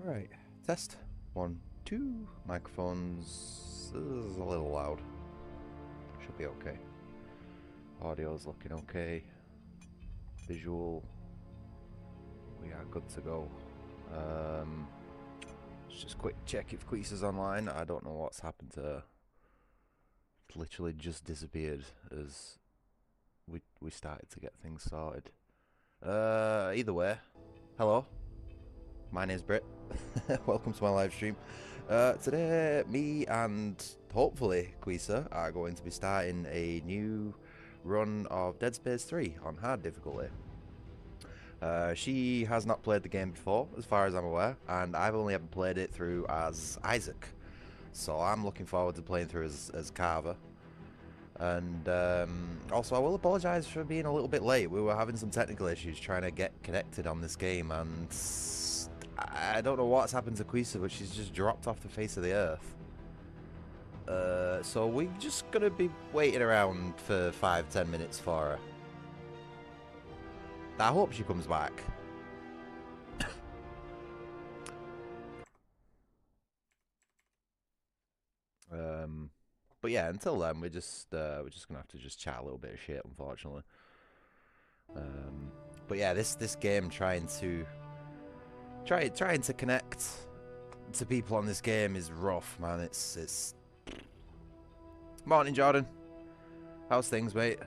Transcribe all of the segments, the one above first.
Alright, test. 1, 2. Microphones is a little loud. Should be okay. Audio's looking okay. Visual. We are good to go. Let's just quick check if Queesa's online. I don't know what's happened to her. It's literally just disappeared as we started to get things sorted. Either way, hello. My name's Brit. Welcome to my live stream. Today, me and hopefully Queesa are going to be starting a new run of Dead Space 3 on hard difficulty. She has not played the game before, as far as I'm aware, and I've only ever played it through as Isaac. So I'm looking forward to playing through as Carver. And also, I will apologise for being a little bit late. We were having some technical issues trying to get connected on this game, and I don't know what's happened to Queesa, but she's just dropped off the face of the earth. So we're just gonna be waiting around for 5-10 minutes for her. I hope she comes back. But yeah, until then, we're just gonna have to just chat a little bit of shit, unfortunately. But yeah, this game trying to connect to people on this game is rough, man. It's Morning, Jordan. How's things, mate?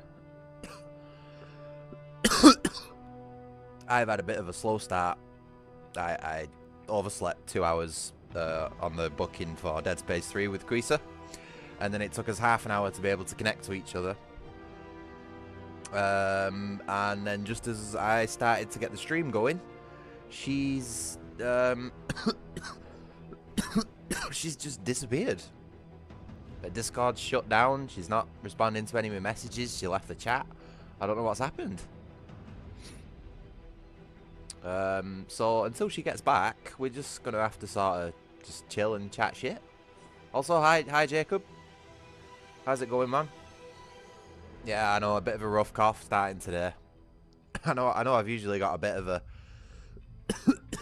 I've had a bit of a slow start. I overslept 2 hours on the booking for Dead Space 3 with Queesa, and then it took us half an hour to be able to connect to each other. And then just as I started to get the stream going, she's she's just disappeared. Her Discord's shut down. She's not responding to any of my messages. She left the chat. I don't know what's happened. So until she gets back, we're just gonna have to sort of just chill and chat shit. Also, hi Jacob. How's it going, man? Yeah, I know, a bit of a rough cough starting today. I know I've usually got a bit of a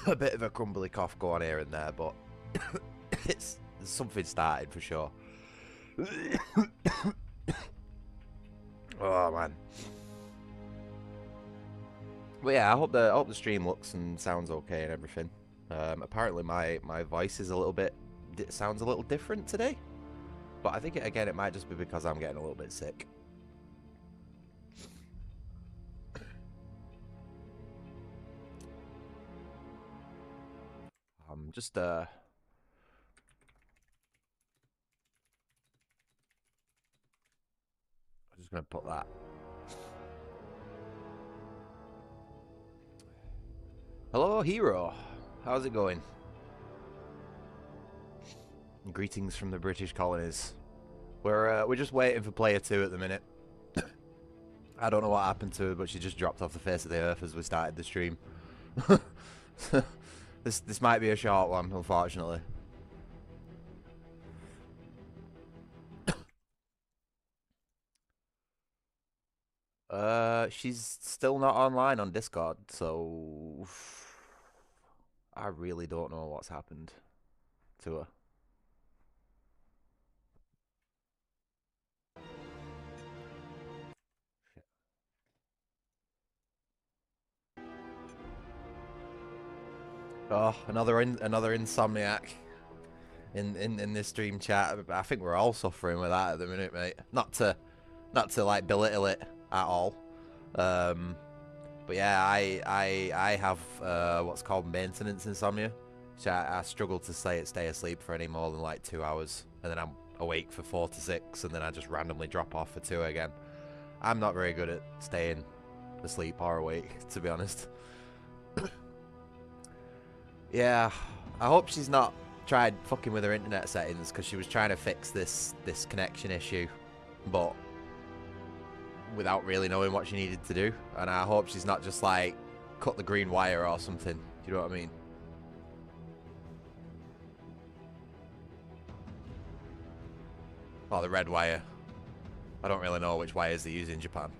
a crumbly cough going here and there, but it's something started for sure. Oh man. But yeah, I hope the stream looks and sounds okay and everything. Apparently my voice is sounds a little different today, but I think it might just be because I'm getting a little bit sick. I'm just gonna put that. Hello, Hero. How's it going? Greetings from the British colonies. We're just waiting for player 2 at the minute. I don't know what happened to her, but she just dropped off the face of the earth as we started the stream. This might be a short one, unfortunately. She's still not online on Discord, so I really don't know what's happened to her. Oh, another insomniac in this stream chat. I think we're all suffering with that at the minute, mate. Not to like belittle it at all. But yeah, I have what's called maintenance insomnia. So I struggle to stay asleep for any more than like 2 hours, and then I'm awake for 4 to 6, and then I just randomly drop off for 2 again. I'm not very good at staying asleep or awake, to be honest. Yeah, I hope she's not tried fucking with her internet settings, because she was trying to fix this connection issue, but without really knowing what she needed to do. And I hope she's not just like cut the green wire or something. Do you know what I mean? Or the red wire. I don't really know which wires they use in Japan.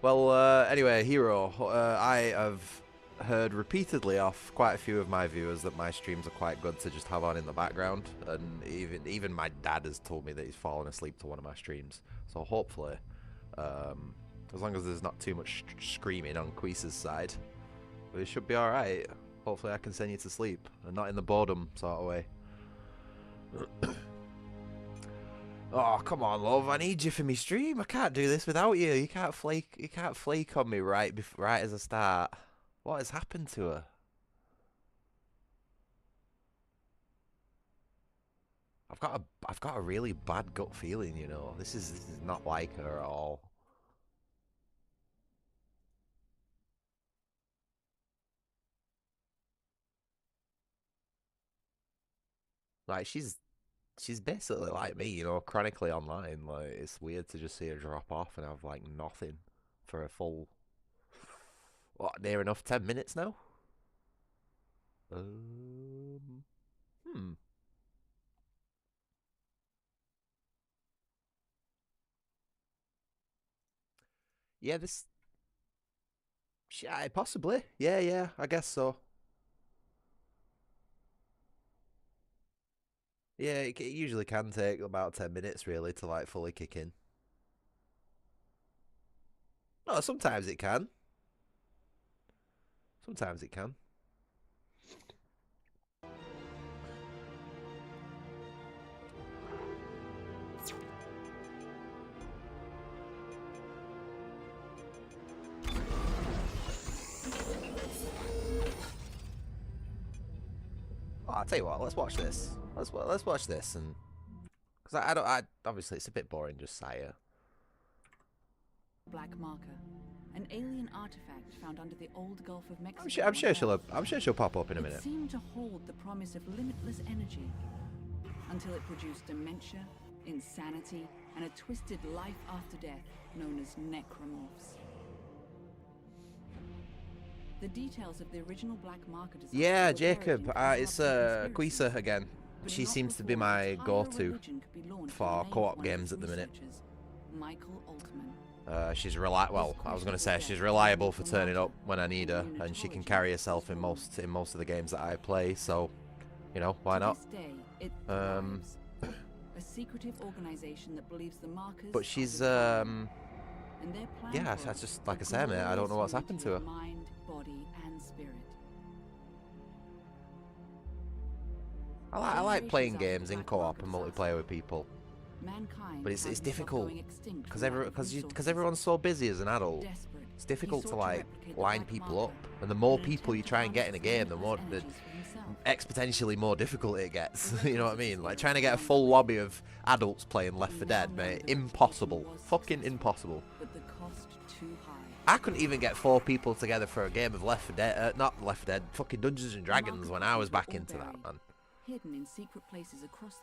Well, anyway, Hero, I have heard repeatedly off quite a few of my viewers that my streams are quite good to just have on in the background, and even my dad has told me that he's fallen asleep to one of my streams. So hopefully, as long as there's not too much screaming on Quisa's side, it should be alright. Hopefully I can send you to sleep, and not in the boredom sort of way. Oh, come on, love. I need you for me stream. I can't do this without you. You can't flake on me right as I start. What has happened to her? I've got a really bad gut feeling, you know. This is not like her at all. Like she's basically like me, you know, chronically online. Like it's weird to just see her drop off and have like nothing for a full what, near enough 10 minutes now? Hmm. Yeah, possibly. Yeah, yeah, I guess so. Yeah, it usually can take about 10 minutes really to like fully kick in. No, sometimes it can. Sometimes it can. Oh, I'll tell you what, let's watch this. Let's watch this, and because I obviously it's a bit boring just Saya. Black marker, an alien artifact found under the old Gulf of Mexico. I'm sure she'll pop up in a minute. It seemed to hold the promise of limitless energy until it produced dementia, insanity, and a twisted life after death known as necromorphs. The details of the original black marker design. Yeah, Jacob, it's Quisa again. She seems to be my go-to for co-op games at the minute. Michael Altman. She's well, I was going to say she's reliable for turning up when I need her, and she can carry herself in most of the games that I play. So, you know, why not? A secretive organization that believes the markers. But she's yeah, that's just like I say, mate. I don't know what's happened to her. Mind, body, and spirit. I like playing games in co-op and multiplayer with people. But it's difficult because everyone's so busy as an adult. It's difficult to like line people up, and the more people you try and get in a game, the exponentially more difficult it gets. You know what I mean? Like trying to get a full lobby of adults playing Left 4 Dead, mate, impossible, fucking impossible. I couldn't even get 4 people together for a game of Left 4 Dead, not Left 4 Dead, fucking Dungeons and Dragons when I was back into that, man. You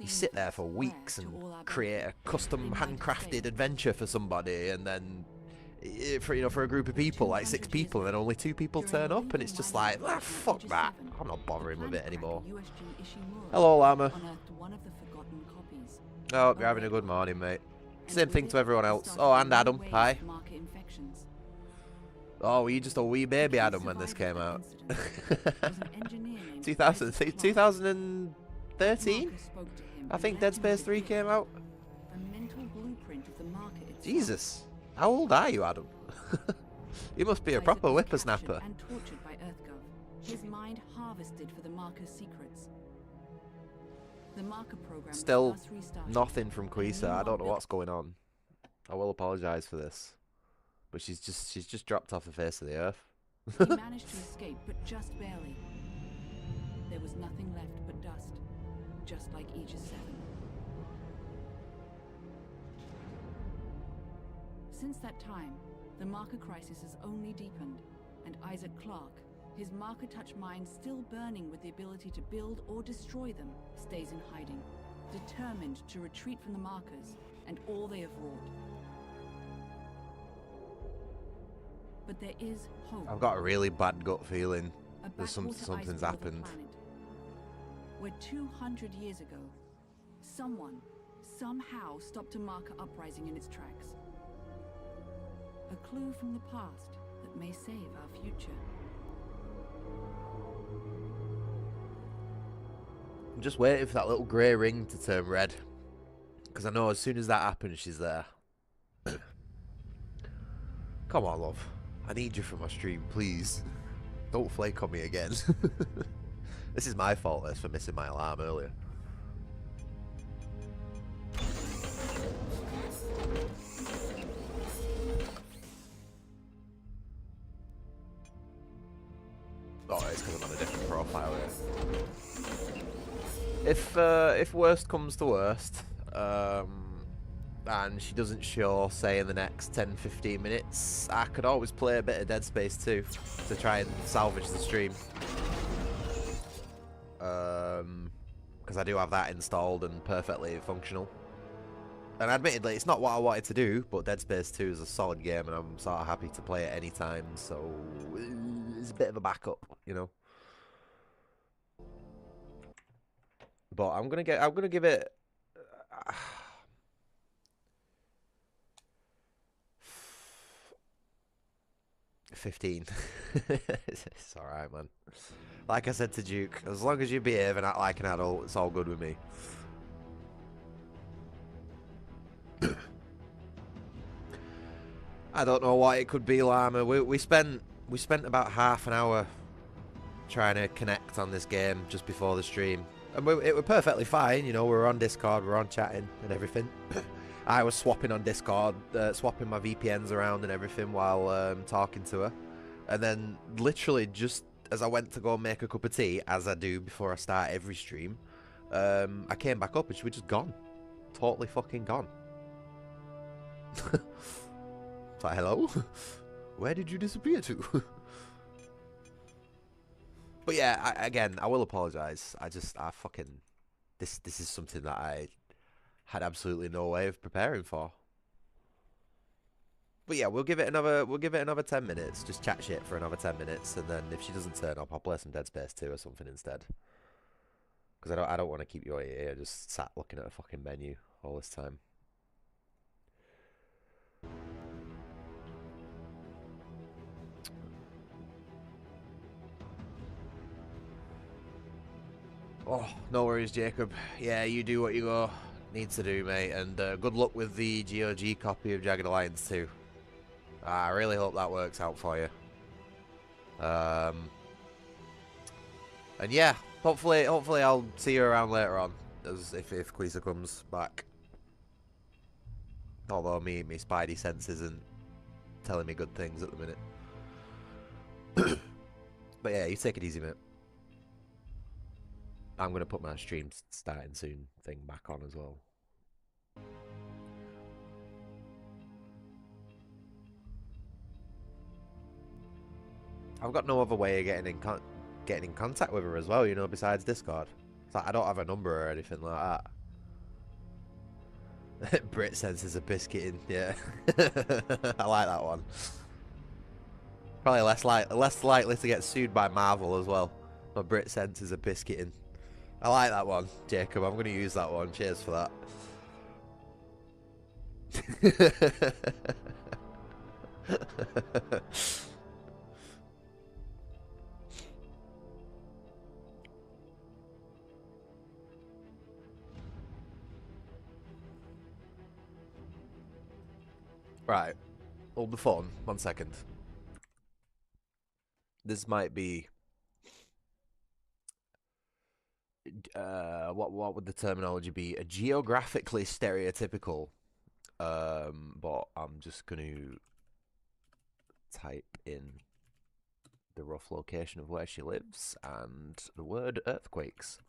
sit there for weeks and create a custom handcrafted adventure for somebody, and then for a group of people, like 6 people, and then only 2 people turn up, and it's just like, fuck that. I'm not bothering with it anymore. Hello, Llama. Oh, you're having a good morning, mate. Same thing to everyone else. Oh, and Adam. Hi. Oh, were you just a wee baby Adam when this came out? 2013? I think Dead Space 3 came out. Jesus. How old are you, Adam? You must be a proper whippersnapper. His mind harvested for the marker's secrets. The marker program Still nothing from Quisa. I don't know what's going on. I will apologise for this. But she's just dropped off the face of the earth. He managed to escape, but just barely. There was nothing left but dust, just like Aegis 7. Since that time, the marker crisis has only deepened, and Isaac Clarke, his marker-touch mind still burning with the ability to build or destroy them, stays in hiding, determined to retreat from the markers and all they have wrought. But there is hope. I've got a really bad gut feeling that something's happened. Where 200 years ago, someone, somehow stopped a marker uprising in its tracks. a clue from the past that may save our future. I'm just waiting for that little grey ring to turn red. Because I know as soon as that happens, she's there. Come on, love. I need you for my stream, please. Don't flake on me again. This is my fault, this, for missing my alarm earlier. Oh, it's because I'm on a different profile here. If worst comes to worst, and she doesn't show, say, in the next 10-15 minutes, I could always play a bit of Dead Space 2 to try and salvage the stream. Because I do have that installed and perfectly functional. And admittedly, it's not what I wanted to do, but Dead Space 2 is a solid game, and I'm sort of happy to play it anytime, so it's a bit of a backup, you know. But I'm gonna give it 15. It's alright, man. Like I said to Duke, as long as you behave and act like an adult, it's all good with me. I don't know what it could be, Llama. We spent about half an hour trying to connect on this game just before the stream. And it was perfectly fine, you know, we were on Discord, we were on chatting and everything. I was swapping on Discord, swapping my VPNs around and everything while talking to her. And then literally just as I went to go make a cup of tea, as I do before I start every stream, I came back up and she was just gone. Totally fucking gone. It's like, hello? Where did you disappear to? But yeah, again, I will apologise. I fucking... This is something that I had absolutely no way of preparing for. But yeah, we'll give it another 10 minutes. Just chat shit for another 10 minutes, and then if she doesn't turn up, I'll play some Dead Space 2 or something instead. Because I don't want to keep you here just sat looking at a fucking menu all this time. Oh, no worries, Jacob. Yeah, you do what you need to do, mate, and good luck with the GOG copy of Jagged Alliance 2. I really hope that works out for you. And yeah, hopefully I'll see you around later on, as if Quisa comes back. Although me spidey sense isn't telling me good things at the minute. But yeah, you take it easy, mate. I'm gonna put my stream starting soon thing back on as well. I've got no other way of getting in contact with her as well, you know, besides Discord. It's like I don't have a number or anything like that. Brit senses a biscuiting, yeah. I like that one. Probably less likely to get sued by Marvel as well. My Brit senses a biscuiting. I like that one, Jacob. I'm going to use that one. Cheers for that. Right. Hold the phone. 1 second. This might be... what would the terminology be? A geographically stereotypical. But I'm just going to type in the rough location of where she lives and the word earthquakes.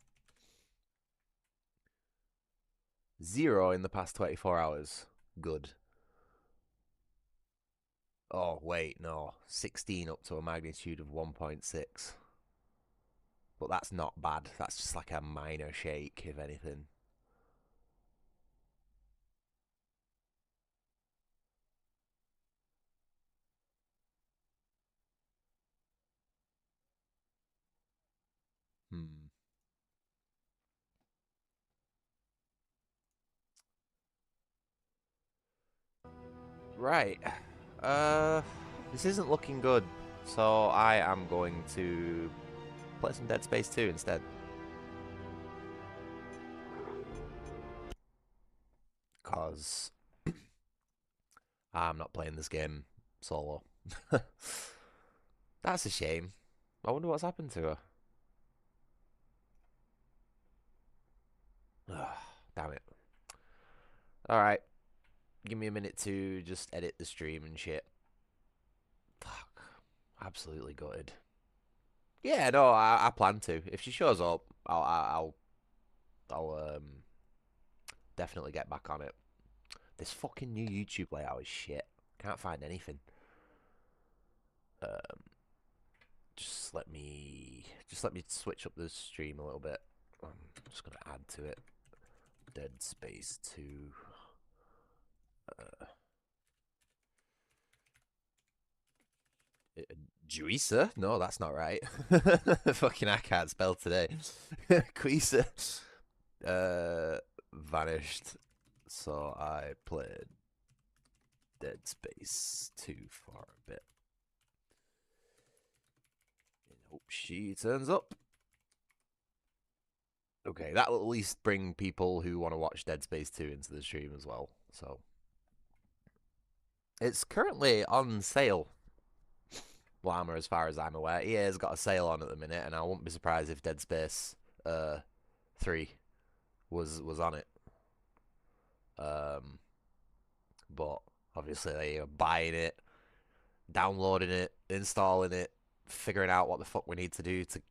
0 in the past 24 hours. Good. Oh, wait, no. 16 up to a magnitude of 1.6. But that's not bad. That's just like a minor shake, if anything. Right. This isn't looking good, so I am going to play some Dead Space 2 instead. Because I'm not playing this game solo. That's a shame. I wonder what's happened to her. Ugh, damn it. Alright. Give me a minute to just edit the stream and shit. Fuck. Absolutely gutted. Yeah, no, I plan to. If she shows up, I'll definitely get back on it. This fucking new YouTube layout is shit. Can't find anything. Just let me switch up the stream a little bit. I'm just gonna add to it. Dead Space 2. Juisa? No, that's not right. Fucking I can't spell today. Quisa. Vanished. So I played Dead Space 2 for a bit. And hope she turns up. Okay, that'll at least bring people who want to watch Dead Space 2 into the stream as well. So it's currently on sale. Llama, as far as I'm aware. EA's got a sale on at the minute, and I wouldn't be surprised if Dead Space 3 was on it. But obviously you're buying it, downloading it, installing it, figuring out what the fuck we need to do to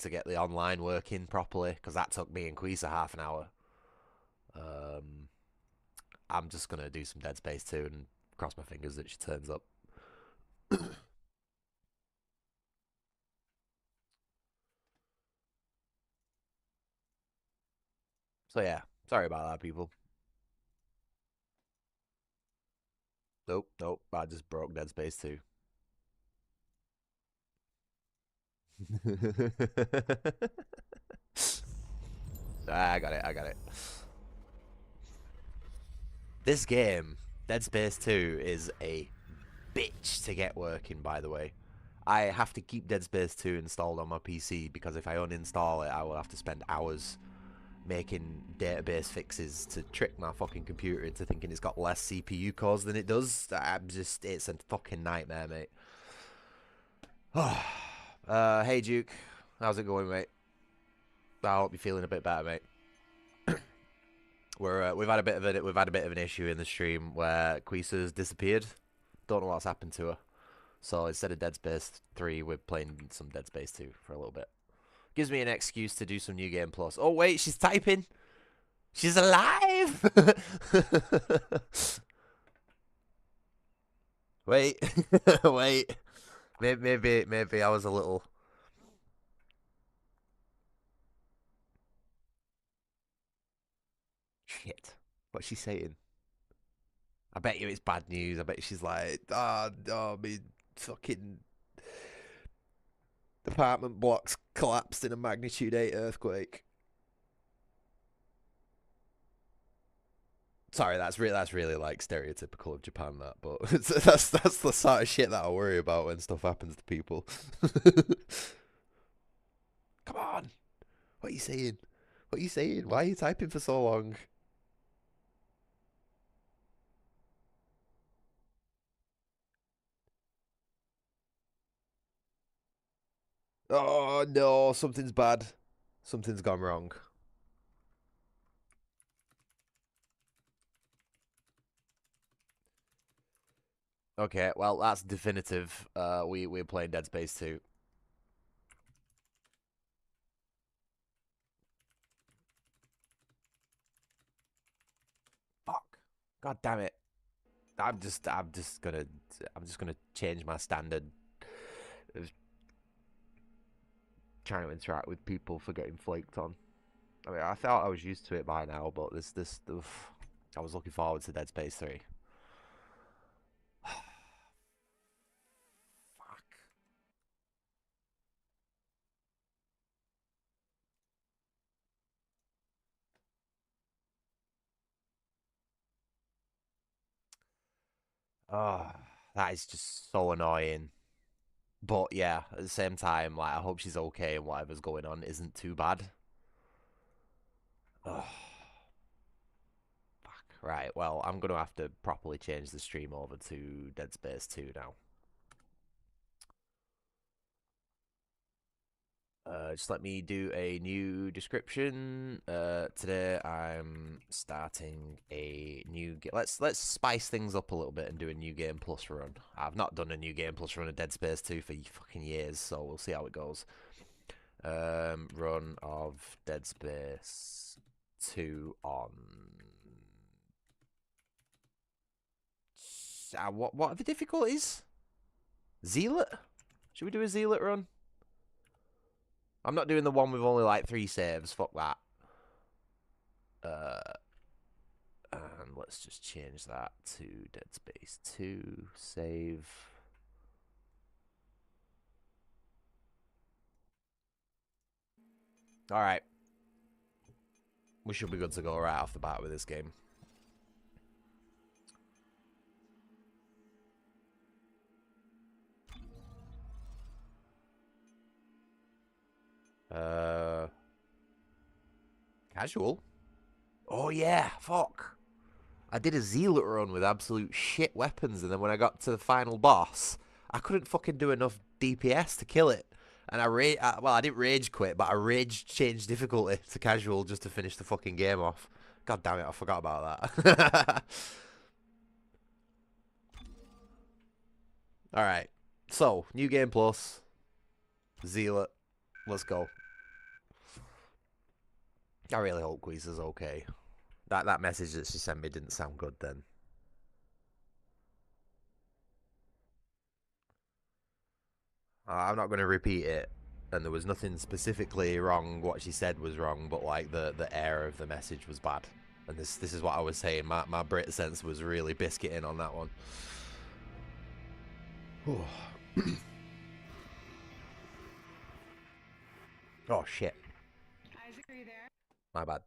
get the online working properly, because that took me and Quisa half an hour. I'm just gonna do some Dead Space 2 and cross my fingers that she turns up. So yeah, sorry about that, people. Nope, I just broke Dead Space 2. I got it. This game, Dead Space 2, is a bitch to get working, by the way. I have to keep Dead Space 2 installed on my PC, because if I uninstall it, I will have to spend hours making database fixes to trick my fucking computer into thinking it's got less CPU cores than it does. It's a fucking nightmare, mate. Hey Duke, how's it going, mate? I hope you're feeling a bit better, mate. We've had a bit of an issue in the stream where Quisa's disappeared. Don't know what's happened to her. So instead of Dead Space 3, we're playing some Dead Space 2 for a little bit. Gives me an excuse to do some New Game Plus. Oh wait, she's typing. She's alive. Wait, wait. Maybe I was a little. Shit. What's she saying? I bet you it's bad news. I bet she's like, me fucking apartment blocks collapsed in a magnitude 8 earthquake. Sorry, that's really like stereotypical of Japan, that, but that's the sort of shit that I worry about when stuff happens to people. Come on, what are you saying? What are you saying? Why are you typing for so long? Oh no, something's bad. Something's gone wrong. Okay, well that's definitive. We're playing Dead Space 2. Fuck. God damn it. I'm just gonna change my standard of trying to interact with people for getting flaked on. I mean, I thought I was used to it by now, but this oof, I was looking forward to Dead Space 3. Fuck. Ah, That is just so annoying. But yeah, at the same time, like, I hope she's okay and whatever's going on isn't too bad. Ugh. Fuck. Right, well, I'm going to have to properly change the stream over to Dead Space 2 now. Just let me do a new description. Today I'm starting a new game. Let's spice things up a little bit and do a new game plus run. I've not done a new game plus run of Dead Space 2 for fucking years, so we'll see how it goes. Run of Dead Space 2 on. What are the difficulties? Zealot? Should we do a Zealot run? I'm not doing the one with only like 3 saves. Fuck that. And let's just change that to Dead Space 2. Save. Alright. We should be good to go right off the bat with this game. Casual? Oh yeah, fuck. I did a Zealot run with absolute shit weapons, and then when I got to the final boss, I couldn't fucking do enough DPS to kill it. And I didn't rage quit, but I rage changed difficulty to casual just to finish the fucking game off. God damn it, I forgot about that. Alright, so, new game plus, Zealot, let's go. I really hope Guiza's okay. That message that she sent me didn't sound good then. I'm not going to repeat it. And there was nothing specifically wrong. What she said was wrong, but like the air of the message was bad. And this is what I was saying. My Brit sense was really biscuiting on that one. Oh shit. Isaac, are you there? My bad.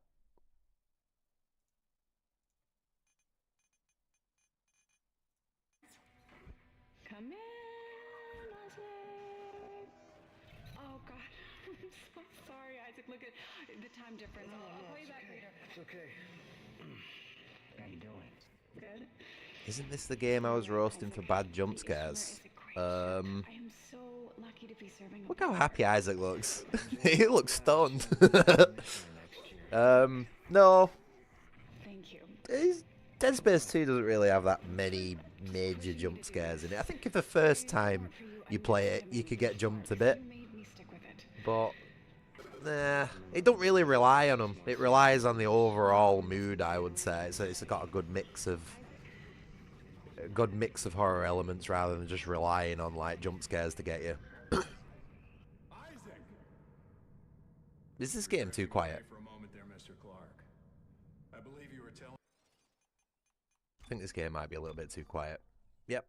Come in, Isaac. Oh God, I'm so sorry, Isaac. Look at the time difference. I'll call you back later. It's okay. How you doing? Good. Isn't this the game I was roasting for bad jump scares? I am so lucky to be serving. Look how happy Isaac looks. He looks stunned. No. Thank you. Dead Space 2 doesn't really have that many major jump scares in it. I think if the first time you play it, you could get jumped a bit. You made me stick with it. But, nah, it don't really rely on them. It relies on the overall mood, I would say. So it's got a good mix of horror elements rather than just relying on like jump scares to get you. Is this game too quiet? For a moment there, Mr. Clark. I believe you were telling. I think this game might be a little bit too quiet. Yep.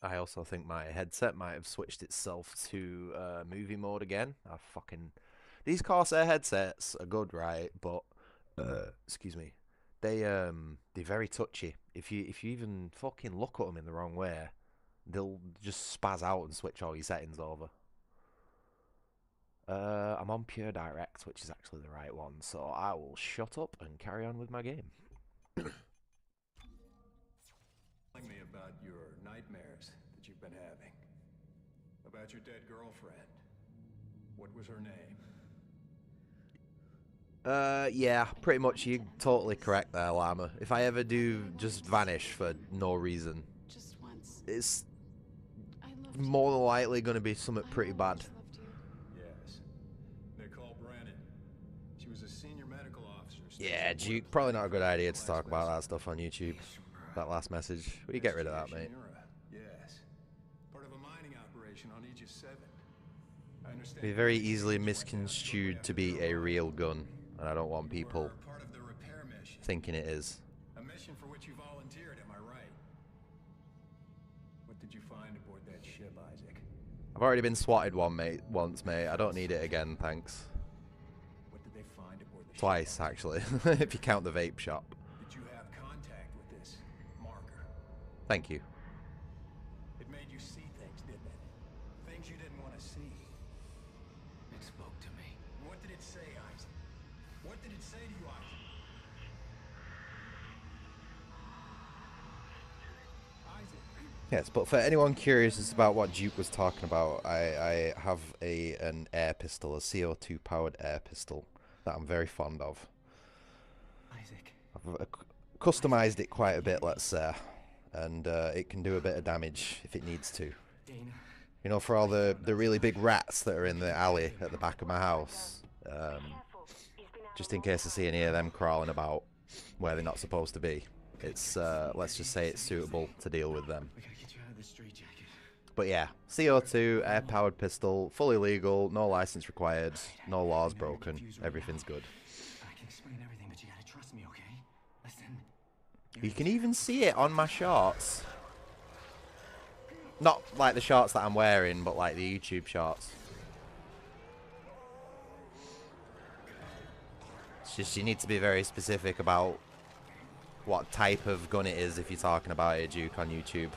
I also think my headset might have switched itself to movie mode again. These Corsair headsets are good, right? But excuse me, they're very touchy. If you even fucking look at them in the wrong way, they'll just spaz out and switch all your settings over. I'm on Pure Direct, which is actually the right one, so I will shut up and carry on with my game. Telling me about your nightmares that you've been having. About your dead girlfriend. What was her name? Yeah, pretty much. You're totally correct there, Llama. If I ever do just vanish for no reason, Just once. it's I loved you. more than likely going to be something I pretty bad. always loved you. Yes. Nicole Brennan. She was a senior medical officer. Yeah, Duke, probably not a good idea to talk about that stuff on YouTube. That last message. Will you get rid of that, mate? Yes. Part of a mining operation on Aegis 7. I understand. Be very easily misconstrued to be a real gun, and I don't want people Part of the repair mission. thinking it is. A mission for which you volunteered, am I right? What did you find aboard that ship, Isaac? I've already been swatted once, mate. I don't need it again, thanks. What did they find aboard the Twice, ship? actually, if you count the vape shop. Did you have contact with this marker? Thank you. It made you see things, didn't it? Things you didn't want to see. It spoke to me. What did it say, Isaac? What did it say to you, Isaac? Yes, but for anyone curious as about what Duke was talking about, I have an air pistol, a CO2 powered air pistol that I'm very fond of. Isaac. I've customized it quite a bit, let's say, and it can do a bit of damage if it needs to. Dana. You know, for all the really big rats that are in the alley at the back of my house, just in case I see any of them crawling about where they're not supposed to be. It's, let's just say it's suitable to deal with them. We gotta get you out of this straitjacket. But yeah, CO2, air-powered pistol, fully legal, no license required, no laws broken, everything's good. I can explain everything, but you gotta trust me, okay? Listen. You can even see it on my shorts. Not like the shorts that I'm wearing, but like the YouTube shorts. It's just you need to be very specific about what type of gun it is if you're talking about it, Duke, on YouTube.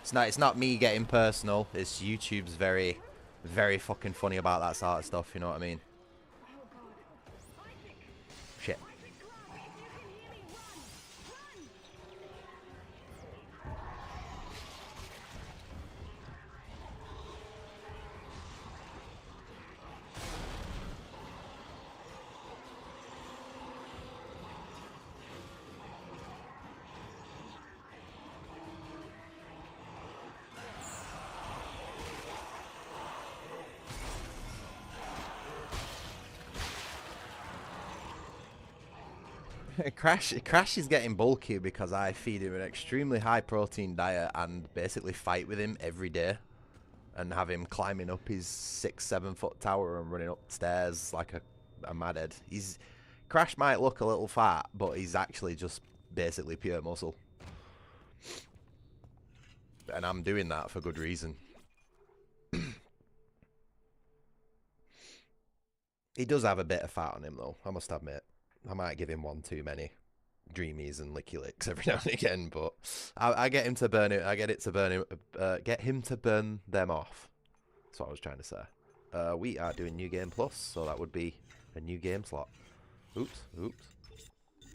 It's not me getting personal. It's YouTube's very, very fucking funny about that sort of stuff. You know what I mean? Shit. Crash is getting bulky because I feed him an extremely high protein diet and basically fight with him every day and have him climbing up his 6-7 foot tower and running upstairs like a madhead. Crash might look a little fat, but he's actually just basically pure muscle. And I'm doing that for good reason. He does have a bit of fat on him though, I must admit. I might give him one too many dreamies and licky licks every now and again, but I get him to burn it. I get him to burn them off. That's what I was trying to say. We are doing New Game Plus, so that would be a new game slot. Oops.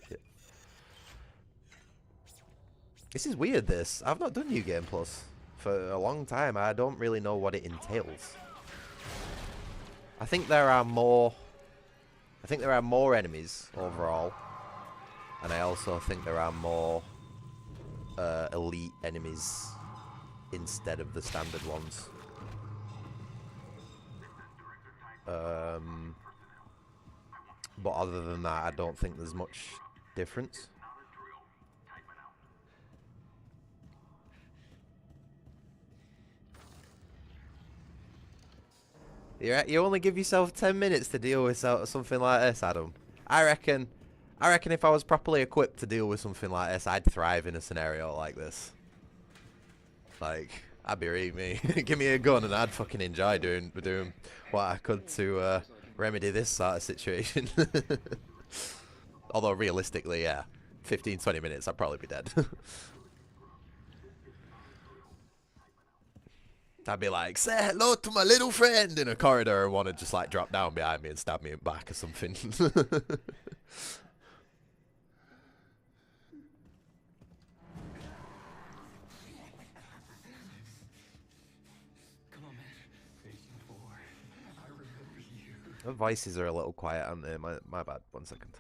Shit. This is weird. I've not done New Game Plus for a long time. I don't really know what it entails. I think there are more enemies overall, and I also think there are more elite enemies instead of the standard ones. But other than that, I don't think there's much difference. You only give yourself 10 minutes to deal with something like this, Adam. I reckon if I was properly equipped to deal with something like this, I'd thrive in a scenario like this. Like, I'd be really me. Give me a gun and I'd fucking enjoy doing what I could to remedy this sort of situation. Although realistically, yeah, 15-20 minutes, I'd probably be dead. I'd be like, say hello to my little friend in a corridor, and one would just like drop down behind me and stab me in the back or something. Come on, man. Facing 4. I remember you. The voices are a little quiet, aren't they? My bad. 1 second.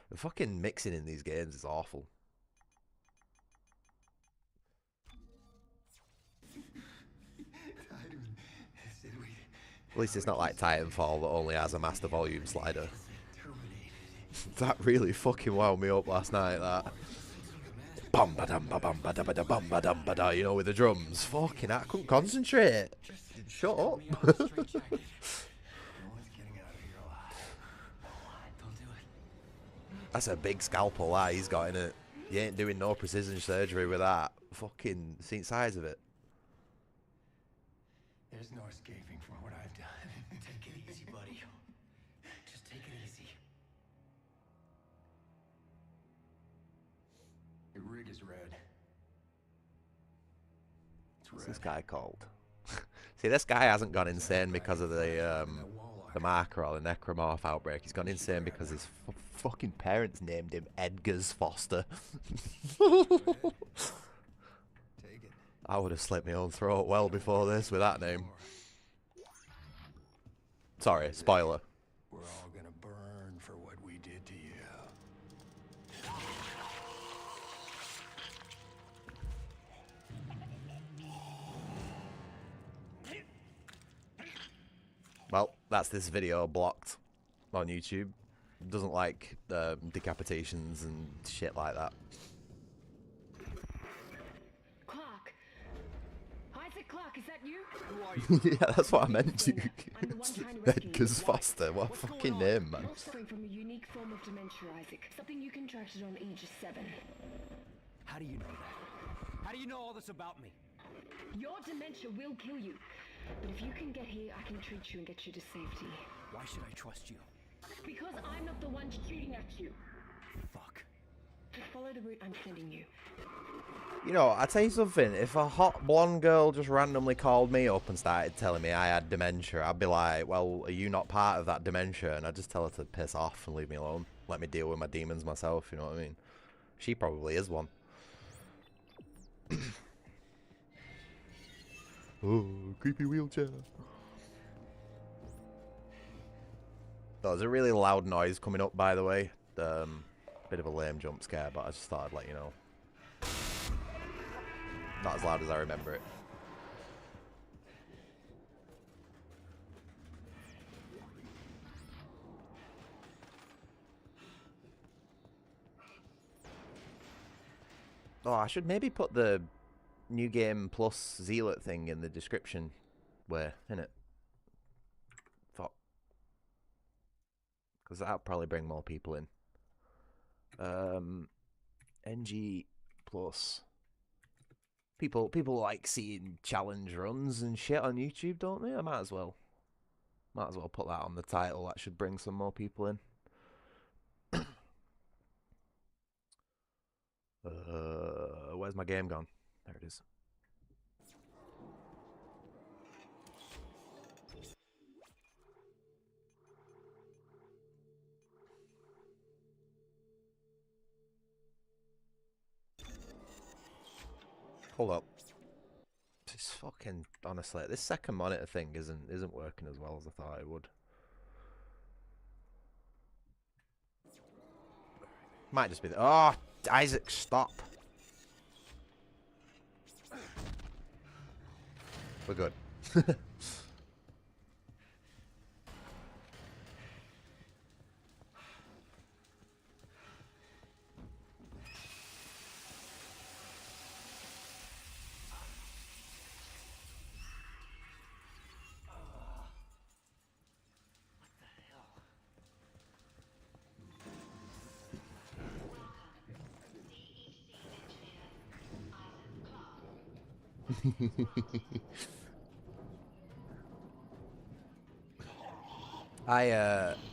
The fucking mixing in these games is awful. At least it's not like Titanfall that only has a master volume slider. That really fucking wound me up last night, that. Bum ba dum ba bum ba da ba da bum ba dum ba da, you know, with the drums. Fucking hell, I couldn't concentrate. Shut up. That's a big scalpel that he's got in it. You ain't doing no precision surgery with that. Fucking see the size of it. There's no escaping from what I've done. Take it easy, buddy. Just take it easy. The rig is red. What's this guy called? See, this guy hasn't gone insane because of the marker or the necromorph outbreak. He's gone insane because his fucking parents named him Edgar's Foster. Take it. I would have slit my own throat well before this with that name. Sorry, spoiler. We're all gonna burn for what we did to you. Well, that's this video blocked on YouTube. Doesn't like decapitations and shit like that. Clark. Isaac Clark, is that you? Who are you? Yeah, that's what I meant, Duke. I'm the one trying to rescue you. Edgar's Foster, what a What's going fucking on? name, man. You're suffering from a unique form of dementia, Isaac. Something you contracted on Aegis 7. How do you know that? How do you know all this about me? Your dementia will kill you. But if you can get here, I can treat you and get you to safety. Why should I trust you? Because I'm not the one shooting at you. Fuck. Just follow the route I'm sending you. You know, I tell you something, if a hot blonde girl just randomly called me up and started telling me I had dementia, I'd be like, well, are you not part of that dementia? And I'd just tell her to piss off and leave me alone. Let me deal with my demons myself, you know what I mean? She probably is one. Oh, creepy wheelchair. There's a really loud noise coming up, by the way. Bit of a lame jump scare, but I just thought I'd let you know. Not as loud as I remember it. Oh, I should maybe put the New Game Plus Zealot thing in the description. Where, innit? Fuck. Because that'll probably bring more people in. NG Plus. People like seeing challenge runs and shit on YouTube, don't they? I might as well put that on the title. That should bring some more people in. Where's my game gone? There it is. Hold up. This fucking honestly, this second monitor thing isn't working as well as I thought it would. Might just be the oh, Isaac, stop. We're good.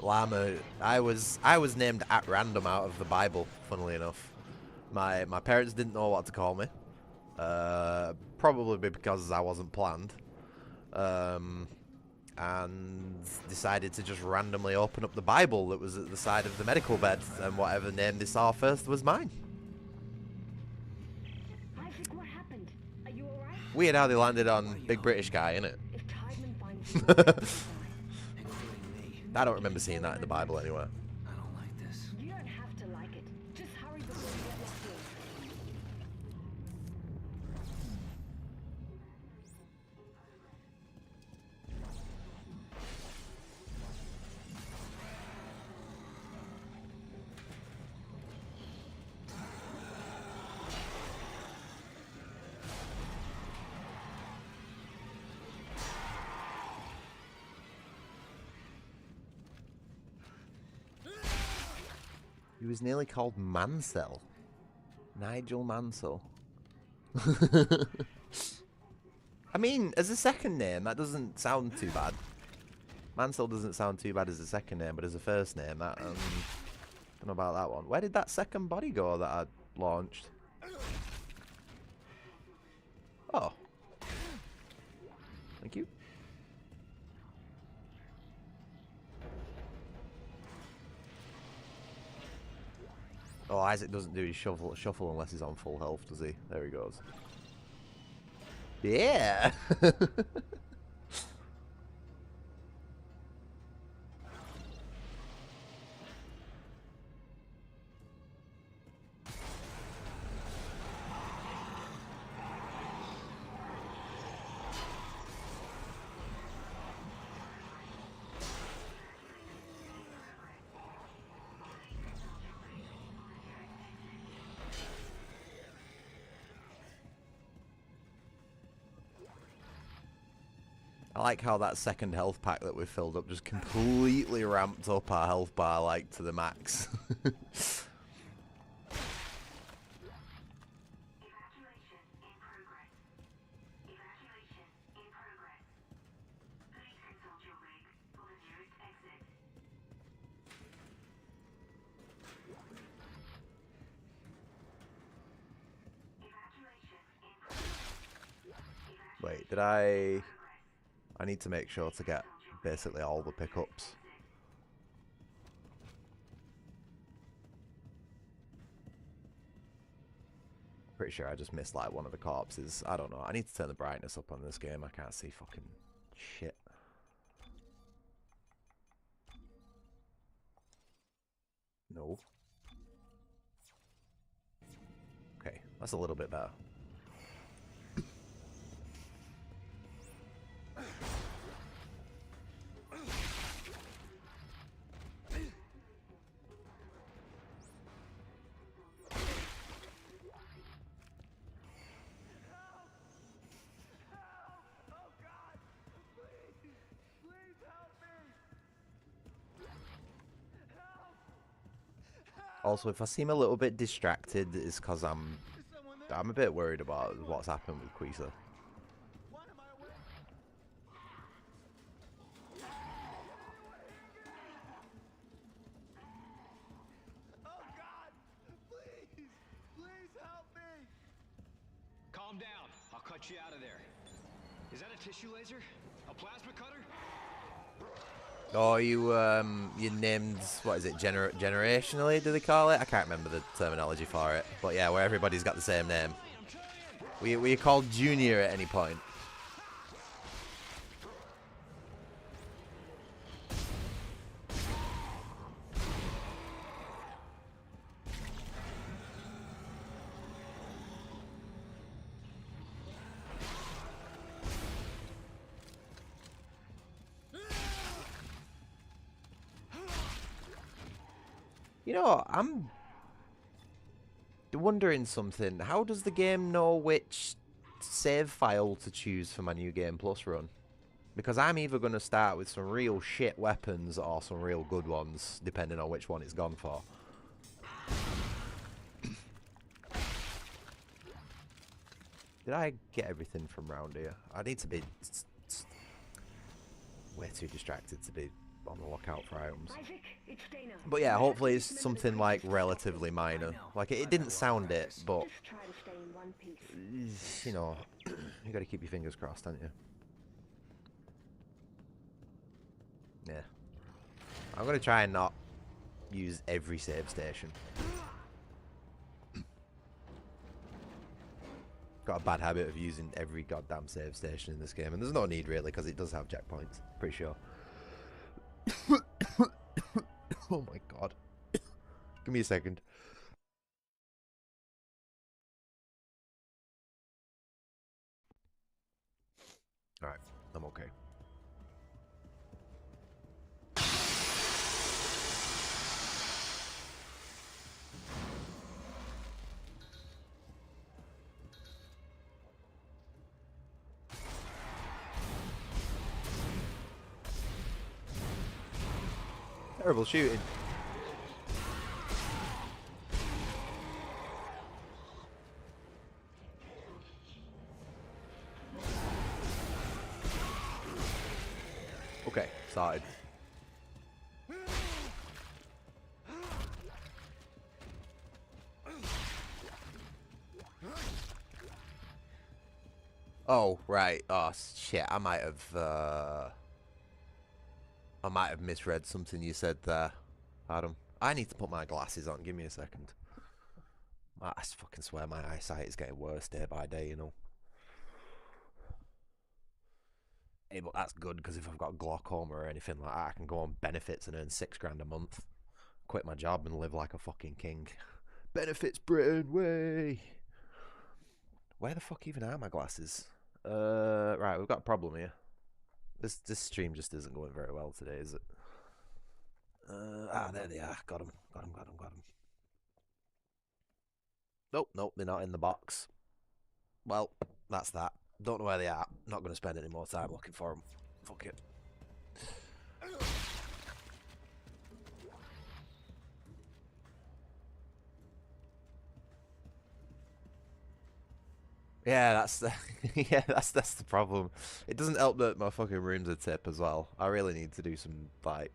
Llama, I was named at random out of the Bible, funnily enough. My parents didn't know what to call me. Probably because I wasn't planned. And decided to just randomly open up the Bible that was at the side of the medical bed, and whatever name they saw first was mine. Isaac, what happened? Are you alright? Weird how they landed on Big British Guy, innit? If Tideman finds you, I'll die. Including me. I don't remember seeing that in the Bible anywhere. I don't like this. You don't have to like it. Just hurry before you get locked in. He was nearly called Mansell. Nigel Mansell. I mean, as a second name, that doesn't sound too bad. Mansell doesn't sound too bad as a second name, but as a first name, that don't know about that one. Where did that second body go that I launched? Oh. Thank you. Oh, Isaac doesn't do his shuffle unless he's on full health, does he? There he goes. Yeah! I like how that second health pack that we filled up just completely ramped up our health bar, like, to the max. Wait, did I need to make sure to get basically all the pickups. Pretty sure I just missed like one of the corpses. I don't know. I need to turn the brightness up on this game. I can't see fucking shit. No. Okay, that's a little bit better. Also, if I seem a little bit distracted, it's because I'm a bit worried about what's happened with Quisa. Calm down. I'll cut you out of there. Is that a tissue laser? A plasma cutter? Oh, you named, what is it, generationally, do they call it? I can't remember the terminology for it. But yeah, where everybody's got the same name. Were you called Junior at any point? You know, I'm wondering something. How does the game know which save file to choose for my New Game Plus run? Because I'm either going to start with some real shit weapons or some real good ones, depending on which one it's gone for. Did I get everything from round here? I need to be way too distracted to be on the lookout for items. But yeah, hopefully it's something like relatively minor. Like it didn't sound it, but you know, you got to keep your fingers crossed, haven't you? Yeah. I'm gonna try and not use every save station. Got a bad habit of using every goddamn save station in this game, and there's no need really because it does have checkpoints. Pretty sure. Oh my god. Give me a second. Alright, I'm okay. Terrible shooting. Okay, started. Oh, right. Oh, shit. I might have misread something you said there, Adam. I need to put my glasses on. Give me a second. I fucking swear my eyesight is getting worse day by day, you know. Hey, but that's good, because if I've got glaucoma or anything like that, I can go on benefits and earn $6 a month. Quit my job and live like a fucking king. Benefits, Britain, way! Where the fuck even are my glasses? Right, we've got a problem here. This stream just isn't going very well today, is it? There they are. Got them. Nope, they're not in the box. Well, that's that. Don't know where they are. Not going to spend any more time looking for them. Fuck it. Yeah, that's the that's the problem. It doesn't help that my fucking room's a tip as well. I really need to do some like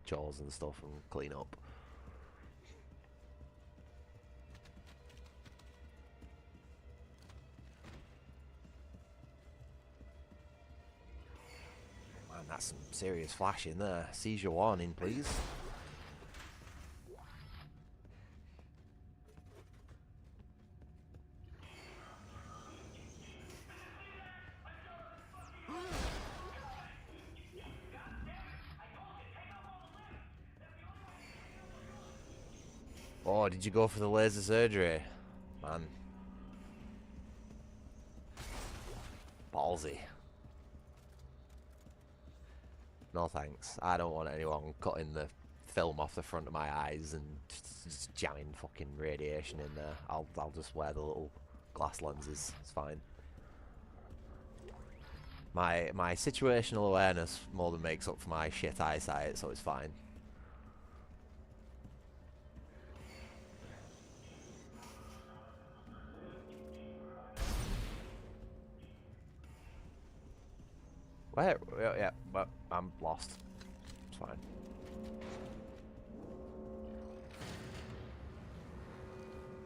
chores and stuff and clean up. Man, that's some serious flashing there. Seizure warning, please. Oh, did you go for the laser surgery? Man. Ballsy. No thanks. I don't want anyone cutting the film off the front of my eyes and just jamming fucking radiation in there. I'll just wear the little glass lenses. It's fine. My situational awareness more than makes up for my shit eyesight, so it's fine. Where? Yeah, but I'm lost. It's fine.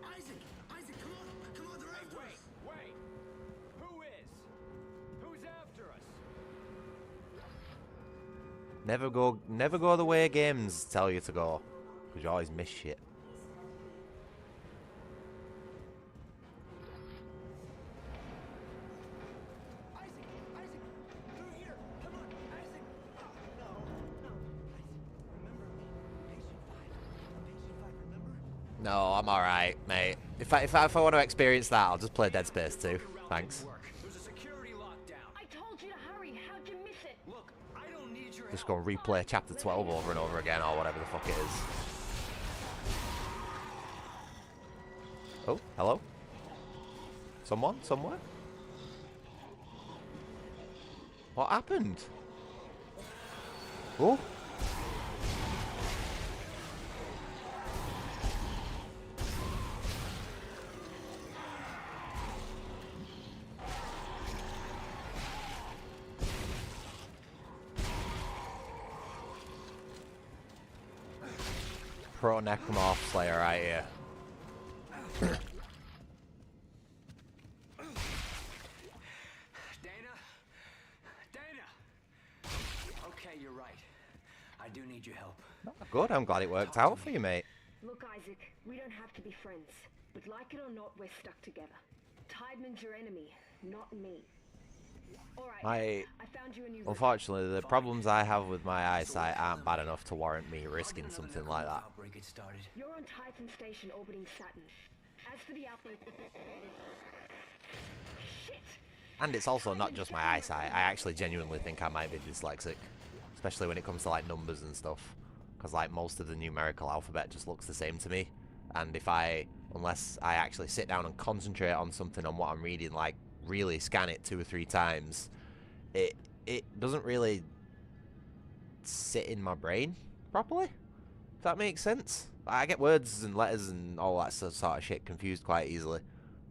Isaac, come on, they're after us. Wait! Who is? Who's after us? Never go the way games tell you to go, because you always miss shit. No, I'm alright, mate. If I want to experience that, I'll just play Dead Space 2. Thanks. There's a security lockdown. I told you to hurry. How'd you miss it? Look, I don't need your Just help. go replay chapter 12 over and over again, or whatever the fuck it is. Oh, hello? Someone? Somewhere? What happened? Oh? Pro Necromorph Slayer right here. Dana! Okay, you're right. I do need your help. Good, I'm glad it worked out for you, mate. Look, Isaac, we don't have to be friends. But like it or not, we're stuck together. Tideman's your enemy, not me. Alright, I found you a new route. Unfortunately, the problems I have with my eyesight aren't bad enough to warrant me risking something like that. You're on Titan Station orbiting Saturn. As for the outbreak... Shit! And it's also not just my eyesight. I actually genuinely think I might be dyslexic. Especially when it comes to like numbers and stuff. Because like most of the numerical alphabet just looks the same to me. And unless I actually sit down and concentrate on something on what I'm reading, like really scan it 2 or 3 times, it doesn't really sit in my brain properly, if that makes sense. I get words and letters and all that sort of shit confused quite easily.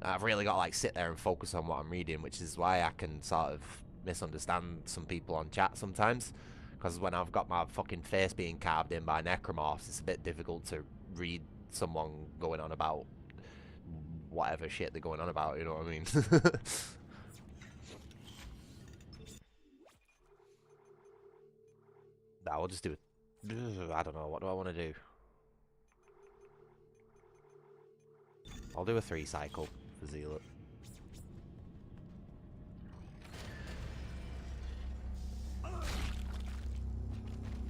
I've really got to like sit there and focus on what I'm reading, which is why I can sort of misunderstand some people on chat sometimes, because when I've got my fucking face being carved in by necromorphs, it's a bit difficult to read someone going on about whatever shit they're going on about, you know what I mean? Nah, we'll just do it. I don't know. What do I want to do? I'll do a 3 cycle for Zealot.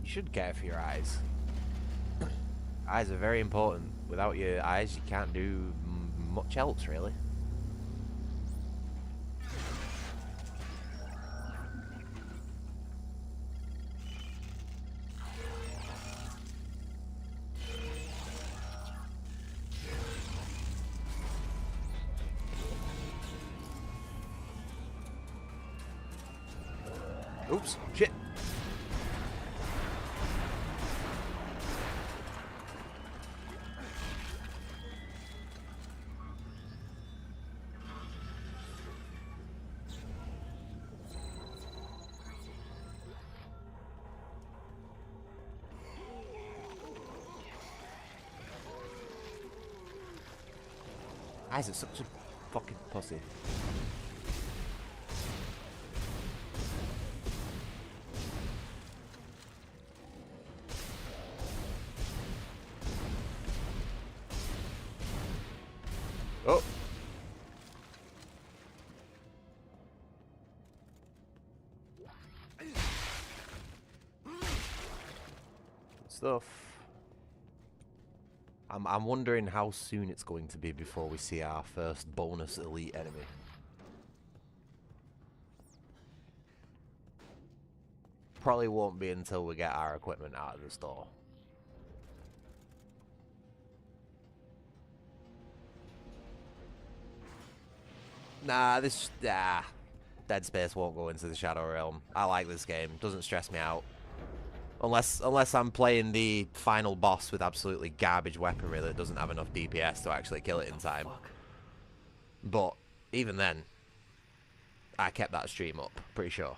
You should care for your eyes. Eyes are very important. Without your eyes, you can't do much else, really. Oops, shit. Isaac's such a fucking pussy. Oh. Stuff. I'm wondering how soon it's going to be before we see our first bonus elite enemy. Probably won't be until we get our equipment out of the store. Nah, Dead Space won't go into the Shadow Realm. I like this game. Doesn't stress me out. Unless I'm playing the final boss with absolutely garbage weaponry that doesn't have enough DPS to actually kill it in time. But even then, I kept that stream up, pretty sure.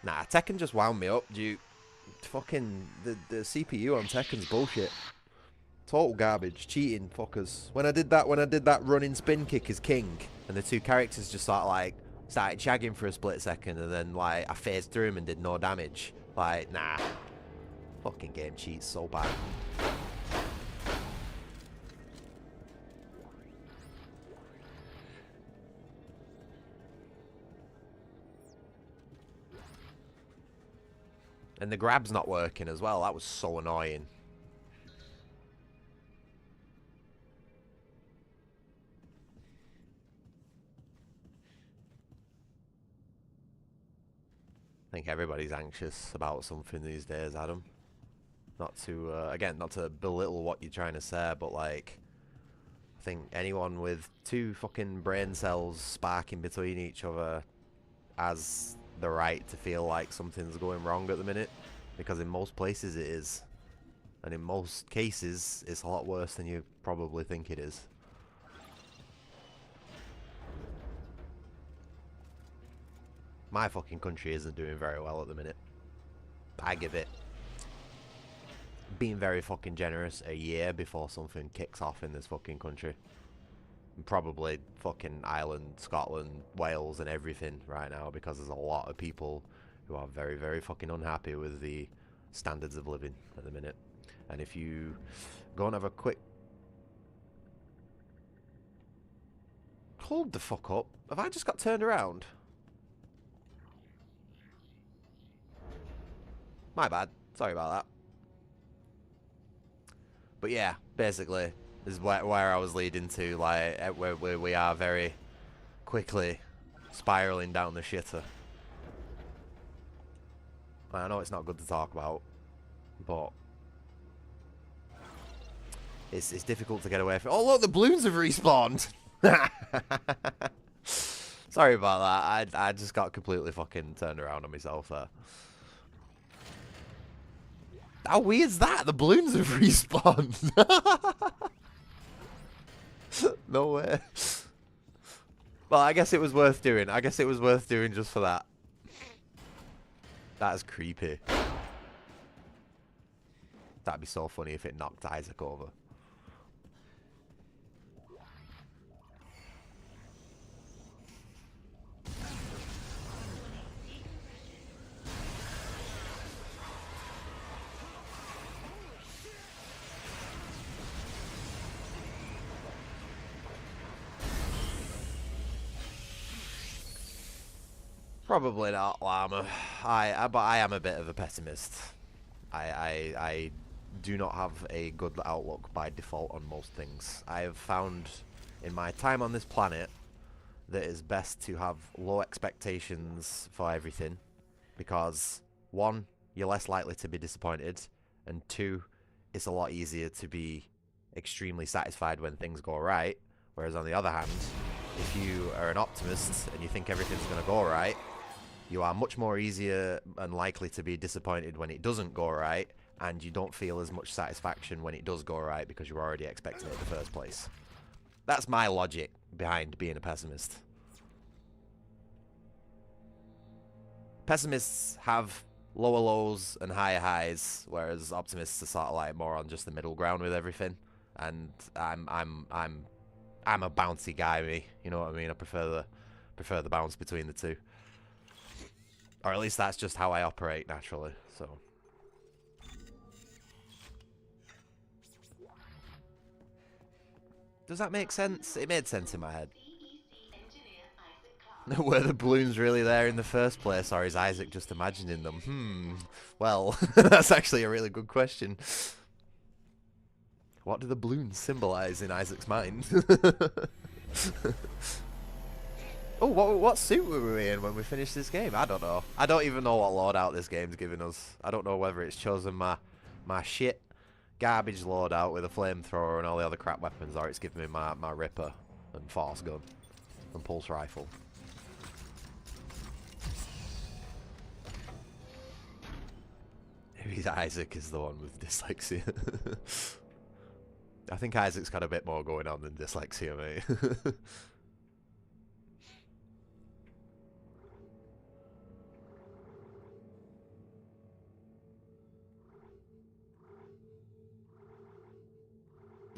Nah, Tekken just wound me up, dude. Fucking the CPU on Tekken's bullshit. Total garbage, cheating fuckers. When I did that running spin kick as king, and the two characters just sort of like started shagging for a split second, and then like I phased through him and did no damage. Like, nah. Fucking game cheats so bad. And the grab's not working as well. That was so annoying. I think everybody's anxious about something these days, Adam. Not to, again, not to belittle what you're trying to say, but like, I think anyone with 2 fucking brain cells sparking between each other has the right to feel like something's going wrong at the minute, because in most places it is, and in most cases it's a lot worse than you probably think it is. My fucking country isn't doing very well at the minute. I give it, being very fucking generous, a year before something kicks off in this fucking country. And probably fucking Ireland, Scotland, Wales and everything right now, because there's a lot of people who are very, very fucking unhappy with the standards of living at the minute. And if you go and have a quick... Hold the fuck up. Have I just got turned around? My bad. Sorry about that. But yeah, basically, this is where I was leading to, like, where we are very quickly spiraling down the shitter. I know it's not good to talk about, but it's difficult to get away from. Oh look, the balloons have respawned! Sorry about that, I just got completely fucking turned around on myself there. How weird's that? The balloons have respawned. No way. Well, I guess it was worth doing. I guess it was worth doing just for that. That's creepy. That'd be so funny if it knocked Isaac over. Probably not, Llama. But I am a bit of a pessimist. I do not have a good outlook by default on most things. I have found in my time on this planet that it's best to have low expectations for everything, because one, you're less likely to be disappointed, and two, it's a lot easier to be extremely satisfied when things go right. Whereas on the other hand, if you are an optimist and you think everything's going to go right, you are much more easier and likely to be disappointed when it doesn't go right, and you don't feel as much satisfaction when it does go right because you're already expecting it in the first place. That's my logic behind being a pessimist. Pessimists have lower lows and higher highs, whereas optimists are sort of like more on just the middle ground with everything. And I'm a bouncy guy, me. You know what I mean? I prefer the bounce between the two. Or at least that's just how I operate naturally, so. Does that make sense? It made sense in my head. Were the balloons really there in the first place, or is Isaac just imagining them? Well, that's actually a really good question. What do the balloons symbolize in Isaac's mind? Oh, what suit were we in when we finished this game? I don't know. I don't even know what loadout this game's giving us. I don't know whether it's chosen my shit garbage loadout with a flamethrower and all the other crap weapons, or it's giving me my Ripper and Force Gun and Pulse Rifle. Maybe Isaac is the one with dyslexia. I think Isaac's got a bit more going on than dyslexia, mate.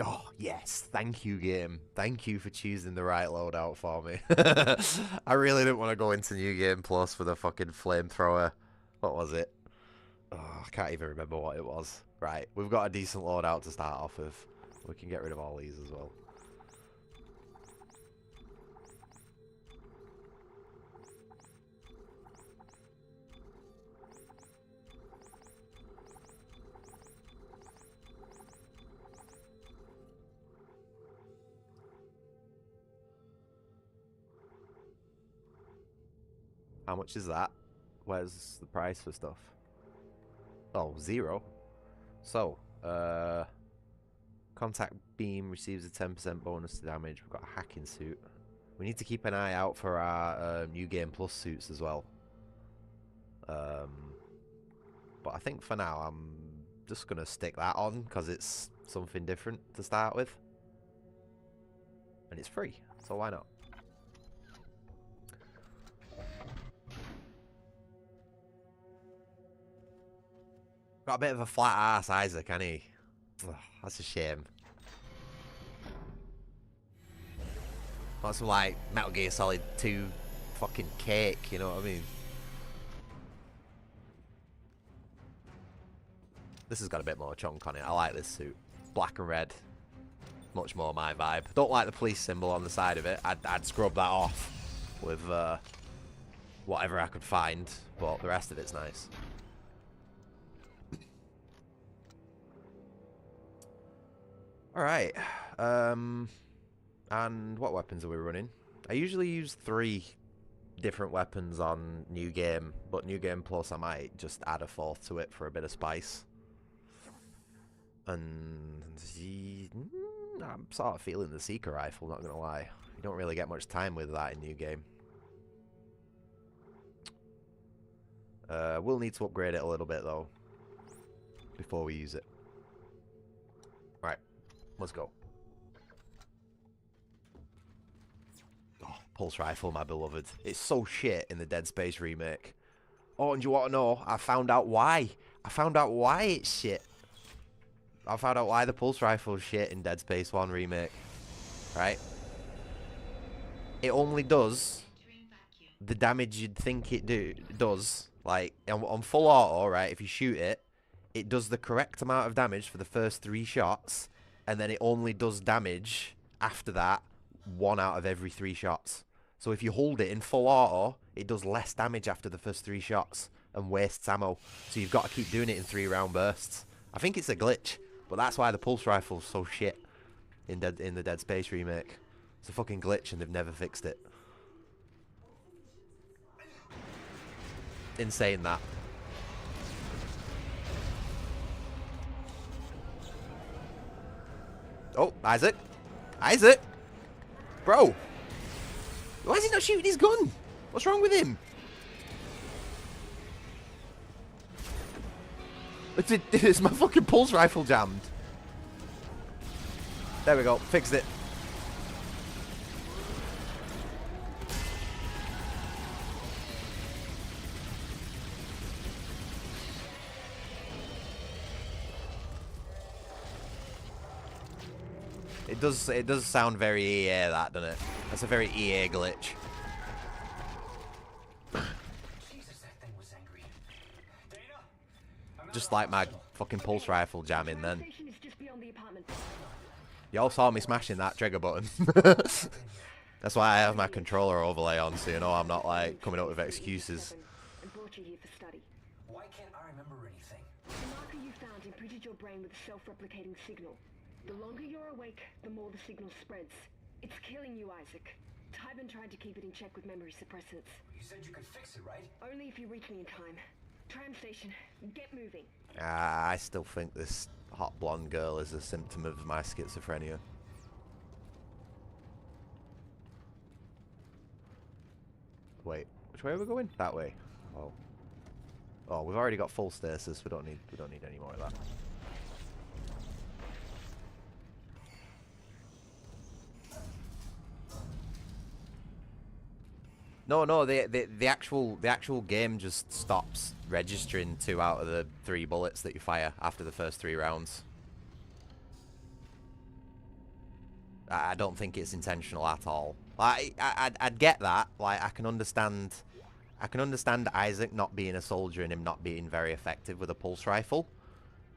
Oh, yes. Thank you, game. Thank you for choosing the right loadout for me. I really didn't want to go into New Game Plus for the fucking flamethrower. What was it? Oh, I can't even remember what it was. Right, we've got a decent loadout to start off with. We can get rid of all these as well. How much is that? Where's the price for stuff? Oh, 0. So, contact beam receives a 10% bonus to damage. We've got a hacking suit. We need to keep an eye out for our New Game Plus suits as well. But I think for now I'm just going to stick that on because it's something different to start with. And it's free, so why not? Got a bit of a flat ass, Isaac, ain't he? Ugh, that's a shame. Got some like Metal Gear Solid 2 fucking cake, you know what I mean? This has got a bit more chunk on it. I like this suit. Black and red. Much more my vibe. Don't like the police symbol on the side of it. I'd scrub that off with whatever I could find, but the rest of it's nice. Alright, and what weapons are we running? I usually use 3 different weapons on New Game, but New Game Plus I might just add a 4th to it for a bit of spice. And I'm sort of feeling the Seeker Rifle, not gonna lie. You don't really get much time with that in New Game. We'll need to upgrade it a little bit though, before we use it. Right. Let's go. Oh, Pulse Rifle, my beloved. It's so shit in the Dead Space remake. Oh, and you want to know? I found out why. I found out why it's shit. I found out why the Pulse Rifle is shit in Dead Space 1 remake. Right? It only does the damage you'd think it does. Like, on full auto, right, if you shoot it, it does the correct amount of damage for the first 3 shots. And then it only does damage after that 1 out of every 3 shots. So if you hold it in full auto, it does less damage after the first 3 shots and wastes ammo. So you've got to keep doing it in 3-round bursts. I think it's a glitch, but that's why the pulse rifle's so shit in the Dead Space remake. It's a fucking glitch and they've never fixed it. Insane that. Oh, Isaac. Isaac! Bro! Why is he not shooting his gun? What's wrong with him? It's my fucking pulse rifle jammed. There we go. Fixed it. It does sound very EA, that, doesn't it? That's a very EA glitch. Jesus, that thing was angry. Dana? Just like my fucking pulse rifle jamming then. Station is just beyond the apartment. You all saw me smashing that trigger button. That's why I have my controller overlay on, so you know I'm not like coming up with excuses. And brought you here for study. Why can't I remember anything? The marker you found imprinted your brain with a self-replicating signal. The longer you're awake, the more the signal spreads. It's killing you, Isaac. Tybin tried to keep it in check with memory suppressants. You said you could fix it, right? Only if you reach me in time. Tram station, get moving. I still think this hot blonde girl is a symptom of my schizophrenia. Wait, which way are we going? That way. Oh. Oh, we've already got full stasis. We don't need any more of that. No, the actual game just stops registering 2 out of the 3 bullets that you fire after the first 3 rounds. I don't think it's intentional at all. Like, I'd get that. Like, I can understand Isaac not being a soldier and him not being very effective with a pulse rifle.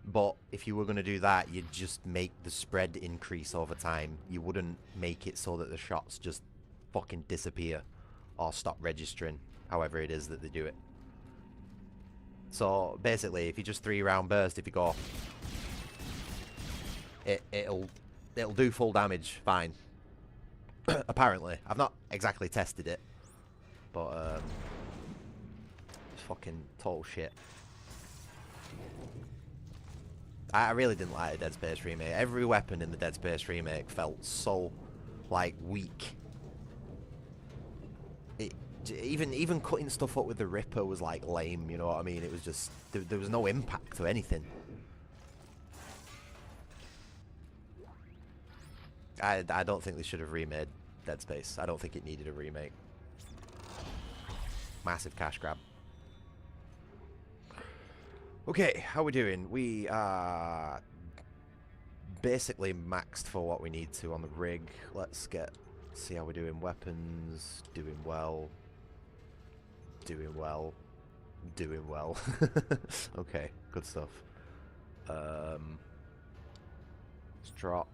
But if you were going to do that, you'd just make the spread increase over time. You wouldn't make it so that the shots just fucking disappear or stop registering, however it is that they do it. So basically, if you just 3-round burst, if you go, it'll do full damage fine. Apparently, I've not exactly tested it, but it's fucking total shit. I really didn't like the Dead Space remake. Every weapon in the Dead Space remake felt so like weak. Even cutting stuff up with the Ripper was like lame, you know what I mean? It was just there was no impact to anything. I don't think they should have remade Dead Space. I don't think it needed a remake. Massive cash grab. Okay, how we doing? We are basically maxed for what we need to on the rig. Let's see how we're doing. Weapons, doing well. Doing well. Doing well. Okay, good stuff. Let's drop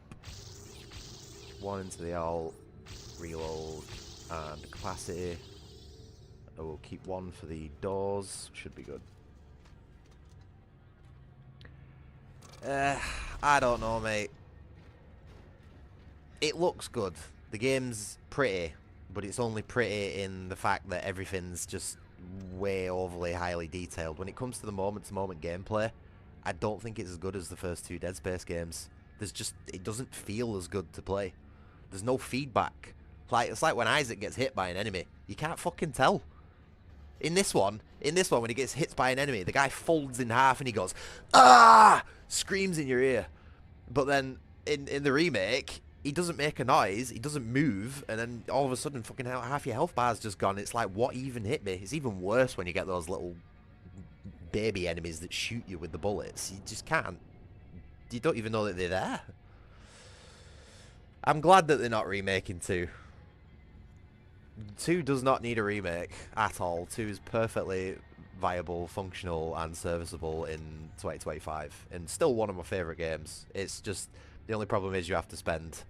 1 into the alt, reload, and capacity. I will keep 1 for the doors. Should be good. I don't know, mate. It looks good. The game's pretty, but it's only pretty in the fact that everything's just way overly highly detailed. When it comes to the moment-to-moment gameplay, I don't think it's as good as the first 2 Dead Space games. It doesn't feel as good to play. There's no feedback. It's like when Isaac gets hit by an enemy. You can't fucking tell. In this one, when he gets hit by an enemy, the guy folds in half and he goes, "Ah!" Screams in your ear. But then in the remake, he doesn't make a noise, he doesn't move, and then all of a sudden fucking half your health bar's just gone. It's like, what even hit me? It's even worse when you get those little baby enemies that shoot you with the bullets. You just can't. You don't even know that they're there. I'm glad that they're not remaking 2. 2 does not need a remake at all. 2 is perfectly viable, functional, and serviceable in 2025, and still one of my favourite games. It's just, the only problem is you have to spend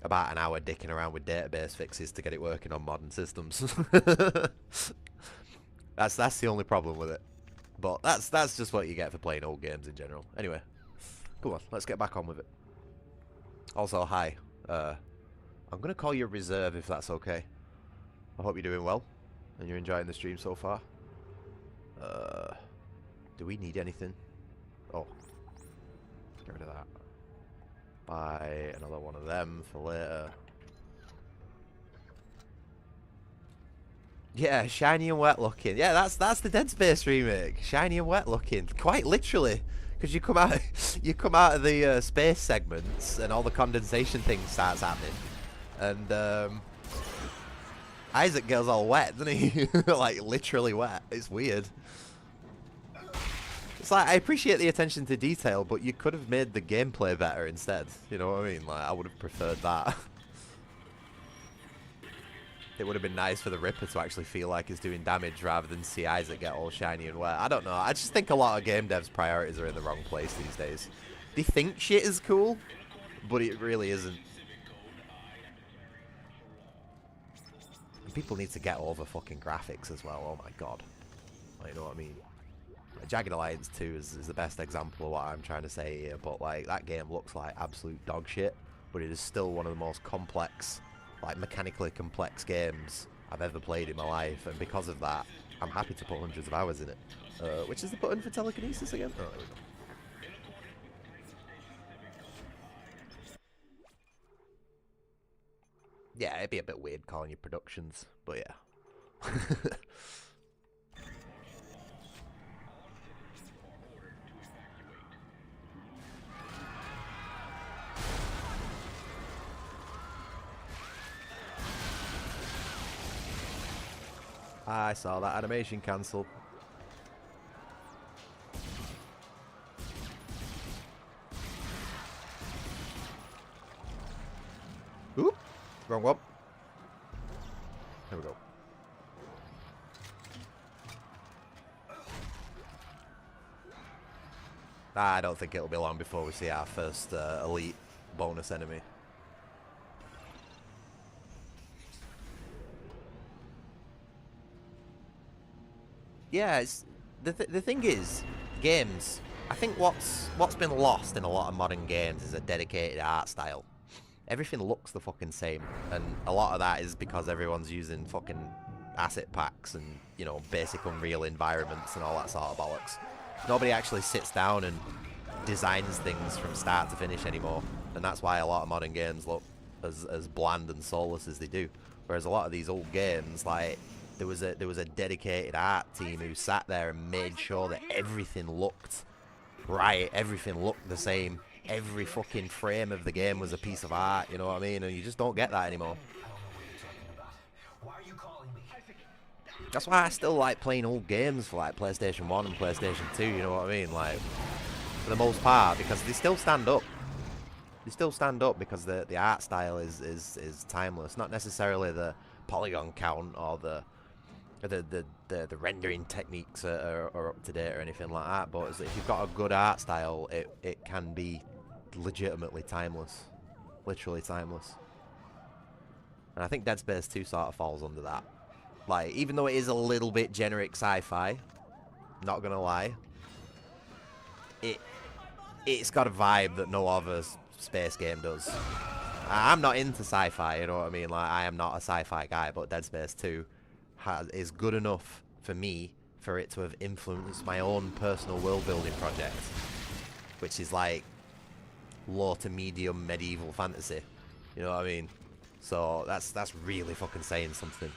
about an hour dicking around with database fixes to get it working on modern systems. That's the only problem with it. But that's just what you get for playing old games in general. Anyway, come on, let's get back on with it. Also, hi. I'm gonna call you Reserve if that's okay. I hope you're doing well and you're enjoying the stream so far. Do we need anything? Oh, get rid of that. Buy another one of them for later. Yeah, shiny and wet looking. Yeah, that's the Dead Space remake. Shiny and wet looking, quite literally, because you come out of the space segments and all the condensation thing starts happening, and Isaac goes all wet, doesn't he? Like literally wet. It's weird. It's like, I appreciate the attention to detail, but you could have made the gameplay better instead. You know what I mean? Like, I would have preferred that. It would have been nice for the Ripper to actually feel like he's doing damage rather than see Isaac get all shiny and wet. I don't know. I just think a lot of game devs' priorities are in the wrong place these days. They think shit is cool, but it really isn't. And people need to get over fucking graphics as well. Oh my god. Like, you know what I mean? Jagged Alliance 2 is the best example of what I'm trying to say here, but like that game looks like absolute dog shit, but it is still one of the most complex, like mechanically complex games I've ever played in my life, and because of that, I'm happy to put hundreds of hours in it. Which is the button for telekinesis again? Oh, there we go. Yeah, it'd be a bit weird calling you productions, but yeah. I saw that animation cancel. Oop! Wrong one. There we go. I don't think it'll be long before we see our first elite bonus enemy. Yeah, it's, the thing is, games, I think what's been lost in a lot of modern games is a dedicated art style. Everything looks the fucking same, and a lot of that is because everyone's using fucking asset packs and, you know, basic Unreal environments and all that sort of bollocks. Nobody actually sits down and designs things from start to finish anymore, and that's why a lot of modern games look as bland and soulless as they do. Whereas a lot of these old games, like, there was a dedicated art team who sat there and made sure that everything looked right, everything looked the same. Every fucking frame of the game was a piece of art, you know what I mean? And you just don't get that anymore. That's why I still like playing old games for like PlayStation 1 and PlayStation 2, you know what I mean? Like, for the most part, because they still stand up. They still stand up because the art style is timeless. Not necessarily the polygon count or the rendering techniques are up to date or anything like that, but if you've got a good art style, it can be legitimately timeless, literally timeless. And I think Dead Space 2 sort of falls under that. Like, even though it is a little bit generic sci-fi, not gonna lie, it's got a vibe that no other space game does. I'm not into sci-fi, you know what I mean? Like, I am not a sci-fi guy, but Dead Space 2 is good enough for me for it to have influenced my own personal world building project, which is like low to medium medieval fantasy, you know what I mean? So that's really fucking saying something.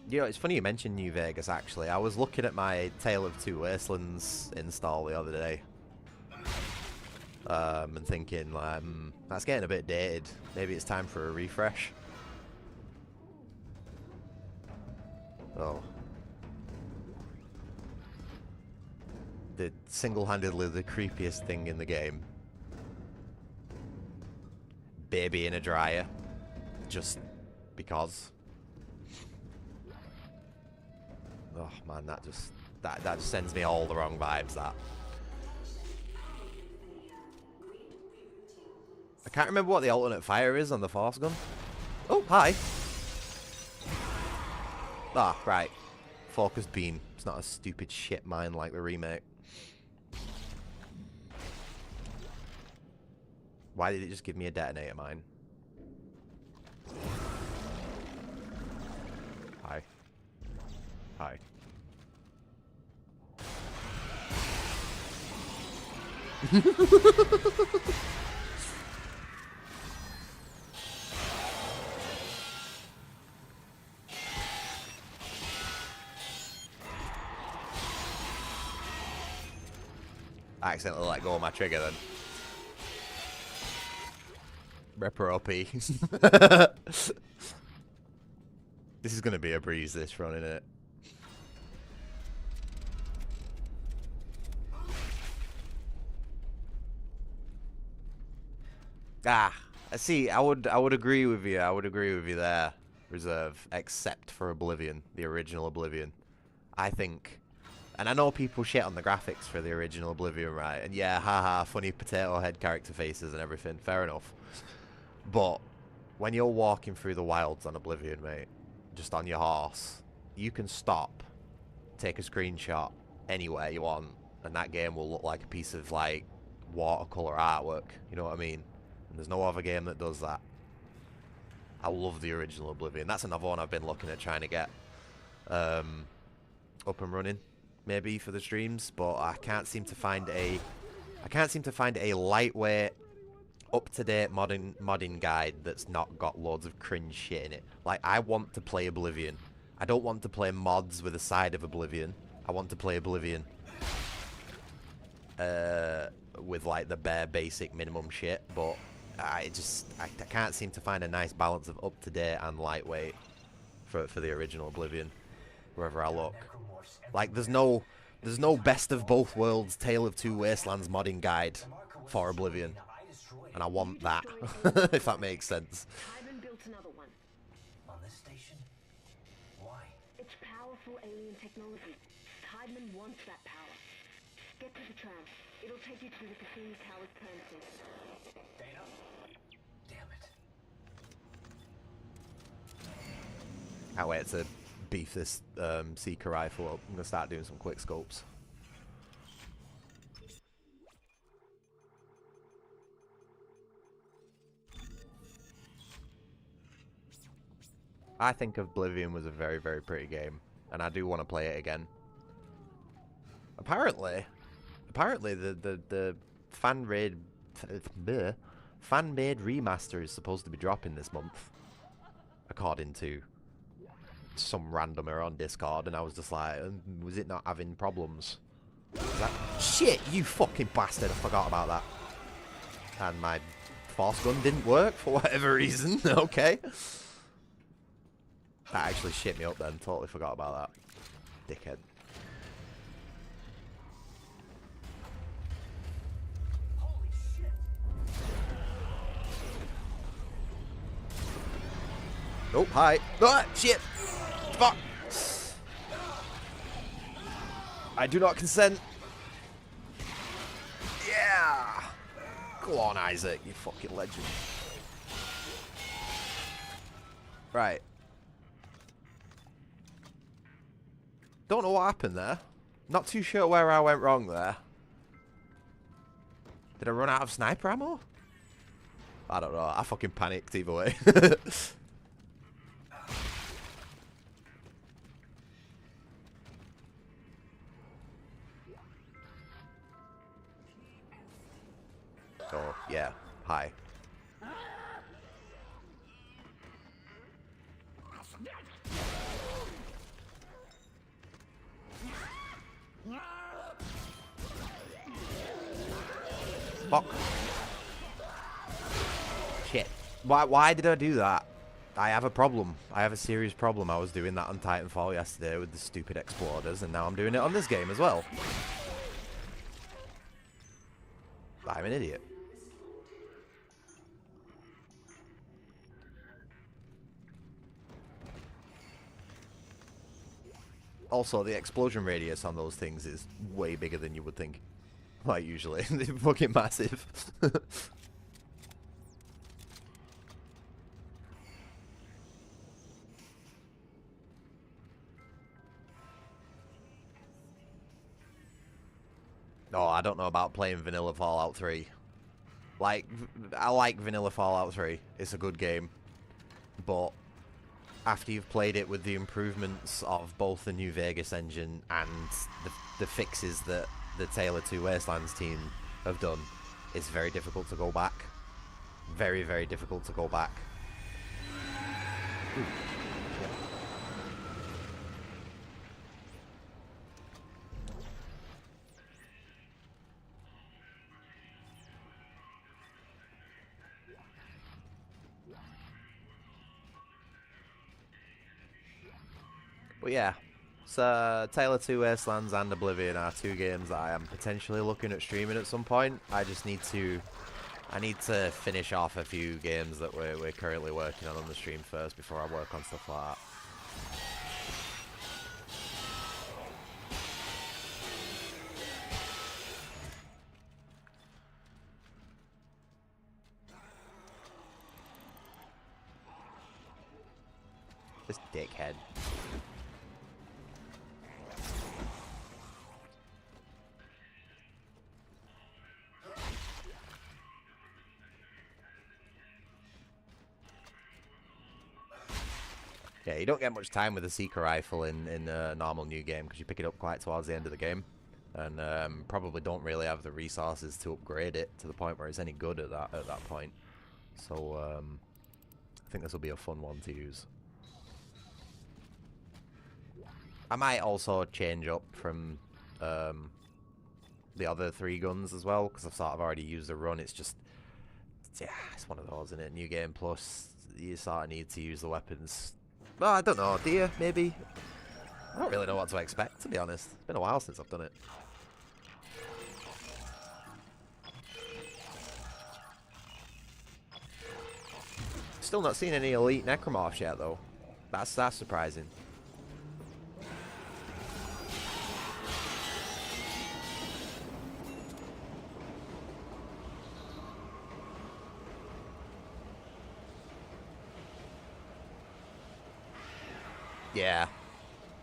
You know, it's funny you mentioned New Vegas, actually. I was looking at my Tale of Two Wastelands install the other day. And thinking, like, that's getting a bit dated. Maybe it's time for a refresh. Oh. Single-handedly the creepiest thing in the game. Baby in a dryer. Just because. Oh man, that just sends me all the wrong vibes. That. I can't remember what the alternate fire is on the force gun. Oh, hi. Ah, right. Focused beam. It's not a stupid shit mine like the remake. Why did it just give me a detonator mine? Hi. Hi. I accidentally let go of my trigger then. Ripper OP. This is going to be a breeze, this run, isn't it? Ah, see, I would agree with you. I would agree with you there, Reserve, except for Oblivion, the original Oblivion. I think, and I know people shit on the graphics for the original Oblivion, right? And yeah, haha, funny potato head character faces and everything, fair enough. But when you're walking through the wilds on Oblivion, mate, just on your horse, you can stop, take a screenshot anywhere you want, and that game will look like a piece of, like, watercolor artwork, you know what I mean? And there's no other game that does that. I love the original Oblivion. That's another one I've been looking at trying to get up and running, maybe for the streams, but I can't seem to find a lightweight, up-to-date modding guide that's not got loads of cringe shit in it. Like, I want to play Oblivion. I don't want to play mods with a side of Oblivion. I want to play Oblivion with, like, the bare basic minimum shit, but I can't seem to find a nice balance of up-to-date and lightweight for the original Oblivion, wherever I look. Like, there's no best of both worlds Tale of Two Wastelands modding guide for Oblivion. And I want that, if that makes sense. Tybin built another one. On this station? Why? It's powerful alien technology. Tybin wants that power. Get to the tram. It'll take you to the Cassini Tower's premises. Dana? Damn it. Can't wait to beef this Seeker rifle up. I'm going to start doing some quick scopes. I think Oblivion was a very, very pretty game, and I do want to play it again. Apparently the fan-made remaster is supposed to be dropping this month, according to some randomer on Discord, and I was just like, was it not having problems? Shit, you fucking bastard, I forgot about that. And my force gun didn't work for whatever reason, okay. That actually shit me up then, totally forgot about that. Dickhead. Holy shit! Oh, hi. Ah, shit. Fuck. I do not consent. Yeah. Go on, Isaac, you fucking legend. Right. Don't know what happened there. Not too sure where I went wrong there. Did I run out of sniper ammo? I don't know. I fucking panicked either way. So, yeah. Hi. Fuck. Shit. Why did I do that? I have a problem. I have a serious problem. I was doing that on Titanfall yesterday with the stupid exploders, and now I'm doing it on this game as well. I'm an idiot. Also, the explosion radius on those things is way bigger than you would think. Like, usually. They're fucking massive. No, I don't know about playing vanilla Fallout 3. Like, I like vanilla Fallout 3. It's a good game. But after you've played it with the improvements of both the New Vegas engine and the fixes that the Tale of Two Wastelands team have done, it's very difficult to go back. Very, very difficult to go back. Ooh. Yeah. But yeah, so Tale of Two Wastelands and Oblivion are two games that I am potentially looking at streaming at some point. I just need to, finish off a few games that we're currently working on the stream first before I work on stuff like that. This dickhead. Yeah, you don't get much time with a Seeker rifle in a normal new game because you pick it up quite towards the end of the game, and probably don't really have the resources to upgrade it to the point where it's any good at that point. So I think this will be a fun one to use. I might also change up from the other 3 guns as well because I've sort of already used the run. It's just, yeah, it's one of those, isn't it? New game plus, you sort of need to use the weapons. Well, I don't know, do you? Maybe? I don't really know what to expect, to be honest. It's been a while since I've done it. Still not seen any elite necromorphs yet, though. That's surprising. Yeah,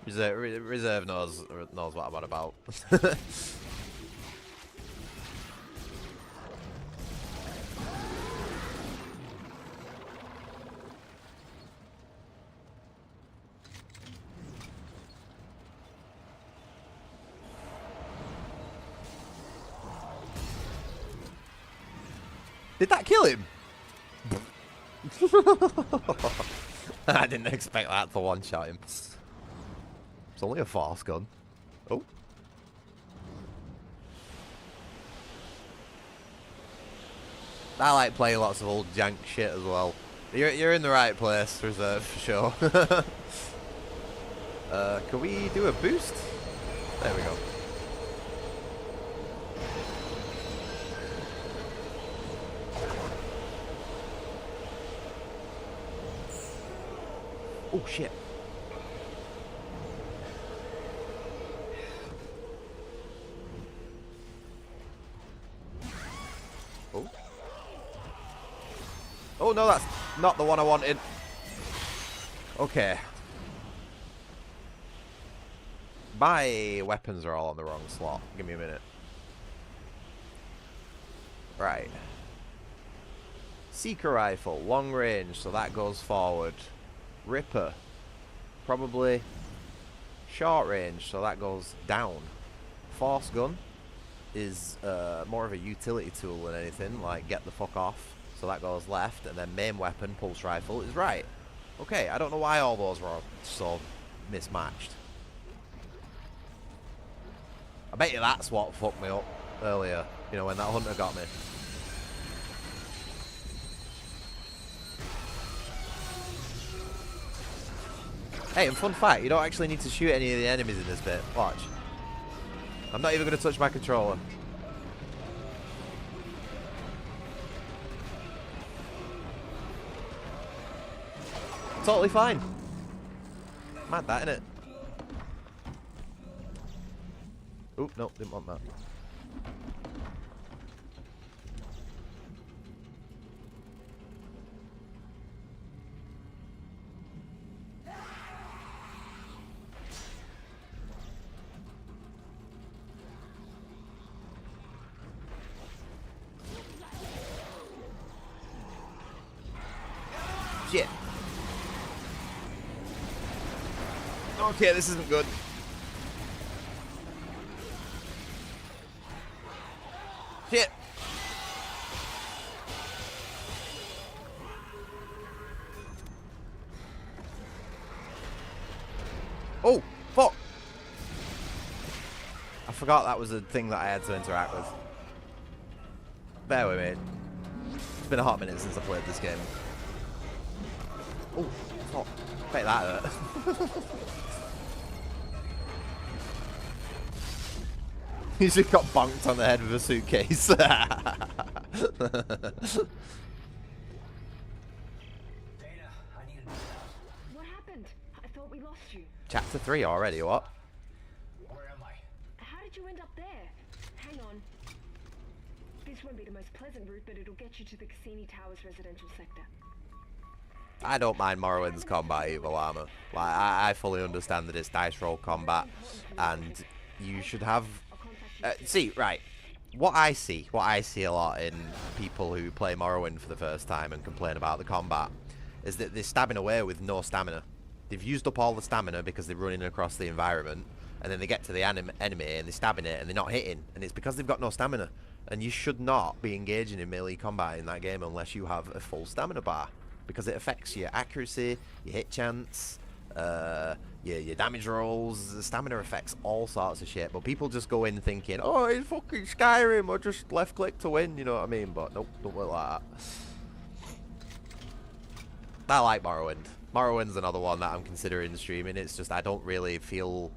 reserve knows what I'm on about. Did that kill him? I didn't expect that to one-shot him. It's only a force gun. Oh. I like playing lots of old jank shit as well. You're in the right place, reserve, for sure. Can we do a boost? There we go. Oh shit. Oh. Oh no, that's not the one I wanted. Okay. My weapons are all on the wrong slot. Give me a minute. Right. Seeker rifle, long range, so that goes forward. Ripper, probably short range, so that goes down. Force gun is more of a utility tool than anything, like get the fuck off, so that goes left, and then main weapon, pulse rifle, is right. Okay, I don't know why all those were so mismatched. I bet you that's what fucked me up earlier, you know, when that hunter got me. Hey, and fun fact, you don't actually need to shoot any of the enemies in this bit. Watch. I'm not even going to touch my controller. Totally fine. Mad that, innit? Oh, no, didn't want that. Shit. Okay, this isn't good. Shit. Oh, fuck. I forgot that was a thing that I had to interact with. Bear with me. It's been a hot minute since I played this game. Oh, fuck. Bet that hurt. He's just got bonked on the head with a suitcase. Dana, I need a... What happened? I thought we lost you. Chapter 3 already, what? Where am I? How did you end up there? Hang on. This won't be the most pleasant route, but it'll get you to the Cassini Towers residential sector. I don't mind Morrowind's combat either, Llama. Like, I fully understand that it's dice roll combat, and you should have... see, right. What I see a lot in people who play Morrowind for the first time and complain about the combat is that they're stabbing away with no stamina. They've used up all the stamina because they're running across the environment, and then they get to the enemy and they're stabbing it and they're not hitting, and it's because they've got no stamina. And you should not be engaging in melee combat in that game unless you have a full stamina bar, because it affects your accuracy, your hit chance, your damage rolls. The stamina affects all sorts of shit. But people just go in thinking, oh, it's fucking Skyrim, or just left click to win, you know what I mean? But nope, don't work like that. I like Morrowind. Morrowind's another one that I'm considering streaming. It's just I don't really feel...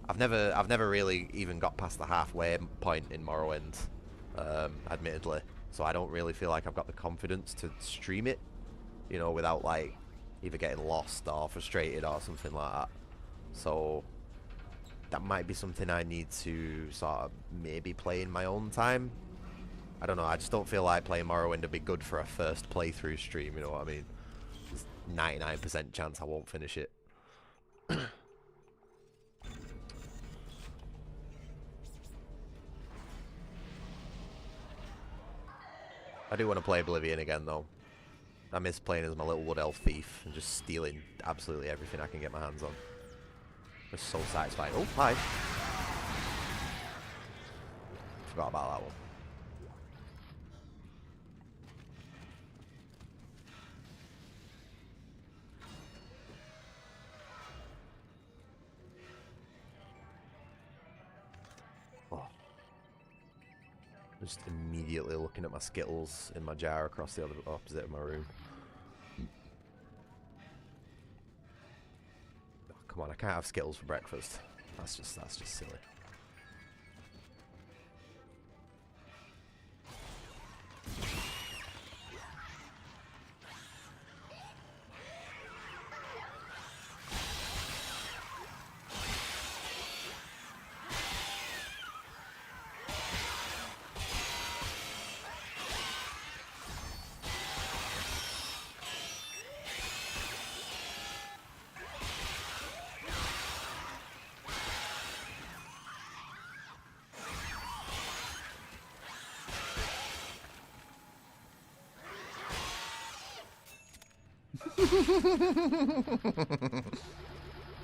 I've never really even got past the halfway point in Morrowind, admittedly. So I don't really feel like I've got the confidence to stream it, you know, without like either getting lost or frustrated or something like that. So that might be something I need to sort of maybe play in my own time. I don't know, I just don't feel like playing Morrowind would be good for a first playthrough stream, you know what I mean? There's 99% chance I won't finish it. I do want to play Oblivion again though. I miss playing as my little wood elf thief and just stealing absolutely everything I can get my hands on. It's so satisfying. Oh, hi. Forgot about that one. Oh. Just immediately looking at my Skittles in my jar across the other opposite of my room. Oh, come on, I can't have Skittles for breakfast. That's just silly.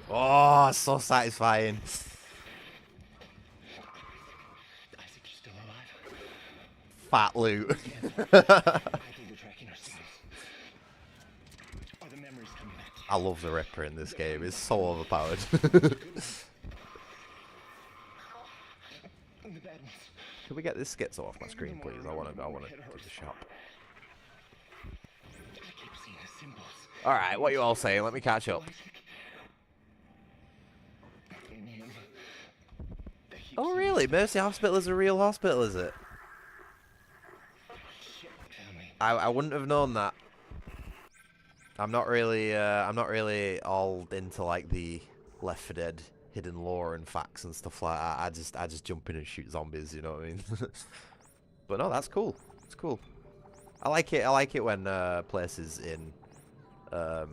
Oh, so satisfying. Isaac, you're still alive? Fat loot. I think we're tracking our signals. Are the memories coming back? I love the Ripper in this game. It's so overpowered. The bad ones. Can we get this schizo off my screen, please? I want to do the shop. I keep seeing the symbols. All right, what you all saying? Let me catch up. Oh, really? Mercy Hospital is a real hospital, is it? I wouldn't have known that. I'm not really all into like the Left 4 Dead hidden lore and facts and stuff like that. I just jump in and shoot zombies, you know what I mean? But no, that's cool. It's cool. I like it. I like it when places in I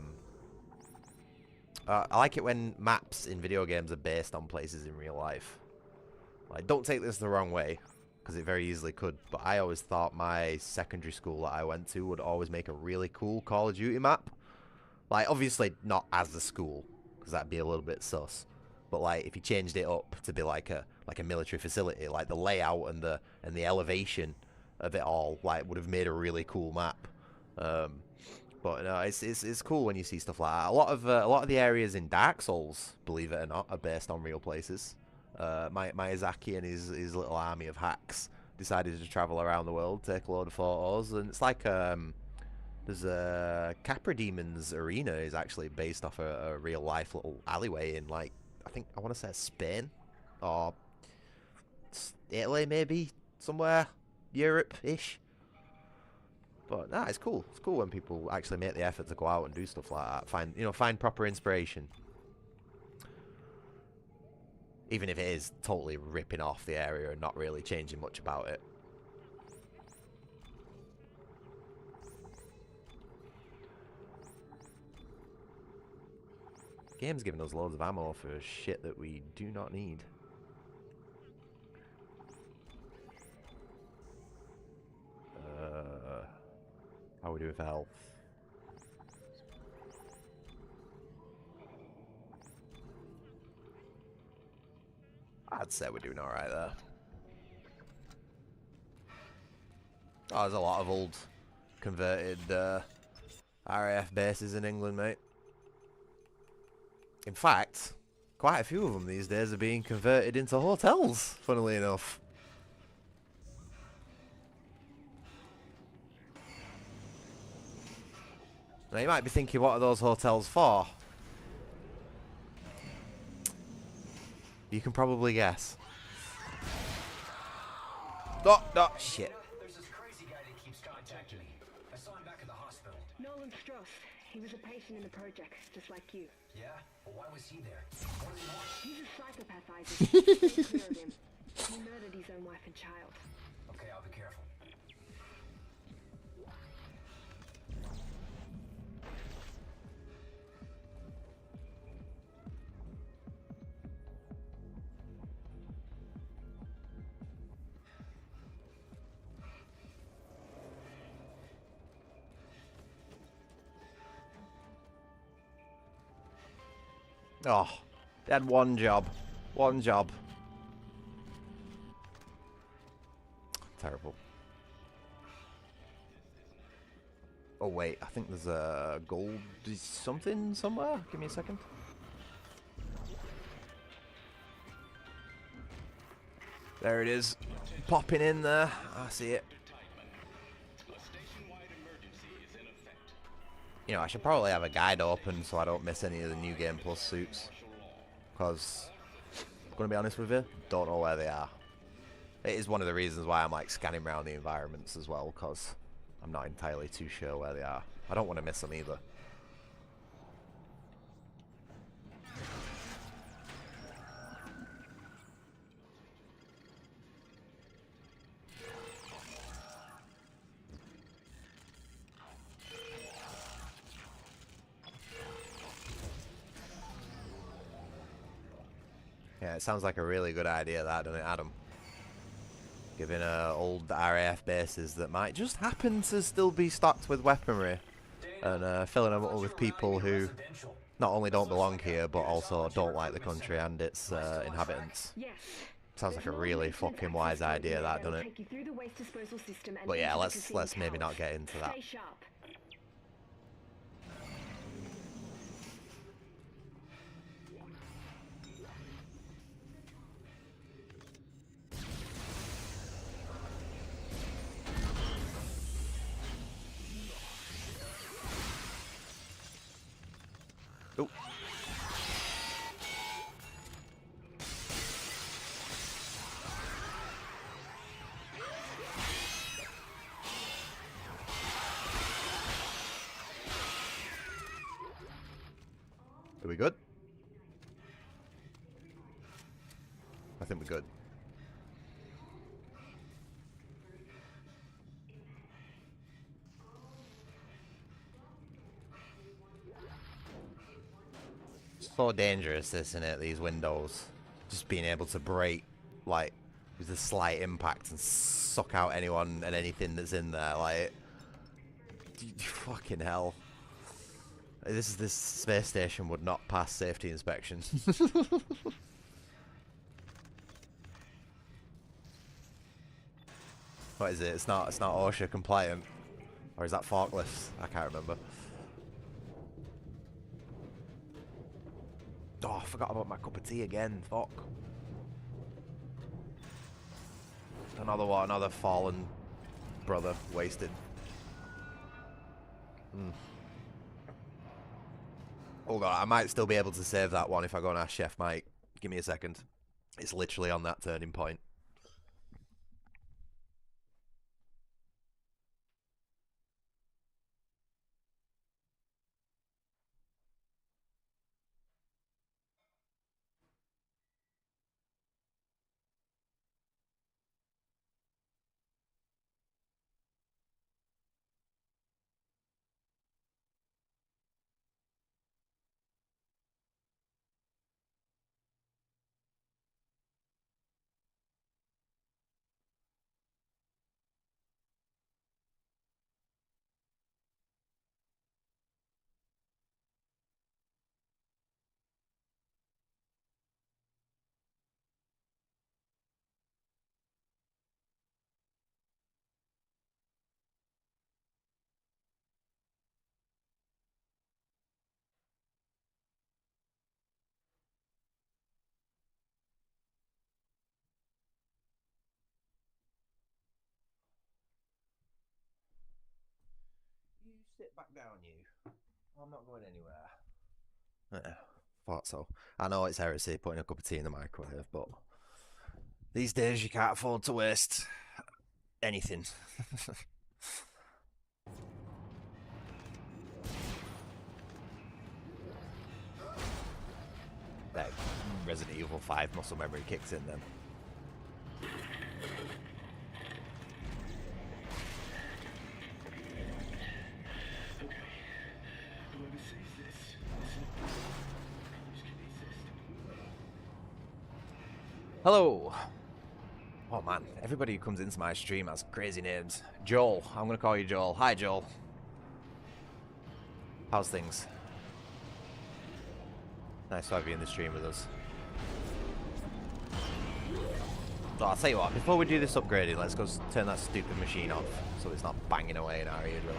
like it when maps in video games are based on places in real life. Like, don't take this the wrong way, because it very easily could, but I always thought my secondary school that I went to would always make a really cool Call of Duty map. Like, obviously not as the school, because that'd be a little bit sus. But like, if you changed it up to be like a military facility, like the layout and the elevation of it all, like, would have made a really cool map. But no, it's cool when you see stuff like that. A lot of the areas in Dark Souls, believe it or not, are based on real places. Miyazaki and his little army of hacks decided to travel around the world, take a load of photos, and it's like there's a Capra Demon's arena is actually based off a real life little alleyway in, like, I want to say Spain or Italy, maybe somewhere Europe-ish. But nah, it's cool. It's cool when people actually make the effort to go out and do stuff like that. Find proper inspiration. Even if it is totally ripping off the area and not really changing much about it. Game's giving us loads of ammo for shit that we do not need. How are we doing for health? I'd say we're doing alright there. Oh, there's a lot of old converted RAF bases in England, mate. In fact, quite a few of them these days are being converted into hotels, funnily enough. Now, you might be thinking, what are those hotels for? You can probably guess. Oh, shit. There's this crazy guy that keeps contacting me. I saw him back at the hospital. Nolan Strauss. He was a patient in the project, just like you. Yeah? Well, why was he there? What do they want? He's a psychopath, Isaac. Stay clear of him. He murdered his own wife and child. Okay, I'll be careful. Oh, they had one job. One job. Terrible. Oh, wait. I think there's a gold something somewhere. Give me a second. There it is. Popping in there. I see it. You know, I should probably have a guide open so I don't miss any of the New Game Plus suits. Because, I'm going to be honest with you, don't know where they are. It is one of the reasons why I'm like scanning around the environments as well, because I'm not entirely too sure where they are. I don't want to miss them either. Yeah, it sounds like a really good idea, that, doesn't it, Adam? Giving old RAF bases that might just happen to still be stocked with weaponry, and filling them up with people who not only don't belong here, but also don't like the country and its inhabitants. Sounds like a really fucking wise idea, that, doesn't it? But yeah, let's maybe not get into that. Oh. Are we good? so dangerous, isn't it? These windows, just being able to break, like, with a slight impact and suck out anyone and anything that's in there. Like, fucking hell. This space station would not pass safety inspection. What is it? It's not OSHA compliant, or is that forklifts? I can't remember. Oh, I forgot about my cup of tea again. Fuck. Another one, another fallen brother wasted. Hold on, I might still be able to save that one if I go and ask Chef Mike. Give me a second. It's literally on that turning point. You sit back down, you. I'm not going anywhere. Thought so. I know it's heresy putting a cup of tea in the microwave, but these days you can't afford to waste anything. That Resident Evil 5 muscle memory kicks in then. Hello. Oh man, everybody who comes into my stream has crazy names. Joel, I'm gonna call you Joel. Hi Joel. How's things? Nice to have you in the stream with us. So I'll tell you what, before we do this upgrading, let's go turn that stupid machine off so it's not banging away in our eardrums.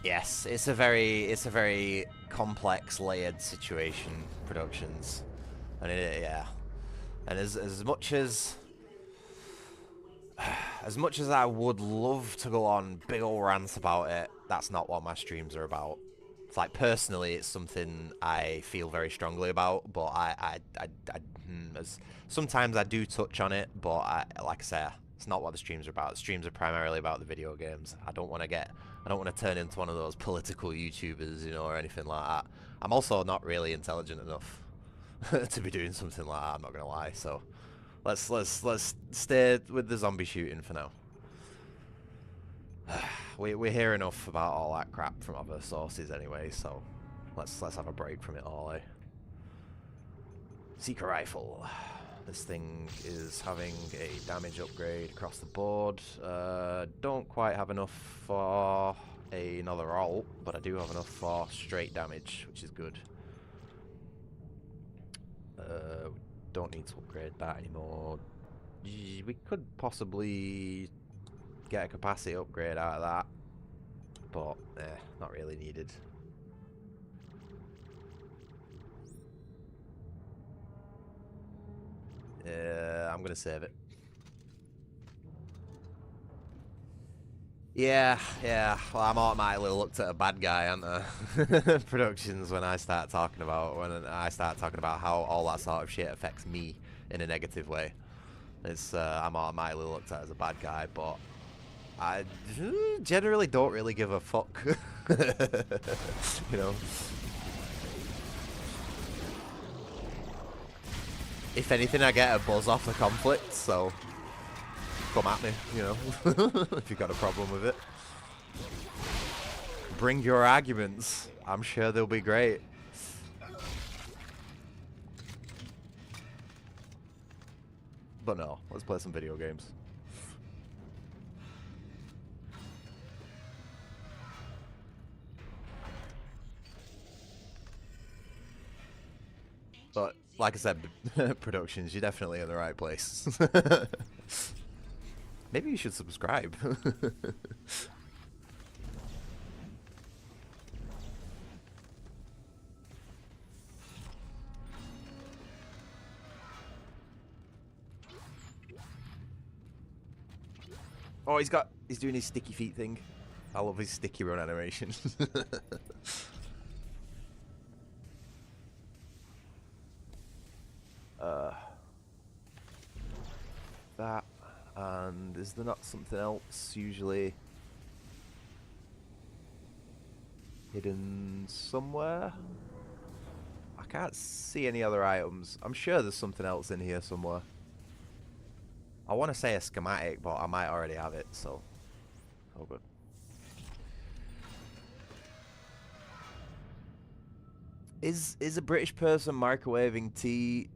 Yes, it's a very complex, layered situation, productions, and yeah, and as much as I would love to go on big ol' rants about it, that's not what my streams are about. It's like, personally, it's something I feel very strongly about, but sometimes I do touch on it, but like I say, it's not what the streams are about. The streams are primarily about the video games. I don't want to turn into one of those political YouTubers, you know, or anything like that. I'm also not really intelligent enough to be doing something like that, I'm not gonna lie, so let's stay with the zombie shooting for now. We hear enough about all that crap from other sources anyway, so let's have a break from it all, eh? Seeker rifle. This thing is having a damage upgrade across the board. Don't quite have enough for another ult, but I do have enough for straight damage, which is good. Don't need to upgrade that anymore. We could possibly get a capacity upgrade out of that, but not really needed. I'm gonna save it. Yeah. Well, I'm automatically looked at a bad guy, aren't I? Productions when I start talking about how all that sort of shit affects me in a negative way. It's I'm automatically looked at as a bad guy, but I generally don't really give a fuck. You know. If anything, I get a buzz off the conflict, so come at me, you know, if you've got a problem with it. Bring your arguments. I'm sure they'll be great. But no, let's play some video games. But, like I said, Productions, you're definitely in the right place. Maybe you should subscribe. Oh, he's doing his sticky feet thing. I love his sticky run animation. That, and is there not something else usually hidden somewhere? I can't see any other items. I'm sure there's something else in here somewhere. I want to say a schematic, but I might already have it, so all good. Is a British person microwaving tea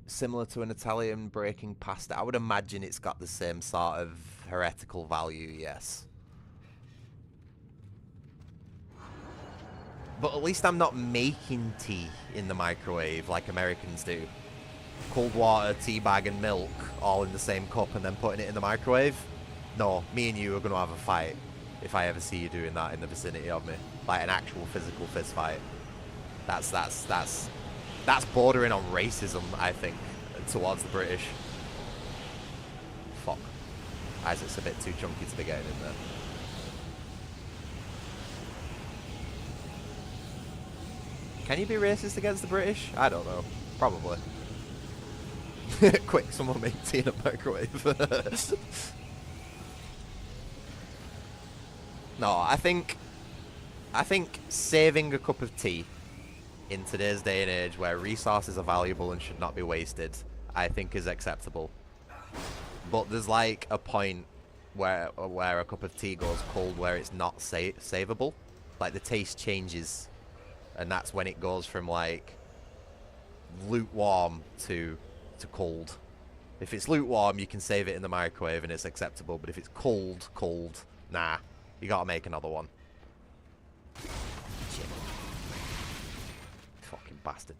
similar to an Italian breaking pasta? I would imagine it's got the same sort of heretical value, yes. But at least I'm not making tea in the microwave like Americans do. Cold water, tea bag and milk all in the same cup and then putting it in the microwave. No, me and you are going to have a fight if I ever see you doing that in the vicinity of me. Like an actual physical fist fight. That's bordering on racism, I think, towards the British. Fuck. Isaac's a bit too chunky to be getting in there. Can you be racist against the British? I don't know. Probably. Quick, someone make tea in a microwave. No, I think saving a cup of tea in today's day and age where resources are valuable and should not be wasted, I think is acceptable. But there's like a point where a cup of tea goes cold where it's not savable. Like the taste changes, and that's when it goes from like lukewarm to cold. If it's lukewarm, you can save it in the microwave and it's acceptable, but if it's cold, nah, you gotta make another one. Shit. Fucking bastard.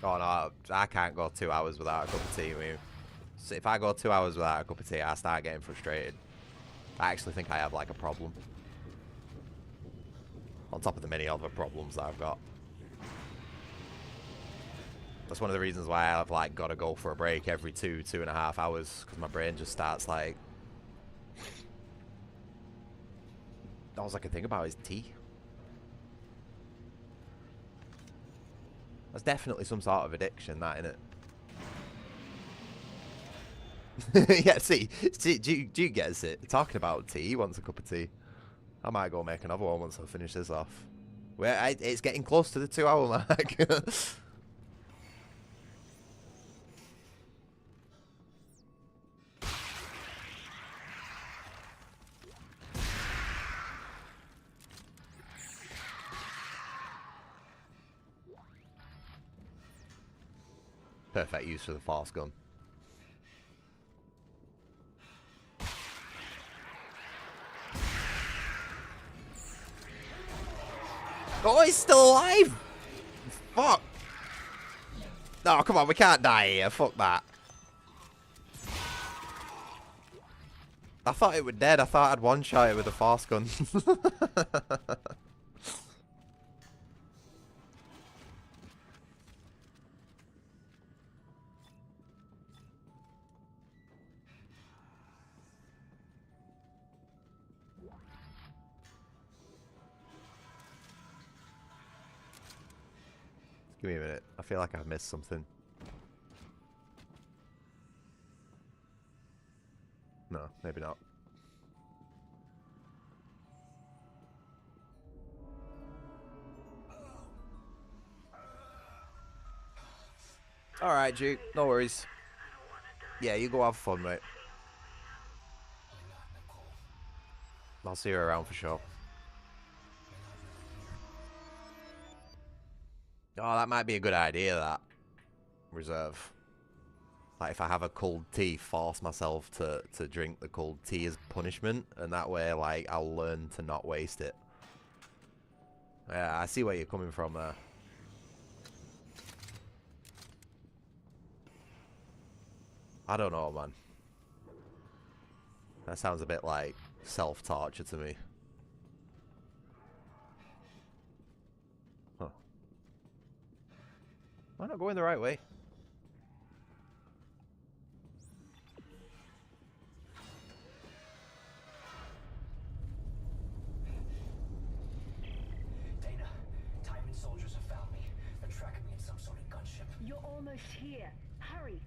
Oh no, I can't go 2 hours without a cup of tea. I mean, so if I go 2 hours without a cup of tea, I start getting frustrated. I actually think I have like a problem. On top of the many other problems that I've got. That's one of the reasons why I've like got to go for a break every 2.5 hours, because my brain just starts like... All I can think about is tea. That's definitely some sort of addiction, that, innit? Yeah, see, do you get it? Talking about tea, he wants a cup of tea. I might go make another one once I finish this off. It's getting close to the 2 hour mark. Perfect use for the force gun. Oh, he's still alive! Fuck! No, come on, we can't die here. Fuck that. I thought it was dead. I thought I'd one-shot it with a force gun. Give me a minute. I feel like I've missed something. maybe not. Alright, Duke, no worries. Yeah, you go have fun, mate. I'll see you around for sure. Oh, that might be a good idea, that. Reserve. Like, if I have a cold tea, force myself to drink the cold tea as punishment, and that way, like, I'll learn to not waste it. Yeah, I see where you're coming from there. I don't know, man. That sounds a bit like self-torture to me. Huh. Why not going the right way? Dana, Timon soldiers have found me. They're tracking me in some sort of gunship. You're almost here. Hurry.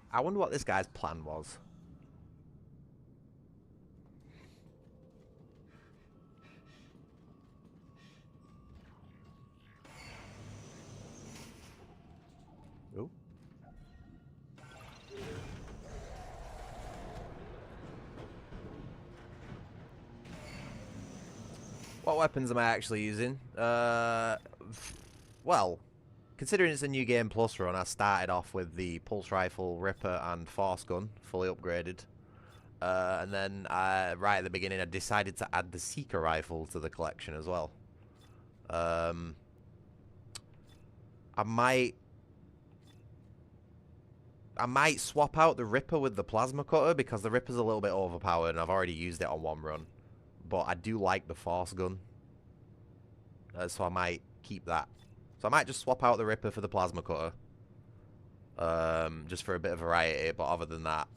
I wonder what this guy's plan was. Ooh. What weapons am I actually using? Well, considering it's a new game plus run, I started off with the pulse rifle, Ripper, and force gun, fully upgraded. And then, right at the beginning, I decided to add the Seeker rifle to the collection as well. I might swap out the Ripper with the plasma cutter, because the Ripper's a little bit overpowered, and I've already used it on one run. But I do like the force gun, so I might keep that. So I might just swap out the Ripper for the plasma cutter, just for a bit of variety. But other than that,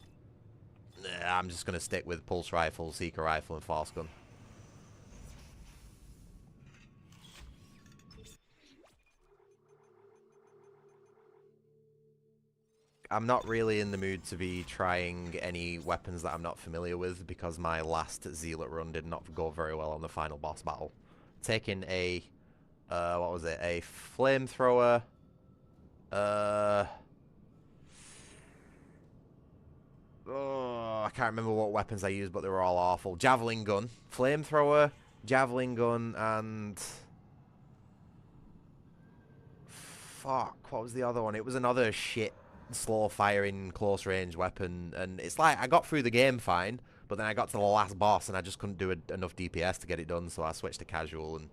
I'm just going to stick with pulse rifle, Seeker rifle, and force gun. I'm not really in the mood to be trying any weapons that I'm not familiar with, because my last Zealot run did not go very well on the final boss battle. Taking a, what was it, a flamethrower, oh, I can't remember what weapons I used, but they were all awful. Javelin gun, flamethrower, javelin gun, and fuck, what was the other one? It was another shit slow firing close range weapon, and it's like I got through the game fine, but then I got to the last boss and I just couldn't do enough DPS to get it done, so I switched to casual and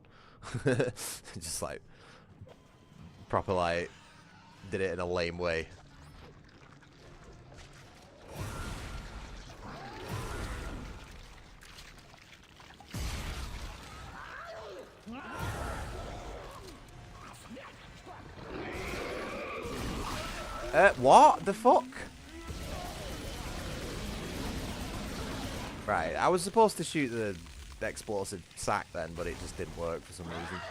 just like proper like did it in a lame way. What the fuck? Right, I was supposed to shoot the explosive sack then, but it just didn't work for some reason.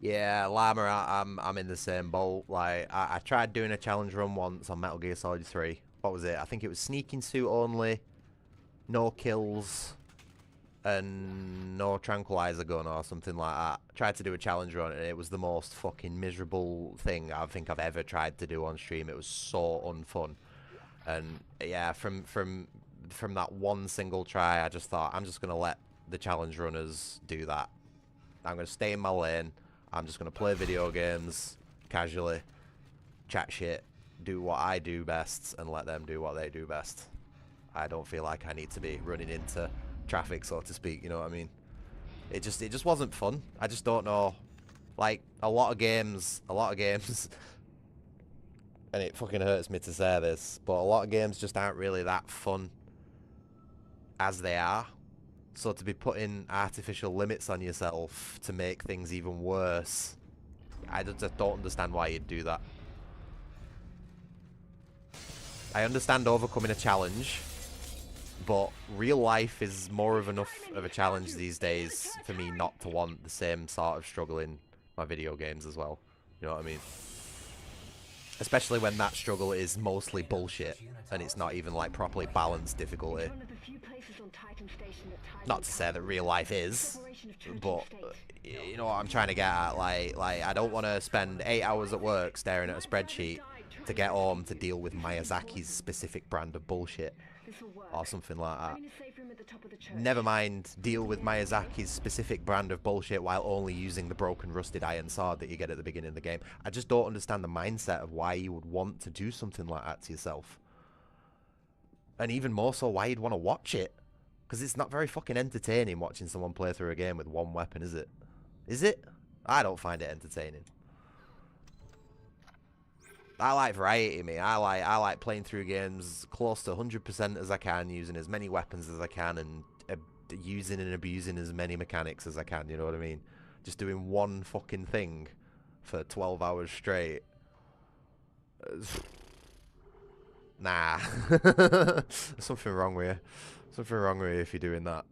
Yeah, Llama, I'm in the same boat. Like, I tried doing a challenge run once on Metal Gear Solid 3. What was it? I think it was sneaking suit only, no kills, and no tranquilizer gun or something like that. Tried to do a challenge run, and it was the most fucking miserable thing I think I've ever tried to do on stream. It was so unfun. And yeah, from that one single try, I just thought, I'm just gonna let the challenge runners do that. I'm gonna stay in my lane. I'm just going to play video games casually, chat shit, do what I do best, and let them do what they do best. I don't feel like I need to be running into traffic, so to speak, you know what I mean? It just wasn't fun. I just don't know. Like, a lot of games, and it fucking hurts me to say this, but a lot of games just aren't really that fun as they are. So to be putting artificial limits on yourself to make things even worse, I just don't understand why you'd do that. I understand overcoming a challenge, but real life is more of enough of a challenge these days for me not to want the same sort of struggle in my video games as well. You know what I mean? Especially when that struggle is mostly bullshit and it's not even like properly balanced difficulty. Not to say that real life is, but you know what I'm trying to get at. Like I don't want to spend 8 hours at work staring at a spreadsheet to get home to deal with Miyazaki's specific brand of bullshit or something like that. Never mind deal with Miyazaki's specific brand of bullshit while only using the broken rusted iron sword that you get at the beginning of the game. I just don't understand the mindset of why you would want to do something like that to yourself. And even more so why you'd want to watch it. Because it's not very fucking entertaining watching someone play through a game with one weapon, is it? Is it? I don't find it entertaining. I like variety, mate. I like playing through games close to 100% as I can, using as many weapons as I can, and using and abusing as many mechanics as I can, you know what I mean? Just doing one fucking thing for 12 hours straight. Nah. There's something wrong with you. Something wrong with you if you're doing that.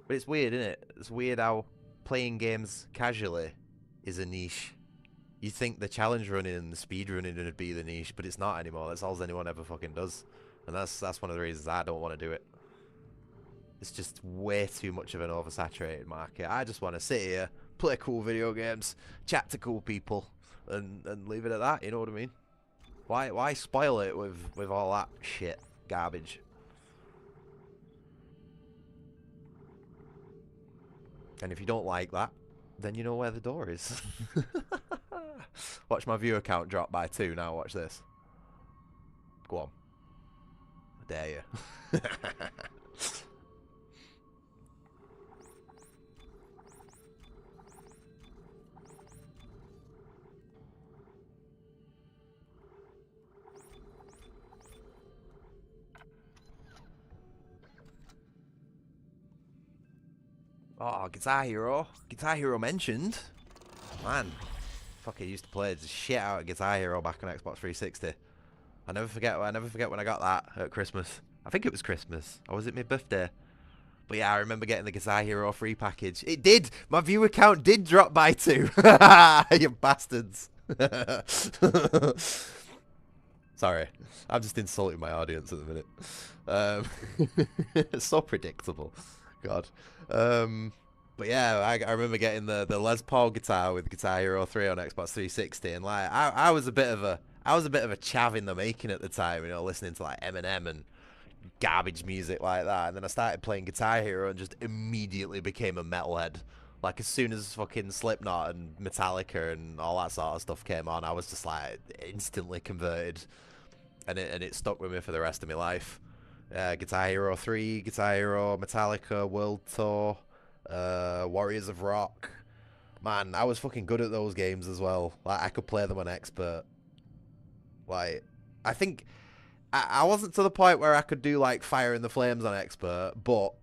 But it's weird, isn't it? It's weird how playing games casually is a niche. You think the challenge running and the speed running would be the niche, but it's not anymore. That's all anyone ever fucking does. And that's one of the reasons I don't want to do it. It's just way too much of an oversaturated market. I just want to sit here, play cool video games, chat to cool people, and leave it at that, you know what I mean? Why spoil it with all that shit garbage? And if you don't like that, then you know where the door is. Watch my viewer count drop by 2 now, watch this. Go on. I dare you. Oh, Guitar Hero. Guitar Hero mentioned. Man, fucking used to play the shit out of Guitar Hero back on Xbox 360. I never forget when I got that at Christmas. I think it was Christmas. Or was it my birthday? But yeah, I remember getting the Guitar Hero free package. It did! My viewer count did drop by 2. You bastards. Sorry. I'm just insulting my audience at the minute. It's so predictable. God. But yeah, I remember getting the Les Paul guitar with Guitar Hero 3 on Xbox 360, and like I was a bit of a chav in the making at the time, you know, listening to like Eminem and garbage music like that, and then I started playing Guitar Hero and just immediately became a metalhead. Like as soon as fucking Slipknot and Metallica and all that sort of stuff came on, I was just like instantly converted, and it stuck with me for the rest of my life. Guitar Hero 3, Guitar Hero, Metallica, World Tour, Warriors of Rock. Man, I was fucking good at those games as well. Like, I could play them on expert. Like, I think I wasn't to the point where I could do like Fire in the Flames on expert, but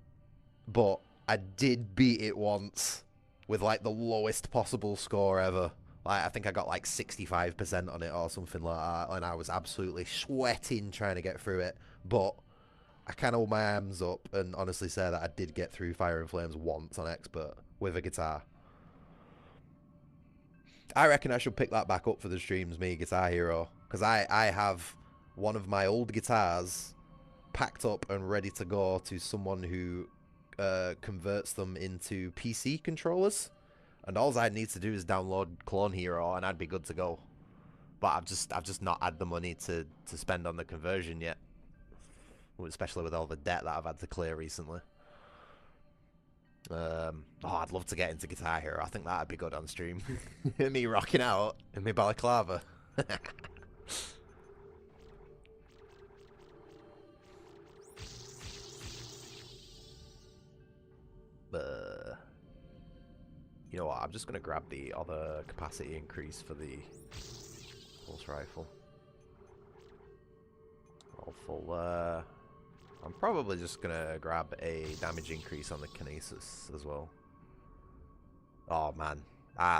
I did beat it once with like the lowest possible score ever. Like, I think I got like 65% on it or something like that, and I was absolutely sweating trying to get through it. But I can hold my arms up and honestly say that I did get through Fire and Flames once on expert with a guitar. I reckon I should pick that back up for the streams, me, Guitar Hero, because I have one of my old guitars packed up and ready to go to someone who converts them into PC controllers, and all I need to do is download Clone Hero and I'd be good to go. But I've just not had the money to spend on the conversion yet. Especially with all the debt that I've had to clear recently. I'd love to get into Guitar Hero. I think that'd be good on stream. Me rocking out in my balaclava. You know what? I'm just gonna grab the other capacity increase for the pulse rifle. All full there. I'm probably just gonna grab a damage increase on the kinesis as well. Oh man,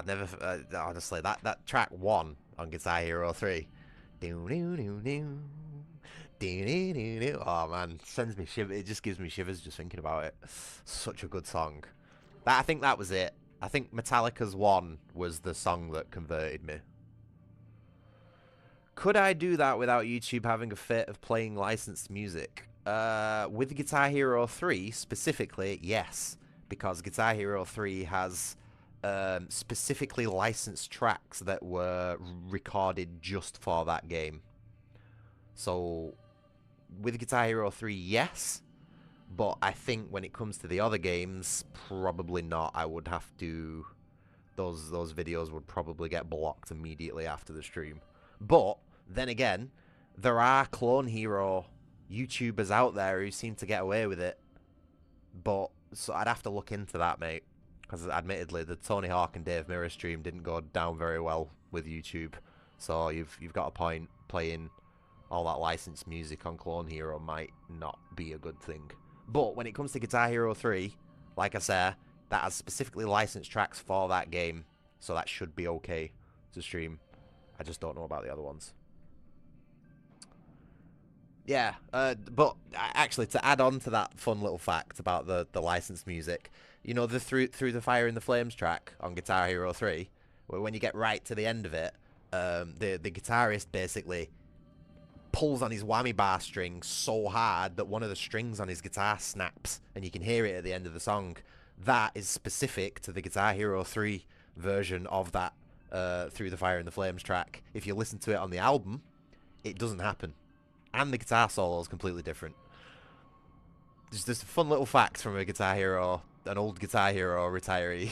never. Honestly, that track 1 on Guitar Hero 3. Oh man, sends me shivers. It just gives me shivers just thinking about it. Such a good song. I think that was it. I think Metallica's 1 was the song that converted me. Could I do that without YouTube having a fit of playing licensed music? With Guitar Hero 3 specifically, yes. Because Guitar Hero 3 has specifically licensed tracks that were recorded just for that game. So, with Guitar Hero 3, yes. But I think when it comes to the other games, probably not. I would have to... Those videos would probably get blocked immediately after the stream. But, then again, there are Clone Hero YouTubers out there who seem to get away with it. But, so I'd have to look into that, mate. Because admittedly, the Tony Hawk and Dave Mirror stream didn't go down very well with YouTube. So you've got a point. Playing all that licensed music on Clone Hero might not be a good thing. But when it comes to Guitar Hero 3, like I said, that has specifically licensed tracks for that game. So that should be okay to stream. I just don't know about the other ones. Yeah, but actually, to add on to that fun little fact about the licensed music, you know, the Through the Fire and the Flames track on Guitar Hero 3, where when you get right to the end of it, the guitarist basically pulls on his whammy bar string so hard that one of the strings on his guitar snaps, and you can hear it at the end of the song. That is specific to the Guitar Hero 3 version of that Through the Fire and the Flames track. If you listen to it on the album, it doesn't happen. And the guitar solo is completely different. Just a fun little fact from a Guitar Hero, an old Guitar Hero retiree.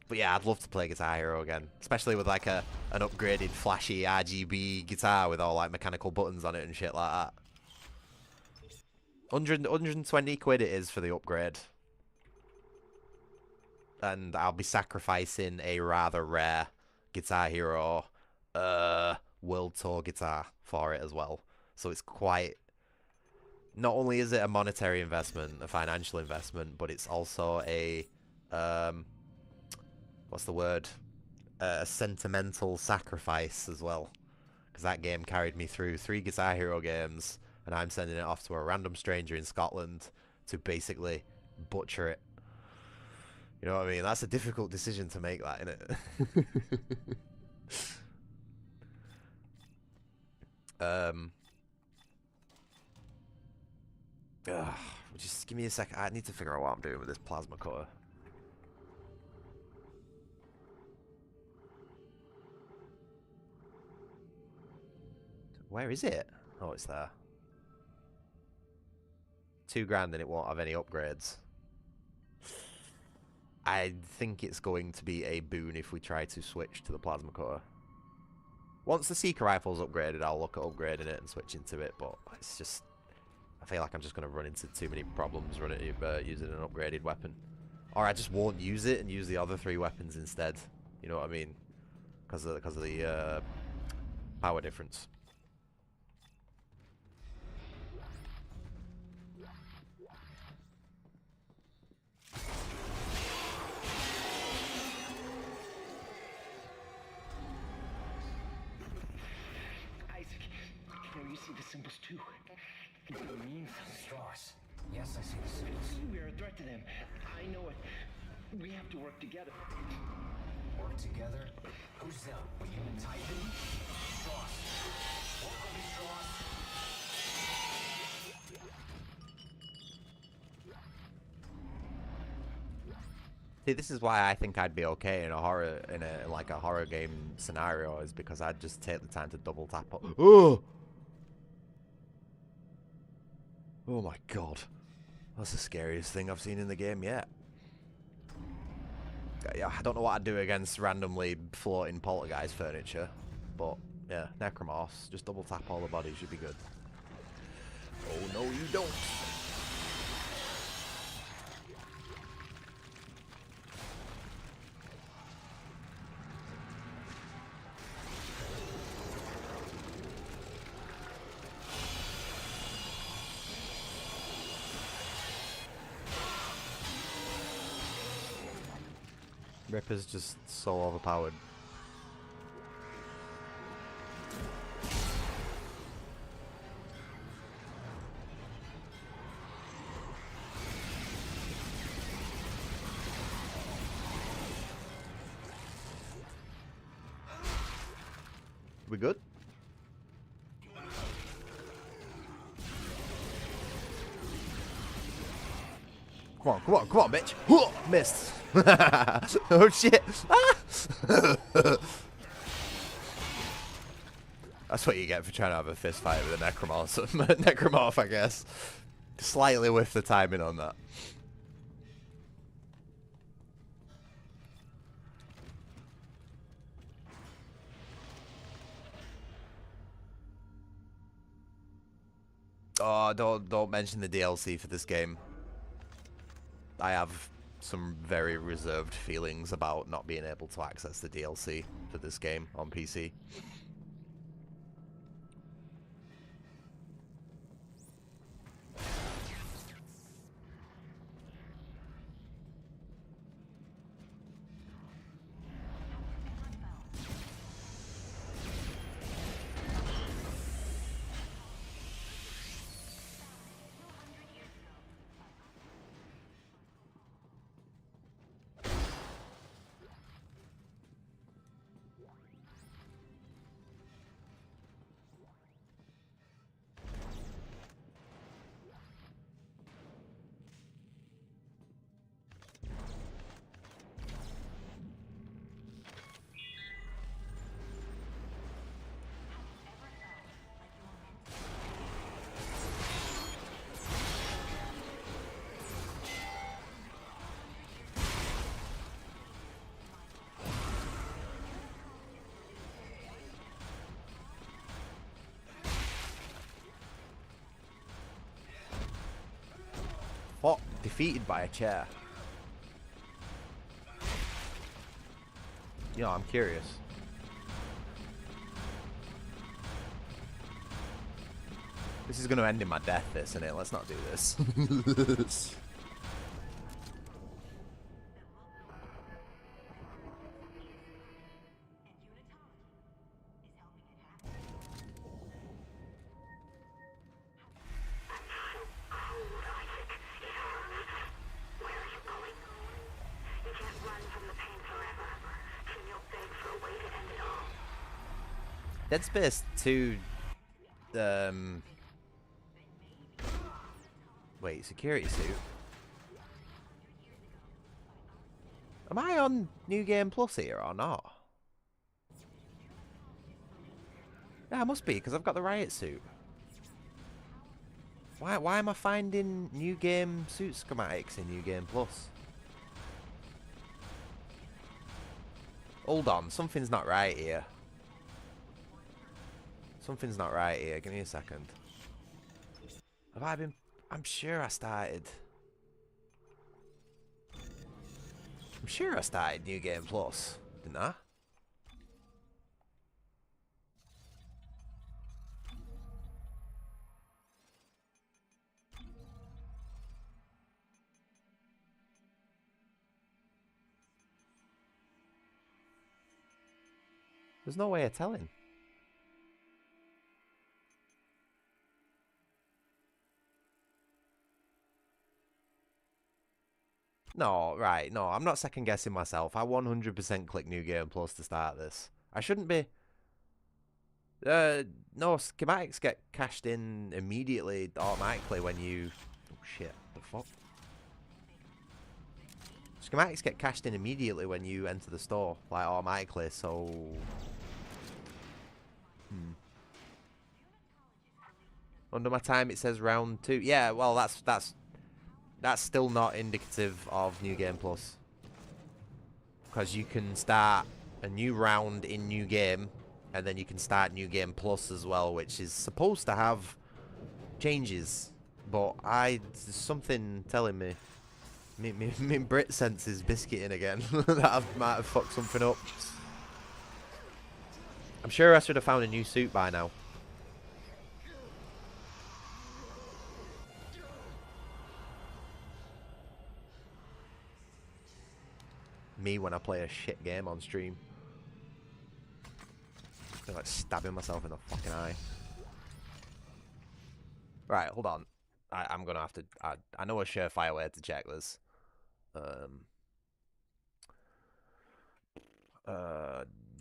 But yeah, I'd love to play Guitar Hero again, especially with like an upgraded flashy RGB guitar with all like mechanical buttons on it and shit like that. 120 quid it is for the upgrade. And I'll be sacrificing a rather rare Guitar Hero World Tour guitar for it as well. So it's quite... Not only is it a monetary investment, a financial investment, but it's also a... what's the word? A sentimental sacrifice as well. Because that game carried me through 3 Guitar Hero games, and I'm sending it off to a random stranger in Scotland to basically butcher it. You know what I mean? That's a difficult decision to make, that, innit? Just give me a second. I need to figure out what I'm doing with this plasma cutter. Where is it? Oh, it's there. $2,000 and it won't have any upgrades. I think it's going to be a boon if we try to switch to the plasma cutter. Once the Seeker Rifle's upgraded, I'll look at upgrading it and switching to it, but it's just... I feel like I'm just going to run into too many problems using an upgraded weapon. Or I just won't use it and use the other 3 weapons instead. You know what I mean? Because of the power difference. See the symbols too. It means stars. Yes, I see the symbols. We are a threat to them. I know it. We have to work together. Work together? Who's Zealot? A human Titan? Stross. Welcome, Stross. See, this is why I think I'd be okay in a horror, in a horror game scenario, is because I'd just take the time to double tap. Oh. Oh my god. That's the scariest thing I've seen in the game yet. Yeah, I don't know what I'd do against randomly floating poltergeist furniture, but yeah, necromorphs. Just double tap all the bodies, should be good. Oh no, you don't. Ripper's just so overpowered. We good? Come on, come on, come on, bitch. Whoa, missed. Oh shit. Ah! That's what you get for trying to have a fist fight with a necromorph, I guess. Slightly with the timing on that. Oh, don't mention the DLC for this game. I have some very reserved feelings about not being able to access the DLC for this game on PC. What? Defeated by a chair. You know, I'm curious. This is going to end in my death, this, isn't it? Let's not do this. Dead Space 2, wait, security suit? Am I on New Game Plus here or not? Yeah, I must be, because I've got the riot suit. Why am I finding New Game suit schematics in New Game Plus? Hold on, something's not right here. Something's not right here. Give me a second. Have I been... I'm sure I started... I'm sure I started New Game Plus, didn't I? There's no way of telling. No, right, no, I'm not second guessing myself. I 100% click New Game Plus to start this. I shouldn't be. No, schematics get cashed in immediately, automatically when you... Oh shit, the fuck? Schematics get cashed in immediately when you enter the store, like automatically, so... Under my time, it says round 2. Yeah, well, that's still not indicative of New Game Plus. Because you can start a new round in New Game, and then you can start New Game Plus as well, which is supposed to have changes. But there's something telling me, me Brit sense is biscuiting again, that I might have fucked something up. I'm sure I should have found a new suit by now. Me when I play a shit game on stream. I'm like stabbing myself in the fucking eye. Right, hold on. I'm gonna have to. I know a surefire way to check this.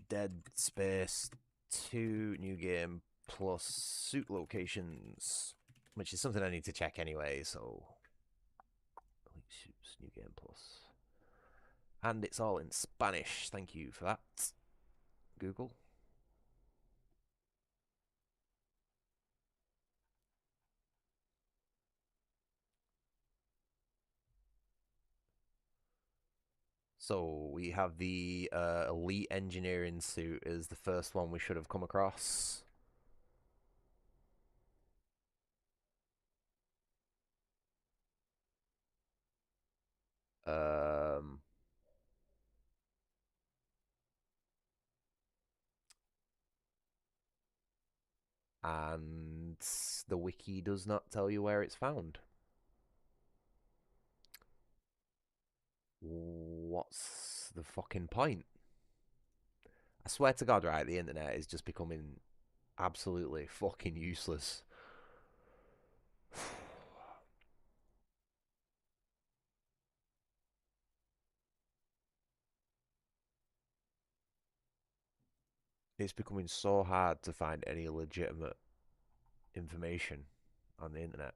Dead Space 2 New Game Plus suit locations, which is something I need to check anyway. So, suits New Game Plus, and it's all in Spanish. Thank you for that, Google. So we have the elite engineering suit is the first one we should have come across. And the wiki does not tell you where it's found. What's the fucking point? I swear to God, right, the internet is just becoming absolutely fucking useless. It's becoming so hard to find any legitimate information on the internet.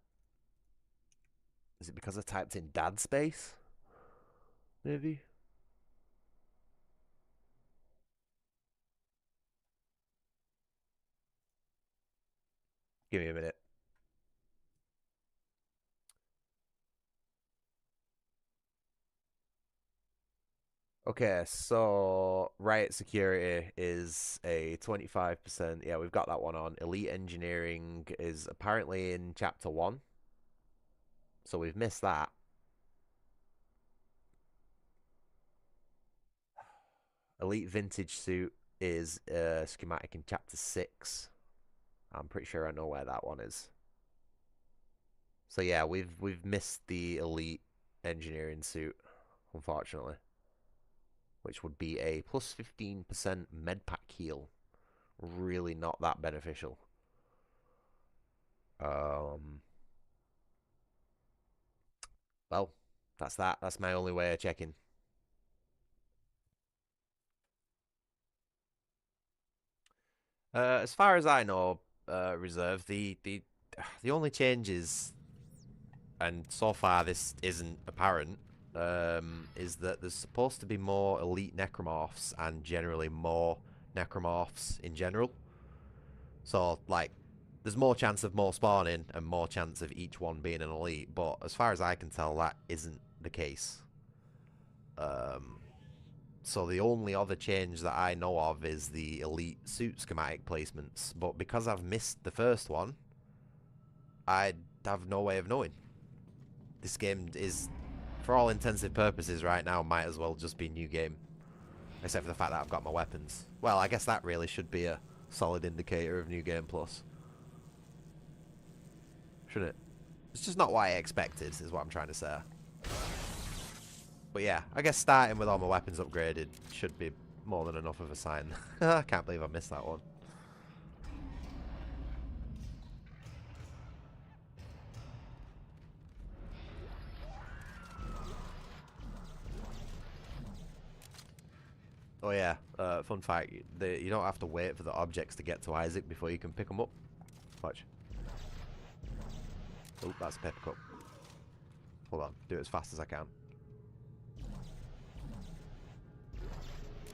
Is it because I typed in dad space? Maybe? Give me a minute. Okay, so riot security is a 25%. Yeah, we've got that one on. Elite engineering is apparently in chapter 1. So we've missed that. Elite vintage suit is schematic in chapter 6. I'm pretty sure I know where that one is. So yeah, we've missed the elite engineering suit, unfortunately. Which would be a plus 15% medpack heal. Really not that beneficial. Well, that's that. That's my only way of checking. As far as I know, Reserve, the only changes, and so far this isn't apparent, is that there's supposed to be more elite necromorphs and generally more necromorphs in general. So, like, there's more chance of more spawning and more chance of each one being an elite, but as far as I can tell, that isn't the case. So the only other change that I know of is the elite suit schematic placements, but because I've missed the first one, I have no way of knowing. This game is, for all intensive purposes right now, might as well just be New Game. Except for the fact that I've got my weapons. Well, I guess that really should be a solid indicator of New Game Plus. Shouldn't it? It's just not what I expected, is what I'm trying to say. But yeah, I guess starting with all my weapons upgraded should be more than enough of a sign. I can't believe I missed that one. Oh yeah, fun fact, you don't have to wait for the objects to get to Isaac before you can pick them up. Watch. Oh, that's a paper cup. Hold on, do it as fast as I can.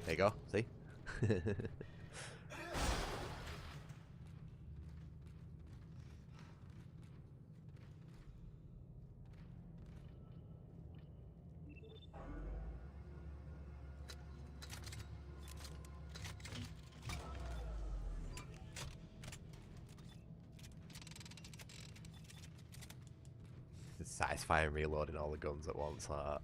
There you go, see? satisfying reloading all the guns at once like that.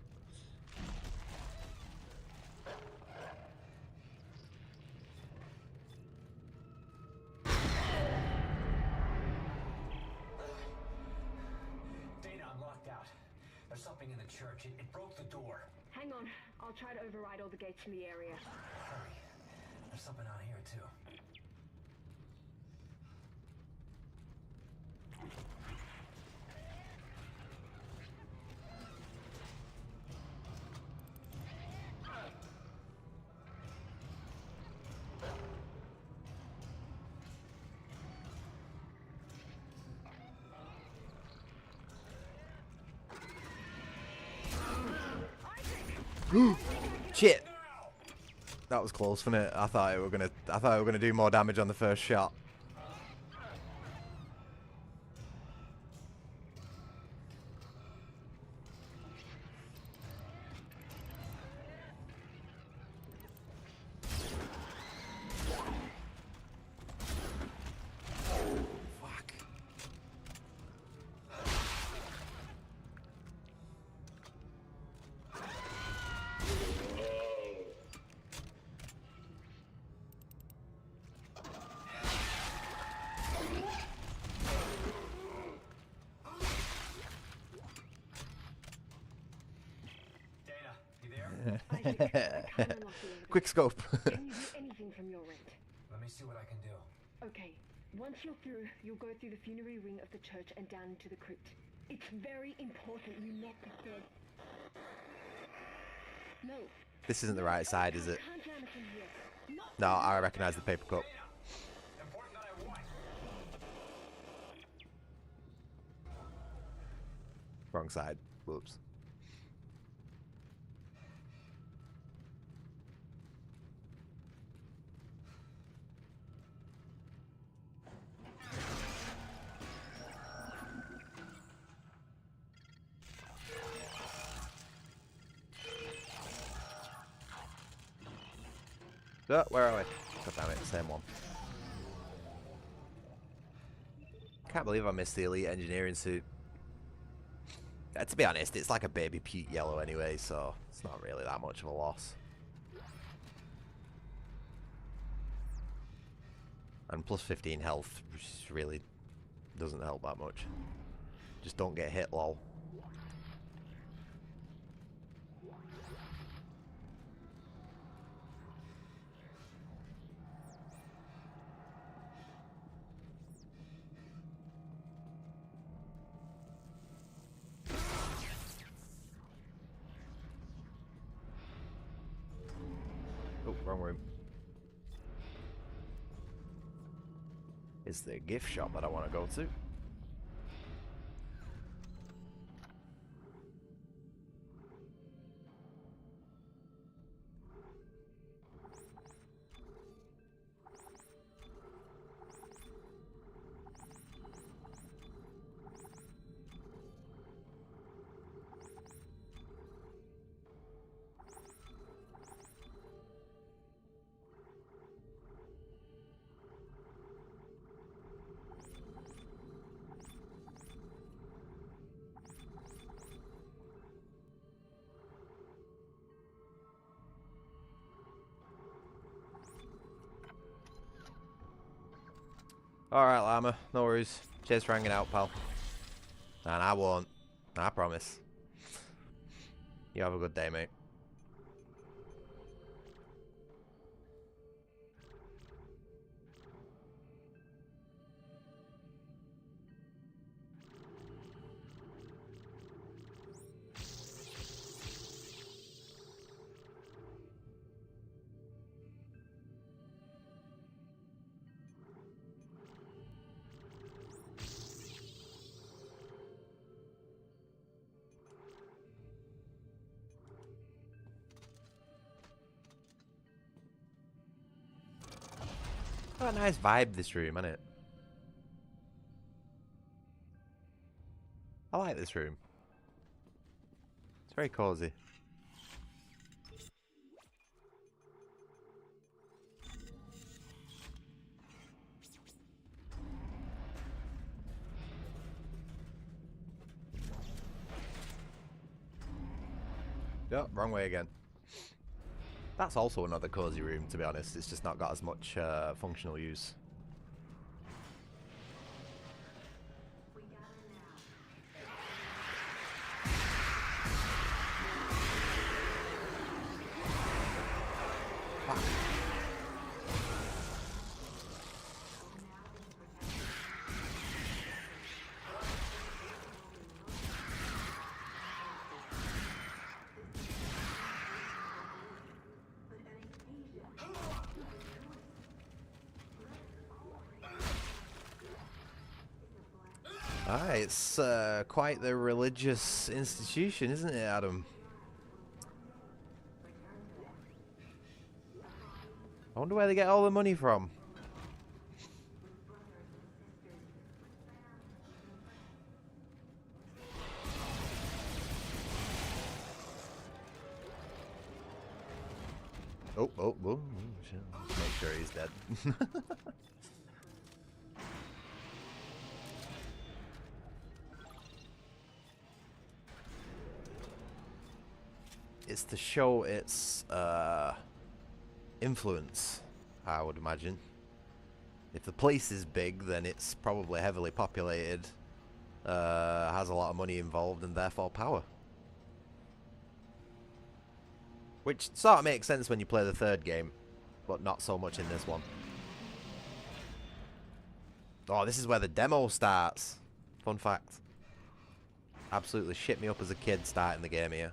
Dana, I'm locked out. There's something in the church. It broke the door. Hang on. I'll try to override all the gates in the area. Hurry. There's something out here, too. Shit! That was close, wasn't it? I thought we were gonna do more damage on the first shot. Fuck. Isaac, I can't unlock the elevator. Quick scope. Can you do anything from your end? Let me see what I can do. Okay. Once you're through, you'll go through the funerary ring of the church and down into the crypt. It's very important you not disturb. No. This isn't the right side, is it? Can't jam us in here. Not No, I recognise the paper cup. Important that I won. Wrong side. Whoops. Oh, where are we? God damn it, same one. Can't believe I missed the elite engineering suit. To be honest, it's like a baby puke yellow anyway, so it's not really that much of a loss. And plus 15 health which really doesn't help that much. Just don't get hit, lol. Oh, wrong room. Is the gift shop that I want to go to. Alright, Llama. No worries. Cheers for hanging out, pal. And I won't. I promise. You have a good day, mate. Got a nice vibe, this room, isn't it? I like this room. It's very cozy. Yep, wrong way again. That's also another cozy room, to be honest. It's just not got as much functional use. It's quite the religious institution, isn't it, Adam? I wonder where they get all the money from. Oh, make sure he's dead. It's to show its influence, I would imagine. If the place is big, then it's probably heavily populated, has a lot of money involved, and therefore power. Which sort of makes sense when you play the third game, but not so much in this one. Oh, this is where the demo starts. Fun fact. Absolutely shit me up as a kid starting the game here.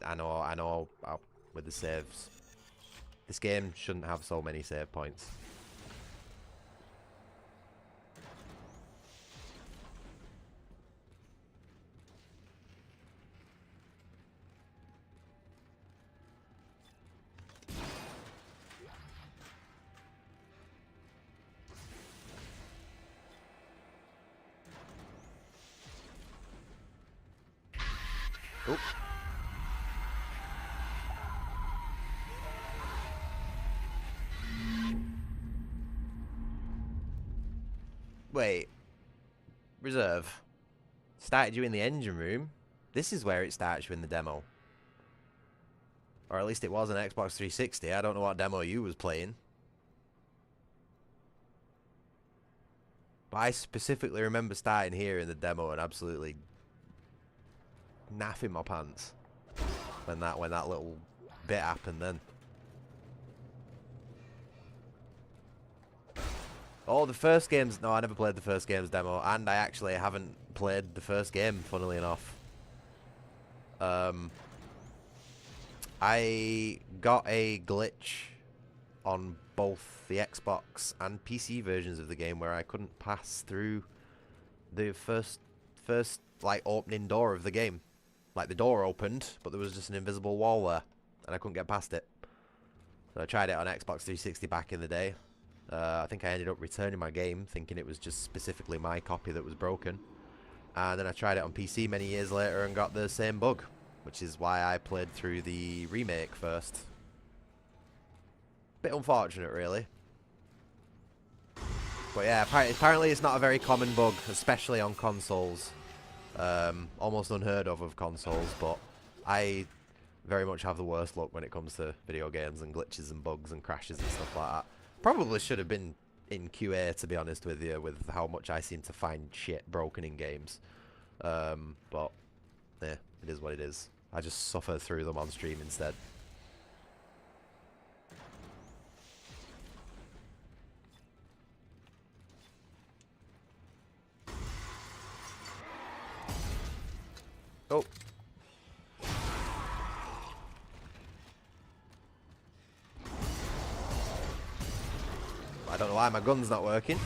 Oh, I know with the saves. This game shouldn't have so many save points. Oop. Wait. Reserve. Started you in the engine room. This is where it starts you in the demo. Or at least it was an Xbox 360. I don't know what demo you was playing. But I specifically remember starting here in the demo and absolutely naffing my pants when that little bit happened then. Oh, the first game's... No, I never played the first game's demo, and I actually haven't played the first game, funnily enough. I got a glitch on both the Xbox and PC versions of the game where I couldn't pass through the first like opening door of the game. Like the door opened, but there was just an invisible wall there, and I couldn't get past it. So I tried it on Xbox 360 back in the day. I think I ended up returning my game, thinking it was just specifically my copy that was broken. And then I tried it on PC many years later and got the same bug, which is why I played through the remake first. Bit unfortunate, really. But yeah, apparently it's not a very common bug, especially on consoles. Almost unheard of consoles, but I very much have the worst luck when it comes to video games and glitches and bugs and crashes and stuff like that. Probably should have been in QA, to be honest with you, with how much I seem to find shit broken in games. But yeah, it is what it is. I just suffer through them on stream instead. Oh. I don't know why my gun's not working.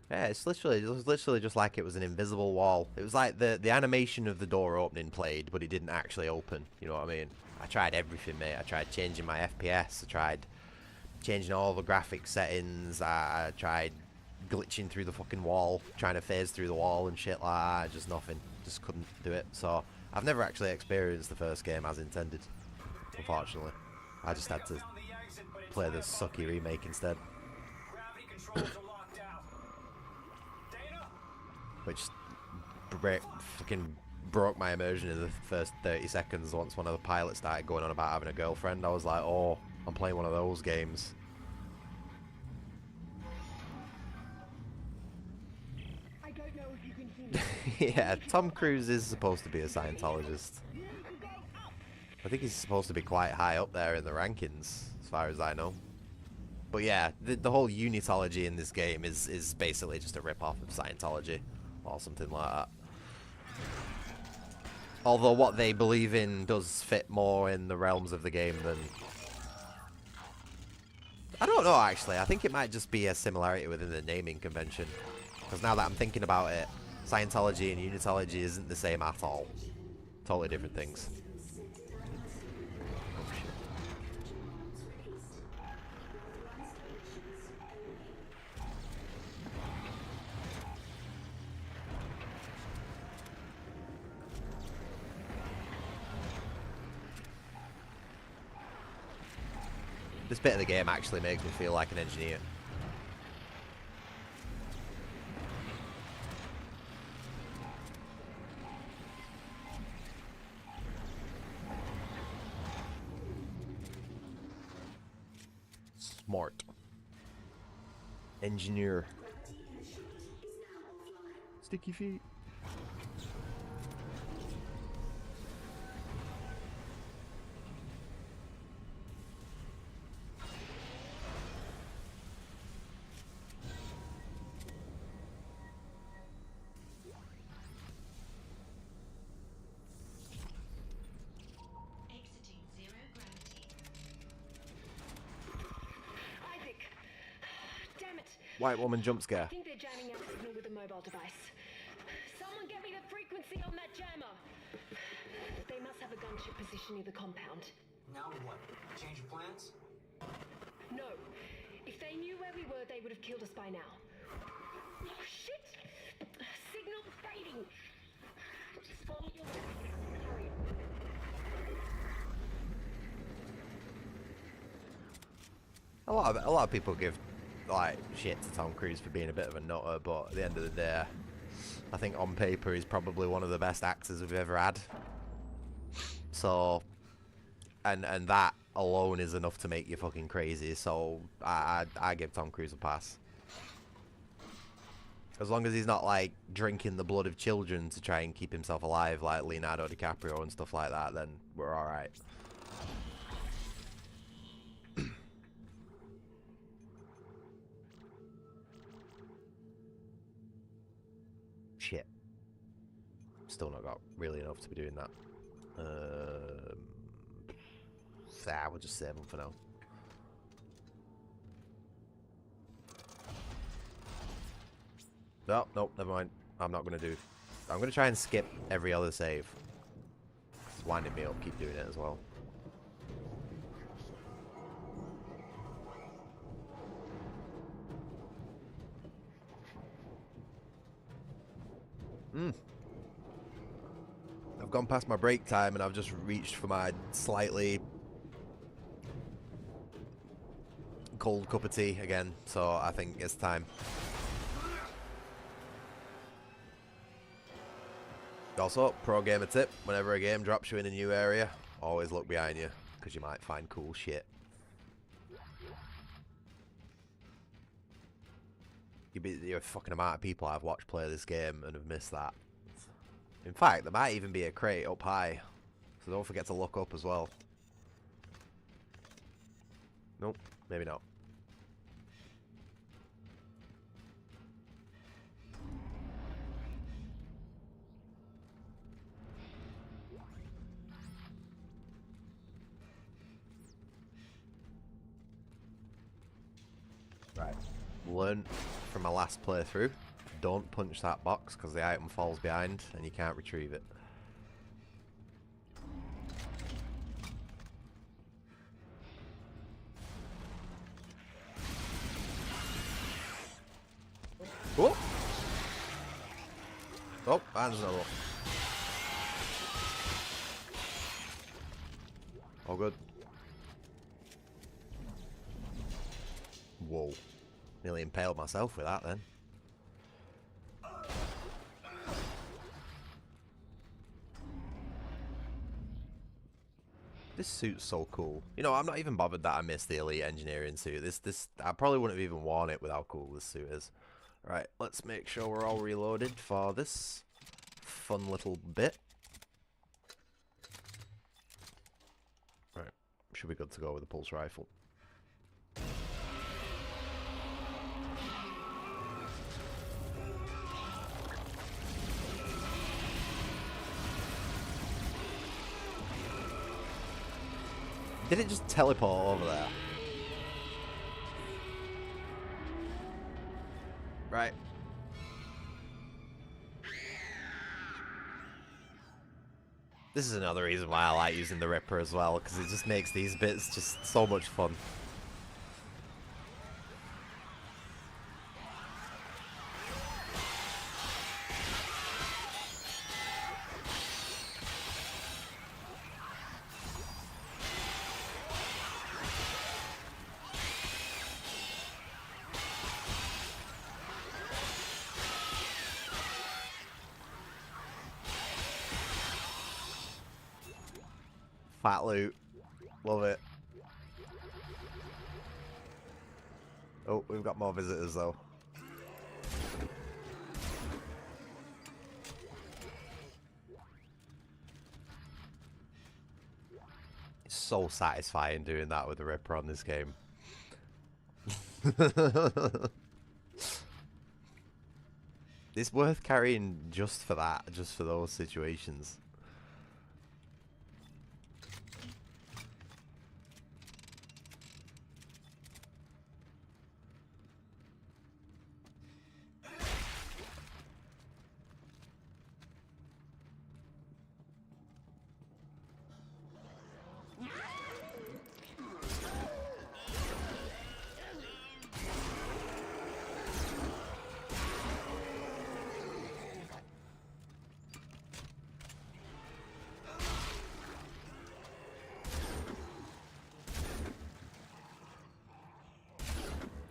Yeah, it was literally just like it was an invisible wall. It was like the animation of the door opening played, but it didn't actually open. You know what I mean? I tried everything, mate. I tried changing my FPS. I tried changing all the graphics settings. I tried glitching through the fucking wall, trying to phase through the wall and shit like that. Just nothing. Just couldn't do it. So I've never actually experienced the first game as intended, unfortunately. I just had to play the sucky remake instead. Gravity controls are locked out. Dana? Which fucking broke my immersion in the first 30 seconds once one of the pilots started going on about having a girlfriend. I was like, oh, I'm playing one of those games. I don't know if you can hear me. Yeah, Tom Cruise is supposed to be a Scientologist. I think he's supposed to be quite high up there in the rankings, as far as I know. But yeah, the whole unitology in this game is basically just a rip-off of Scientology, or something like that. Although what they believe in does fit more in the realms of the game than... I don't know, actually. I think it might just be a similarity within the naming convention. Because now that I'm thinking about it, Scientology and unitology isn't the same at all. Totally different things. This bit of the game actually makes me feel like an engineer. Smart. Engineer. Sticky feet. White woman jump scare. I think they're jamming our signal with a mobile device. Someone get me the frequency on that jammer. They must have a gunship position near the compound. Now what? Change of plans? No. If they knew where we were, they would have killed us by now. Oh, shit! Signal fading. Just follow your hurry. A lot of people give like shit to Tom Cruise for being a bit of a nutter, but at the end of the day, I think on paper he's probably one of the best actors we've ever had. So, and that alone is enough to make you fucking crazy. So I give Tom Cruise a pass. As long as he's not like drinking the blood of children to try and keep himself alive like Leonardo DiCaprio and stuff like that, then we're alright. Shit. Still not got really enough to be doing that. We'll just save them for now. No, nope, never mind. I'm not going to do... I'm going to try and skip every other save. It's winding me up, keep doing it as well. I've gone past my break time and I've just reached for my slightly cold cup of tea again, so I think it's time. Also, pro gamer tip, whenever a game drops you in a new area, always look behind you, because you might find cool shit. You'd be the fucking amount of people I've watched play this game and have missed that. In fact, there might even be a crate up high, so don't forget to look up as well. Nope, maybe not. Right. learned from my last playthrough. Don't punch that box because the item falls behind and you can't retrieve it. Oh! Oh, and there's another one. All good. Whoa. Nearly impaled myself with that then. This suit's so cool. You know, I'm not even bothered that I missed the elite engineering suit. I probably wouldn't have even worn it with how cool this suit is. Right, let's make sure we're all reloaded for this fun little bit. Right, should be good to go with the pulse rifle. Did it just teleport over there? Right. This is another reason why I like using the Ripper as well, because it just makes these bits just so much fun. Fat loot. Love it. Oh, we've got more visitors though. It's so satisfying doing that with the Ripper on this game. It's worth carrying just for that, just for those situations.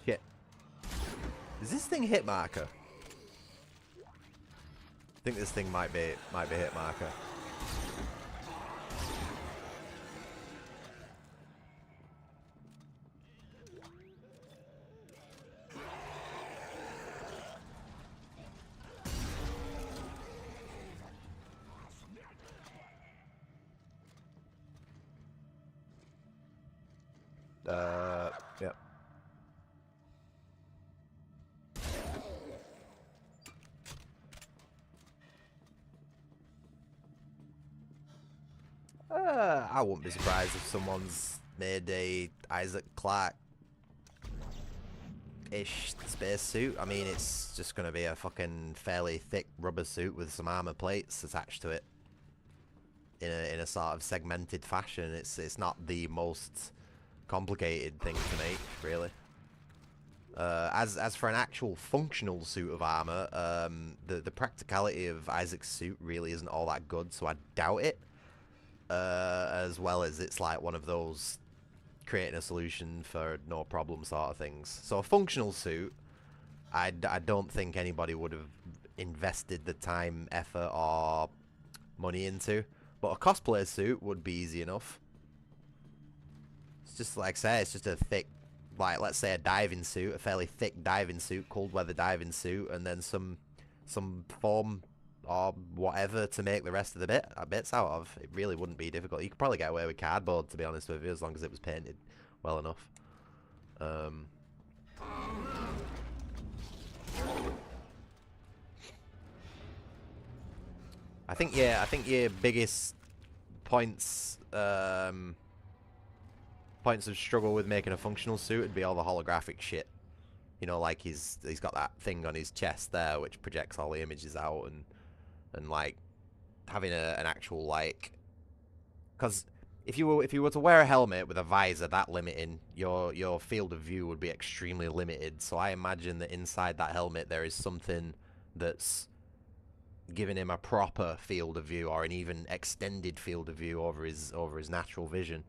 Shit. Is this thing hit marker? I think this thing might be hit marker. Yep. I wouldn't be surprised if someone's made a Isaac Clarke-ish spacesuit. I mean, it's just going to be a fucking fairly thick rubber suit with some armor plates attached to it in a sort of segmented fashion. It's not the most complicated thing to make, really. As for an actual functional suit of armor, the practicality of Isaac's suit really isn't all that good, so I doubt it. As well as it's like one of those creating a solution for no problem sort of things. So a functional suit, I don't think anybody would have invested the time, effort, or money into. But a cosplay suit would be easy enough. It's just like I say, it's just a thick, like let's say a diving suit, a fairly thick diving suit, cold weather diving suit, and then some foam or whatever to make the rest of the bits out of. It really wouldn't be difficult. You could probably get away with cardboard, to be honest with you, as long as it was painted well enough. I think your biggest points of struggle with making a functional suit would be all the holographic shit. You know, like he's got that thing on his chest there which projects all the images out, and like having an actual like, because if you were to wear a helmet with a visor that limiting, your field of view would be extremely limited. So I imagine that inside that helmet there is something that's giving him a proper field of view, or an even extended field of view over his natural vision.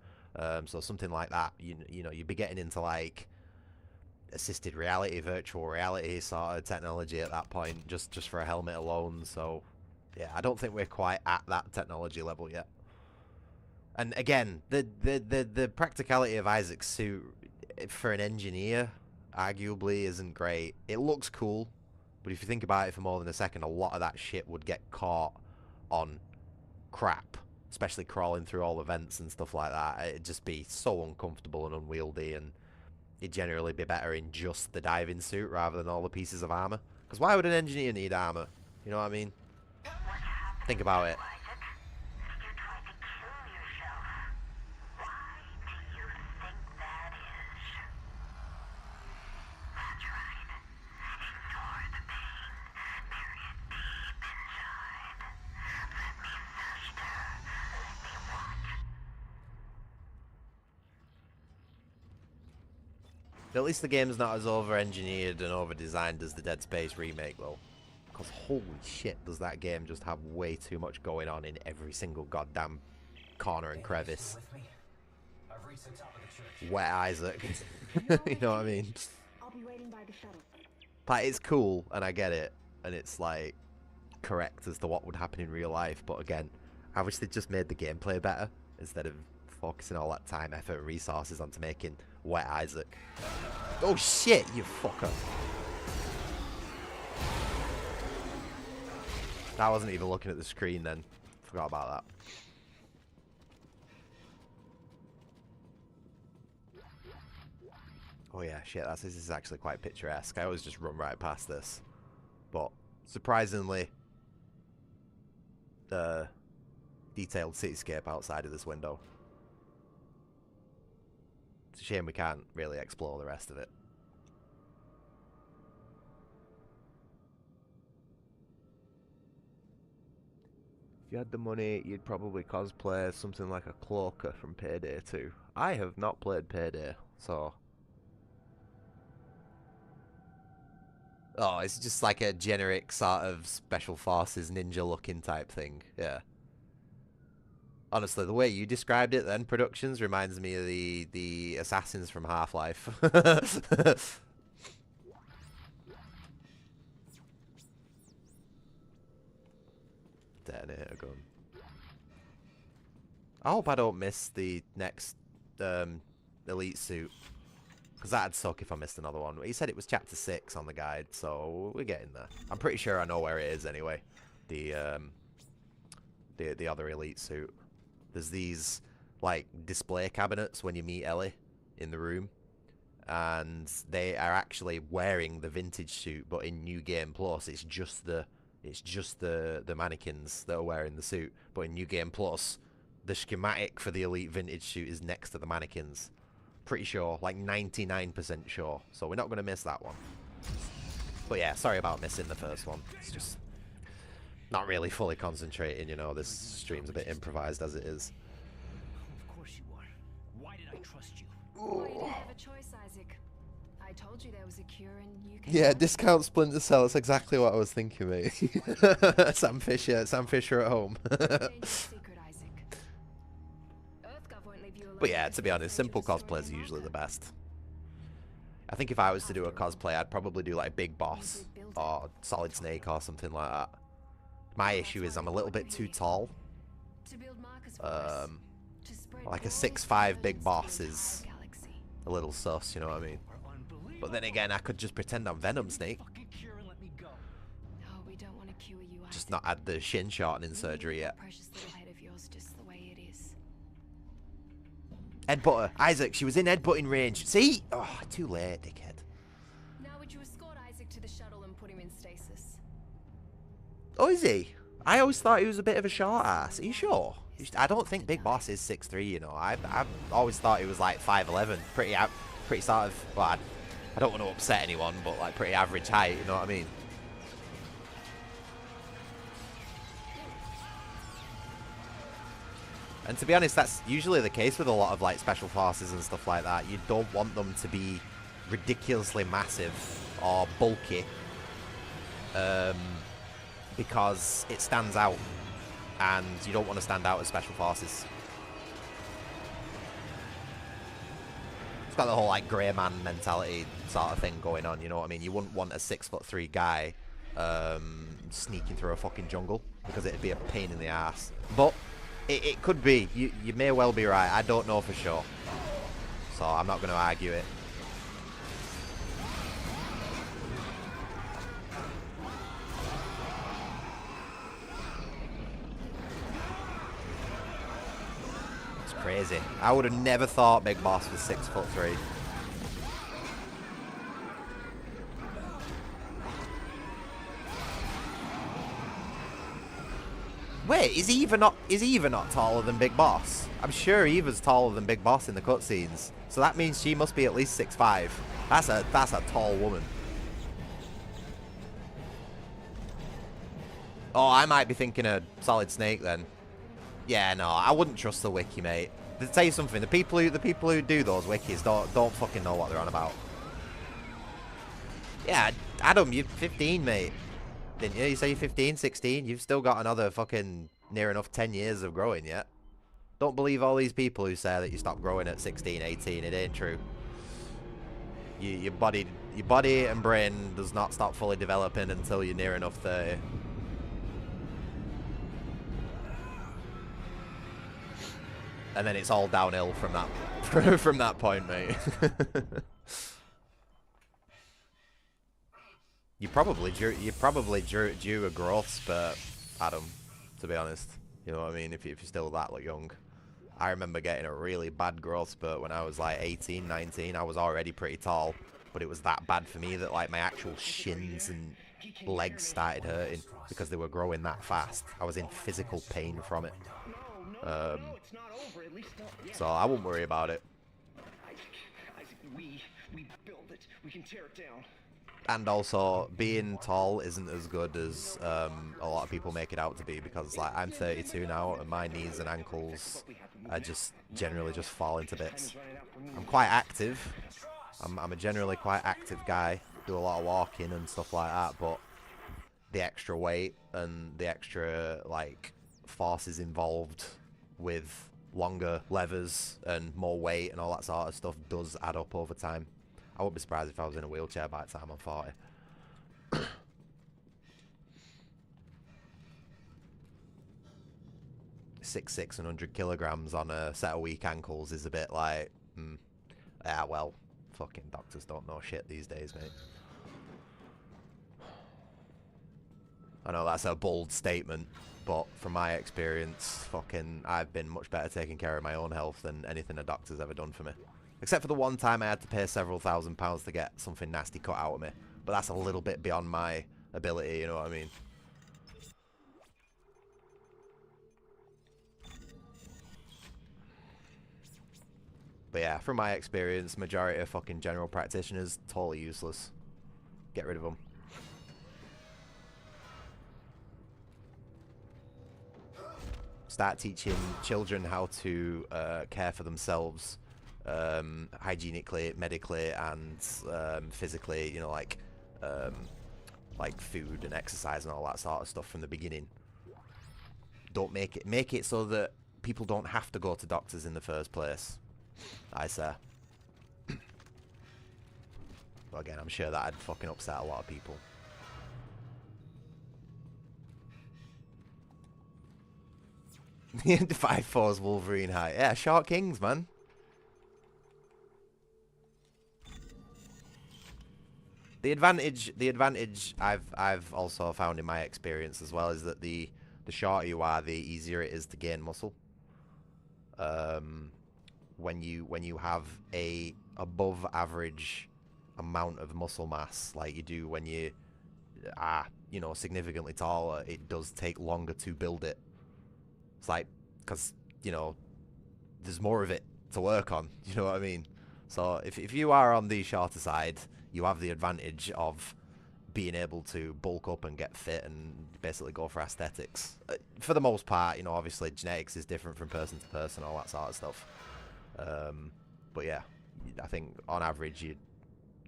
So something like that, you know, you'd be getting into like assisted reality, virtual reality sort of technology at that point, just for a helmet alone. So yeah, I don't think we're quite at that technology level yet. And again, the practicality of Isaac's suit for an engineer arguably isn't great. It looks cool, but if you think about it for more than a second, a lot of that shit would get caught on crap, especially crawling through all the vents and stuff like that. It'd just be so uncomfortable and unwieldy, and it'd generally be better in just the diving suit rather than all the pieces of armor. Because why would an engineer need armor? You know what I mean? Think about it. At least the game's not as over-engineered and over-designed as the Dead Space remake, though. Because holy shit, does that game just have way too much going on in every single goddamn corner and crevice. Wet Isaac. You know what I mean? I'll be waiting by the shuttle. Like, it's cool, and I get it, and it's, like, correct as to what would happen in real life, but again, I wish they'd just made the gameplay better, instead of focusing all that time, effort, and resources onto making Wet Isaac. Oh shit, you fucker. I wasn't even looking at the screen then. Forgot about that. Oh yeah, shit, this is actually quite picturesque. I always just run right past this. But, surprisingly, the detailed cityscape outside of this window. It's a shame we can't really explore the rest of it. If you had the money, you'd probably cosplay something like a cloaker from Payday 2. I have not played Payday, so... Oh, it's just like a generic sort of Special Forces ninja-looking type thing, yeah. Honestly, the way you described it then, Productions, reminds me of the assassins from Half-Life. Detonator gun. I hope I don't miss the next elite suit, because that'd suck if I missed another one. He said it was chapter 6 on the guide, so we're getting there. I'm pretty sure I know where it is anyway. The other elite suit. There's these like display cabinets when you meet Ellie in the room, and they are actually wearing the vintage suit, but in New Game Plus it's just the mannequins that are wearing the suit. But in New Game Plus, the schematic for the elite vintage suit is next to the mannequins. Pretty sure, like 99% sure. So we're not going to miss that one. But yeah, sorry about missing the first one. It's just not really fully concentrating, you know. This stream's a bit improvised as it is. Of course you are. Why did I trust you? Well, you didn't have a choice, Isaac. I told you there was a cure and you can... Yeah, discount Splinter Cell. That's exactly what I was thinking, mate. Sam Fisher at home. But yeah, to be honest, simple cosplays are usually the best. I think if I was to do a cosplay, I'd probably do like Big Boss or Solid Snake or something like that. My issue is I'm a little bit too tall. Like a 6'5" Big Boss is a little sus, you know what I mean? But then again, I could just pretend I'm Venom Snake. Just not had the shin shortening surgery yet. Headbutter. Isaac, she was in headbutting range. See? Oh, too late, dickhead. Now would you escort Isaac to the shuttle and put him in stasis? Oh, is he? I always thought he was a bit of a short ass. Are you sure? I don't think Big Boss is 6'3", you know. I've always thought he was like 5'11". Pretty sort of... Well, I don't want to upset anyone, but like pretty average height, you know what I mean? And to be honest, that's usually the case with a lot of like special forces and stuff like that. You don't want them to be ridiculously massive or bulky, because it stands out, and you don't want to stand out as special forces. It's got the whole like grey man mentality sort of thing going on, you know what I mean? You wouldn't want a 6'3" guy sneaking through a fucking jungle, because it'd be a pain in the ass. But it could be. You may well be right. I don't know for sure, so I'm not going to argue it. It's crazy. I would have never thought Big Boss was 6'3". Wait, is Eva not taller than Big Boss? I'm sure Eva's taller than Big Boss in the cutscenes, so that means she must be at least 6'5". That's a tall woman. Oh, I might be thinking of Solid Snake then. Yeah, no, I wouldn't trust the wiki, mate. To tell you something, the people who do those wikis don't fucking know what they're on about. Yeah, Adam, you're 15, mate. Didn't you? You say you're 15, 16? You've still got another fucking near enough 10 years of growing yet. Don't believe all these people who say that you stop growing at 16, 18. It ain't true. Your body and brain does not stop fully developing until you're near enough 30. And then it's all downhill from that from that point, mate. You're probably due a growth spurt, Adam, to be honest. You know what I mean? If you're still that young. I remember getting a really bad growth spurt when I was like 18, 19. I was already pretty tall, but it was that bad for me that like my actual shins and legs started hurting because they were growing that fast. I was in physical pain from it. So I wouldn't worry about it. We build it. We can tear it down. And also, being tall isn't as good as a lot of people make it out to be, because like I'm 32 now and my knees and ankles are just generally just fall into bits. I'm quite active. I'm a generally quite active guy. Do a lot of walking and stuff like that, but the extra weight and the extra like forces involved with longer levers and more weight and all that sort of stuff does add up over time. I wouldn't be surprised if I was in a wheelchair by the time I'm 40. 6'6" and 100 kilograms on a set of weak ankles is a bit like, yeah, well, fucking doctors don't know shit these days, mate. I know that's a bold statement, but from my experience, fucking, I've been much better taking care of my own health than anything a doctor's ever done for me. Except for the one time I had to pay several £1,000s to get something nasty cut out of me. But that's a little bit beyond my ability, you know what I mean? But yeah, from my experience, majority of fucking general practitioners, totally useless. Get rid of them. Start teaching children how to care for themselves. Hygienically, medically, and physically, you know, like food and exercise and all that sort of stuff from the beginning. Don't make it so that people don't have to go to doctors in the first place, I say. But again, I'm sure that'd fucking upset a lot of people. The 5'4's Wolverine height. Yeah, short kings, man. The advantage I've also found in my experience as well is that the shorter you are, the easier it is to gain muscle. When you have a above average amount of muscle mass like you do when you are, you know, significantly taller, it does take longer to build it. It's like, because, you know, there's more of it to work on, you know what I mean? So if you are on the shorter side, you have the advantage of being able to bulk up and get fit and basically go for aesthetics. For the most part, you know, obviously genetics is different from person to person, all that sort of stuff. But yeah, I think on average,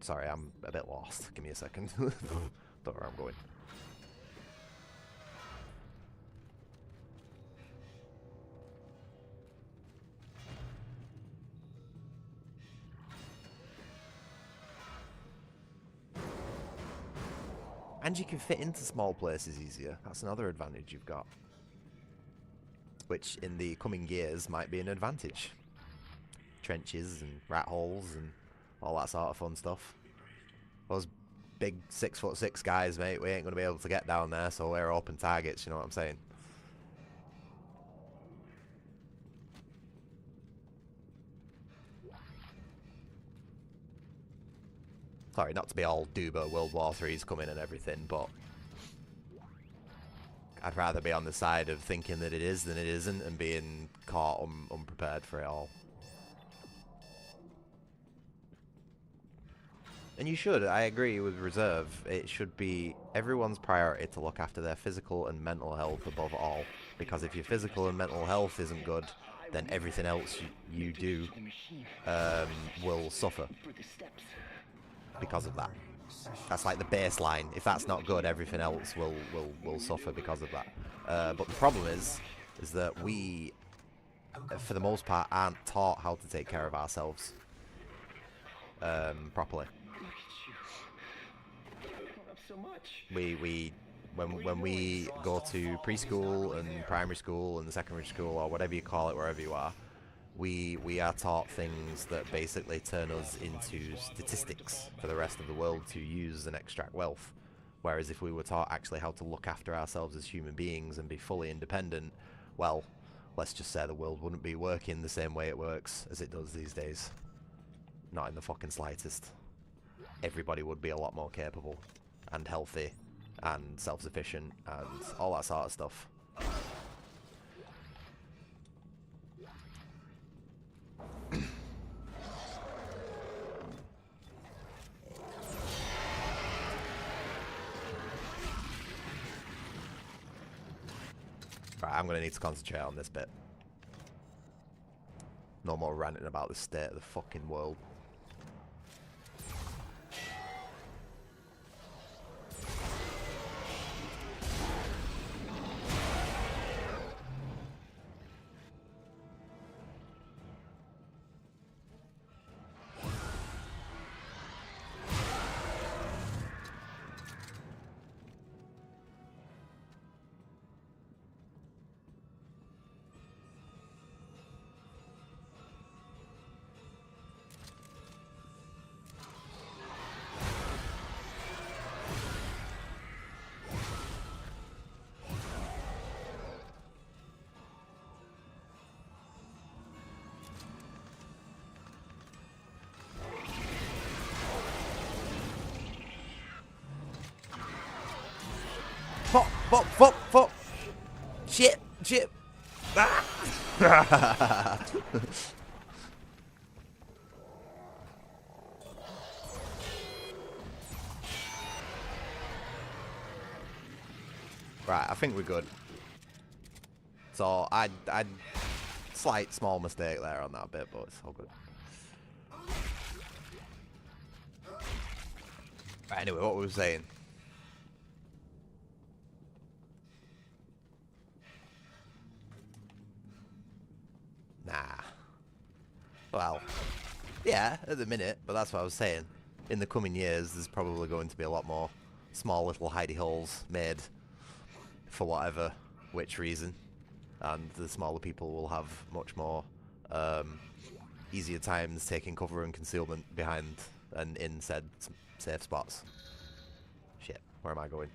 sorry, I'm a bit lost. Give me a second. Don't know where I'm going. And you can fit into small places easier. That's another advantage you've got. Which in the coming years might be an advantage. Trenches and rat holes and all that sort of fun stuff. Those big 6'6" guys, mate, we ain't going to be able to get down there, so we're open targets, you know what I'm saying? Sorry, not to be all Duba World War III's coming and everything, but I'd rather be on the side of thinking that it is than it isn't and being caught unprepared for it all. And you should, I agree with Reserve, it should be everyone's priority to look after their physical and mental health above all. Because if your physical and mental health isn't good, then everything else you do will suffer because of that. That's like the baseline. If that's not good, everything else will suffer because of that. But the problem is that we, for the most part, aren't taught how to take care of ourselves properly. When we go to preschool and primary school and secondary school or whatever you call it, wherever you are, we are taught things that basically turn us into statistics for the rest of the world to use and extract wealth. Whereas if we were taught actually how to look after ourselves as human beings and be fully independent, well, let's just say the world wouldn't be working the same way it works as it does these days. Not in the fucking slightest. Everybody would be a lot more capable and healthy and self-sufficient and all that sort of stuff. Right, I'm gonna need to concentrate on this bit. No more ranting about the state of the fucking world. Fuck! Shit! Ah! Right, I think we're good. So, I'd slight small mistake there on that bit, but it's all good. Right, anyway, what were we saying? Nah. Well, yeah, at the minute, but that's what I was saying. In the coming years, there's probably going to be a lot more small little hidey holes made for whatever, which reason. And the smaller people will have much more easier times taking cover and concealment behind and in said safe spots. Shit, where am I going?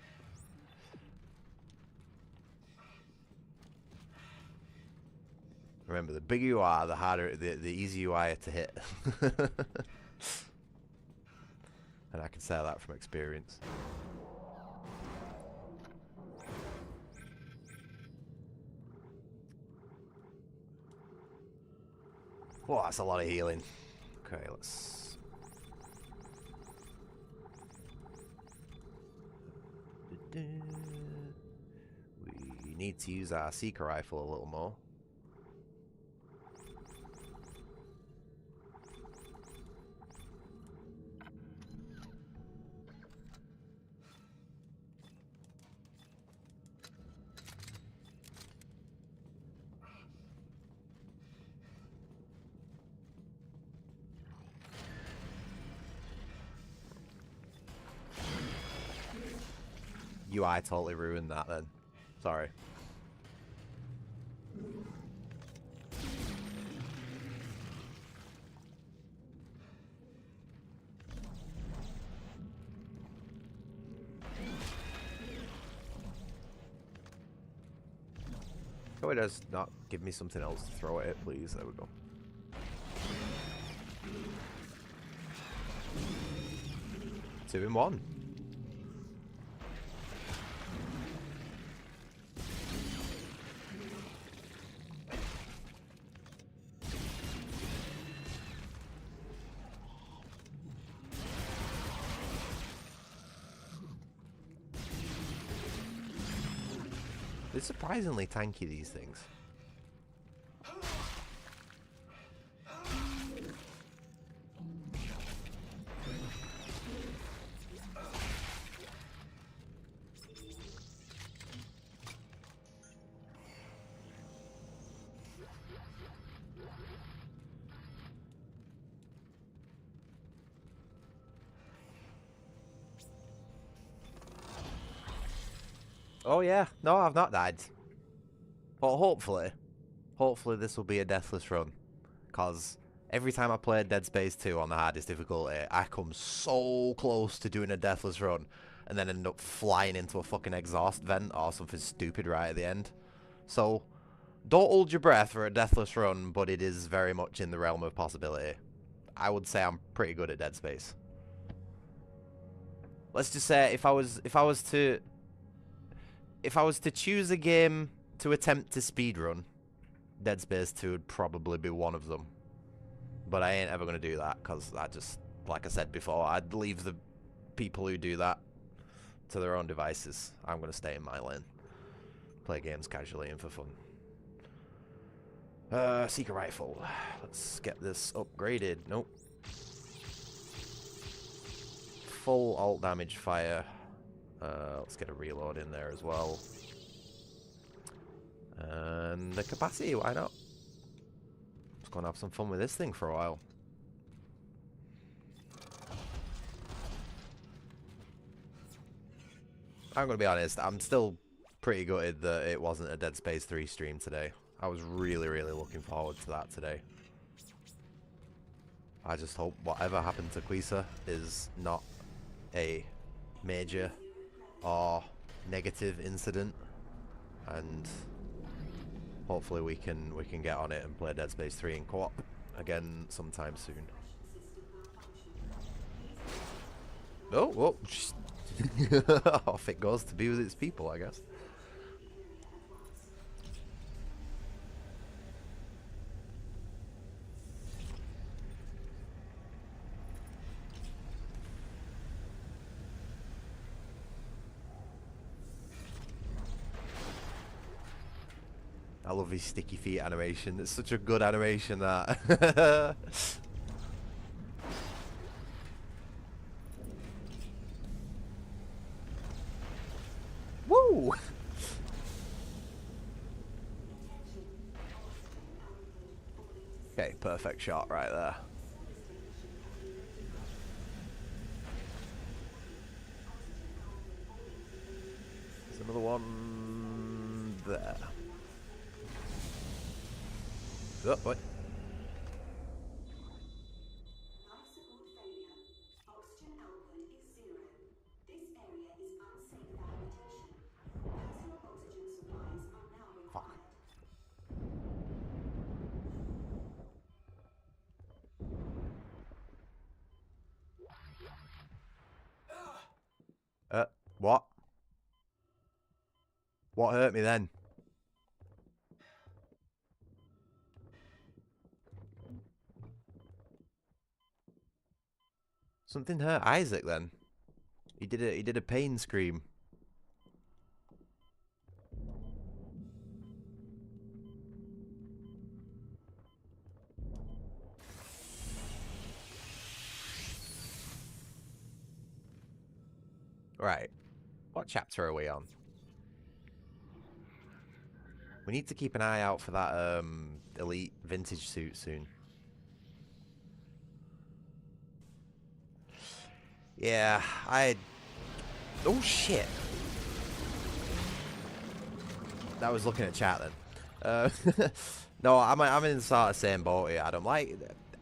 Remember, the bigger you are, the harder, the easier you are to hit. And I can say that from experience. Oh, that's a lot of healing. Okay, let's... We need to use our seeker rifle a little more. UI totally ruined that then. Sorry. Can we just not give me something else to throw at it, please? There we go. Two in one. They're surprisingly tanky, these things. Oh yeah, no, I've not died. But hopefully this will be a deathless run. Because every time I play Dead Space 2 on the hardest difficulty, I come so close to doing a deathless run, and then end up flying into a fucking exhaust vent or something stupid right at the end. So, don't hold your breath for a deathless run, but it is very much in the realm of possibility. I would say I'm pretty good at Dead Space. Let's just say if I was to choose a game to attempt to speedrun, Dead Space 2 would probably be one of them. But I ain't ever going to do that, because I just, like I said before, I'd leave the people who do that to their own devices. I'm going to stay in my lane. Play games casually and for fun. Seeker rifle. Let's get this upgraded. Nope. Full alt damage fire. Let's get a reload in there as well. And the capacity, why not? Just gonna have some fun with this thing for a while. I'm gonna be honest, I'm still pretty gutted that it wasn't a Dead Space 3 stream today. I was really, really looking forward to that today. I just hope whatever happened to Quisa is not a major or negative incident, and hopefully we can get on it and play Dead Space 3 in co-op again sometime soon. Oh, whoa. Off it goes to be with its people, I guess. I love his sticky feet animation. It's such a good animation, that. Woo! Okay, perfect shot right there. There's another one there. Oh, what? Life support failure. Oxygen output is 0. This area is unsafe for habitation. Personal oxygen supplies are now required. What? What hurt me then? Something hurt Isaac then. He did a pain scream. Right. What chapter are we on? We need to keep an eye out for that elite vintage suit soon. Yeah, oh shit. I was looking at chat then. No, I'm in sort of same boat here, Adam. Like,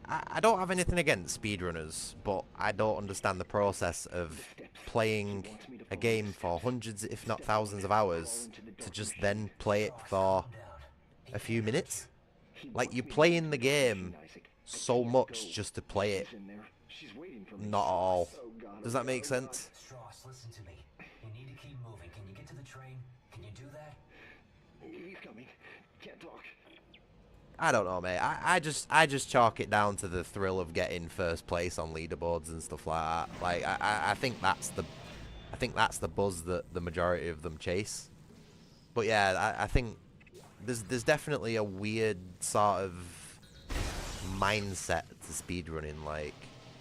I don't have anything against speedrunners, but I don't understand the process of playing a game for hundreds, if not thousands of hours, to just then play it for a few minutes. Like, you're playing the game so much just to play it. Not at all. Does that make sense? Strauss, listen to me. You need to keep moving. Can you get to the train? Can you do that? He's coming. Can't talk. I don't know, mate. I just chalk it down to the thrill of getting first place on leaderboards and stuff like that. Like, I think that's the buzz that the majority of them chase. But yeah, I think there's definitely a weird sort of mindset to speedrunning. Like,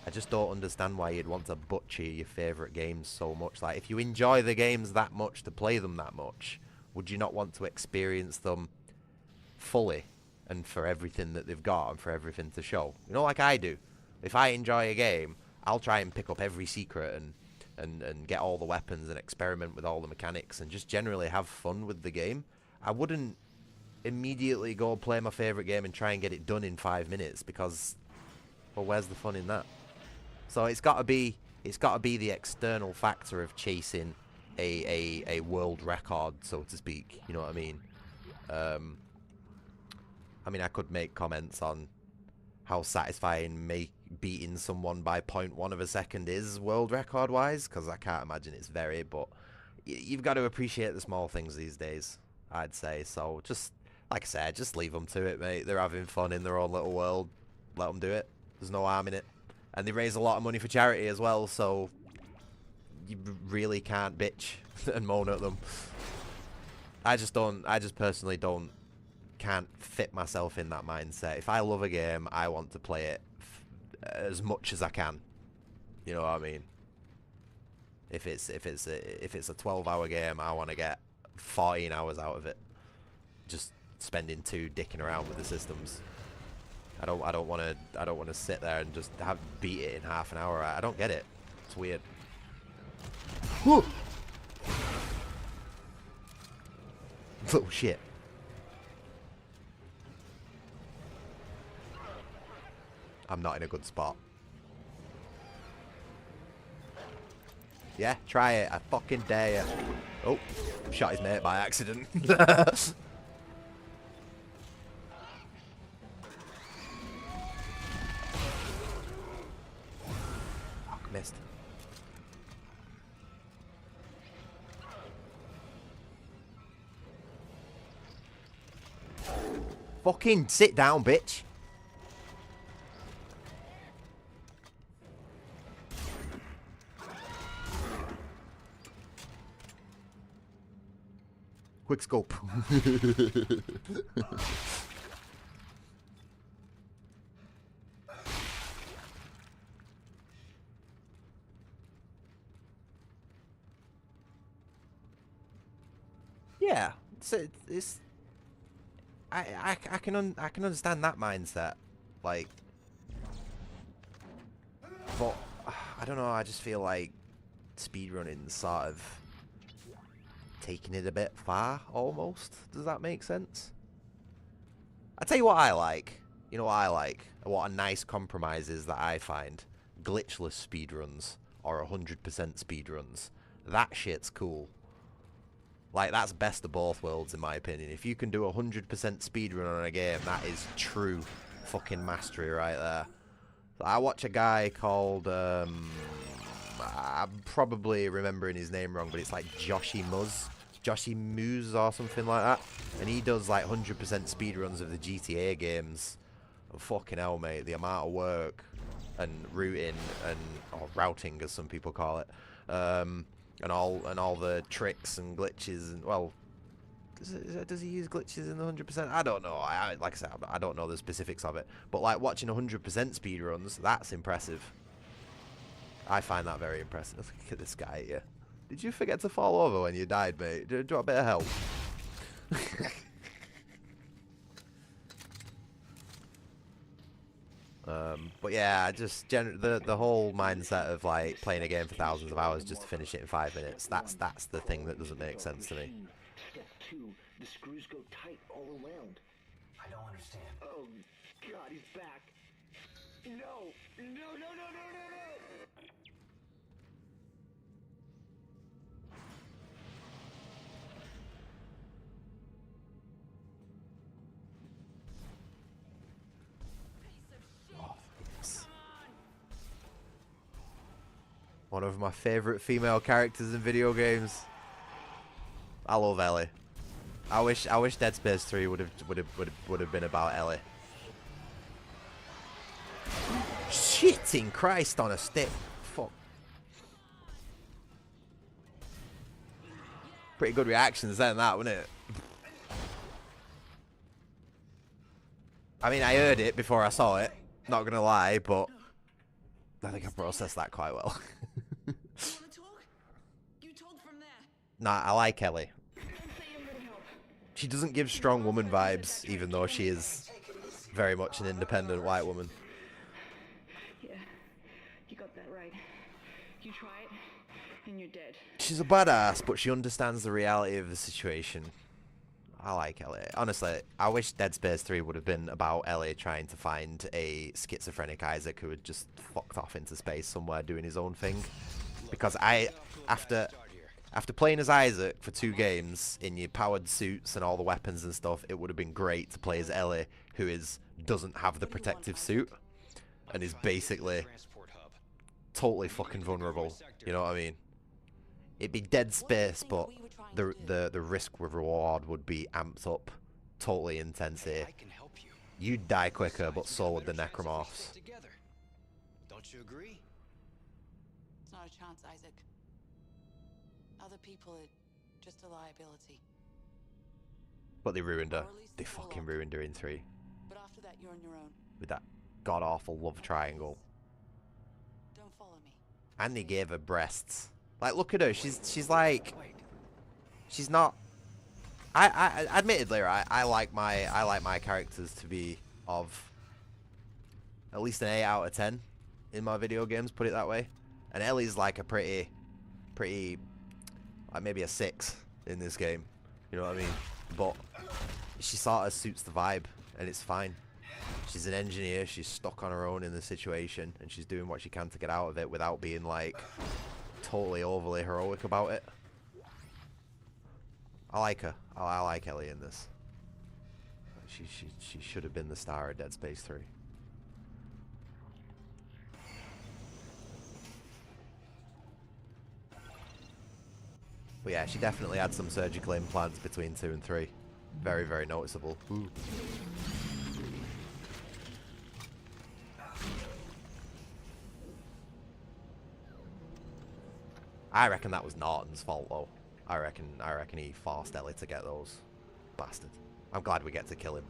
I just don't understand why you'd want to butcher your favourite games so much. Like, if you enjoy the games that much to play them that much, would you not want to experience them fully and for everything that they've got and for everything to show? You know, like I do. If I enjoy a game, I'll try and pick up every secret and get all the weapons and experiment with all the mechanics and just generally have fun with the game. I wouldn't immediately go play my favourite game and try and get it done in 5 minutes because, well, where's the fun in that? So it's got to be the external factor of chasing a world record, so to speak. You know what I mean? I mean, I could make comments on how satisfying beating someone by 0.1 of a second is world record wise, because I can't imagine it's very. But you've got to appreciate the small things these days, I'd say. So just like I said, just leave them to it, mate. They're having fun in their own little world. Let them do it. There's no harm in it. And they raise a lot of money for charity as well, so you really can't bitch and moan at them. I just personally can't fit myself in that mindset. If I love a game, I want to play it as much as I can. You know what I mean? If it's a 12-hour game, I want to get 14 hours out of it. Just spending 2 dicking around with the systems. I don't want to sit there and just beat it in half an hour. I don't get it. It's weird. Whoa. Oh shit. I'm not in a good spot. Yeah, try it. I fucking dare you. Oh, shot his mate by accident. Missed. Fucking sit down, bitch. Quick scope. Yeah, it's I can understand that mindset, like, but I don't know. I just feel like speedrunning's sort of taking it a bit far, almost. Does that make sense? I tell you what I like. You know what I like? What a nice compromise is that I find: glitchless speedruns or 100% speedruns. That shit's cool. Like, that's best of both worlds, in my opinion. If you can do 100% speedrun on a game, that is true fucking mastery right there. So I watch a guy called, I'm probably remembering his name wrong, but it's like Joshy Muz or something like that. And he does like 100% speedruns of the GTA games. And fucking hell, mate, the amount of work and routing or routing, as some people call it, and all the tricks and glitches, and, well, does he use glitches in the 100%? I don't know. Like I said, I don't know the specifics of it. But like watching 100% speedruns, that's impressive. I find that very impressive. Look at this guy here. Did you forget to fall over when you died, mate? Do you want a bit of help? But yeah, just the whole mindset of like playing a game for thousands of hours just to finish it in 5 minutes. That's the thing that doesn't make sense to me. Step 2, the screws go tight all around. I don't understand. Oh God, he's back. No, no, no, no, no, no, no. One of my favourite female characters in video games. I love Ellie. I wish Dead Space 3 would have been about Ellie. Shitting Christ on a stick. Fuck. Pretty good reactions then, that, wasn't it? I mean, I heard it before I saw it. Not gonna lie, but I think I processed that quite well. Nah, I like Ellie. She doesn't give strong woman vibes, even though she is very much an independent white woman. Yeah, you got that right. You try it, and you're dead. She's a badass, but she understands the reality of the situation. I like Ellie. Honestly, I wish Dead Space 3 would have been about Ellie trying to find a schizophrenic Isaac who had just fucked off into space somewhere doing his own thing. Because after playing as Isaac for 2 games in your powered suits and all the weapons and stuff, it would have been great to play as Ellie, who doesn't have the protective suit and is basically totally fucking vulnerable. You know what I mean? It'd be Dead Space, but the risk with reward would be amped up, totally intense here. You'd die quicker, but so would the necromorphs. Don't you agree? It's not a chance, Isaac. Other people are just a liability. But they ruined her. Or at least They the fucking Zealot. ruined her in 3 But after that, you're on your own. with that god awful love triangle. Don't follow me. And they gave her breasts. Like, look at her. She's like, she's not. I admittedly, right, I like my characters to be of at least an 8 out of 10 in my video games. Put it that way. And Ellie's like a pretty, like maybe a 6 in this game. You know what I mean? But she sort of suits the vibe, and it's fine. She's an engineer. She's stuck on her own in the situation, and she's doing what she can to get out of it without being like totally overly heroic about it. I like her. I like Ellie in this. She should have been the star of Dead Space 3. But yeah, she definitely had some surgical implants between 2 and 3. Very, very noticeable. Ooh. I reckon that was Norton's fault, though. I reckon he forced Ellie to get those. Bastard. I'm glad we get to kill him.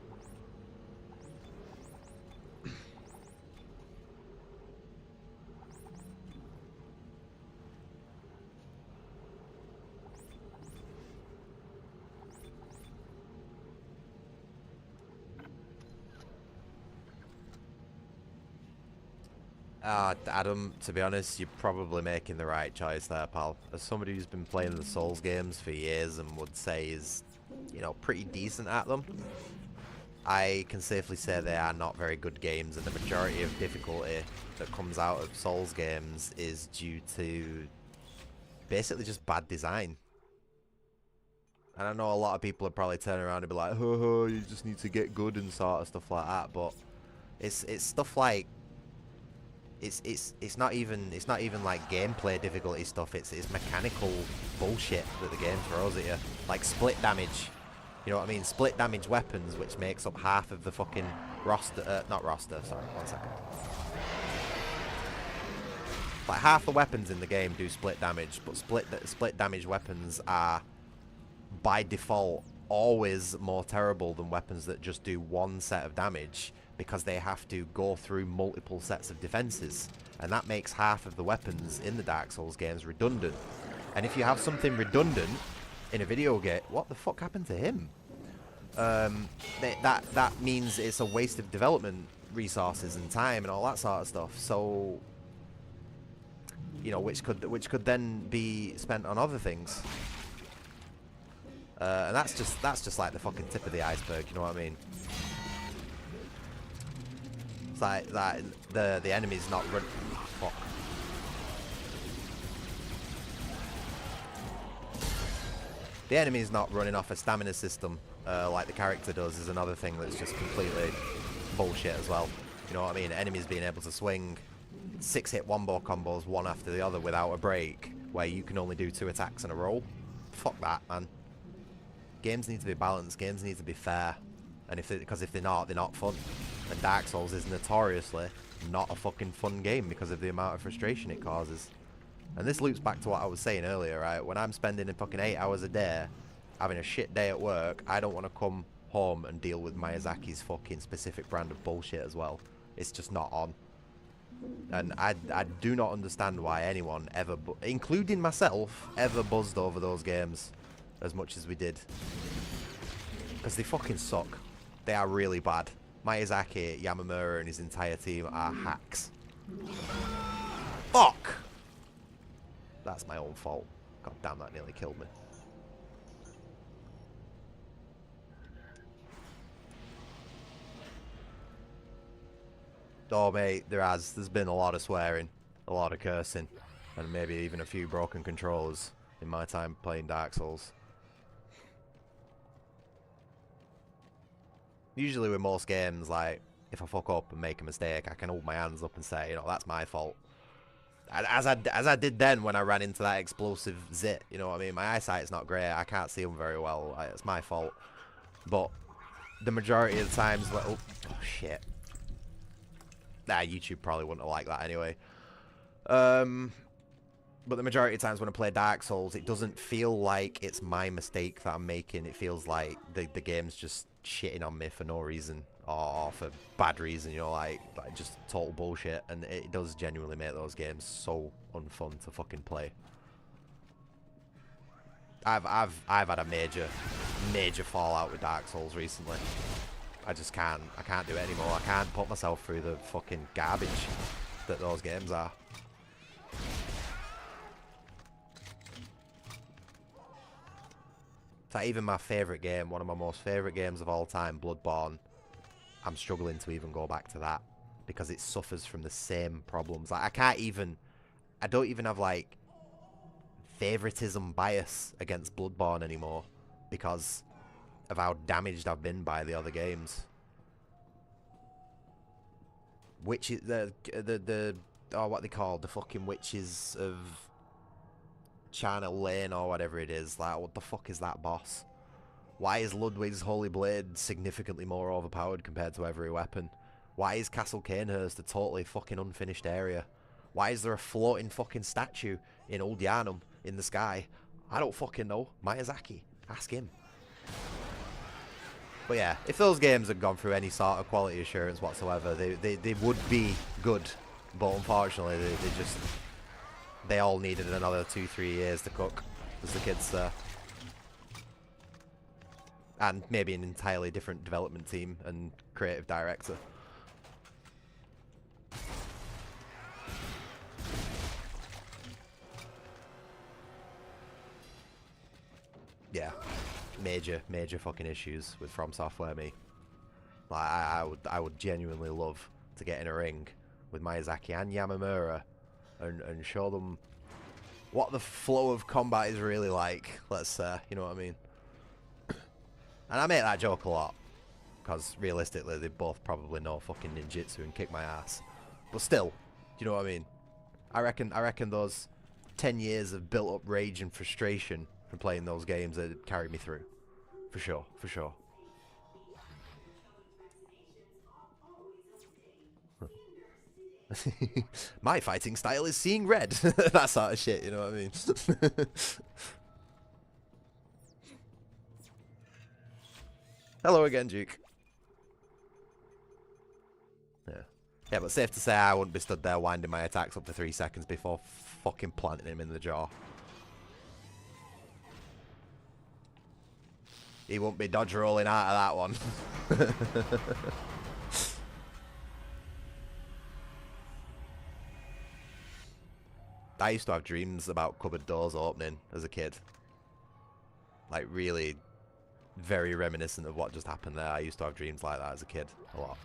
Adam, to be honest, you're probably making the right choice there, pal. As somebody who's been playing the Souls games for years and would say is, you know, pretty decent at them, I can safely say they are not very good games, and the majority of difficulty that comes out of Souls games is due to basically just bad design. And I know a lot of people are probably turning around and be like, oh, you just need to get good and sort of stuff like that, but it's stuff like it's not even like gameplay difficulty stuff. It's mechanical bullshit that the game throws at you, like split damage. You know what I mean? Split damage weapons, which makes up half of the fucking roster. Not roster. Sorry, 1 second. Like half the weapons in the game do split damage, but split damage weapons are by default always more terrible than weapons that just do 1 set of damage, because they have to go through multiple sets of defenses, and that makes half of the weapons in the Dark Souls games redundant. And if you have something redundant in a video game, what the fuck happened to him? That means it's a waste of development resources and time and all that sort of stuff. So, you know, which could then be spent on other things. And that's just like the fucking tip of the iceberg. You know what I mean? It's like that the enemy's not run. Oh, fuck. The enemy's not running off a stamina system like the character does is another thing that's just completely bullshit as well. You know what I mean? Enemies being able to swing 6-hit wombo combos one after the other without a break, where you can only do 2 attacks in a row. Fuck that, man. Games need to be balanced. Games need to be fair. And because if they're not fun. And Dark Souls is notoriously not a fucking fun game because of the amount of frustration it causes. And this loops back to what I was saying earlier, right? When I'm spending fucking 8 hours a day, having a shit day at work, I don't want to come home and deal with Miyazaki's fucking specific brand of bullshit as well. It's just not on. And I do not understand why anyone ever, including myself, ever buzzed over those games as much as we did. Because they fucking suck. They are really bad. Miyazaki, Yamamura and his entire team are hacks. Fuck! That's my own fault. God damn, that nearly killed me. Oh mate, there's been a lot of swearing, a lot of cursing, and maybe even a few broken controllers in my time playing Dark Souls. Usually with most games, like, if I fuck up and make a mistake, I can hold my hands up and say, you know, that's my fault. As I did then when I ran into that explosive zit, you know what I mean? My eyesight's not great, I can't see them very well, it's my fault. But the majority of the times, like, oh shit. Nah, YouTube probably wouldn't have liked that anyway. But the majority of times when I play Dark Souls, it doesn't feel like it's my mistake that I'm making. It feels like the game's just shitting on me for no reason or for bad reason, you know, like just total bullshit. And it does genuinely make those games so unfun to fucking play. I've had a major fallout with Dark Souls recently. I just can't. I can't do it anymore. I can't put myself through the fucking garbage that those games are. It's like even my favourite game, one of my most favourite games of all time, Bloodborne, I'm struggling to even go back to that because it suffers from the same problems. Like I don't even have like favoritism bias against Bloodborne anymore because of how damaged I've been by the other games. Witches, oh, what they called, the fucking Witches of Charnel Lane or whatever it is. Like, what the fuck is that boss? Why is Ludwig's Holy Blade significantly more overpowered compared to every weapon? Why is Castle Cainhurst a totally fucking unfinished area? Why is there a floating fucking statue in Old Yarnum in the sky? I don't fucking know. Miyazaki. Ask him. But yeah, if those games had gone through any sort of quality assurance whatsoever, they would be good. But unfortunately, they all needed another 2-3 years to cook, as the kids say. And maybe an entirely different development team and creative director. Yeah. Major fucking issues with From Software, me. Like, I would genuinely love to get in a ring with Miyazaki and Yamamura and show them what the flow of combat is really like, let's say, you know what I mean? And I make that joke a lot, because realistically they both probably know fucking ninjutsu and kick my ass. But still, you know what I mean? I reckon those 10 years of built-up rage and frustration from playing those games that carried me through. For sure, for sure. My fighting style is seeing red. That sort of shit, you know what I mean? Hello again, Duke. Yeah, but safe to say I wouldn't be stood there winding my attacks up for 3 seconds before fucking planting him in the jaw. He won't be dodge rolling out of that one. I used to have dreams about cupboard doors opening as a kid. Like, really very reminiscent of what just happened there. I used to have dreams like that as a kid. A lot.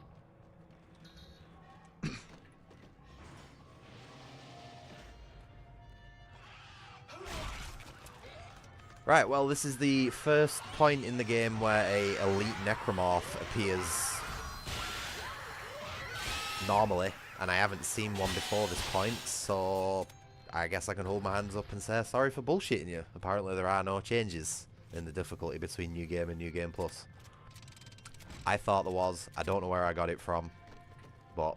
Right, well, this is the first point in the game where a elite necromorph appears normally, and I haven't seen one before this point, so I guess I can hold my hands up and say sorry for bullshitting you. Apparently there are no changes in the difficulty between New Game and New Game Plus. I thought there was. I don't know where I got it from, but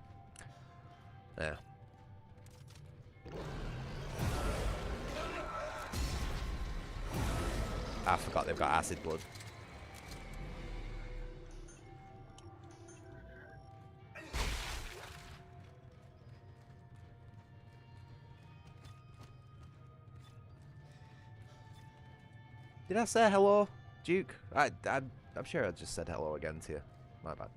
yeah. I forgot they've got acid blood. Did I say hello, Duke? I'm sure I just said hello again to you. My bad.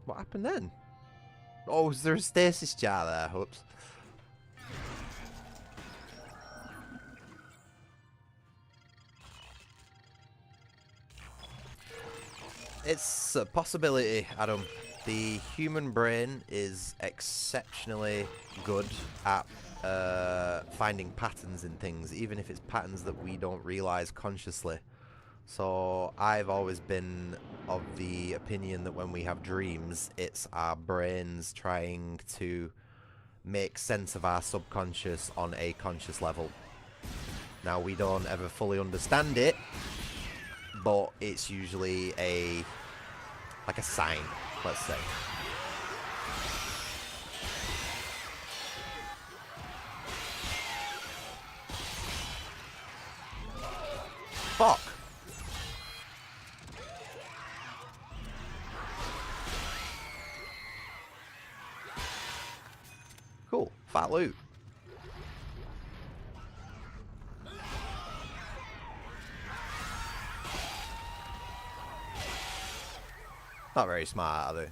What happened then? Oh, is there a stasis jar there? Whoops. It's a possibility, Adam. The human brain is exceptionally good at finding patterns in things, even if it's patterns that we don't realize consciously. So I've always been of the opinion that when we have dreams, it's our brains trying to make sense of our subconscious on a conscious level. Now, we don't ever fully understand it, but it's usually like a sign, let's say. Fuck. Cool. Fat loot. Not very smart, are they?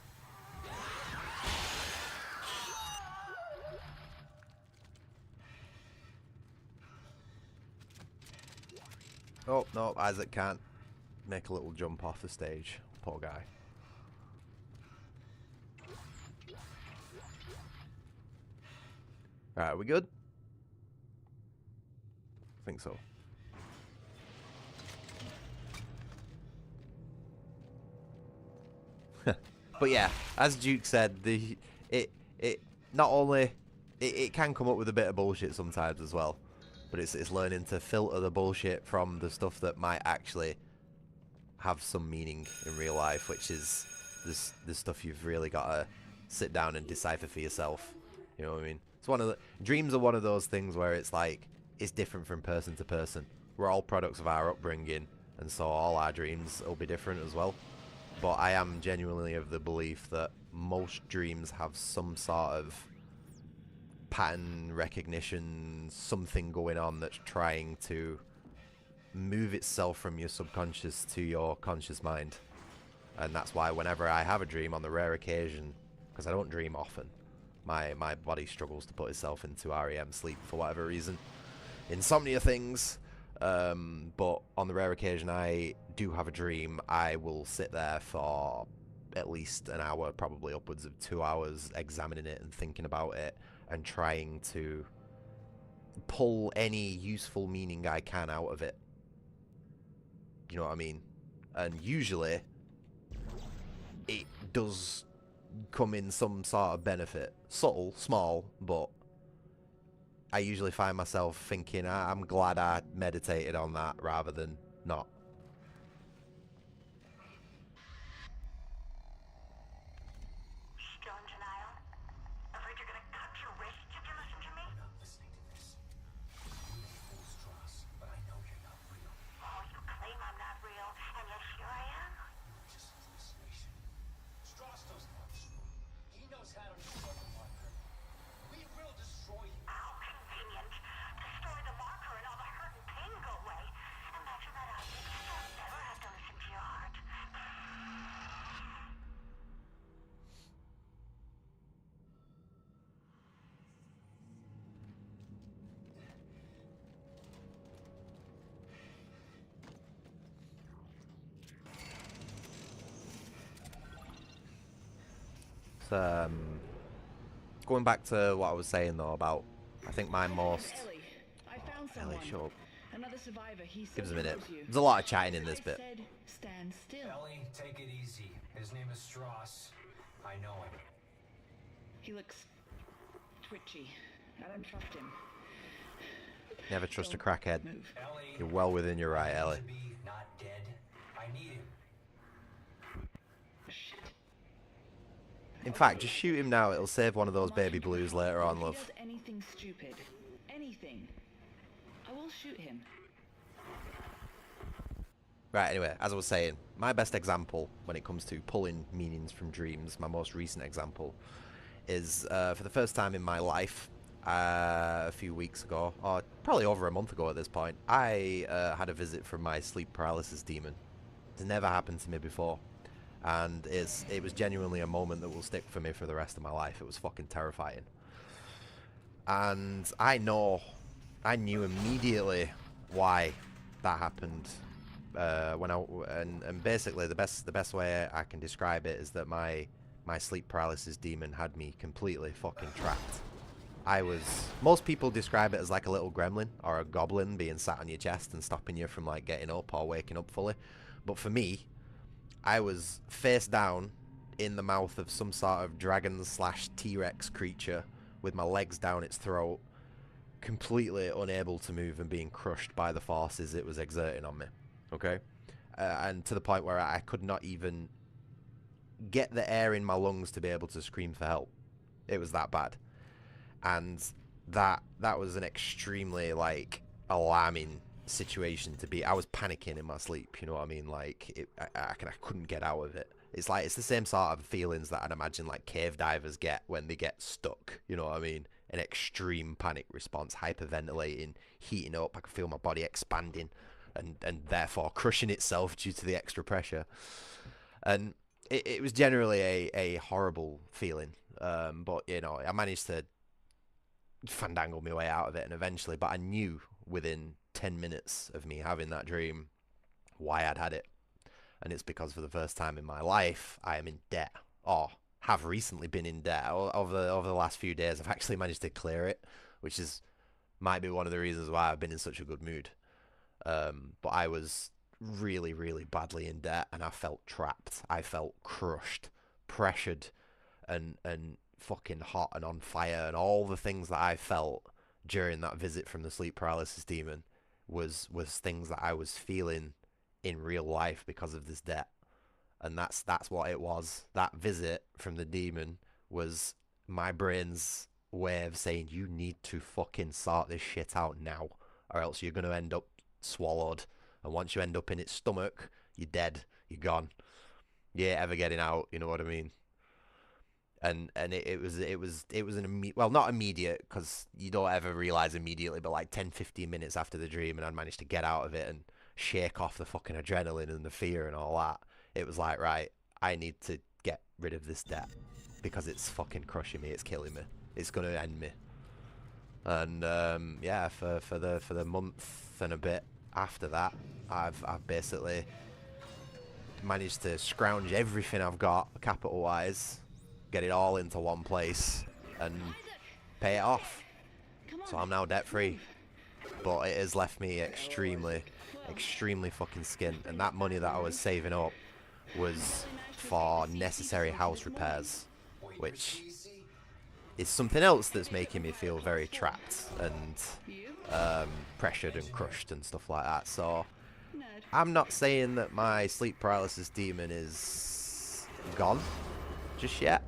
Oh, no, Isaac can't make a little jump off the stage. Poor guy. Alright, are we good? I think so. But yeah, as Duke said, it not only it can come up with a bit of bullshit sometimes as well, but it's learning to filter the bullshit from the stuff that might actually have some meaning in real life, which is this stuff you've really got to sit down and decipher for yourself. You know what I mean? It's one of the dreams are one of those things where it's like it's different from person to person. We're all products of our upbringing, and so all our dreams will be different as well. But I am genuinely of the belief that most dreams have some sort of pattern recognition, something going on that's trying to move itself from your subconscious to your conscious mind. And that's why whenever I have a dream, on the rare occasion, because I don't dream often, my body struggles to put itself into REM sleep for whatever reason. Insomnia things. But on the rare occasion I do have a dream, I will sit there for at least an hour, probably upwards of 2 hours, examining it and thinking about it and trying to pull any useful meaning I can out of it. You know what I mean? And usually it does come in some sort of benefit. Subtle, small, but I usually find myself thinking, I'm glad I meditated on that rather than not. Still in denial? Afraid you're gonna cut your wrists if you listen to me? I'm not listening to this. You may fool Strauss, but I know you're not real. Oh, you claim I'm not real, and yet here I am. You're just a hallucination. Strauss doesn't want you. He knows how to destroy the marker. We will destroy you. Okay. going back to what I was saying though about, I think my most... Ellie, I found Ellie, someone. shut up. Another survivor. He Give us a said he minute. knows you. There's a lot of chatting in this I bit. said, stand still. Ellie, take it easy. His name is Strauss. I know him. He looks twitchy. I don't trust him. Never trust a crackhead. Move. Ellie. You're well within your right, I need Ellie. to be not dead. I need him. Shit. In fact, just shoot him now. It'll save one of those baby blues later on, If he love. does anything stupid, anything, I will shoot him. Right, anyway, as I was saying, my best example when it comes to pulling meanings from dreams, my most recent example, is for the first time in my life, a few weeks ago, or probably over a month ago at this point, I had a visit from my sleep paralysis demon. It's never happened to me before. And it was genuinely a moment that will stick for me for the rest of my life. It was fucking terrifying. And I knew immediately why that happened. And basically the best way I can describe it is that my sleep paralysis demon had me completely fucking trapped. Most people describe it as like a little gremlin or a goblin being sat on your chest and stopping you from like getting up or waking up fully. But for me, I was face down in the mouth of some sort of dragon / T-Rex creature with my legs down its throat, completely unable to move and being crushed by the forces it was exerting on me. Okay? And to the point where I could not even get the air in my lungs to be able to scream for help. It was that bad. And that was an extremely, like, alarming situation to be. I was panicking in my sleep, you know what I mean? Like, I couldn't get out of it. It's the same sort of feelings that I'd imagine, like, cave divers get when they get stuck, you know what I mean? An extreme panic response, hyperventilating, heating up. I could feel my body expanding and therefore crushing itself due to the extra pressure. And it was generally a horrible feeling. But, you know, I managed to fandangle my way out of it, and eventually, but I knew within 10 minutes of me having that dream why I'd had it. And it's because for the first time in my life, I am in debt, or have recently been in debt. Over the last few days, I've actually managed to clear it, which might be one of the reasons why I've been in such a good mood. But I was really, really badly in debt, and I felt trapped. I felt crushed, pressured, and fucking hot and on fire, and all the things that I felt during that visit from the sleep paralysis demon was things that I was feeling in real life because of this debt. And that's what it was. That visit from the demon was my brain's way of saying, you need to fucking sort this shit out now, or else you're going to end up swallowed. And once you end up in its stomach, you're dead, you're gone, you ain't ever getting out, you know what I mean? And it was an not immediate, because you don't ever realize immediately, but like 10-15 minutes after the dream, and I managed to get out of it and shake off the fucking adrenaline and the fear and all that. It was like, right, I need to get rid of this debt because it's fucking crushing me, it's killing me, it's gonna end me. And yeah, for the month and a bit after that, I've basically managed to scrounge everything I've got, capital wise, get it all into one place and pay it off. So I'm now debt free, but it has left me extremely fucking skint. And that money that I was saving up was for necessary house repairs, which is something else that's making me feel very trapped and pressured and crushed and stuff like that. So I'm not saying that my sleep paralysis demon is gone just yet.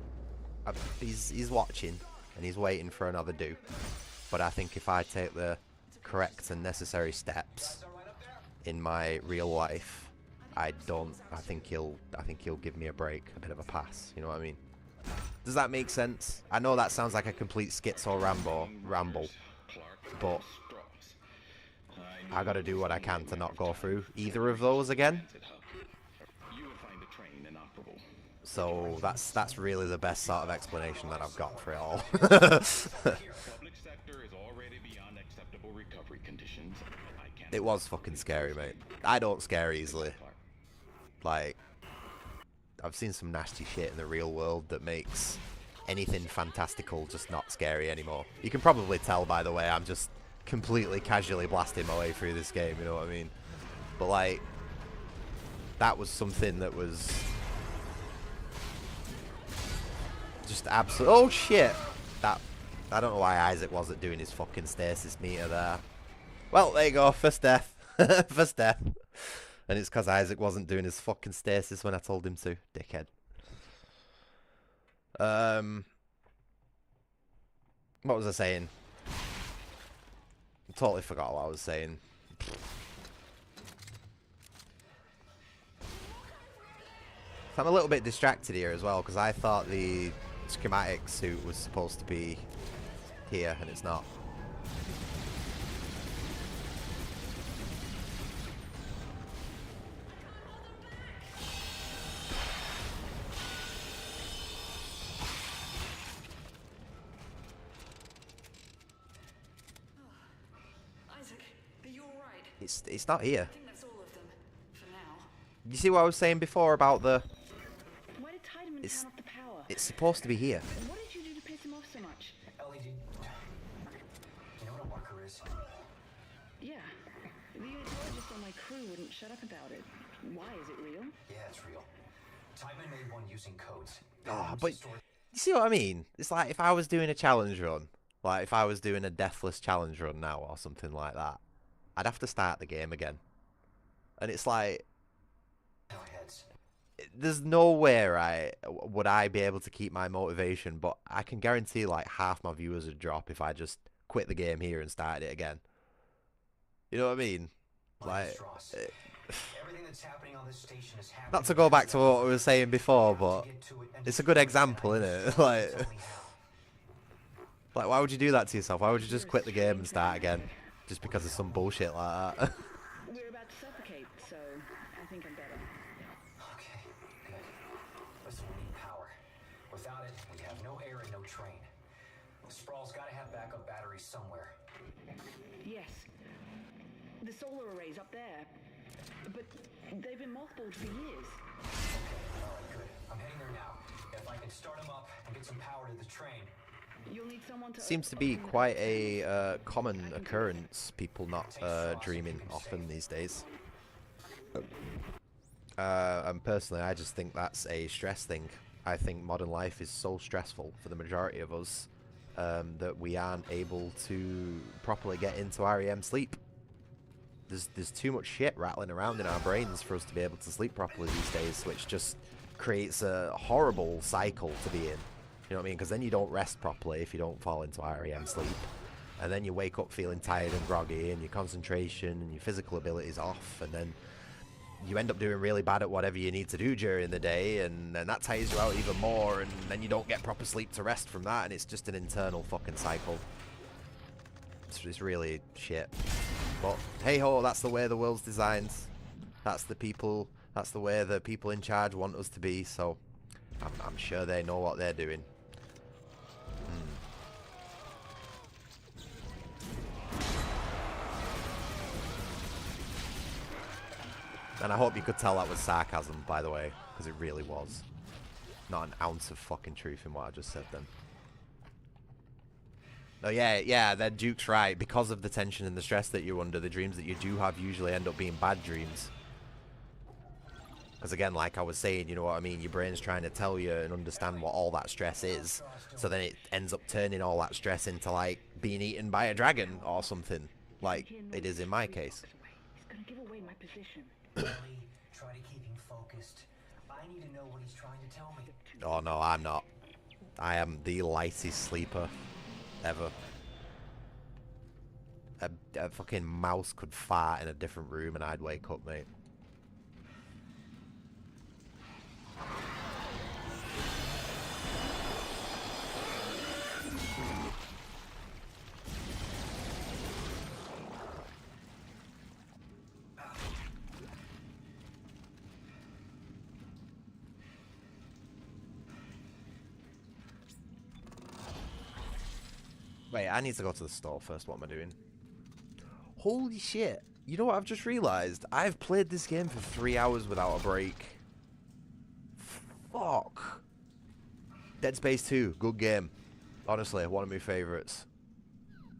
He's watching and he's waiting for another do. But I think if I take the correct and necessary steps in my real life, I think he'll give me a break, a bit of a pass. You know what I mean? Does that make sense? I know that sounds like a complete schizo ramble, but I gotta do what I can to not go through either of those again. So that's really the best sort of explanation that I've got for it all. It was fucking scary, mate. I don't scare easily. Like, I've seen some nasty shit in the real world that makes anything fantastical, just not scary anymore. You can probably tell, by the way, I'm just completely casually blasting my way through this game, you know what I mean? But like, that was something that was just absolute. Oh shit! That, I don't know why Isaac wasn't doing his fucking stasis meter there. Well, there you go, first death. First death. And it's because Isaac wasn't doing his fucking stasis when I told him to, dickhead. What was I saying? I totally forgot what I was saying. I'm a little bit distracted here as well, because I thought the schematic suit was supposed to be here, and it's not. It's not here. I think that's all of them for now. You see what I was saying before about the... Why did Tiedemann turn off the power? It's supposed to be here. What did you do to piss him off so much? Ellie, do you know what a marker is? Yeah. The unitologist on my crew wouldn't shut up about it. Why? Is it real? Yeah, it's real. Tiedemann made one using codes. Oh, but you see what I mean? It's like if I was doing a challenge run, like if I was doing a deathless challenge run now or something like that, I'd have to start the game again. And it's like, there's no way, right, would I be able to keep my motivation, but I can guarantee like half my viewers would drop if I just quit the game here and started it again. You know what I mean? Like, everything that's happening on this station is happening. not to go back to what I was saying before, but it's a good example, isn't it? Like, why would you do that to yourself? Why would you just quit the game and start again? Just because of some bullshit like that. We're about to suffocate, so I think I'm better. Okay, good. Listen, we need power. Without it, we have no air and no train. Sprawl's gotta have backup batteries somewhere. Yes. The solar array's up there. But they've been mothballed for years. Okay, alright, good. I'm heading there now. If I can start them up and get some power to the train. You'll need someone to Seems to be quite a common occurrence, people not dreaming often these days. And personally, I just think that's a stress thing. I think modern life is so stressful for the majority of us that we aren't able to properly get into REM sleep. There's too much shit rattling around in our brains for us to be able to sleep properly these days, which just creates a horrible cycle to be in. You know what I mean? Because then you don't rest properly if you don't fall into REM sleep. And then you wake up feeling tired and groggy, and your concentration and your physical ability is off, and then you end up doing really bad at whatever you need to do during the day, and that tires you out even more, and then you don't get proper sleep to rest from that, and it's just an internal fucking cycle. It's really shit. But hey ho, that's the way the world's designed. That's the way the people in charge want us to be, so I'm sure they know what they're doing. And I hope you could tell that was sarcasm, by the way, because it really was. Not an ounce of fucking truth in what I just said then. Oh yeah, then Duke's right. Because of the tension and the stress that you're under, the dreams that you do have usually end up being bad dreams. Because again, like I was saying, you know what I mean? Your brain's trying to tell you and understand what all that stress is. So then it ends up turning all that stress into, like, being eaten by a dragon or something. Like it is in my case. He's gonna give away my position. Try to keep him focused. I need to know what he's trying to tell me. Oh no, I'm not. I am the lightest sleeper ever. A fucking mouse could fart in a different room and I'd wake up, mate. Wait, I need to go to the store first. What am I doing? Holy shit. You know what I've just realised? I've played this game for 3 hours without a break. Fuck. Dead Space 2, good game. Honestly, one of my favourites.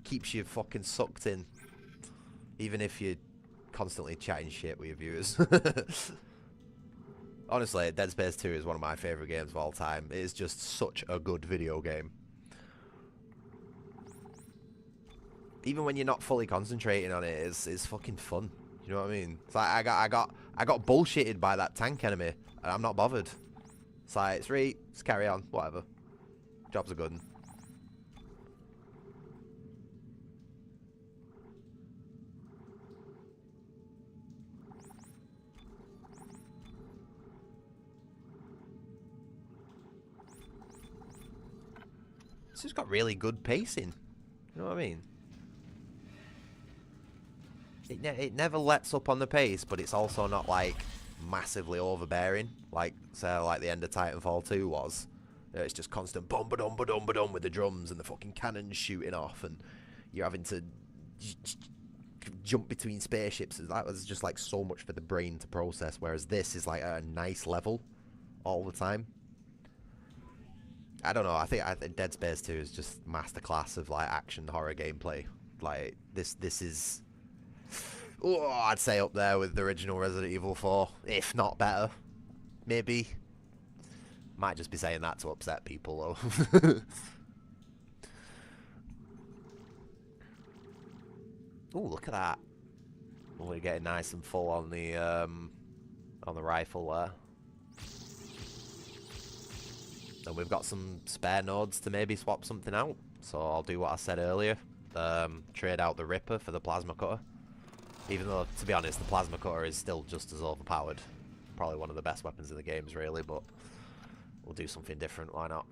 Keeps you fucking sucked in. Even if you're constantly chatting shit with your viewers. Honestly, Dead Space 2 is one of my favourite games of all time. It is just such a good video game. Even when you're not fully concentrating on it, it's fucking fun. You know what I mean? It's like I got bullshitted by that tank enemy, and I'm not bothered. It's like, it's right, just carry on, whatever. Job's a good one. It's just got really good pacing. You know what I mean? It never lets up on the pace, but it's also not like massively overbearing, like say like the end of Titanfall 2 was. It's just constant bum ba dum ba dum ba dum with the drums and the fucking cannons shooting off, and you're having to jump between spaceships. That was just like so much for the brain to process, whereas this is like at a nice level all the time. I don't know. I think Dead Space 2 is just masterclass of like action horror gameplay. Like this is, oh, I'd say up there with the original Resident Evil 4, if not better. Maybe. Might just be saying that to upset people though. Oh, look at that. We're getting nice and full on the rifle there. And we've got some spare nodes to maybe swap something out. So I'll do what I said earlier. Trade out the Ripper for the plasma cutter. Even though, to be honest, the plasma cutter is still just as overpowered. Probably one of the best weapons in the games, really, but we'll do something different, why not?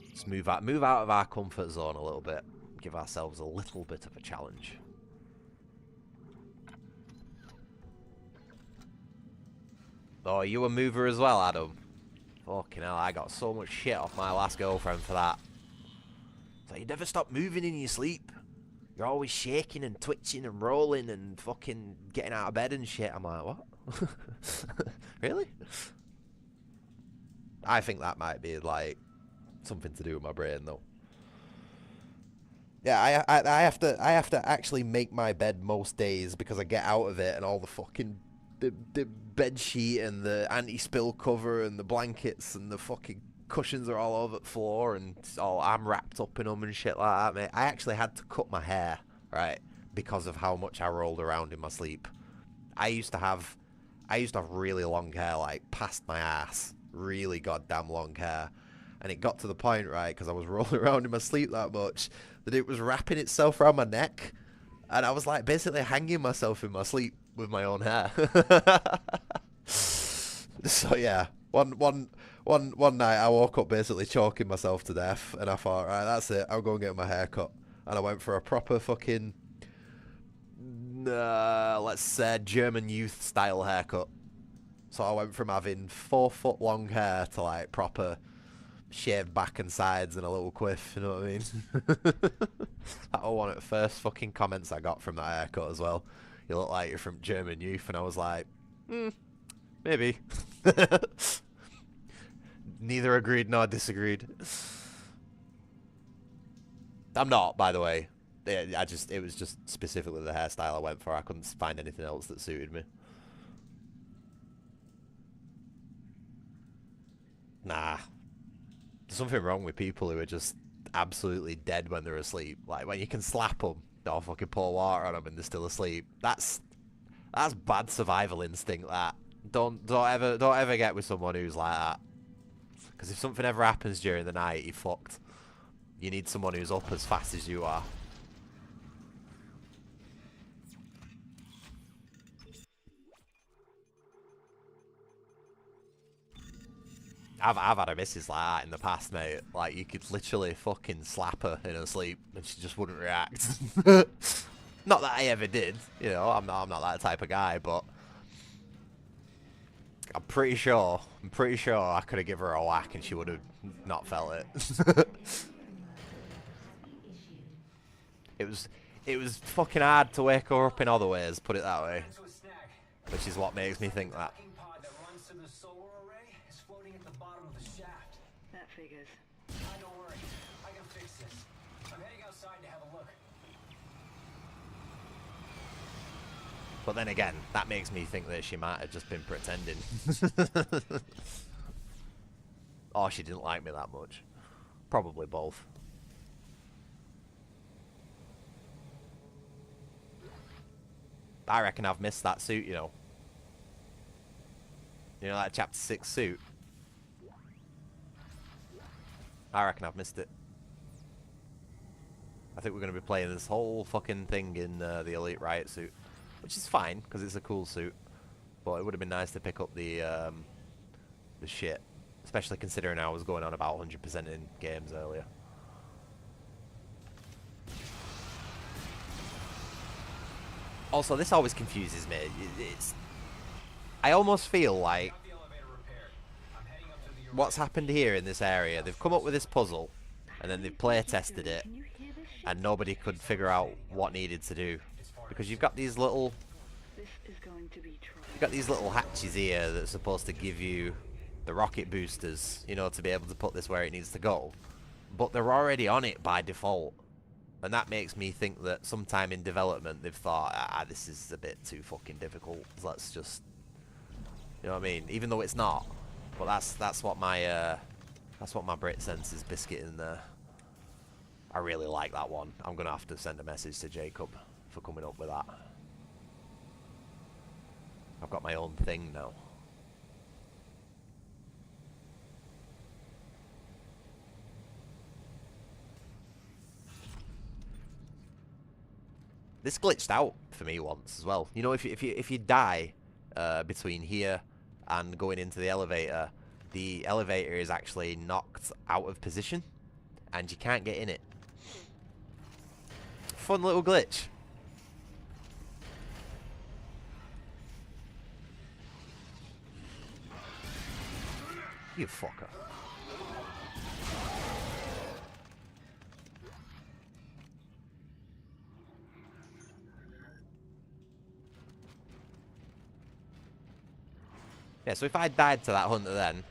Let's move out of our comfort zone a little bit. Give ourselves a little bit of a challenge. Oh, are you a mover as well, Adam? Fucking hell, I got so much shit off my last girlfriend for that. So you never stop moving in your sleep. You're always shaking and twitching and rolling and fucking getting out of bed and shit. I'm like, what? Really? I think that might be like something to do with my brain though. Yeah, I have to actually make my bed most days because I get out of it and all the fucking the bed sheet and the anti-spill cover and the blankets and the fucking cushions are all over the floor and I'm wrapped up in them and shit like that, mate. I actually had to cut my hair, right, because of how much I rolled around in my sleep. I used to have really long hair, like past my ass, really goddamn long hair, and it got to the point, right, because I was rolling around in my sleep that much that it was wrapping itself around my neck, and I was like basically hanging myself in my sleep with my own hair. So yeah, one night I woke up basically choking myself to death, and I thought, right, that's it, I'll go and get my hair cut. And I went for a proper fucking, let's say, German youth style haircut. So I went from having 4 foot long hair to like proper shaved back and sides and a little quiff, you know what I mean? That was one of the first fucking comments I got from that haircut as well. You look like you're from German youth, and I was like, maybe. Neither agreed nor disagreed. I'm not, by the way. It was just specifically the hairstyle I went for. I couldn't find anything else that suited me. Nah. There's something wrong with people who are just absolutely dead when they're asleep. Like when you can slap them, or fucking pour water on them and they're still asleep. That's bad survival instinct. That don't ever get with someone who's like that. Because if something ever happens during the night, you're fucked. You need someone who's up as fast as you are. I've had a missus like that in the past, mate. Like, you could literally fucking slap her in her sleep and she just wouldn't react. Not that I ever did, you know, I'm not that type of guy, but I'm pretty sure I could have given her a whack and she would have not felt it. It was fucking hard to wake her up in other ways, put it that way. which is what makes me think that. Docking pod that runs to the solar array is floating at the bottom of the shaft. That figures. Don't worry, I can fix this. I'm heading outside to have a look. But then again, that makes me think that she might have just been pretending. Or she didn't like me that much. Probably both. I reckon I've missed that suit, you know. You know, that chapter 6 suit. I reckon I've missed it. I think we're going to be playing this whole fucking thing in the Elite Riot suit. Which is fine, because it's a cool suit. But it would have been nice to pick up the shit. Especially considering I was going on about 100% in games earlier. Also, this always confuses me. I almost feel like what's happened here in this area, they've come up with this puzzle, and then they've play tested it, and nobody could figure out what needed to do. Because you've got these little hatches here that's supposed to give you the rocket boosters, you know, to be able to put this where it needs to go. But they're already on it by default. And that makes me think that sometime in development they've thought, this is a bit too fucking difficult. Let's just, you know what I mean? Even though it's not. But that's what my Brit sense is biscuiting there. I really like that one. I'm gonna have to send a message to Jacob for coming up with that. I've got my own thing now. This glitched out for me once as well. You know, if you die between here and going into the elevator is actually knocked out of position, and you can't get in it. Fun little glitch. You fucker. Yeah, so if I died to that hunter then,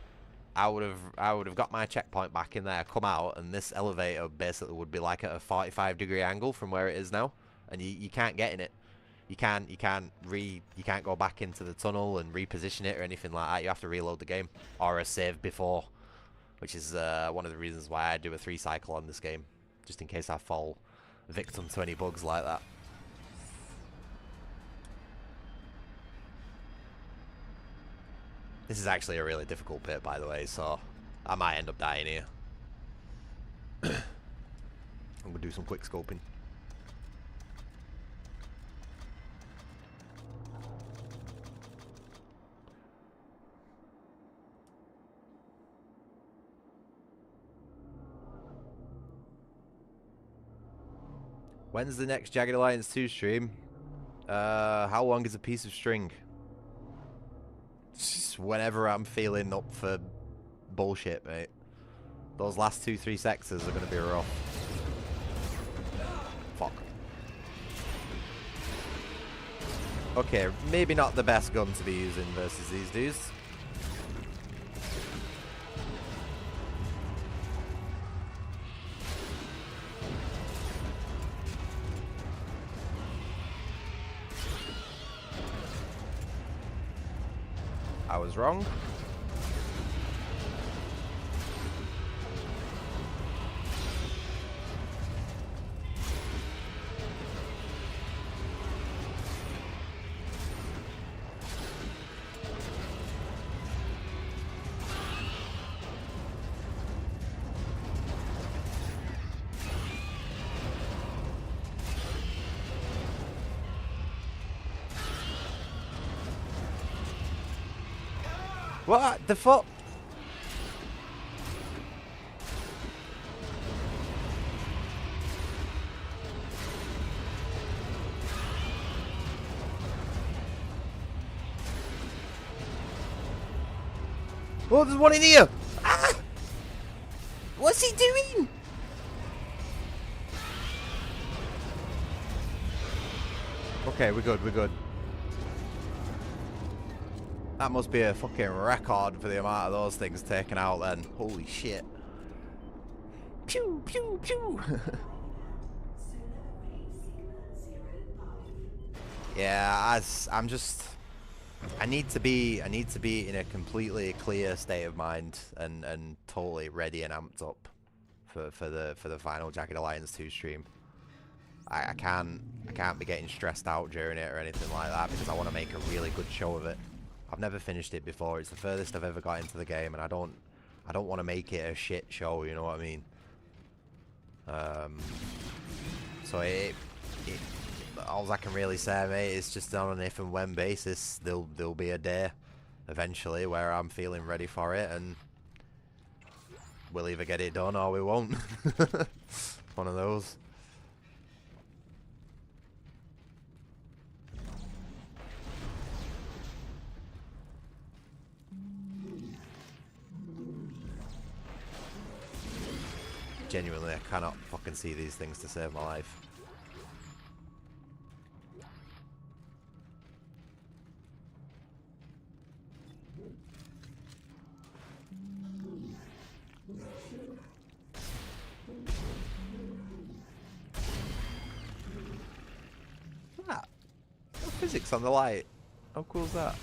I would have got my checkpoint back in there, come out, and this elevator basically would be like at a 45-degree angle from where it is now, and you can't get in it. You can't go back into the tunnel and reposition it or anything like that. You have to reload the game or a save before, which is one of the reasons why I do a 3 cycle on this game, just in case I fall victim to any bugs like that. This is actually a really difficult pit, by the way, so I might end up dying here. I'm gonna do some quick scoping. When's the next Jagged Alliance 2 stream? How long is a piece of string? Just whenever I'm feeling up for bullshit, mate. Those last 2-3 sectors are going to be rough. Fuck. Okay, maybe not the best gun to be using versus these dudes. I was wrong. What the fuck? Oh, there's one in here! Ah! What's he doing? Okay, we're good, we're good. That must be a fucking record for the amount of those things taken out then. Holy shit. Pew, pew, pew. Yeah, I'm just... I need to be in a completely clear state of mind and totally ready and amped up for the final Jagged Alliance 2 stream. I can't be getting stressed out during it or anything like that because I want to make a really good show of it. I've never finished it before. It's the furthest I've ever got into the game, and I don't want to make it a shit show. You know what I mean? So all I can really say, mate, is just on an if and when basis. There'll be a day eventually where I'm feeling ready for it, and we'll either get it done or we won't. One of those. Genuinely, I cannot fucking see these things to save my life. Look at that. No physics on the light. How cool is that?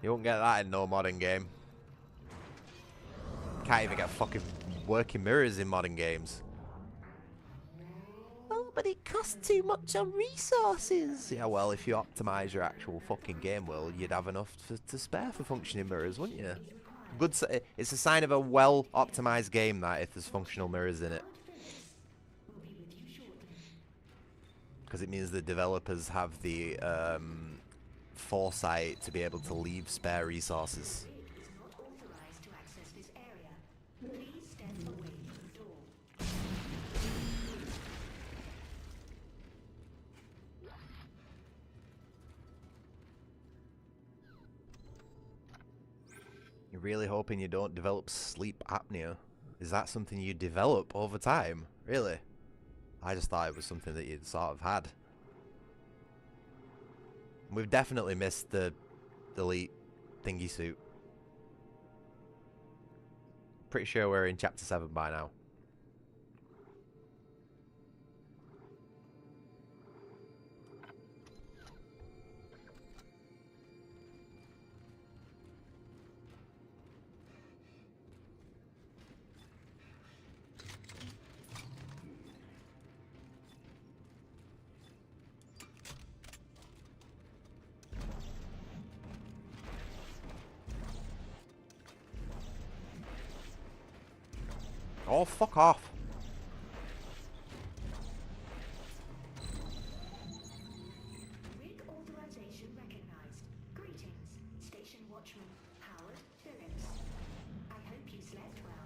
You won't get that in no modern game. Can't even get fucking working mirrors in modern games. Oh, but it costs too much on resources. Yeah, well, if you optimise your actual fucking game world, you'd have enough to spare for functioning mirrors, wouldn't you? Good. It's a sign of a well-optimised game that if there's functional mirrors in it. Because it means the developers have the foresight to be able to leave spare resources. You're really hoping you don't develop sleep apnea? Is that something you develop over time? Really? I just thought it was something that you'd sort of had. We've definitely missed the elite thingy suit. Pretty sure we're in chapter 7 by now. Oh, fuck off. Rig authorization recognized. Greetings, Station Watchman Howard Phillips. I hope you slept well.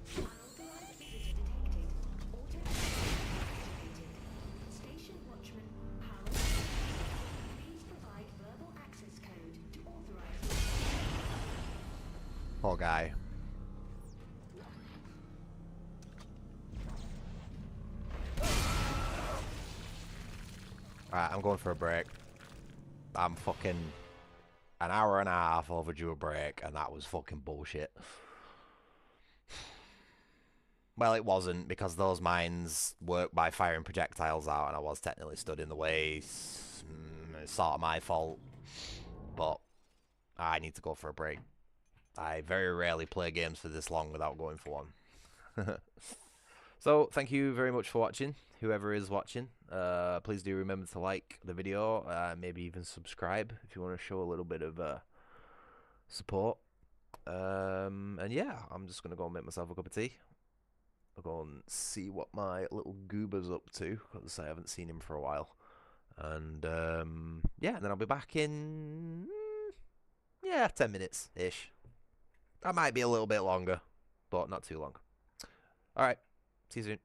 Unauthorized visitor detected. Auto activated. Station Watchman Howard Phillips. Please provide verbal access code to authorize. Poor guy. Alright, I'm going for a break. I'm fucking an hour and a half overdue a break, and that was fucking bullshit. Well, it wasn't, because those mines work by firing projectiles out, and I was technically stood in the way. It's sort of my fault. But I need to go for a break. I very rarely play games for this long without going for one. So, thank you very much for watching, whoever is watching. Please do remember to like the video, maybe even subscribe if you want to show a little bit of support. And yeah, I'm just going to go and make myself a cup of tea. I'll go and see what my little goober's up to, because I haven't seen him for a while. And yeah, and then I'll be back in, yeah, 10 minutes-ish. That might be a little bit longer, but not too long. Alright, see you soon.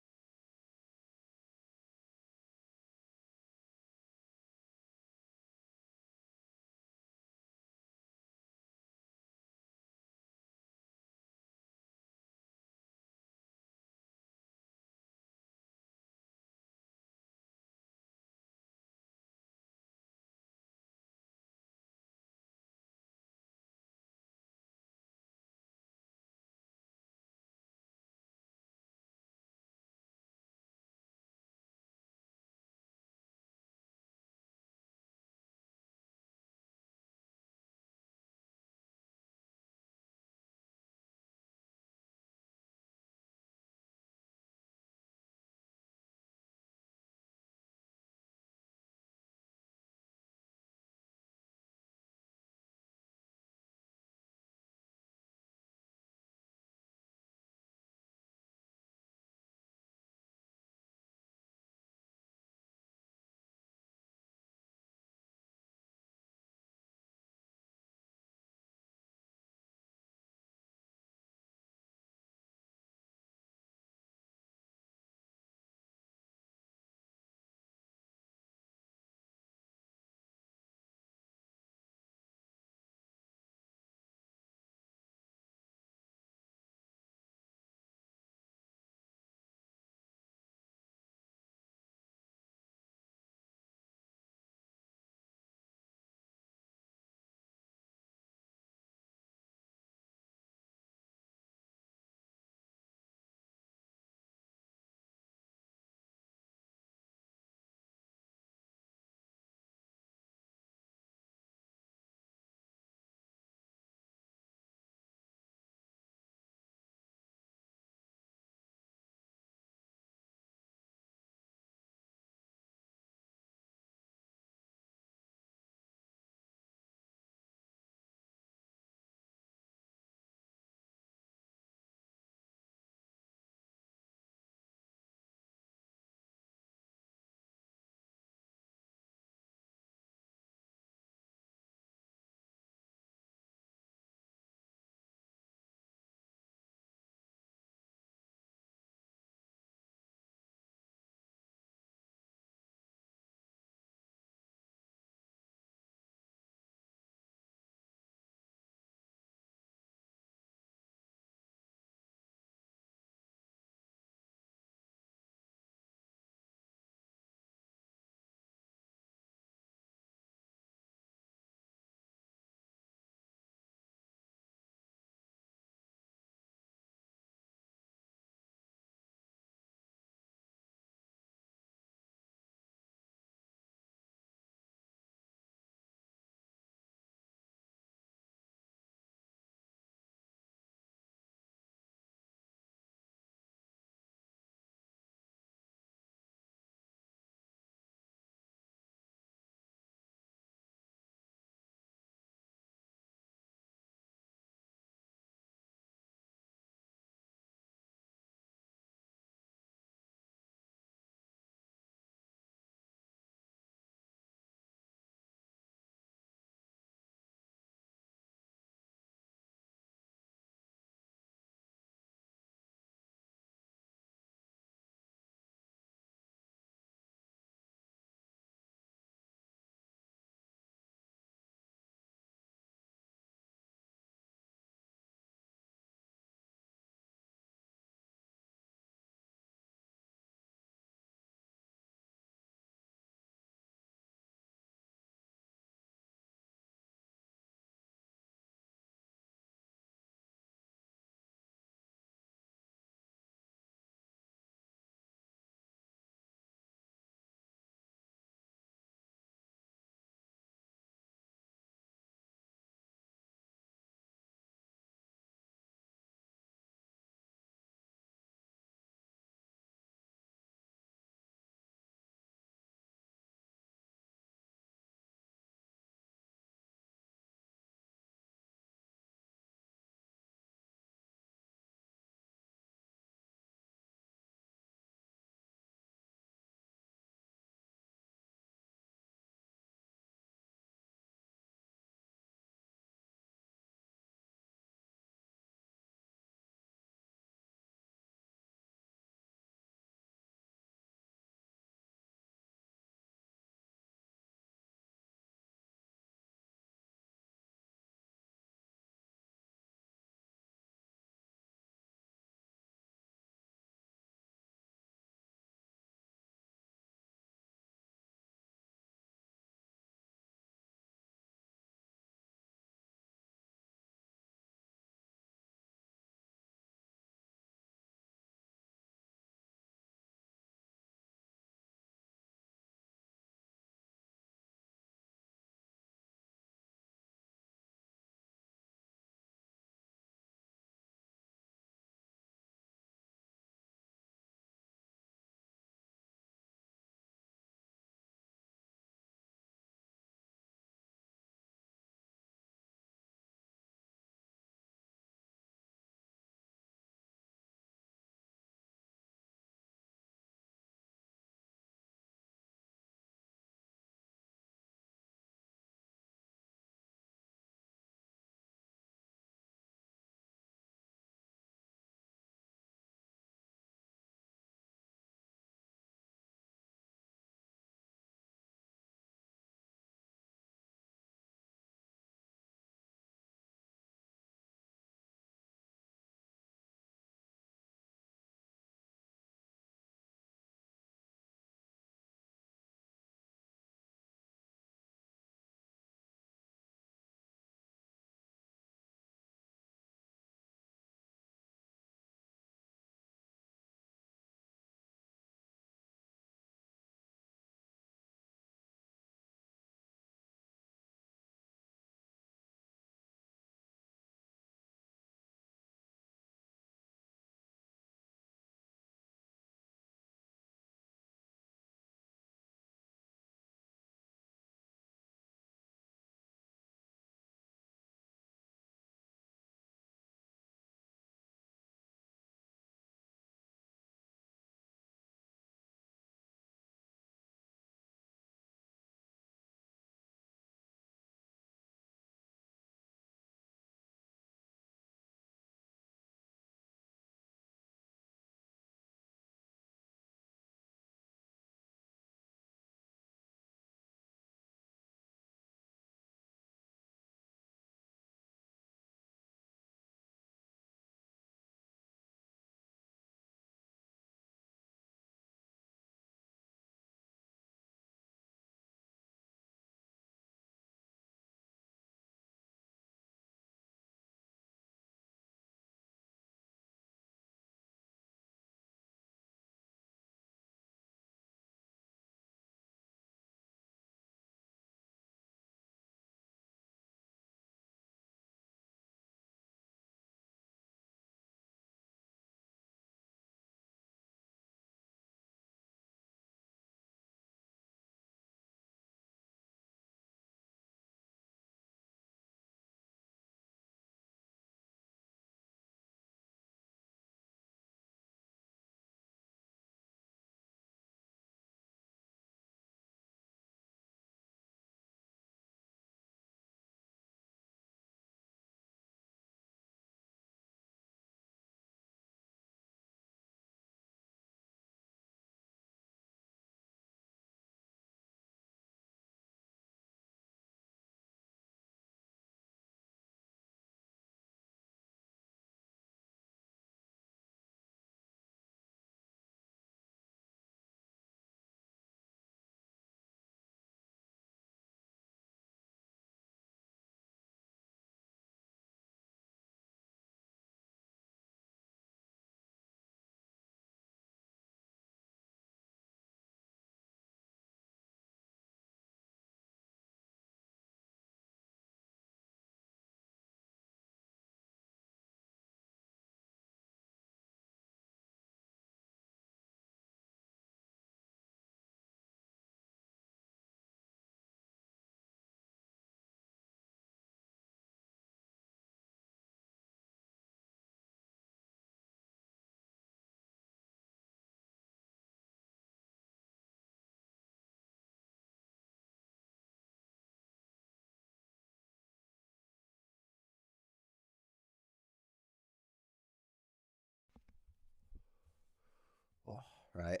Right.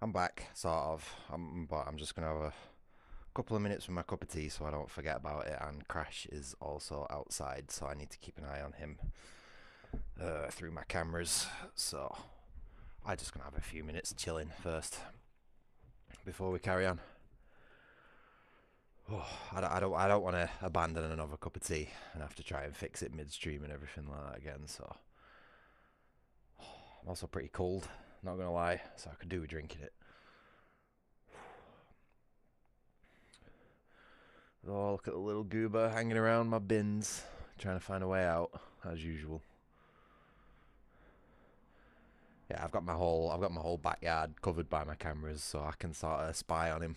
I'm back, sort of. But I'm just gonna have a couple of minutes with my cup of tea so I don't forget about it. And Crash is also outside, so I need to keep an eye on him through my cameras. So I'm just gonna have a few minutes chilling first before we carry on. Oh, I don't want to abandon another cup of tea and have to try and fix it midstream and everything like that again. So I'm also pretty cold, not gonna lie, so I could do with drinking it. Oh, look at the little goober hanging around my bins, trying to find a way out, as usual. Yeah, I've got my whole backyard covered by my cameras, so I can sort of spy on him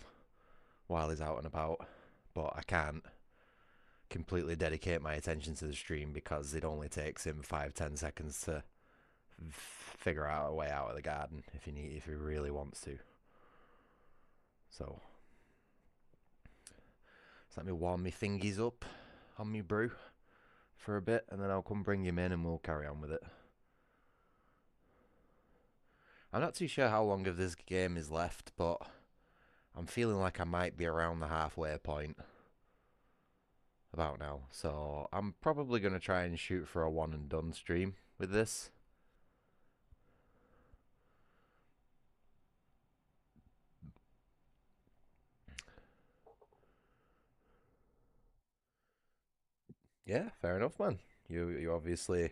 while he's out and about. But I can't completely dedicate my attention to the stream because it only takes him 5-10 seconds to figure out a way out of the garden if he really wants to. So let me warm me thingies up on me brew for a bit, and then I'll come bring him in and we'll carry on with it. I'm not too sure how long of this game is left, but I'm feeling like I might be around the halfway point about now. So I'm probably going to try and shoot for a one and done stream with this. Yeah, fair enough, man. You obviously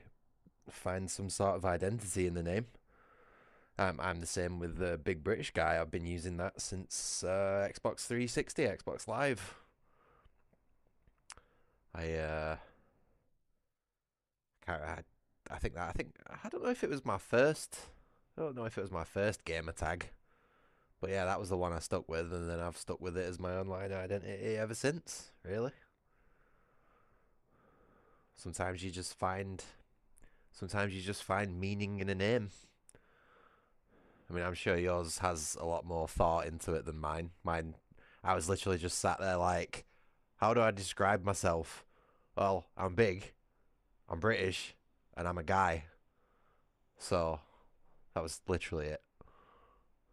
find some sort of identity in the name. I'm the same with the big British guy. I've been using that since Xbox 360, Xbox Live. I don't know if it was my first. I don't know if it was my first gamer tag, but yeah, that was the one I stuck with, and then I've stuck with it as my online identity ever since. Really. Sometimes you just find meaning in a name. I mean, I'm sure yours has a lot more thought into it than mine. I was literally just sat there like, how do I describe myself? Well, I'm big, I'm British, and I'm a guy. So, that was literally it.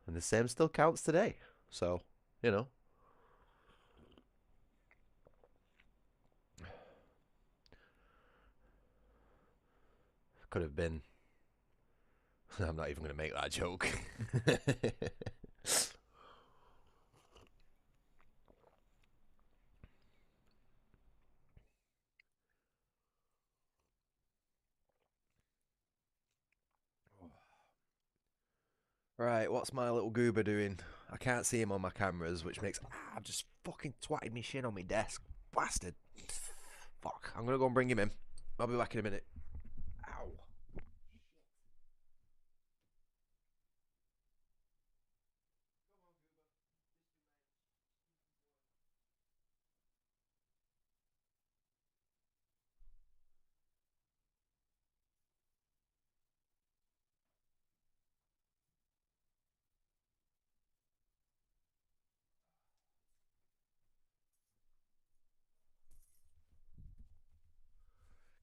And the same still counts today. So, you know. Could have been. I'm not even going to make that joke. Right, what's my little goober doing? I can't see him on my cameras, which makes... I've just fucking twatted me shin on my desk. Bastard. Fuck, I'm gonna go and bring him in. I'll be back in a minute. Ow.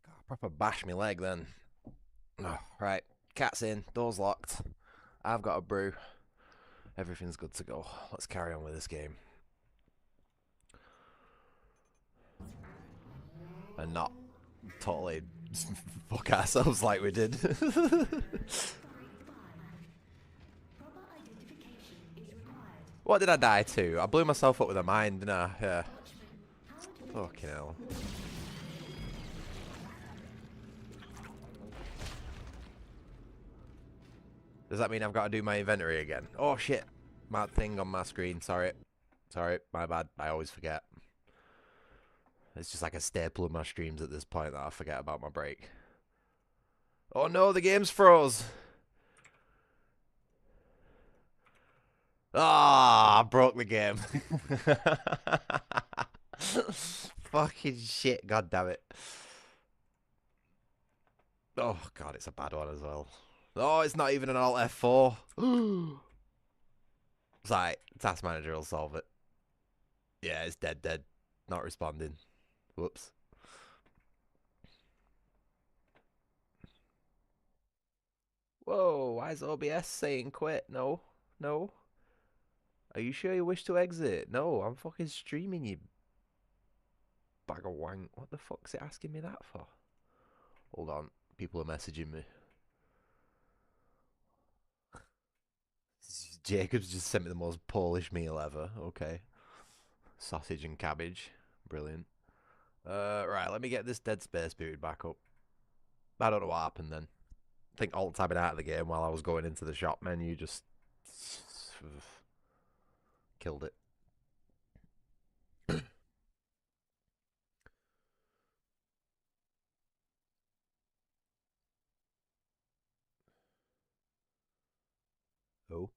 God, proper bash me leg then. Oh, right, cat's in, door's locked. I've got a brew. Everything's good to go. Let's carry on with this game. And not totally fuck ourselves like we did. What did I die to? I blew myself up with a mine, didn't I? Yeah. Fucking hell. Does that mean I've got to do my inventory again? Oh shit. Mad thing on my screen. Sorry. Sorry, my bad. I always forget. It's just like a staple of my streams at this point that I forget about my break. Oh no, the game's froze. Ah, I broke the game. Fucking shit, god damn it. Oh god, it's a bad one as well. Oh, it's not even an Alt F4. It's like, Task Manager will solve it. Yeah, it's dead. Not responding. Whoops. Whoa, why is OBS saying quit? No, no. Are you sure you wish to exit? No, I'm fucking streaming, you bag of wank. What the fuck's it asking me that for? Hold on, people are messaging me. Jacob's just sent me the most Polish meal ever. Okay. Sausage and cabbage. Brilliant. Right, let me get this Dead Space period back up. I don't know what happened then. I think alt-tabbing out of the game while I was going into the shop menu just killed it. Oh.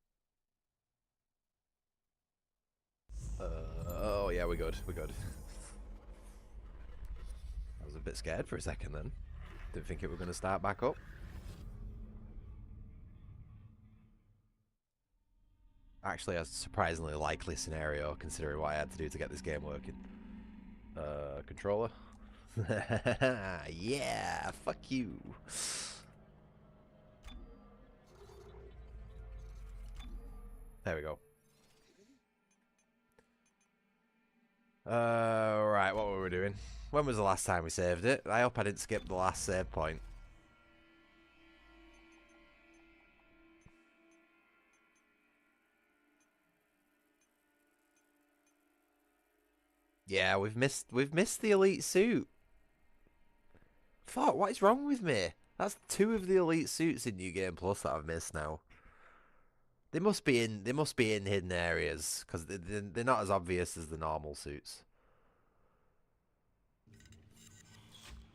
Oh yeah, we're good. We're good. I was a bit scared for a second then. Didn't think it were going to start back up. Actually, a surprisingly likely scenario considering what I had to do to get this game working. Controller. Yeah, fuck you. There we go. Right, what were we doing? When was the last time we saved it? I hope I didn't skip the last save point. Yeah, we've missed the elite suit. Fuck, what is wrong with me? That's 2 of the elite suits in New Game Plus that I've missed now. They must be in hidden areas because they're not as obvious as the normal suits.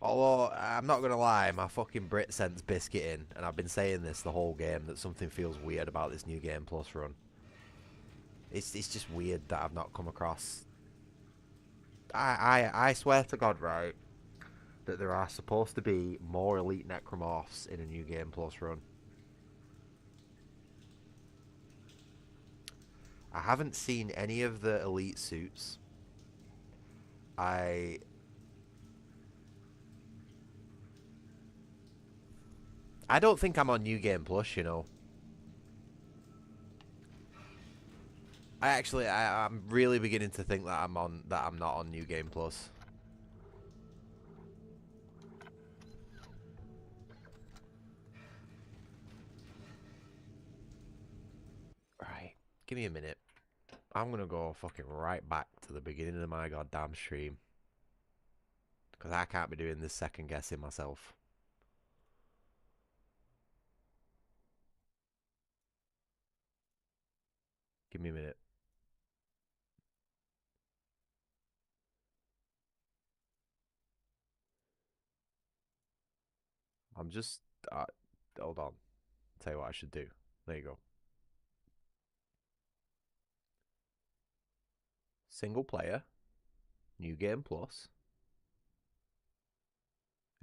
Although I'm not gonna lie, my fucking Brit sends Biscuit in, and I've been saying this the whole game that something feels weird about this New Game Plus run. It's just weird that I've not come across. I swear to God, right, that there are supposed to be more elite necromorphs in a New Game Plus run. I haven't seen any of the elite suits. I don't think I'm on New Game Plus, you know. I'm really beginning to think that I'm not on New Game Plus. Right, give me a minute. I'm gonna go fucking right back to the beginning of my goddamn stream. Because I can't be doing this second guessing myself. Give me a minute. I'm just... hold on. Tell you what I should do. There you go. Single player. New Game Plus.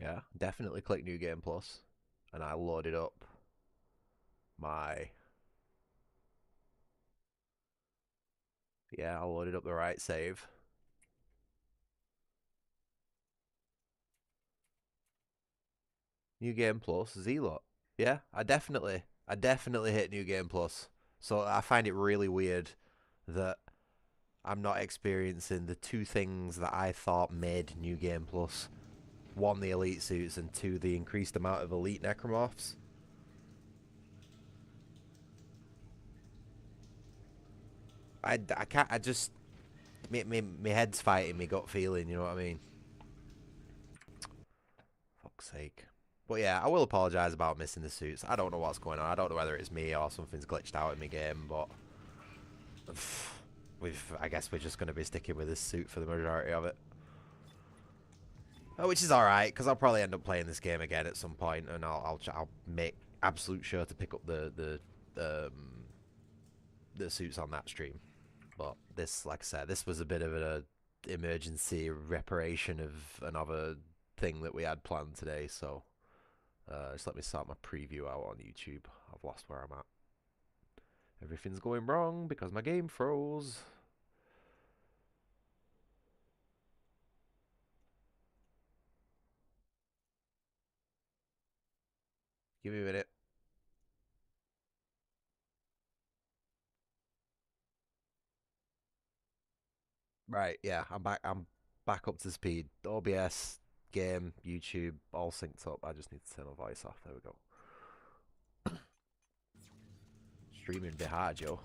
Yeah, definitely click New Game Plus. And I loaded up my... Yeah, I loaded up the right save. New Game Plus, Zealot. Yeah, I definitely hit New Game Plus. So I find it really weird that I'm not experiencing the 2 things that I thought made New Game Plus. 1, the elite suits, and 2, the increased amount of elite necromorphs. I can't, I just... My head's fighting me gut feeling, you know what I mean? Fuck's sake. But yeah, I will apologise about missing the suits. I don't know what's going on. I don't know whether it's me or something's glitched out in my game, but... I guess we're just going to be sticking with this suit for the majority of it. Which is alright, because I'll probably end up playing this game again at some point, and I'll make absolute sure to pick up the suits on that stream. But this, like I said, this was a bit of an emergency reparation of another thing that we had planned today, so just let me start my preview out on YouTube. I've lost where I'm at. Everything's going wrong because my game froze. Give me a minute. Right, yeah, I'm back. I'm back up to speed. OBS, game, YouTube, all synced up. I just need to turn my voice off. There we go. Streaming be hard, yo.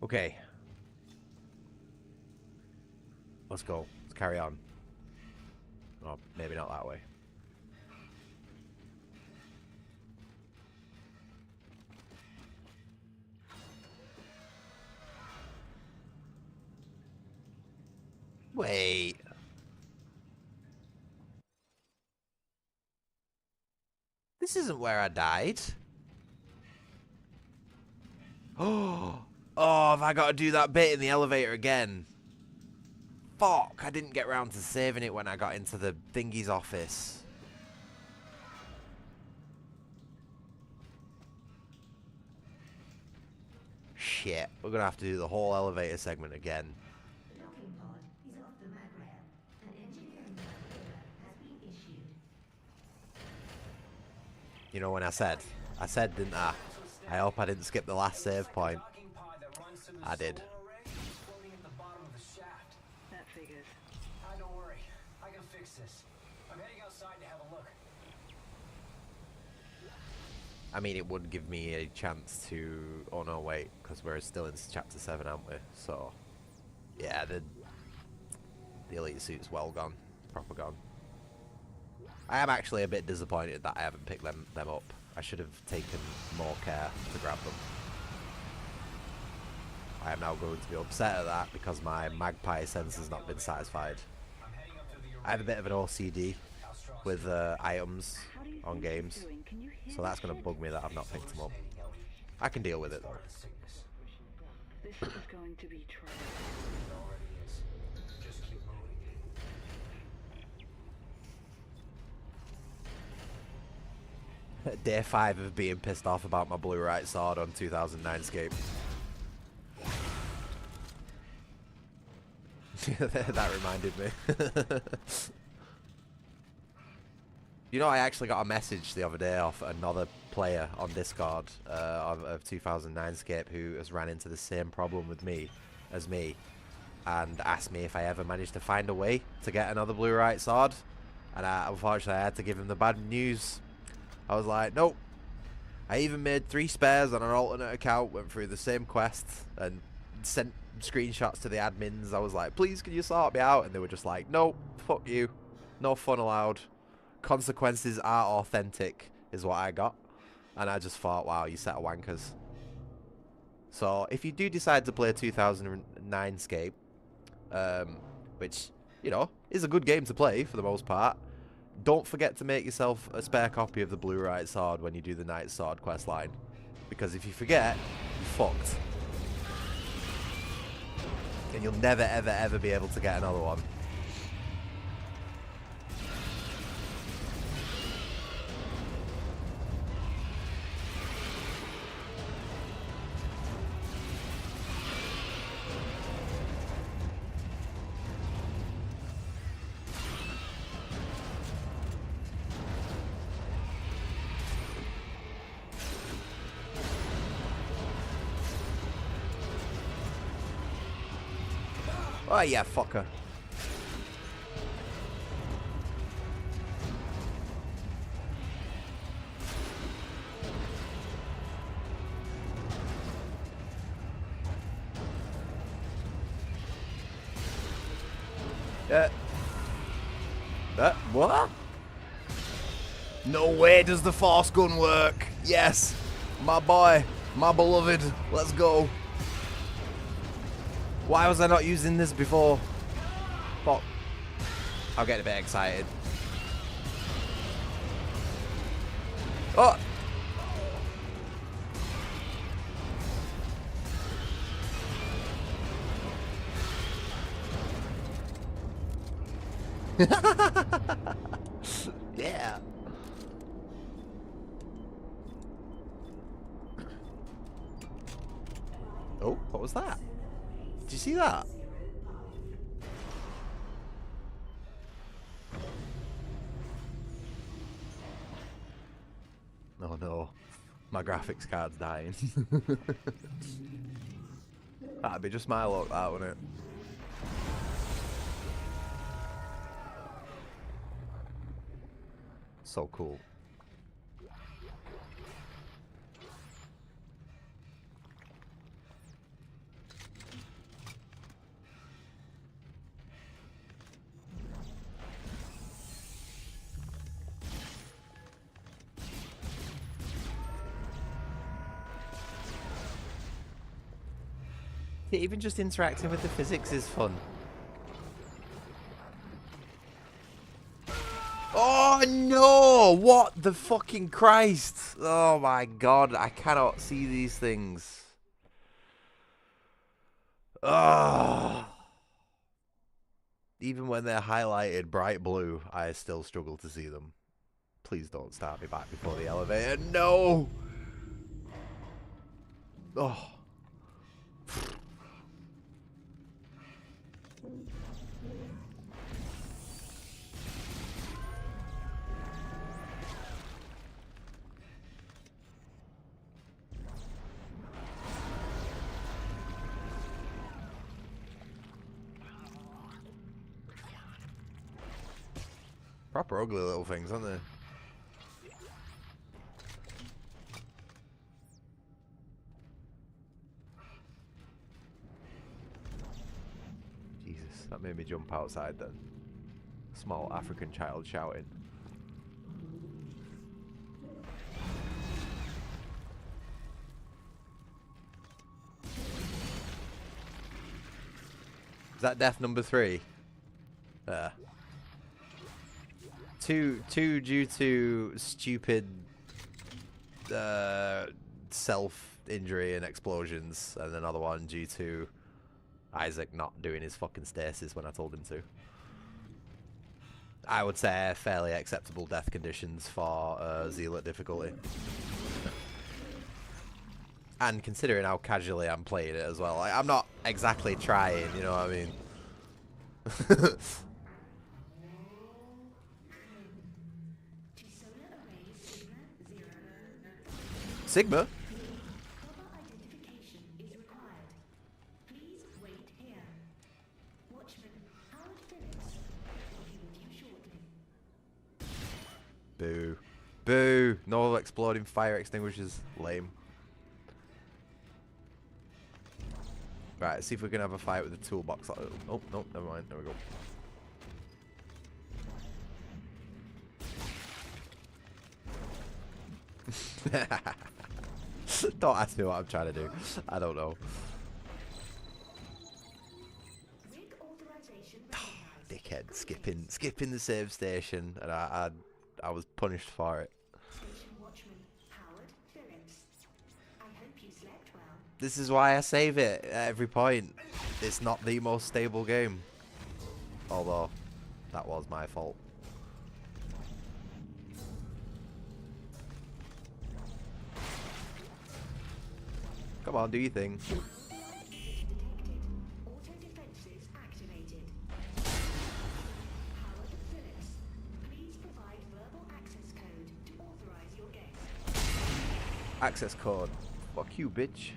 Okay. Let's go. Let's carry on. Oh, maybe not that way. Wait. This isn't where I died. Oh, have I got to do that bit in the elevator again? Fuck, I didn't get round to saving it when I got into the thingy's office. Shit, we're gonna have to do the whole elevator segment again. The docking pod is off the mag rail. An engineering order has been issued. You know when I said, didn't I? I hope I didn't skip the last save point. I did. That figures. Don't worry. I can fix this. I'm heading outside to have a look. I mean, it would give me a chance to... Oh no, wait, because we're still in chapter 7, aren't we? So, yeah, the elite suit's well gone. Proper gone. I am actually a bit disappointed that I haven't picked them up. I should have taken more care to grab them. I am now going to be upset at that because my magpie sense has not been satisfied. I have a bit of an OCD with items on games, so that's going to bug me that I've not picked them up. I can deal with it though. This is going to be trouble. It already is. Just keep moving. Day 5 of being pissed off about my blue right sword on 2009 Scape. That reminded me. You know, I actually got a message the other day off another player on Discord of 2009 Scape who has ran into the same problem with me as me and asked me if I ever managed to find a way to get another blue right sword, and unfortunately I had to give him the bad news. I was like, nope. I even made 3 spares on an alternate account, went through the same quest and sent screenshots to the admins. I was like, please can you sort me out? And they were just like, nope, fuck you, no fun allowed, consequences are authentic is what I got. And I just thought, wow, you set of wankers. So if you do decide to play 2009 Scape, which, you know, is a good game to play for the most part, don't forget to make yourself a spare copy of the blue right sword when you do the Knight Sword quest line, because if you forget, you're fucked. And you'll never ever ever be able to get another one. Oh yeah, fucker. What? No way does the force gun work. Yes, my boy, my beloved, let's go. Why was I not using this before? Fuck. I'll get a bit excited. Oh! Yeah. Oh, what was that? Did you see that? Oh no, my graphics card's dying. That'd be just my luck, that, wouldn't it? So cool. Even just interacting with the physics is fun. Oh no! What the fucking Christ! Oh my god, I cannot see these things. Oh. Even when they're highlighted bright blue, I still struggle to see them. Please don't start me back before the elevator. No! Oh. Proper ugly little things, aren't they? Jesus, that made me jump outside then. Small African child shouting. Is that death number 3? Two due to stupid self-injury and explosions, and another one due to Isaac not doing his fucking stasis when I told him to. I would say fairly acceptable death conditions for Zealot difficulty. And considering how casually I'm playing it as well, like, I'm not exactly trying, you know what I mean? Sigma? Identification is required. Please wait here. Watchman Howard Phillips will be with you shortly. Boo. Boo. No exploding fire extinguishers. Lame. Right, see if we can have a fight with the toolbox. Oh, no, never mind. There we go. Don't ask me what I'm trying to do. I don't know. Dickhead, skipping the save station, and I was punished for it. Station Watchman Howard Phillips. I hope you slept well. This is why I save it at every point. It's not the most stable game. Although, that was my fault. Come on, do your thing. Auto defenses activated. Howard Phillips, please provide verbal access code to authorize your guest. Access code. Fuck you, bitch.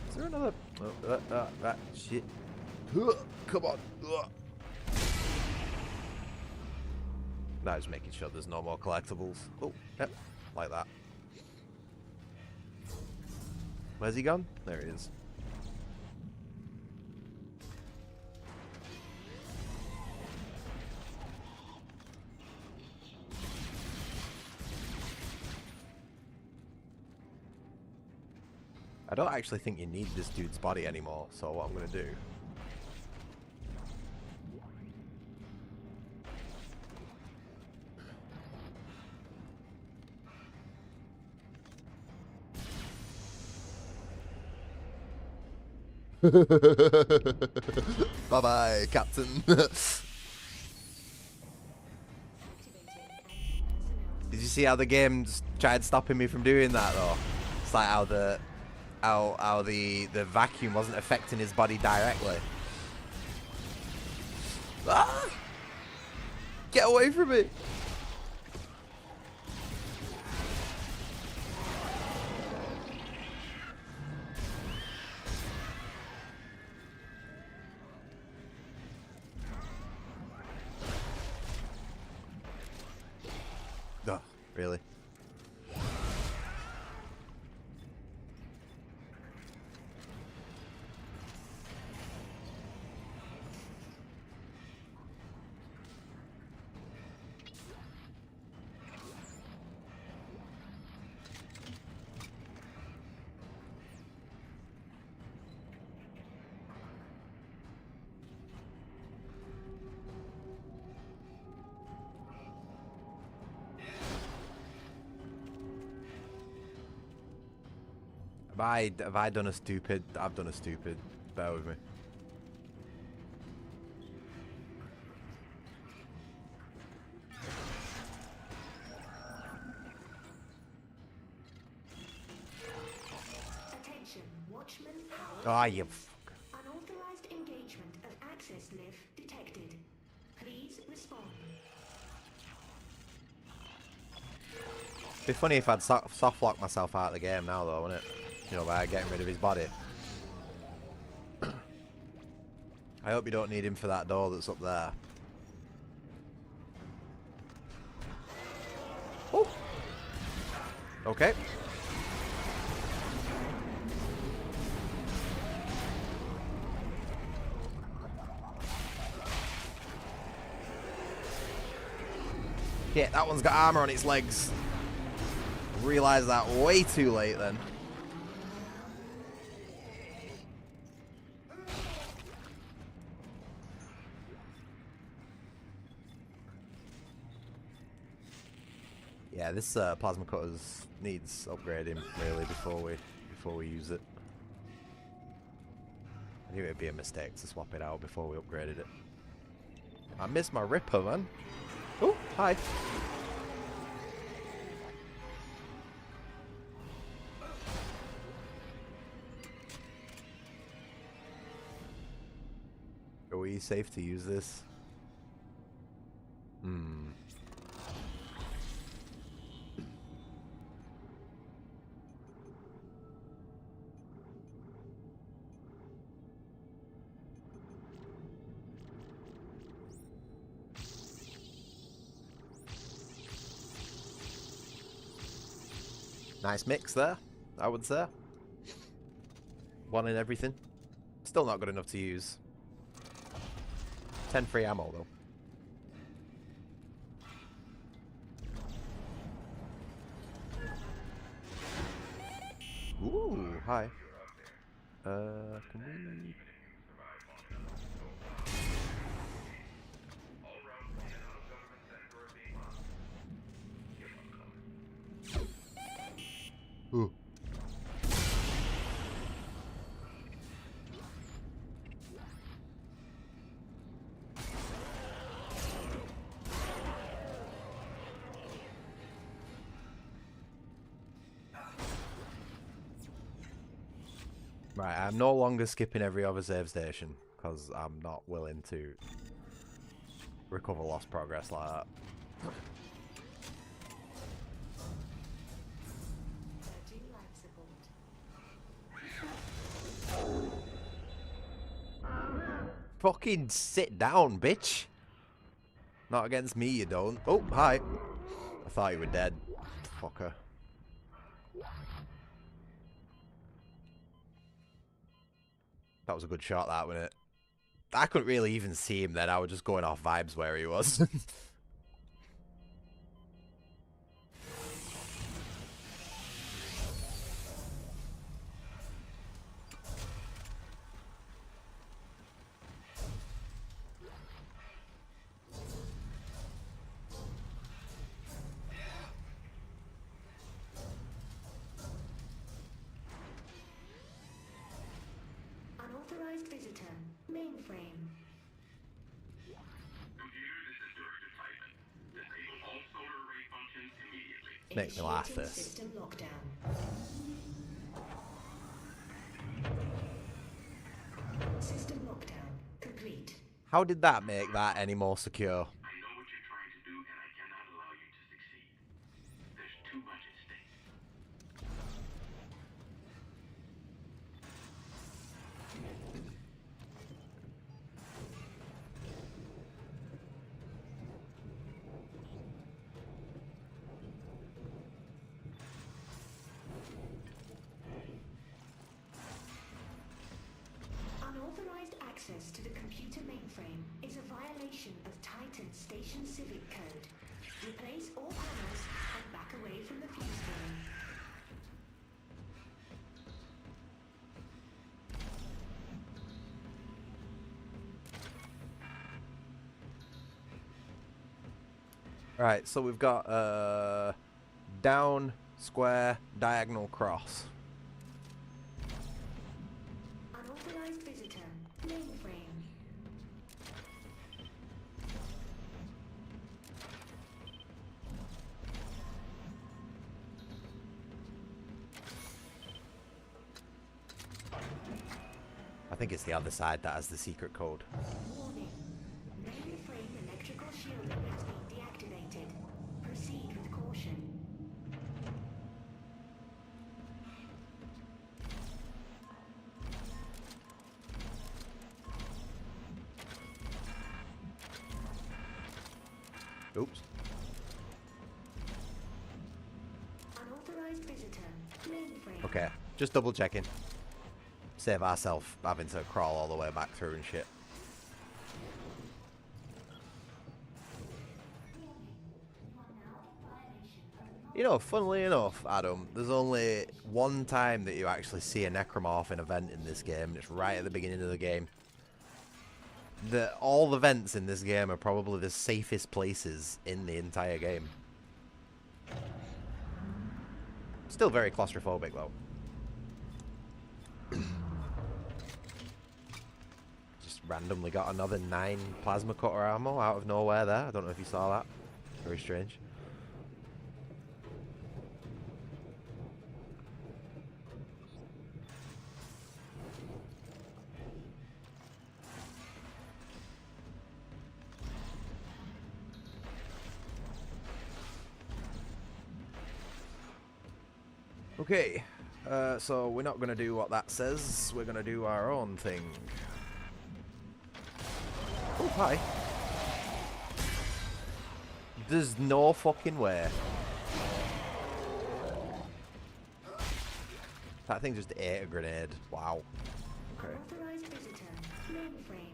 Is there another? Oh, that shit. Come on. Now just making sure there's no more collectibles. Oh, yep, like that. Where's he gone? There he is. I don't actually think you need this dude's body anymore, so what I'm gonna do. Bye bye, Captain. Did you see how the game tried stopping me from doing that though? It's like how the vacuum wasn't affecting his body directly. Ah! Get away from me! Ugh, really? Have I done a stupid? I've done a stupid. Bear with me. Attention, Watchman Howard. Ah, you fuck. Unauthorized engagement of access lift detected. Please respond. It'd be funny if I'd soft lock myself out of the game now, though, wouldn't it? You know, by getting rid of his body. I hope you don't need him for that door that's up there. Oh. Okay. Yeah, that one's got armor on its legs. Realised that way too late then. Yeah, this plasma cutters needs upgrading really before we use it. I think it'd be a mistake to swap it out before we upgraded it. I missed my Ripper, man. Oh, hi. Are we safe to use this? Nice mix there, I would say. One in everything. Still not good enough to use. 10 free ammo though. Ooh, hi. Can we... Ooh. Right, I'm no longer skipping every other save station because I'm not willing to recover lost progress like that. Fucking sit down, bitch. Not against me, you don't. Oh, hi. I thought you were dead. Fucker. That was a good shot, that, wasn't it? I couldn't really even see him then. I was just going off vibes where he was. Unauthorized visitor. Mainframe. Makes me laugh, this. System lockdown. System lockdown complete. How did that make that any more secure? mainframe is a violation of Titan Station Civic Code. Replace all panels and back away from the fuse line. Right, so we've got down, square, diagonal, cross. Unauthorized visitor, mainframe. I think it's the other side that has the secret code. Warning. Mainframe electrical shielding has been deactivated. Proceed with caution. Oops. Unauthorized visitor, mainframe. Okay, just double checking. Save ourselves having to crawl all the way back through and shit. You know, funnily enough, Adam, there's only one time that you actually see a necromorph in a vent in this game, and it's right at the beginning of the game. All the vents in this game are probably the safest places in the entire game. Still very claustrophobic, though. Just randomly got another 9 plasma cutter ammo out of nowhere there. I don't know if you saw that. Very strange. Okay, so we're not going to do what that says. We're going to do our own thing. Oh, hi. There's no fucking way. That thing just ate a grenade. Wow. Okay. Unauthorized visitor, mainframe.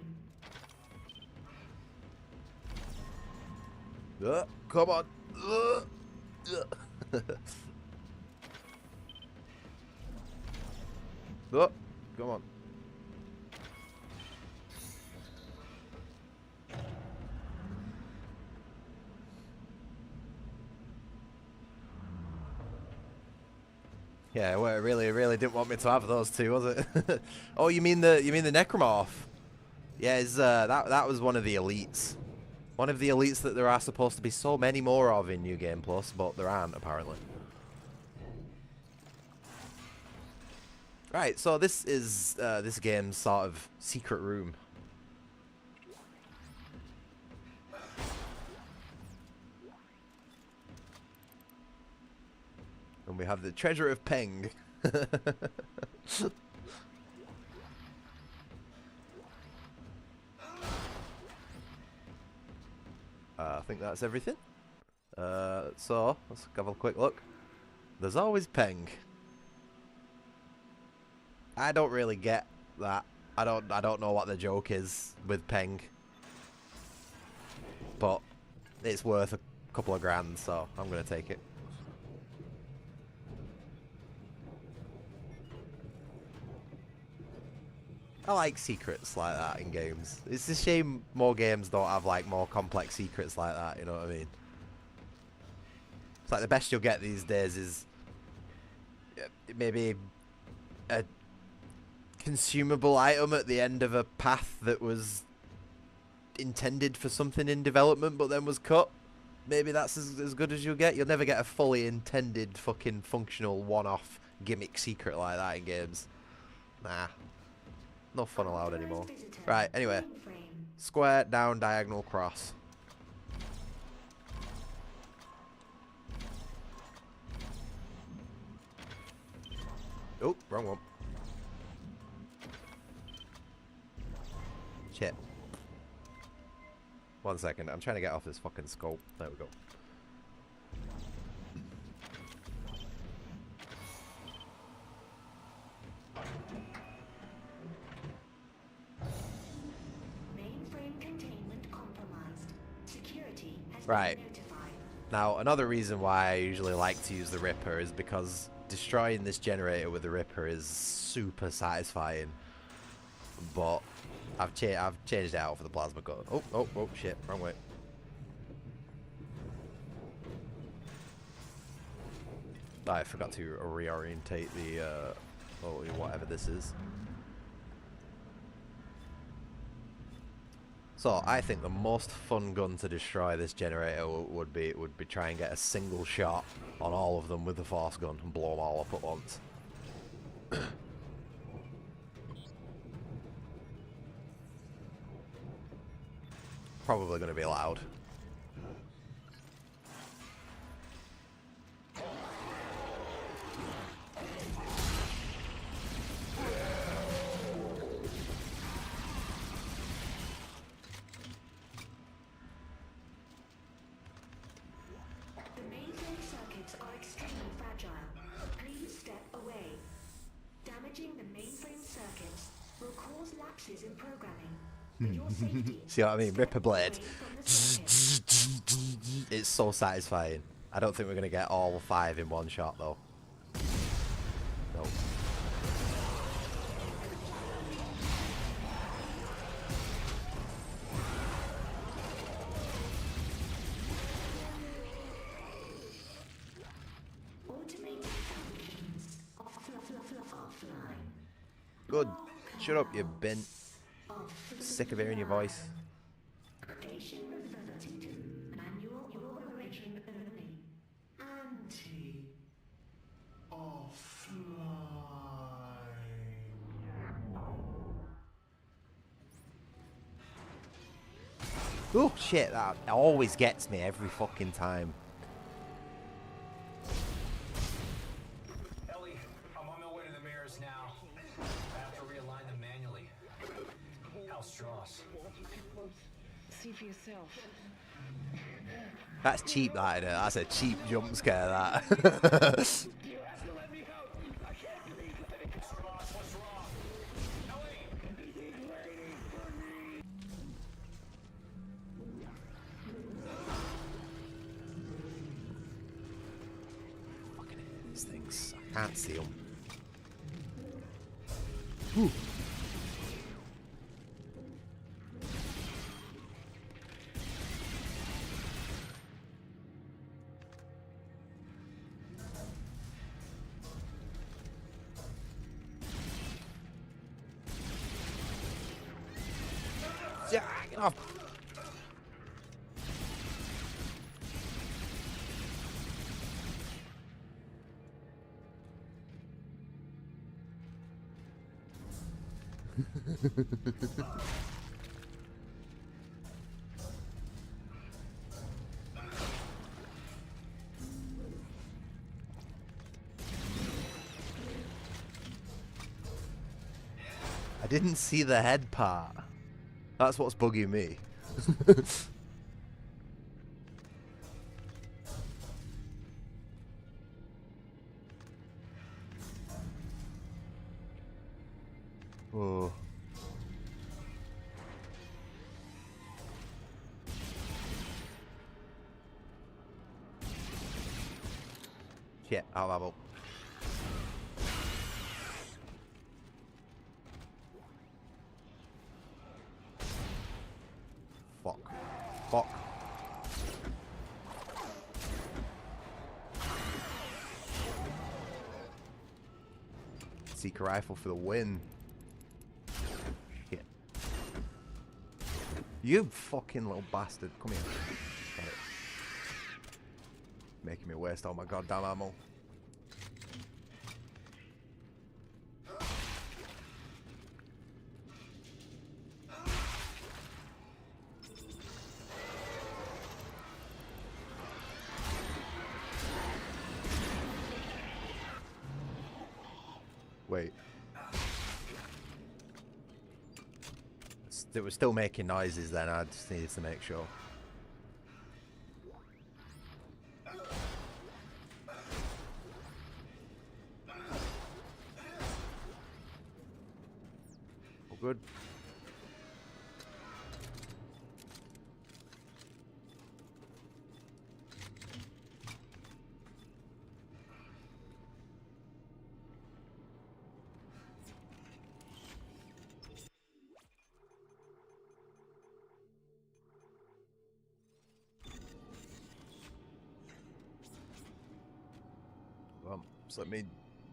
Come on. Come on. Yeah, well, it really didn't want me to have those two, was it? Oh, you mean the necromorph? Yeah, that was one of the elites. One of the elites that there are supposed to be so many more of in New Game Plus, but there aren't apparently. Right, so this is this game's sort of secret room. And we have the treasure of Peng. I think that's everything. So let's have a quick look. There's always Peng. I don't really get that. I don't know what the joke is with Peng. But it's worth a couple of grand, so I'm gonna take it. I like secrets like that in games. It's a shame more games don't have like more complex secrets like that, you know what I mean? It's like the best you'll get these days is maybe a consumable item at the end of a path that was intended for something in development but then was cut. Maybe that's as good as you'll get. You'll never get a fully intended fucking functional one-off gimmick secret like that in games. Nah. No fun allowed anymore. Right, anyway. Square, down, diagonal, cross. Oh, wrong one. Shit. 1 second, I'm trying to get off this fucking scope. There we go. Mainframe has Right. been notified. Now, another reason why I usually like to use the Ripper is because destroying this generator with the Ripper is super satisfying. But I've changed it out for the plasma gun. Oh, shit, wrong way. I forgot to reorientate the, whatever this is. So I think the most fun gun to destroy this generator would be try and get a single shot on all of them with the force gun and blow them all up at once. Probably going to be loud. The mainframe circuits are extremely fragile. Please step away. Damaging the mainframe circuits will cause lapses in programming. For your safety, See what I mean? step Ripper blade. away from the circuit. It's so satisfying. I don't think we're going to get all 5 in one shot though. Nope. Automated functions offline. Good. Shut up, you bin. Sick of hearing your voice. Station reverting to manual operation only. Oh shit, that always gets me every fucking time. Ellie, I'm on my way to the mirrors now. I have to realign them manually. How's Strauss? See for yourself. That's cheap, that, isn't it? That's a cheap jump scare, that. You have to let me out. I can't breathe. Strauss, what's wrong? Ellie! He's waiting for me. Fucking hate these things. I can't see them. Ooh. Yeah, get off. I didn't see the head part. That's what's bugging me. Oh. Shit, out of ammo. Fuck. Fuck. Seeker rifle for the win. Shit. You fucking little bastard. Come here. Got it. Making me waste all my goddamn ammo. Wait. It was still making noises then, I just needed to make sure. All good. Just let me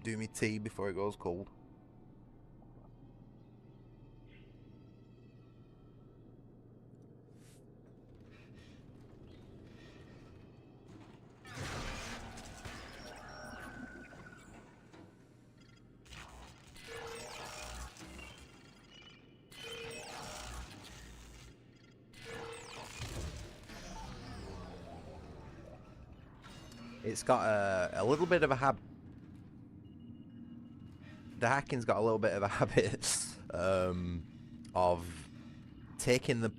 do me tea before it goes cold. It's got a little bit of a habit. The hacking's got a little bit of a habit of taking the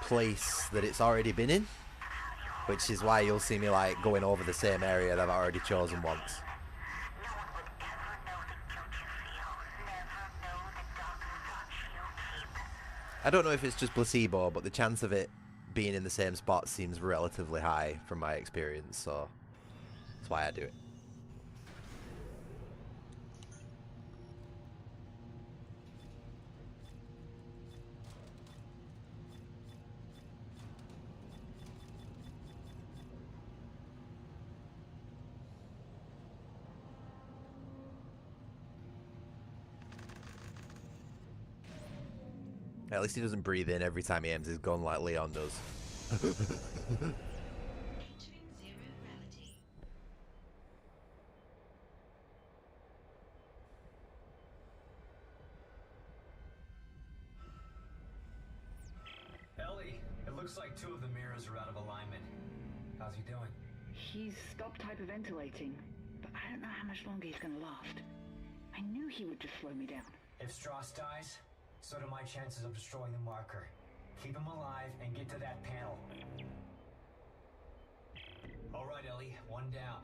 place that it's already been in, which is why you'll see me like going over the same area that I've already chosen once. I don't know if it's just placebo, but the chance of it being in the same spot seems relatively high from my experience, so that's why I do it. At least he doesn't breathe in every time he aims his gun like Leon does. Ellie, it looks like 2 of the mirrors are out of alignment. How's he doing? He's stopped hyperventilating, but I don't know how much longer he's gonna last. I knew he would just slow me down. If Strauss dies, so do my chances of destroying the marker. Keep him alive and get to that panel. All right, Ellie, 1 down.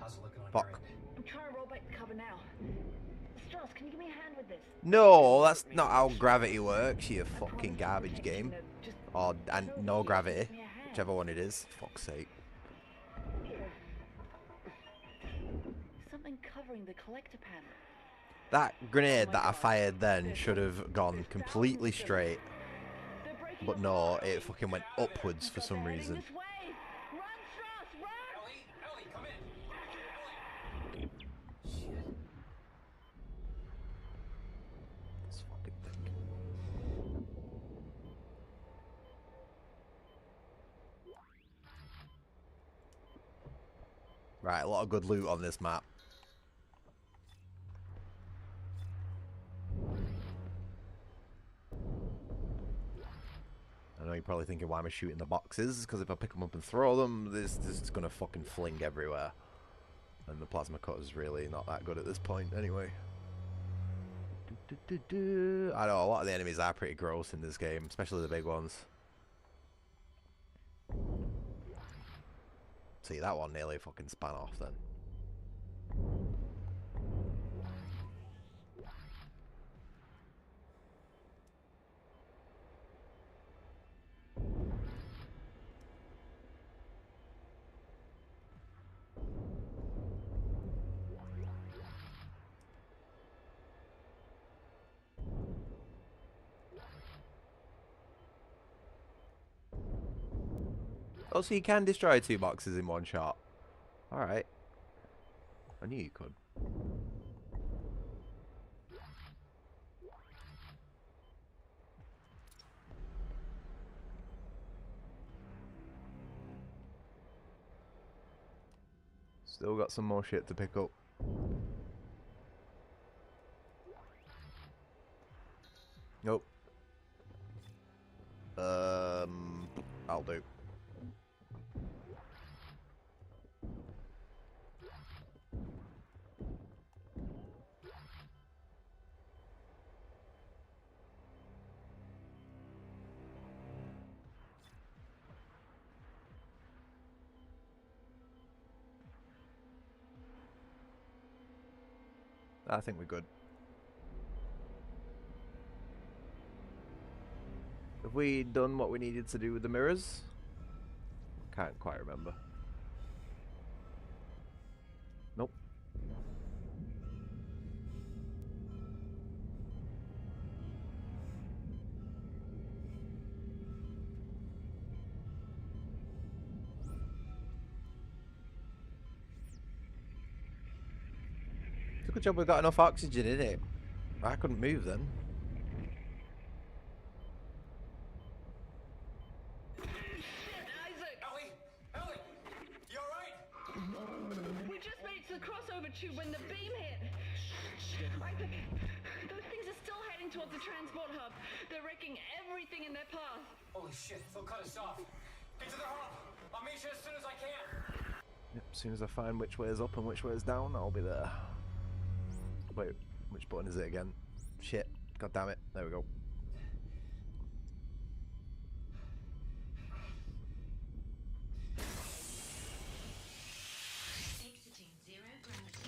How's it looking on your end? I'm trying to roll back the cover now. Strauss, can you give me a hand with this? No, that's not how gravity works, you fucking garbage game. Or and no gravity, whichever one it is. Fuck's sake. Something covering the collector panel. That grenade that I fired then should have gone completely straight. But no, it fucking went upwards for some reason. Ellie, come in. Shit. This fucking thing. Right, a lot of good loot on this map. I know you're probably thinking why am I shooting the boxes, because if I pick them up and throw them, this is going to fucking fling everywhere. And the plasma cutter's really not that good at this point anyway. I know, a lot of the enemies are pretty gross in this game, especially the big ones. See, that one nearly fucking span off then. Oh, so you can destroy 2 boxes in 1 shot. Alright. I knew you could. Still got some more shit to pick up. Nope. I'll do. I think we're good. Have we done what we needed to do with the mirrors? Can't quite remember. Nope. Good job we've got enough oxygen in it. I couldn't move then. Isaac! Ellie! Ellie! You alright? We just made it to the crossover tube when the beam hit. Isaac, those things are still heading towards the transport hub. They're wrecking everything in their path. Holy shit, they'll cut us off. Get to the hub! I'll meet you as soon as I can. Yep, as soon as I find which way is up and which way is down, I'll be there. Wait, which button is it again? Shit. God damn it. There we go.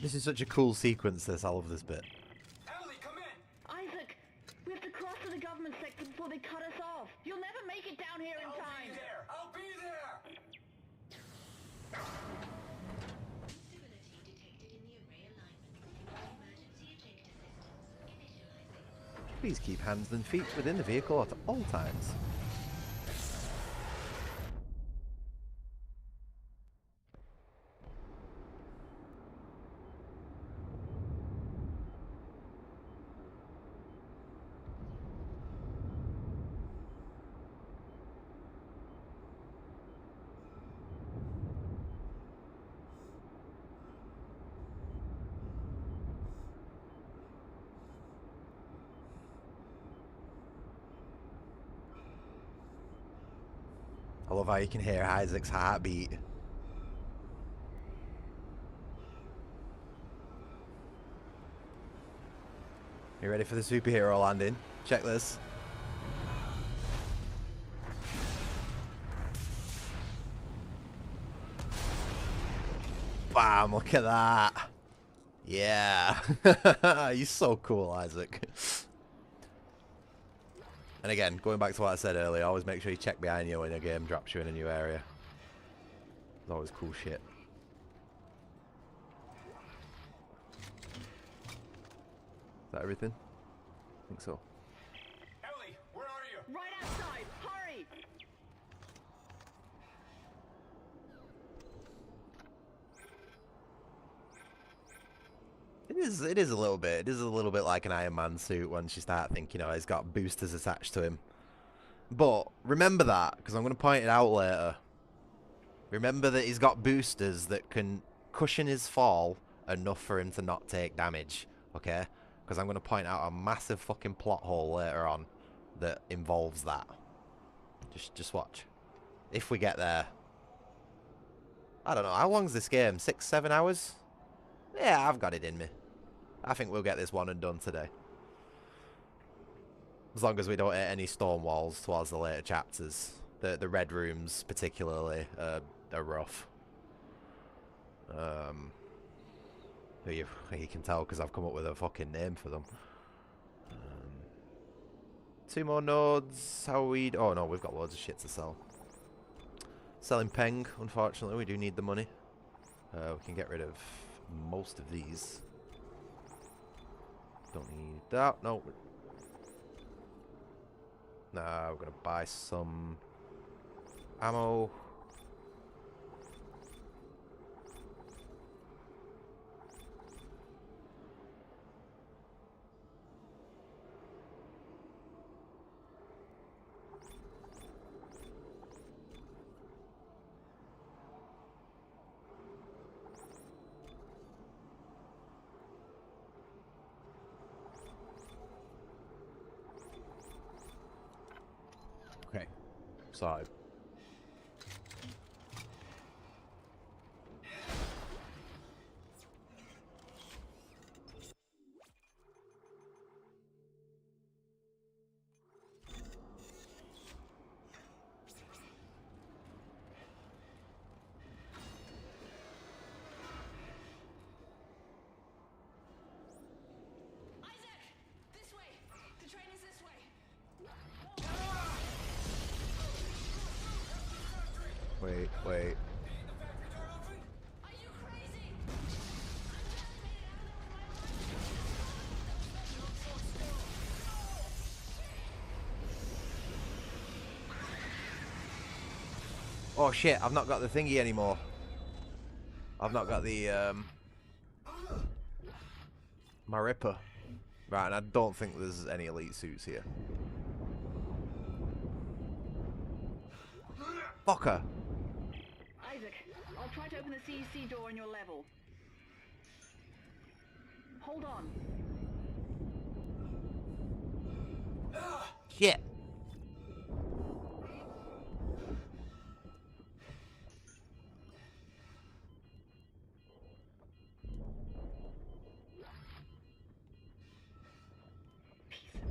This is such a cool sequence, this. I love this bit. Ellie, come in! Isaac, we have to cross to the government sector before they cut us off. You'll never make it down here in I'll time. be there! I'll be there! Instability detected in the array alignment. Emergency eject assistance initializing. Please keep hands and feet within the vehicle at all times. I love how you can hear Isaac's heartbeat. You ready for the superhero landing? Check this. Bam, look at that. Yeah. You're so cool, Isaac. And again, going back to what I said earlier, always make sure you check behind you when a game drops you in a new area. It's always cool shit. Is that everything? I think so. Ellie, where are you? Right outside. Hurry! It is a little bit. It is a little bit like an Iron Man suit once you start thinking, oh, he's got boosters attached to him. But remember that, because I'm going to point it out later. Remember that he's got boosters that can cushion his fall enough for him to not take damage. Okay? Because I'm going to point out a massive fucking plot hole later on that involves that. Just watch. If we get there. I don't know. How long's this game? 6-7 hours? Yeah, I've got it in me. I think we'll get this one and done today. As long as we don't hit any storm walls towards the later chapters. The red rooms, particularly, are rough. You can tell because I've come up with a fucking name for them. 2 more nodes. How are we... Oh, no, we've got loads of shit to sell. Selling Peng, unfortunately. We do need the money. We can get rid of most of these. Don't need that. No. Nah, we're gonna buy some ammo. Okay, so wait. Oh shit, I've not got the thingy anymore. I've not got the My Ripper. Right, and I don't think there's any elite suits here. Fucker. Isaac, I'll try to open the CEC door on your level. Hold on. Shit.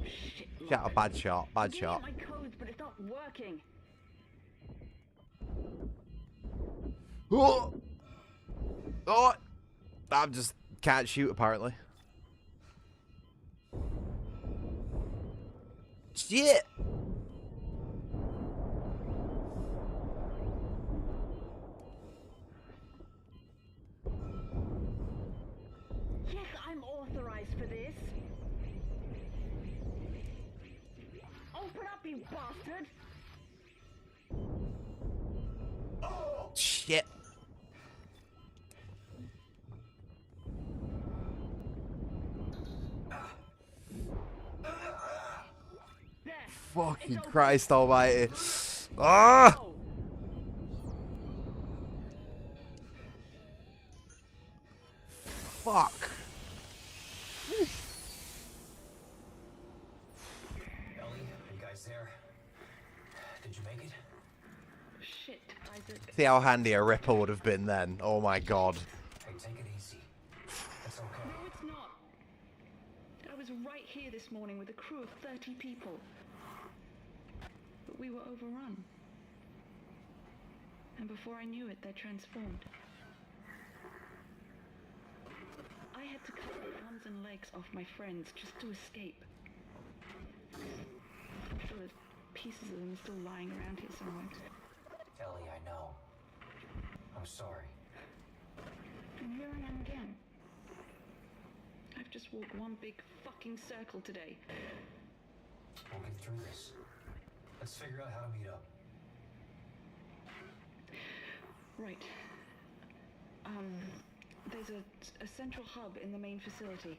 Shit. Yeah, a bad shot. Bad shot. My codes, but it's not working. Oh! Oh! I just can't shoot apparently. Shit! Yes, I'm authorized for this. Open up, you bastard! Shit. There. Fucking Christ almighty. Ah! Oh. Fuck. Ellie, are you guys there? Did you make it? Shit, Isaac. See how handy a Ripper would have been then. Oh my god. Hey, take it easy. It's okay. No, it's not. I was right here this morning with a crew of 30 people. But we were overrun. And before I knew it, they transformed. I had to cut the arms and legs off my friends just to escape. I'm sure there's pieces of them still lying around here somewhere. Ellie, I know. I'm sorry. And here I am again. I've just walked one big fucking circle today. We'll get through this. Let's figure out how to meet up. Right. There's a central hub in the main facility.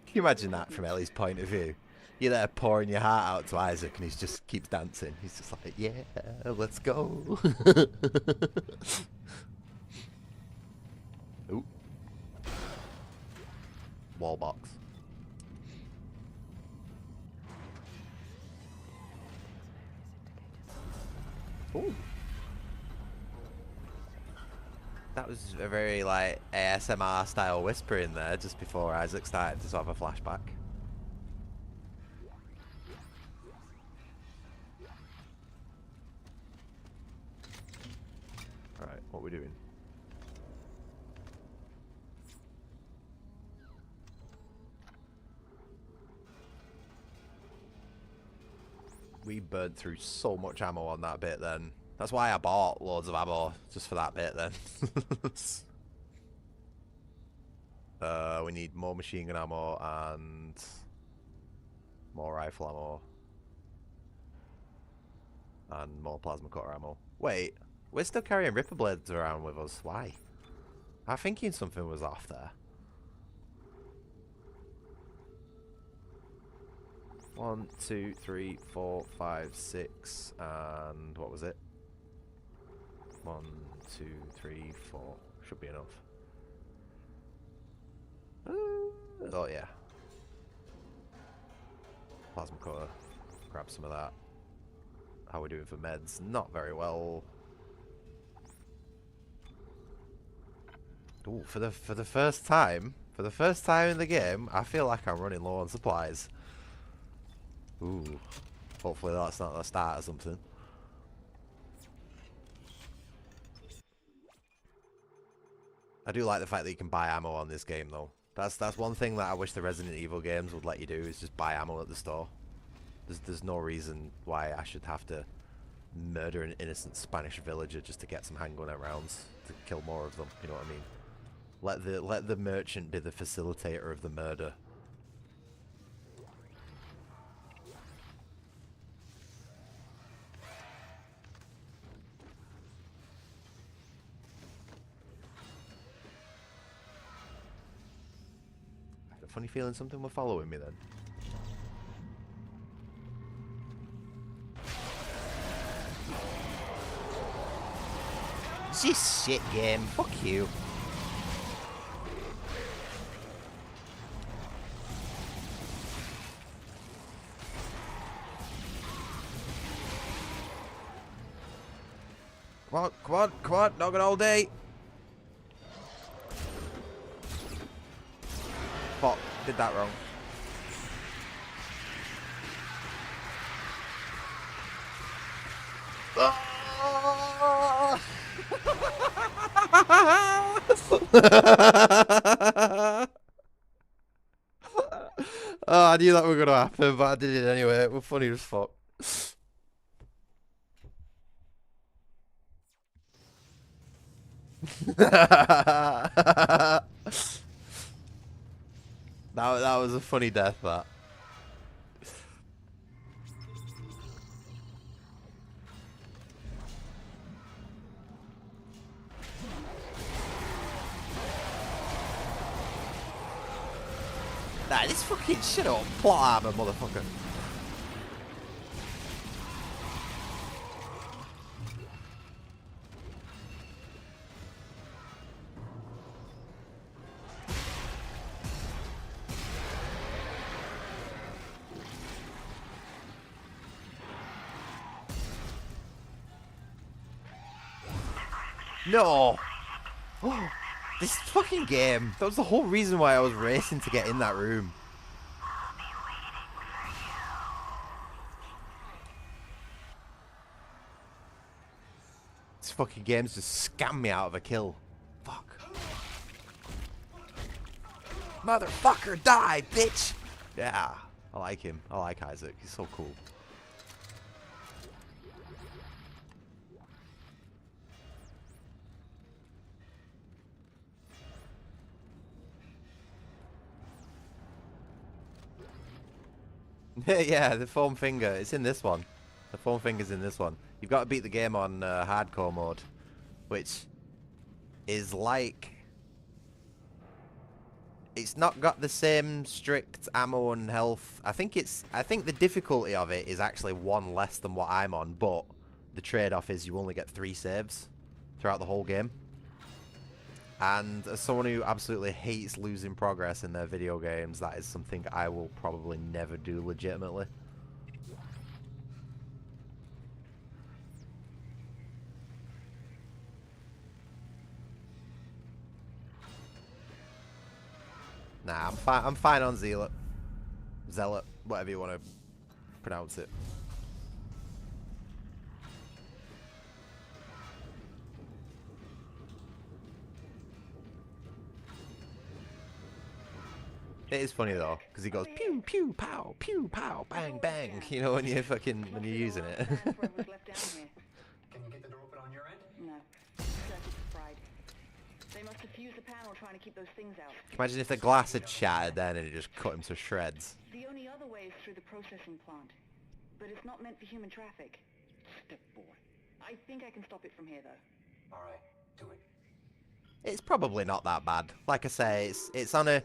Can you imagine that from Ellie's point of view? You're there pouring your heart out to Isaac and he just keeps dancing. He's just like, yeah, let's go. Ooh. Wall box. Ooh. That was a very like ASMR style whisper in there just before Isaac started to sort of a flashback. Alright, what are we doing? We burned through so much ammo on that bit then. That's why I bought loads of ammo, just for that bit then. We need more machine gun ammo and more rifle ammo. And more plasma cutter ammo. Wait, we're still carrying Ripper blades around with us. Why? I'm thinking something was off there. 1, 2, 3, 4, 5, 6, and what was it? 1, 2, 3, 4. Should be enough. Oh yeah. Plasma cutter. Grab some of that. How are we doing for meds? Not very well. Ooh, for the first time in the game, I feel like I'm running low on supplies. Ooh. Hopefully that's not the start or something. I do like the fact that you can buy ammo on this game though. That's one thing that I wish the Resident Evil games would let you do, is just buy ammo at the store. There's no reason why I should have to murder an innocent Spanish villager just to get some handgun rounds to kill more of them, you know what I mean? Let the merchant be the facilitator of the murder. funny feeling something were following me then. This shit game. Fuck you. Come on, come on, come on, not gonna all day. Fuck, did that wrong. Oh, I knew that was gonna happen, but I did it anyway. It was funny as fuck. That was a funny death, that. Nah, this fucking shit up. Plot armor, motherfucker. No! Oh, this fucking game. That was the whole reason why I was racing to get in that room. This fucking game's just scammed me out of a kill. Fuck. Motherfucker, die, bitch! Yeah, I like him. I like Isaac. He's so cool. Yeah, the foam finger. It's in this one. The foam finger's in this one. You've got to beat the game on hardcore mode, which is like... It's not got the same strict ammo and health. I think the difficulty of it is actually one less than what I'm on, but the trade-off is you only get 3 saves throughout the whole game. And as someone who absolutely hates losing progress in their video games, that is something I will probably never do legitimately. Nah, I'm fine on Zealot. Zealot, whatever you want to pronounce it. It is funny though, because he goes pew pew pow pew pow bang bang. You know when you're using it. Can you get the door open on your end? No. Circuits fried. They must have fused the panel trying to keep those things out. Imagine if the glass had shattered then and it just cut him to shreds. The only other way is through the processing plant. But it's not meant for human traffic. Step boy. I think I can stop it from here though. Alright, do it. It's probably not that bad. Like I say, it's on a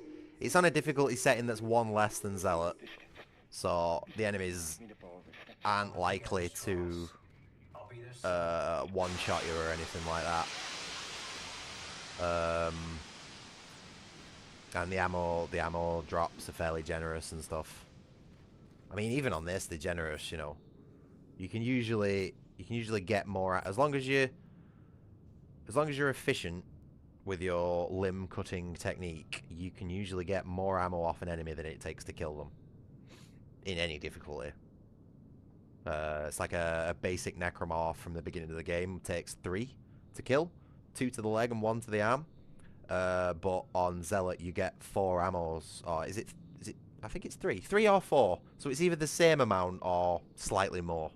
difficulty setting that's 1 less than Zealot. So the enemies aren't likely to one-shot you or anything like that. And the ammo drops are fairly generous and stuff. I mean, even on this, they're generous. You know, you can usually get more as long as you're efficient with your limb cutting technique. You can usually get more ammo off an enemy than it takes to kill them in any difficulty. It's like a basic necromorph from the beginning of the game takes 3 to kill, 2 to the leg and 1 to the arm. But on Zealot you get 4 ammos, or is it? I think it's 3 or 4. So it's either the same amount or slightly more.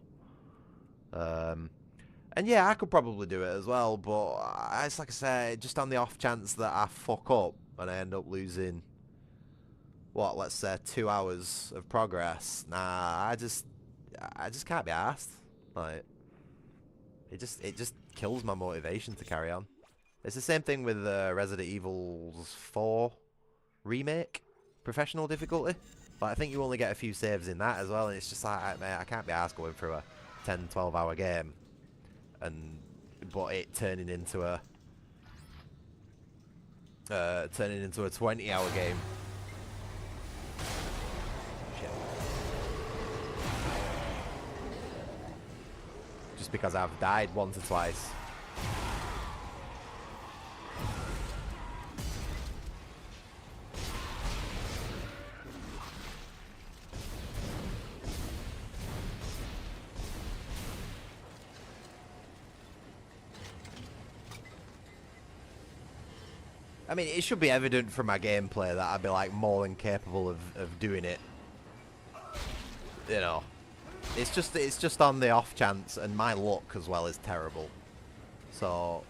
And yeah, I could probably do it as well, but it's like I say, just on the off chance that I fuck up and I end up losing, what, let's say 2 hours of progress. Nah, I just can't be arsed. Like, it just kills my motivation to carry on. It's the same thing with Resident Evil 4 remake, professional difficulty. But I think you only get a few saves in that as well, and it's just like, mate, I can't be arsed going through a 10, 12 hour game but it turning into a 20 hour game. Shit. Just because I've died once or twice. I mean, it should be evident from my gameplay that I'd be like more than capable of doing it. You know, it's just on the off chance, and my luck as well is terrible. So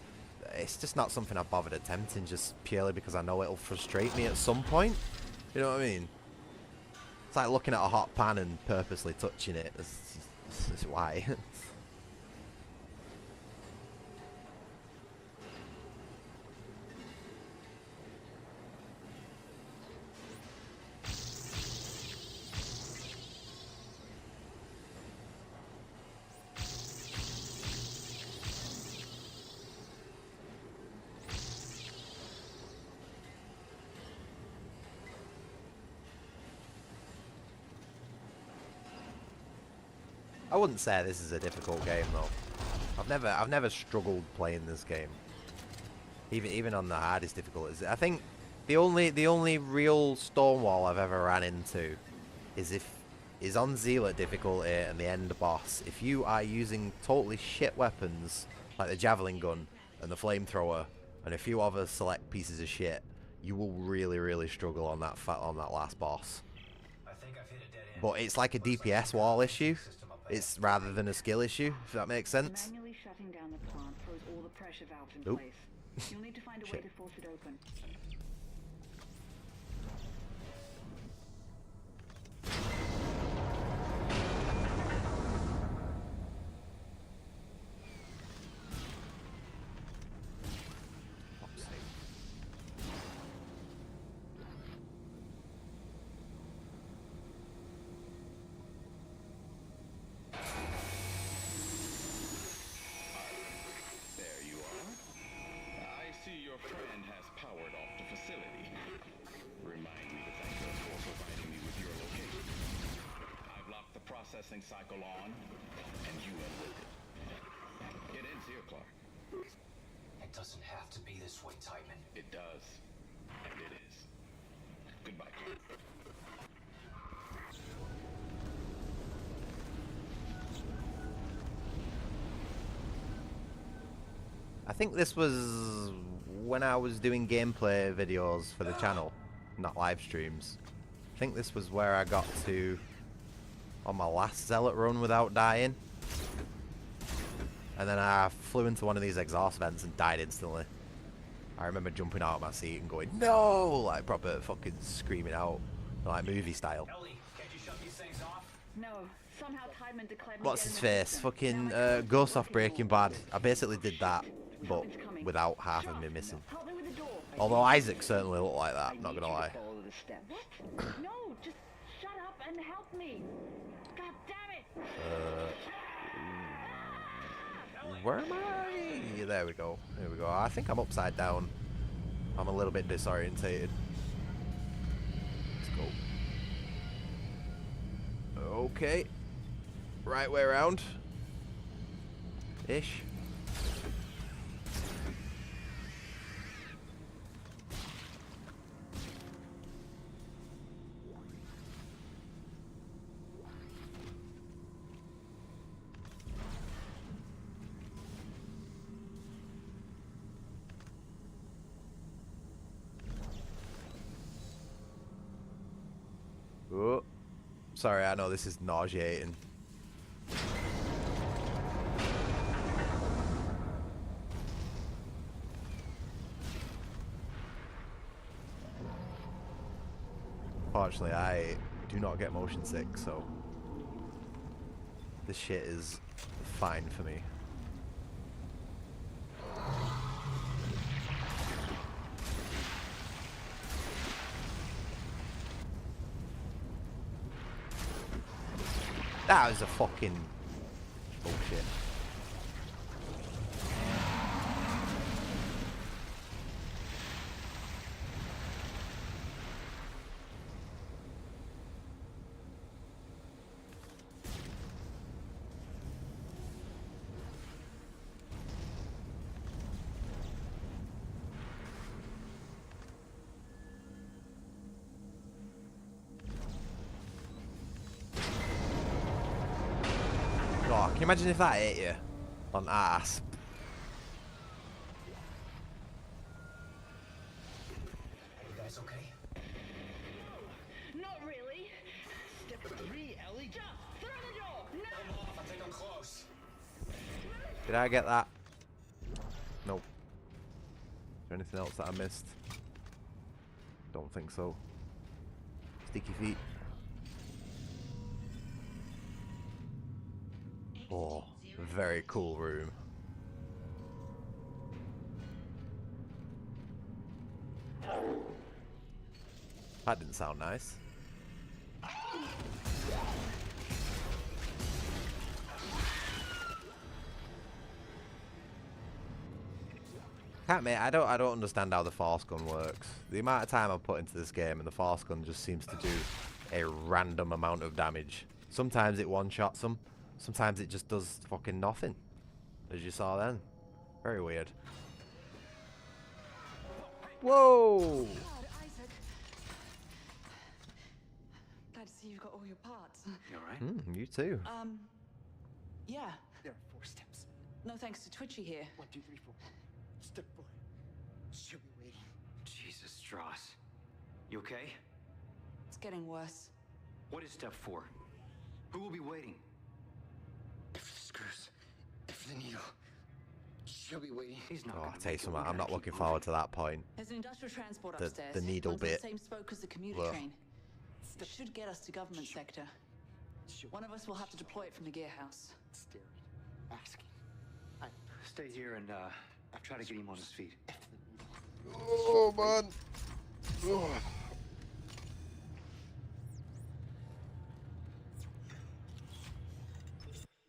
it's just not something I've bothered attempting, just purely because I know it'll frustrate me at some point. You know what I mean? It's like looking at a hot pan and purposely touching it. That's why. I wouldn't say this is a difficult game though. I've never struggled playing this game. Even on the hardest difficulties. I think the only real stonewall I've ever ran into is on Zealot difficulty and the end boss. If you are using totally shit weapons like the javelin gun and the flamethrower and a few other select pieces of shit, you will really struggle on that last boss. I think I've hit a dead end. But it's like a DPS wall issue. It's rather than a skill issue, if that makes sense. Manually shutting down the plant throws all the pressure valves in Oop. place. You'll need to find a way to force it open. Processing cycle on, and you end with it. It ends here, Clark. It doesn't have to be this way, Titan. It does. And it is. Goodbye, Clark. I think this was when I was doing gameplay videos for the channel, not live streams. I think this was where I got to on my last Zealot run without dying. And then I flew into one of these exhaust vents and died instantly. I remember jumping out of my seat and going, no! Like proper fucking screaming out, like movie style. Ellie, can't you shut these things off? No, somehow Tideman declared me What's dead his in the face? system. Fucking Now I can't Ghost walk off Breaking anymore. Bad. I basically did that, but Tideman's coming. without half Shut of me up. missing. Help me with the door. Although Isaac certainly looked like that, not gonna lie. Follow the steps. What? No, just shut up and help me. God damn it. Where am I? Yeah, there we go. There we go. I think I'm upside down. I'm a little bit disorientated. Let's go. Okay. Right way around. Ish. Oh, sorry, I know this is nauseating. Fortunately, I do not get motion sick, so this shit is fine for me. That was a fucking bullshit. Oh, can you imagine if that hit you on ass? You guys okay? No, not really. Step 3, Ellie. Jump! Through the door! No! Hold off, I think I'm close. Did I get that? Nope. Is there anything else that I missed? Don't think so. Sticky feet. Oh, very cool room. That didn't sound nice. Can't mate, I don't understand how the force gun works. The amount of time I put into this game and the force gun just seems to do a random amount of damage. Sometimes it one-shots them, sometimes it just does fucking nothing. As you saw then. Very weird. Whoa! God, Isaac. Glad to see you've got all your parts. You alright? You too. Yeah. There are 4 steps. No thanks to Twitchy here. 1, 2, 3, 4. Step 4. She'll be waiting. Jesus, Strauss. You okay? It's getting worse. What is step 4? Who will be waiting? If the screws, if the needle, she'll be waiting. He's not Oh, gonna I'll tell you make it. something, We I'm gotta not keep looking forward moving. to that point. There's an industrial transport The upstairs. needle runs on bit. the same spoke as the commuter Ugh. train. It should get us to government sector. One of us will have to deploy it from the gear house. Staring, asking. Stay here and try to get him on his feet. Oh man.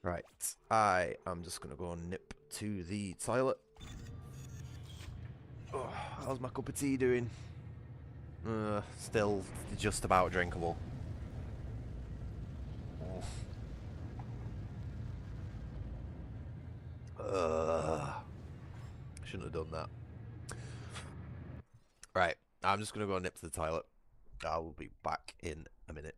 Right, I am just gonna go and nip to the toilet. Oh, how's my cup of tea doing? Still just about drinkable. Shouldn't have done that. Right, I'm just gonna go nip to the toilet. I will be back in a minute.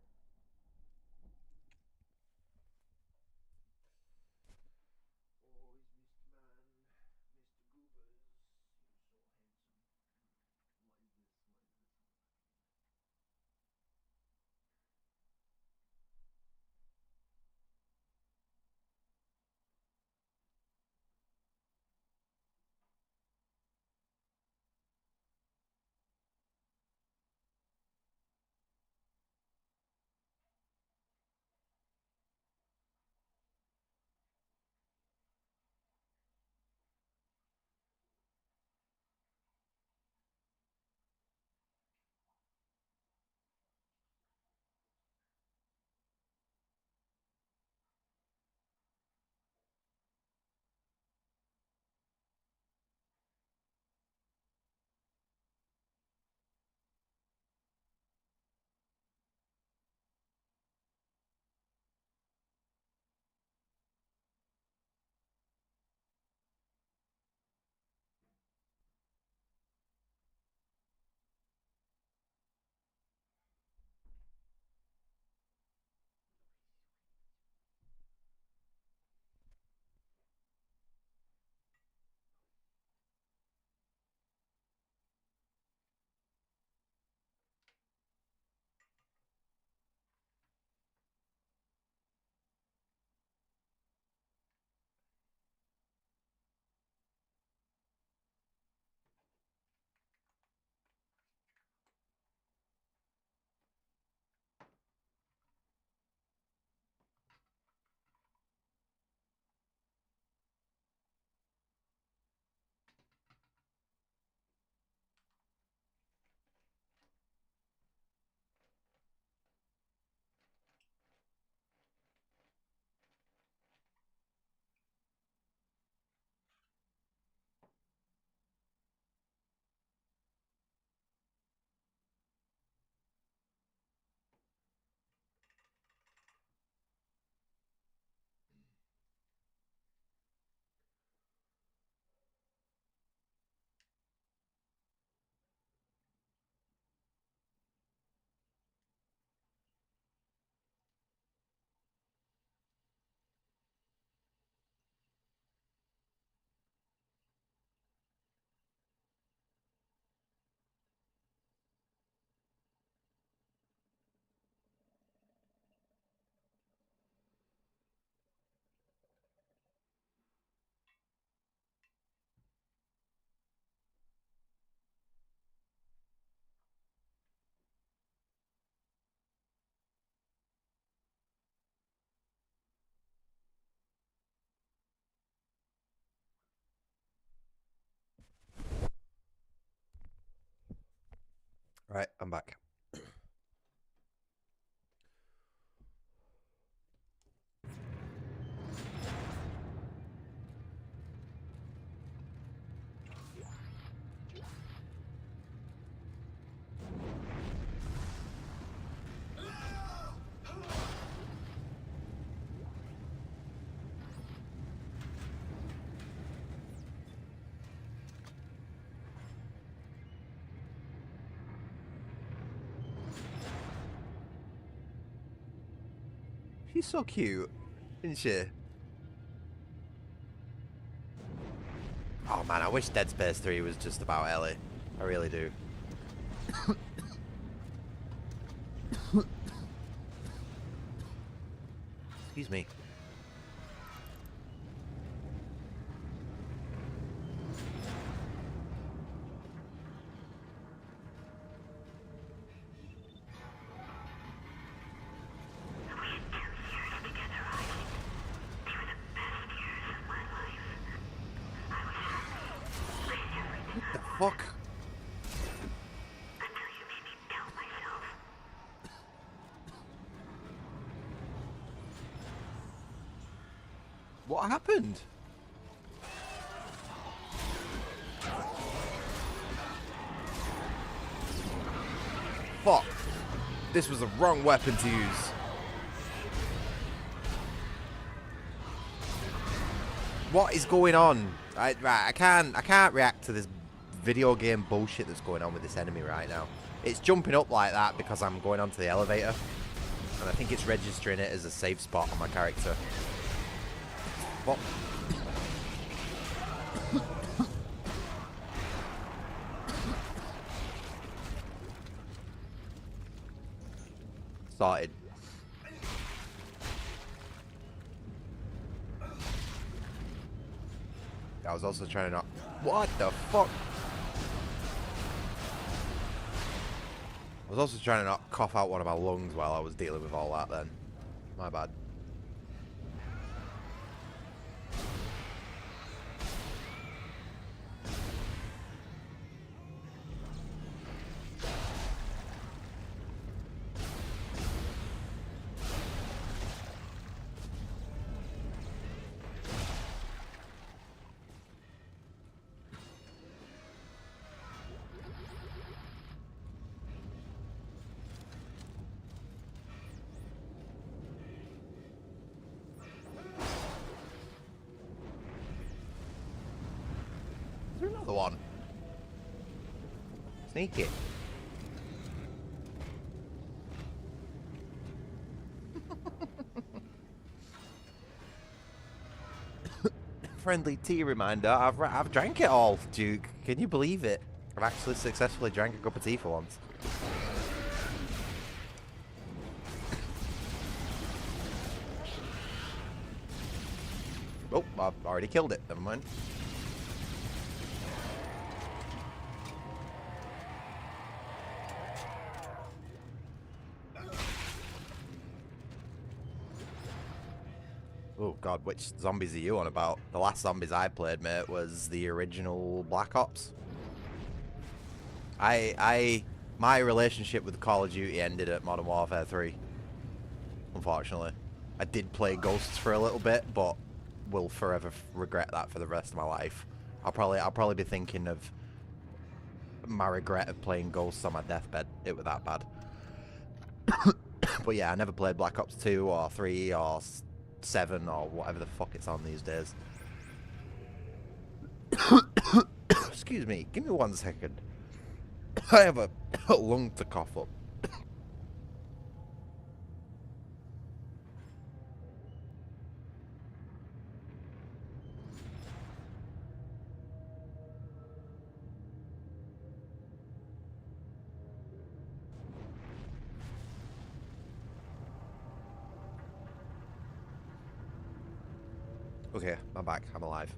Right, I'm back. She's so cute, isn't she? Oh man, I wish Dead Space 3 was just about Ellie. I really do. Excuse me. What the fuck? What happened? Fuck. This was the wrong weapon to use. What is going on? I can't react to this video game bullshit that's going on with this enemy right now. It's jumping up like that because I'm going onto the elevator. And I think it's registering it as a safe spot on my character. What? Started. I was also trying to not... What the fuck? I was also trying to not cough out one of my lungs while I was dealing with all that then. My bad. Is there another one? Sneaky. Friendly tea reminder. I've drank it all, Duke. Can you believe it? I've actually successfully drank a cup of tea for once. Oh, I've already killed it. Never mind. Oh god, which zombies are you on about? The last zombies I played, mate, was the original Black Ops. My relationship with Call of Duty ended at Modern Warfare 3. Unfortunately. I did play Ghosts for a little bit, but will forever regret that for the rest of my life. I'll probably be thinking of my regret of playing Ghosts on my deathbed. It was that bad. But yeah, I never played Black Ops 2 or 3 or 7 or whatever the fuck it's on these days. Excuse me, give me 1 second. I have a lung to cough up. Okay, I'm back. I'm alive.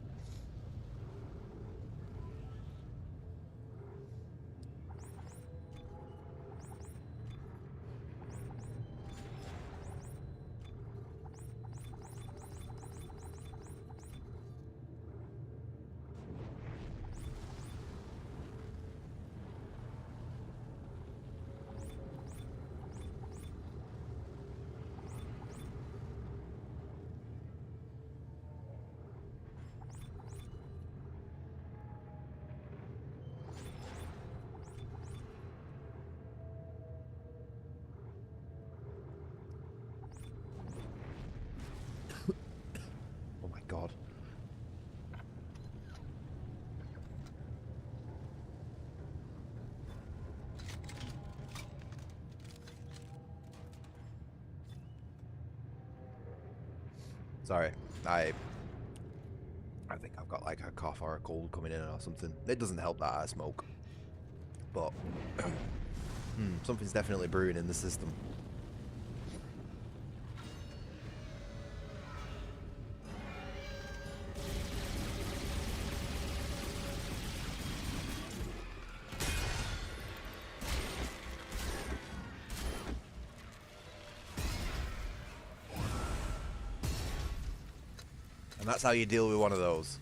Sorry, I think I've got like a cough or a cold coming in or something. It doesn't help that I smoke, but something's definitely brewing in the system. And that's how you deal with one of those.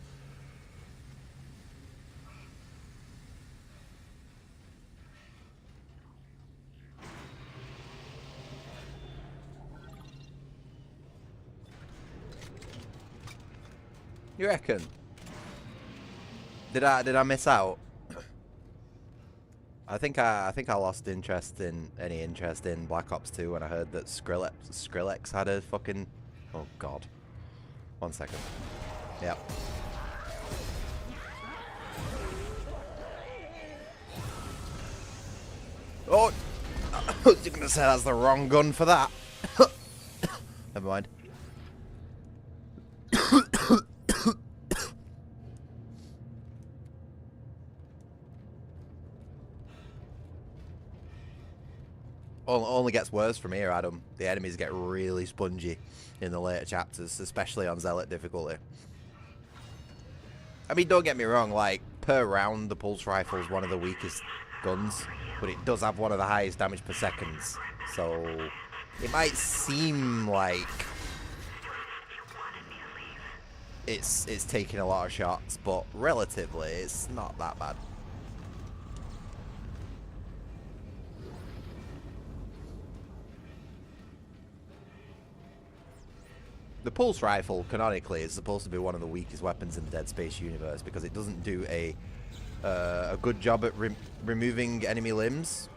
You reckon? Did I miss out? I think I lost any interest in Black Ops 2 when I heard that Skrillex had a fucking, oh god. 1 second. Yep. Oh! I was gonna say that's the wrong gun for that. Never mind. Only gets worse from here, Adam. The enemies get really spongy in the later chapters, especially on Zealot difficulty. I mean, don't get me wrong, like, per round, the pulse rifle is one of the weakest guns, but it does have one of the highest damage per seconds. So, it might seem like it's taking a lot of shots, but relatively, it's not that bad. The pulse rifle, canonically, is supposed to be one of the weakest weapons in the Dead Space universe because it doesn't do a good job at removing enemy limbs.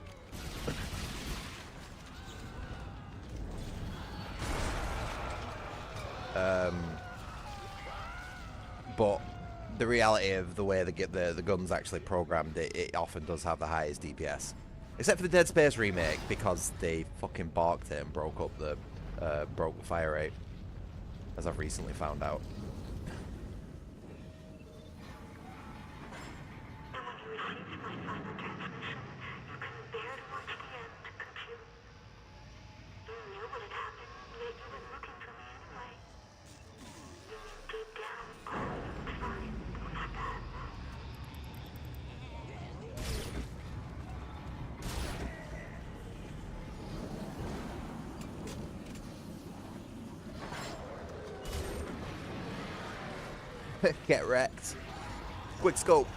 But the reality of the way the gun's actually programmed, it often does have the highest DPS. Except for the Dead Space remake, because they fucking barked it and broke the fire rate. As I've recently found out. Get wrecked. Quick scope.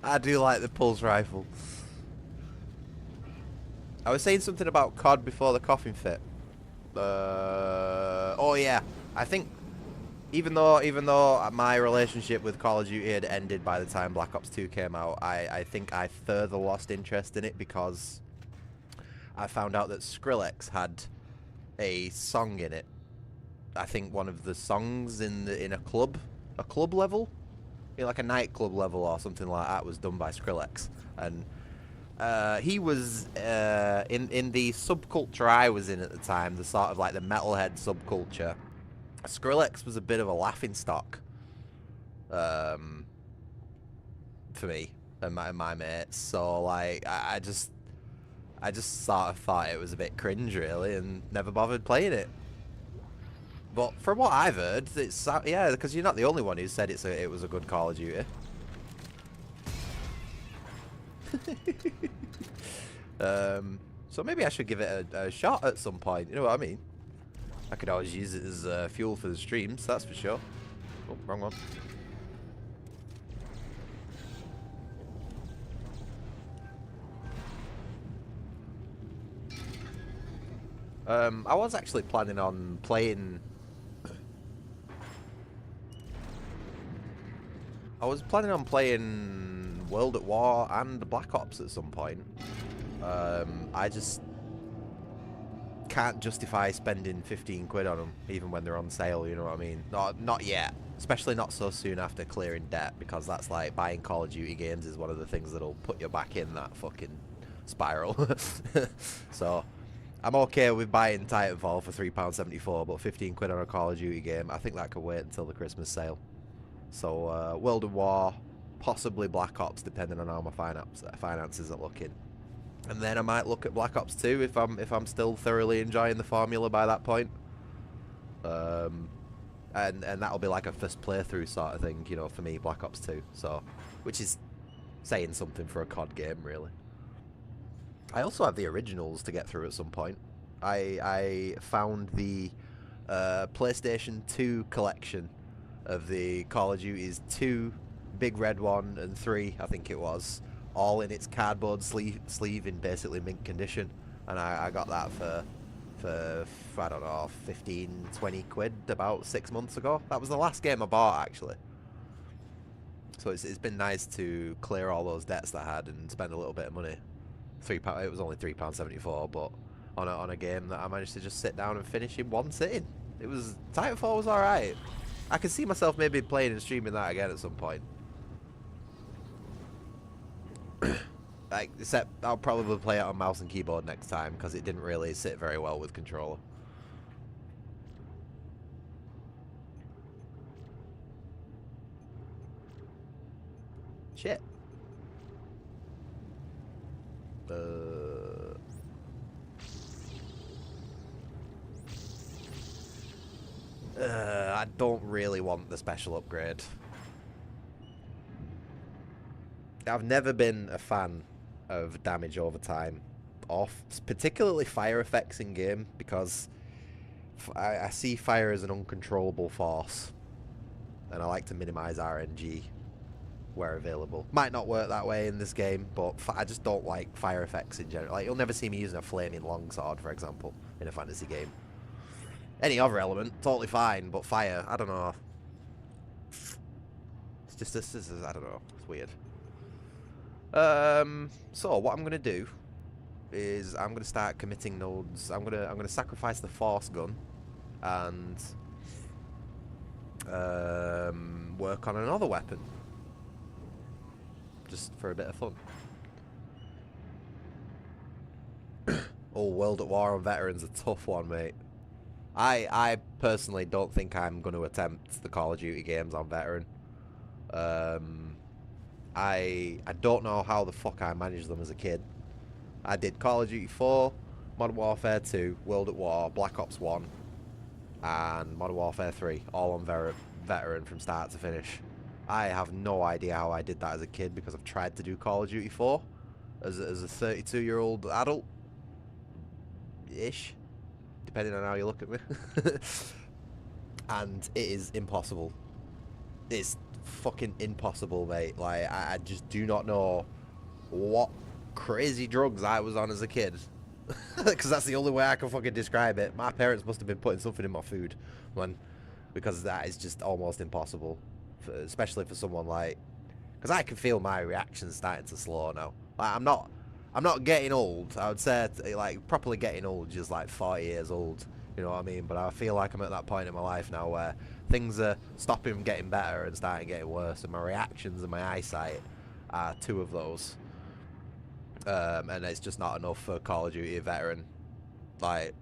I do like the pulse rifle. I was saying something about COD before the coughing fit. Oh yeah, I think even though my relationship with Call of Duty had ended by the time Black Ops 2 came out, I think I further lost interest in it because I found out that Skrillex had a song in it. I think one of the songs in a club level, like a nightclub level or something like that, was done by Skrillex, and he was in the subculture I was in at the time, the sort of like the metalhead subculture. Skrillex was a bit of a laughingstock for me and my mates. So like I just sort of thought it was a bit cringe, really, and never bothered playing it. But from what I've heard, it's yeah, because you're not the only one who said it was a good Call of Duty. So maybe I should give it a shot at some point. You know what I mean? I could always use it as fuel for the streams, that's for sure. Oh, wrong one. I was actually planning on playing... World at War and Black Ops at some point. I just can't justify spending 15 quid on them, even when they're on sale, you know what I mean? Not yet. Especially not so soon after clearing debt, because that's like buying Call of Duty games is one of the things that'll put you back in that fucking spiral. So I'm okay with buying Titanfall for £3.74, but 15 quid on a Call of Duty game, I think that could wait until the Christmas sale. So World of War, possibly Black Ops, depending on how my finances are looking. And then I might look at Black Ops 2 if I'm still thoroughly enjoying the formula by that point. And that'll be like a first playthrough sort of thing, you know, for me, Black Ops 2. So, which is saying something for a COD game, really. I also have the originals to get through at some point. I found the PlayStation 2 collection of the Call of Duty's 2, Big Red 1 and 3, I think it was, all in its cardboard sleeve in basically mint condition, and I got that for I don't know, 15, 20 quid about 6 months ago. That was the last game I bought, actually. So it's been nice to clear all those debts that I had and spend a little bit of money. £3, it was only £3.74, but on a game that I managed to just sit down and finish in one sitting. Titanfall was alright. I can see myself maybe playing and streaming that again at some point. Except I'll probably play it on mouse and keyboard next time, because it didn't really sit very well with controller. Shit. I don't really want the special upgrade. I've never been a fan of damage over time, or particularly fire effects in game, because I see fire as an uncontrollable force, and I like to minimize RNG where available. Might not work that way in this game, but I just don't like fire effects in general. Like, you'll never see me using a flaming longsword, for example, in a fantasy game. Any other element, totally fine, but fire, I don't know. It's just, this is, I don't know, it's weird. So what I'm gonna do is I'm gonna start committing nodes. I'm gonna sacrifice the force gun and work on another weapon, just for a bit of fun. Oh, World at War on Veteran's a tough one, mate. I personally don't think I'm going to attempt the Call of Duty games on Veteran. I don't know how the fuck I managed them as a kid. I did Call of Duty 4, Modern Warfare 2, World at War, Black Ops 1, and Modern Warfare 3, all on Veteran from start to finish. I have no idea how I did that as a kid, because I've tried to do Call of Duty 4 as a 32-year-old adult-ish, depending on how you look at me. And it is impossible. It's fucking impossible, mate. Like, I just do not know what crazy drugs I was on as a kid, because that's the only way I can fucking describe it. My parents must have been putting something in my food, because that is just almost impossible, especially for someone like, because I can feel my reactions starting to slow now. Like, I'm not getting old. I would say, like, properly getting old, just like 40 years old, you know what I mean? But I feel like I'm at that point in my life now where things are stopping getting better and starting getting worse, and my reactions and my eyesight are two of those. And it's just not enough for Call of Duty Veteran. Like,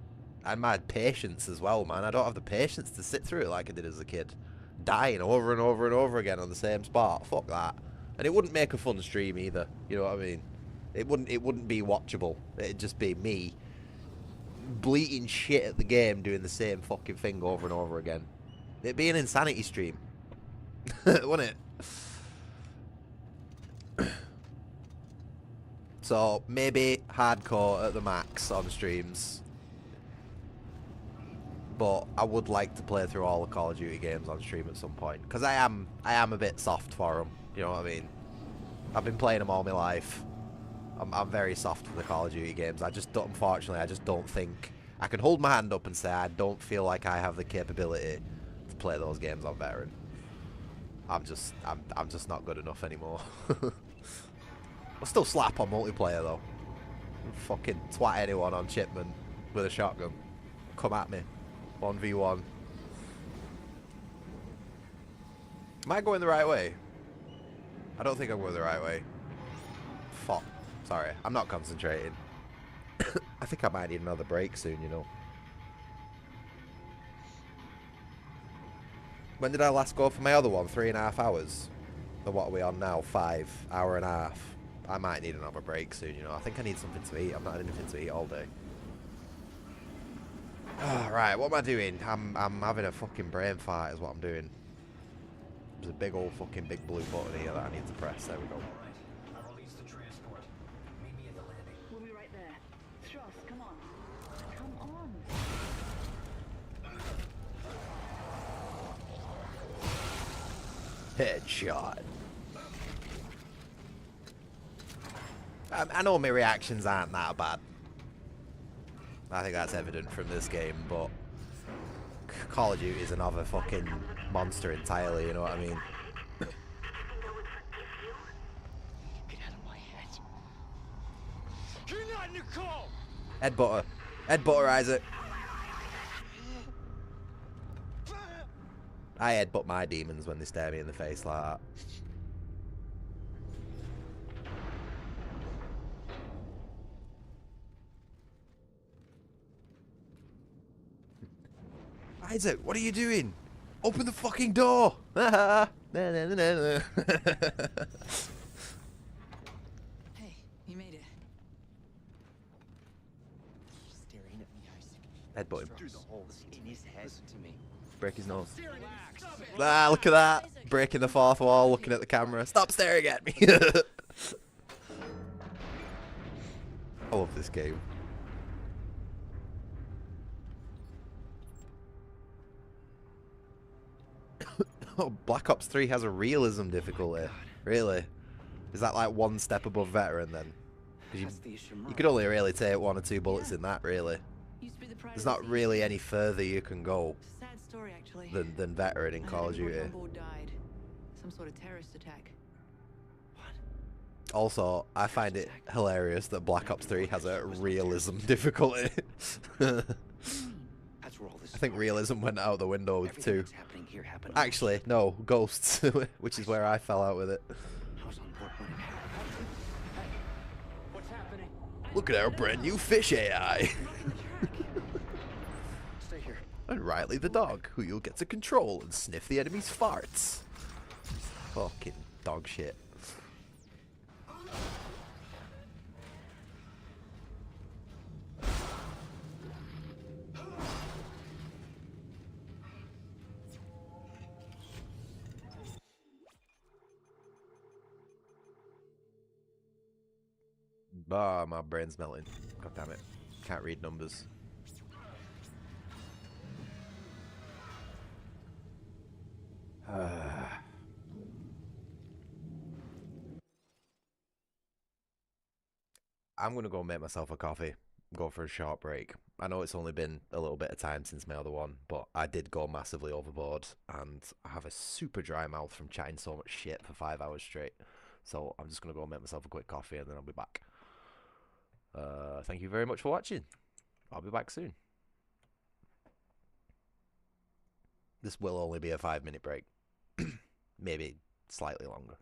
and my patience as well, man. I don't have the patience to sit through it like I did as a kid, dying over and over and over again on the same spot. Fuck that. And it wouldn't make a fun stream either, you know what I mean? It wouldn't be watchable. It'd just be me bleating shit at the game, doing the same fucking thing over and over again. It'd be an insanity stream, wouldn't it? So maybe hardcore at the max on streams, but I would like to play through all the Call of Duty games on stream at some point, because I am a bit soft for them. You know what I mean? I've been playing them all my life. I'm very soft for the Call of Duty games. Unfortunately, I just don't think I can hold my hand up and say I don't feel like I have the capability to play those games on Veteran. I'm just not good enough anymore. I'll still slap on multiplayer though. Fucking twat anyone on Chipman with a shotgun. Come at me. 1v1. Am I going the right way? I don't think I'm going the right way. Fuck. Sorry, I'm not concentrating. I think I might need another break soon, you know. When did I last go for my other one? 3.5 hours? Or what are we on now? 5 hour and a half. I might need another break soon, you know. I think I need something to eat. I've not had anything to eat all day. Oh, right, what am I doing? I'm having a fucking brain fart is what I'm doing. There's a big old fucking big blue button here that I need to press. There we go. I'll release the transport. Meet me at the landing. We'll be right there. Strauss, come on. Come on. Headshot. I know my reactions aren't that bad. I think that's evident from this game, but Call of Duty is another fucking monster entirely, you know what I mean? Get out of my head. You're not Nicole! Headbutter. Headbutter, Isaac. I headbutt my demons when they stare me in the face like that. Isaac, what are you doing? Open the fucking door! Hey, you made it. Staring at me, Isaac. Headbutt him. Through the holes in his head. Listen to me. Break his nose. Ah, look at that. Breaking the fourth wall, looking at the camera. Stop staring at me. I love this game. Oh, Black Ops 3 has a realism difficulty. Really? Is that like one step above veteran then? Because you could only really take 1 or 2 bullets in that, really. There's not really any further you can go Sad story, actually. than veteran in Call of Duty. On board died. Some sort of terrorist attack. Also, I find it hilarious that Black Ops 3 has a realism difficulty. That's where all this I think realism went out the window with Everything 2. that's happening here happened. Actually, no, Ghosts, which is where I fell out with it. I was on board when it happened. What's happening? Look at our brand new fish AI. Stay here. And Riley the dog, who you'll get to control and sniff the enemy's farts. Fucking dog shit. Ah, my brain's melting. God damn it. Can't read numbers. I'm gonna go make myself a coffee. Go for a short break. I know it's only been a little bit of time since my other one, but I did go massively overboard, and I have a super dry mouth from chatting so much shit for 5 hours straight. So I'm just gonna go make myself a quick coffee, and then I'll be back. Thank you very much for watching. I'll be back soon. This will only be a 5-minute break. Maybe slightly longer.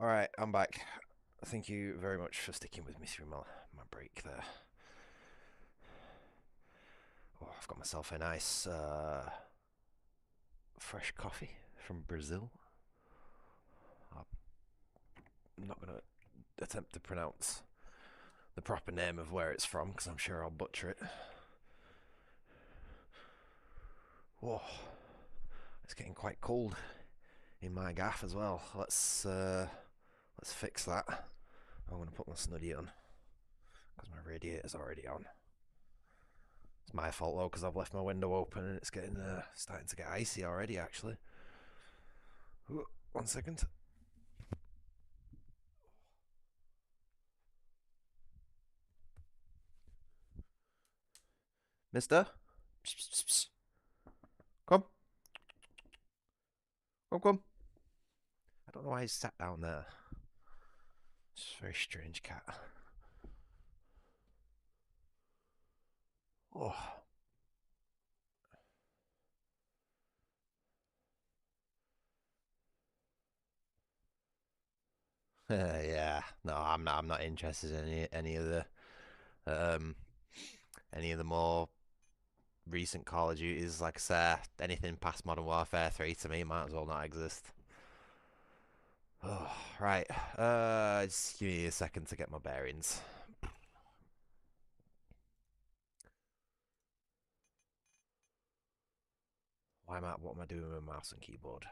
Alright, I'm back. Thank you very much for sticking with me through my break there. Oh, I've got myself a nice fresh coffee from Brazil. I'm not going to attempt to pronounce the proper name of where it's from because I'm sure I'll butcher it. Whoa, it's getting quite cold in my gaff as well. Let's fix that. I'm going to put my snuddy on because my radiator's already on. It's my fault though because I've left my window open and it's getting starting to get icy already actually. Ooh, 1 second. Mister? Psst, psst, psst. Come. Come. I don't know why he's sat down there. It's a very strange cat. Oh. Yeah. No, I'm not interested in any of the more recent Call of Duties. Like I say, anything past Modern Warfare 3 to me might as well not exist. Oh, right. Just give me a second to get my bearings. What am I doing with mouse and keyboard?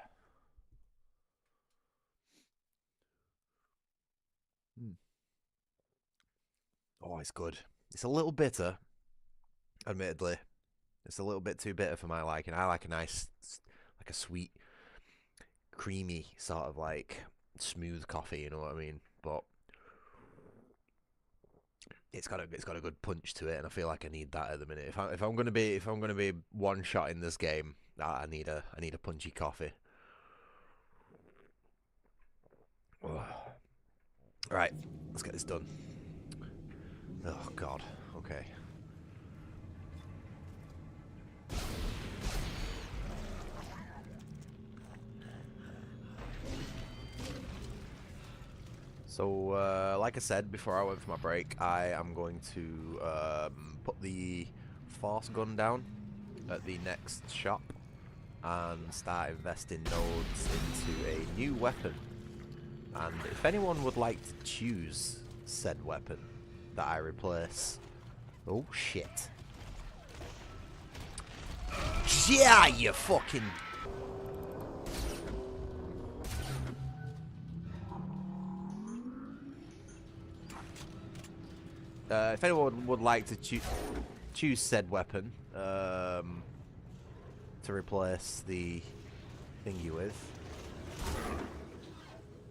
Oh, it's good. It's a little bitter, admittedly. It's a little bit too bitter for my liking. I like a nice, like a sweet, creamy sort of like smooth coffee. You know what I mean? But it's got a good punch to it, and I feel like I need that at the minute. If I'm gonna be one shot in this game, I need a punchy coffee. Right, let's get this done. Oh God. Okay. So, like I said before I went for my break, I am going to put the force gun down at the next shop and start investing nodes into a new weapon. And if anyone would like to choose said weapon that I replace... Oh, shit. Yeah, you fucking... if anyone would like to choose said weapon to replace the thingy with,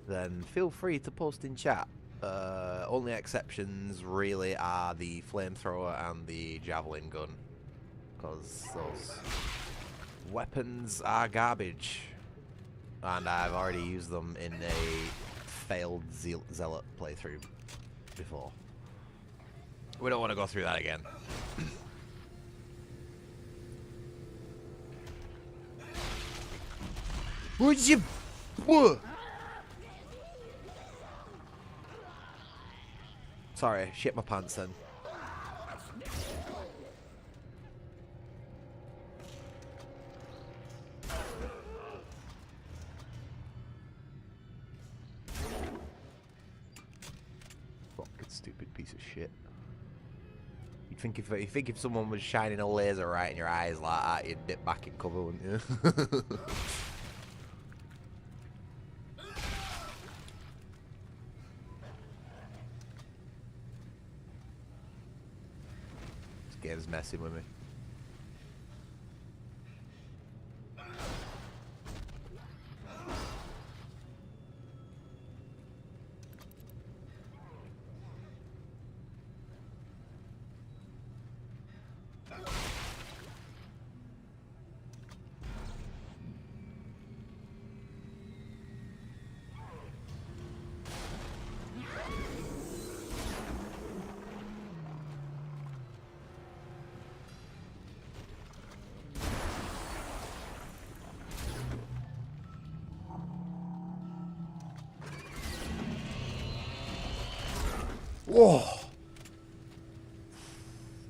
then feel free to post in chat. Only exceptions really are the flamethrower and the javelin gun, because those weapons are garbage, and I've already used them in a failed Zealot playthrough before. We don't want to go through that again. Would you... Whoa. Sorry, shit my pants then. Fucking stupid piece of shit. You'd think if someone was shining a laser right in your eyes like that, you'd dip back in cover, wouldn't you? This game's messing with me. Whoa!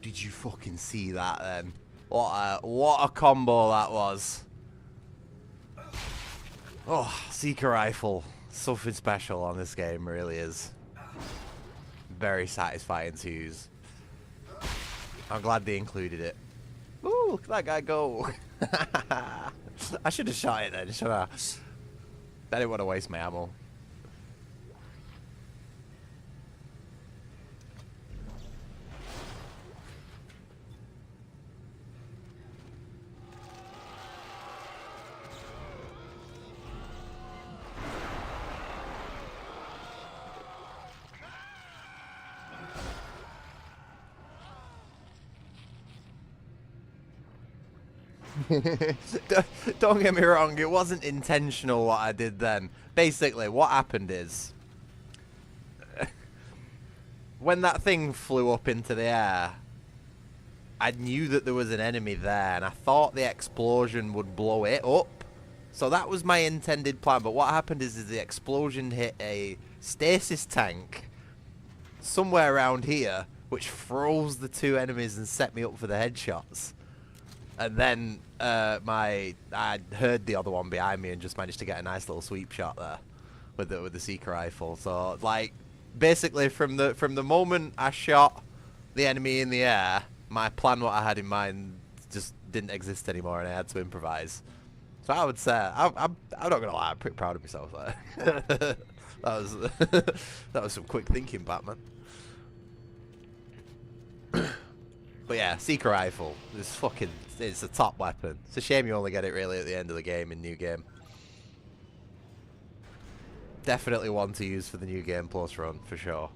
Did you fucking see that then? What a combo that was. Oh, Seeker Rifle. Something special on this game, really is. Very satisfying to use. I'm glad they included it. Ooh, look at that guy go. I should have shot it then, should I? I didn't want to waste my ammo. Don't get me wrong, it wasn't intentional what I did then. Basically, what happened is, when that thing flew up into the air, I knew that there was an enemy there, and I thought the explosion would blow it up. So that was my intended plan, but what happened is the explosion hit a stasis tank somewhere around here, which froze the two enemies and set me up for the headshots. And then I heard the other one behind me and just managed to get a nice little sweep shot there with the Seeker Rifle. So like basically from the moment I shot the enemy in the air, my plan, what I had in mind, just didn't exist anymore, and I had to improvise. So I would say I'm not gonna lie, I'm pretty proud of myself there. that was some quick thinking, Batman. But yeah, Seeker Rifle is it's a top weapon. It's a shame you only get it really at the end of the game in New Game. Definitely one to use for the New Game Plus run, for sure.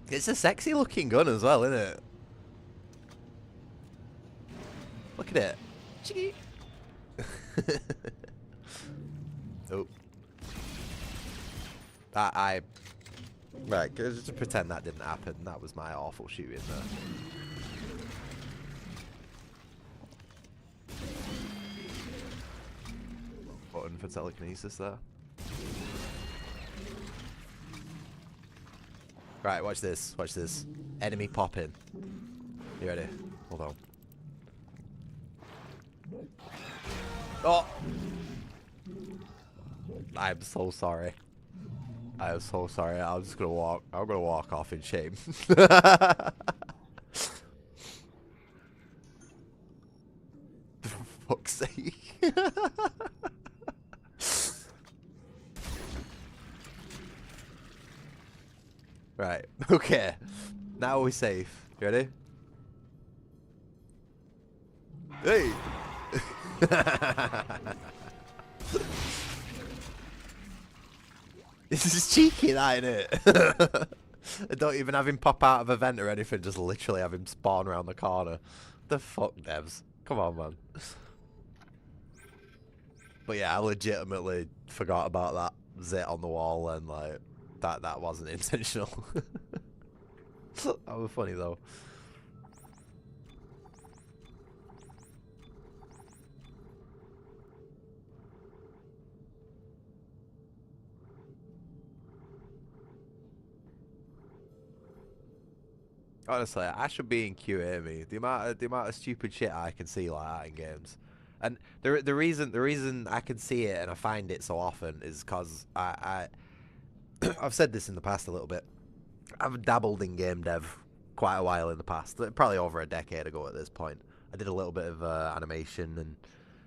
It's a sexy looking gun as well, isn't it? Look at it. Chiggy. Oh. Right, just to pretend that didn't happen. That was my awful shooting there. Button for telekinesis there. Right, watch this. Watch this. Enemy pop in. You ready? Hold on. Oh! I'm so sorry. I am so sorry. I'm just gonna walk. I'm gonna walk off in shame. For fuck's sake. Right. Okay. Now we're safe. You ready? Hey. This is cheeky, that, innit? I don't even have him pop out of a vent or anything, just literally have him spawn around the corner. The fuck, devs? Come on, man. But yeah, I legitimately forgot about that zit on the wall, and like, that wasn't intentional. That was funny though. Honestly, I should be in QA, me. The amount of stupid shit I can see like that in games, and the reason I can see it and I find it so often is because I've said this in the past a little bit. I've dabbled in game dev quite a while in the past, probably over a decade ago at this point. I did a little bit of animation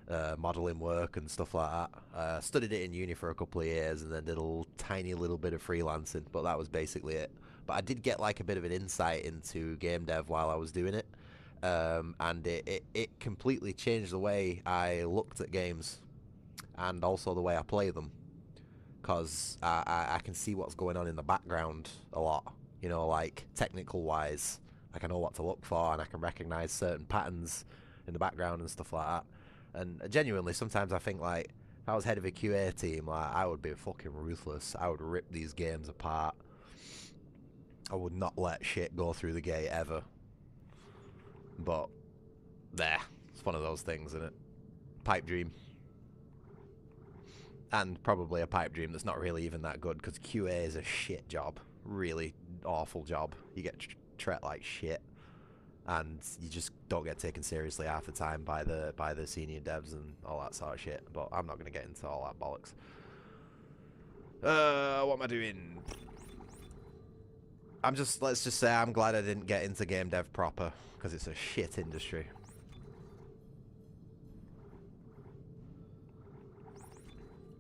and modeling work and stuff like that. Studied it in uni for a couple of years and then did a tiny little bit of freelancing, but that was basically it. But I did get like a bit of an insight into game dev while I was doing it, and it completely changed the way I looked at games and also the way I play them, because I can see what's going on in the background a lot, you know, like technical wise. Like I know what to look for and I can recognize certain patterns in the background and stuff like that. And genuinely, sometimes I think like if I was head of a QA team, like I would be fucking ruthless. I would rip these games apart. I would not let shit go through the gate ever. But there, it's one of those things, isn't it? Pipe dream. And probably a pipe dream that's not really even that good, because QA is a shit job. Really awful job. You get treated like shit, and you just don't get taken seriously half the time by the senior devs and all that sort of shit. But I'm not gonna get into all that bollocks. What am I doing? Let's just say I'm glad I didn't get into game dev proper, because it's a shit industry.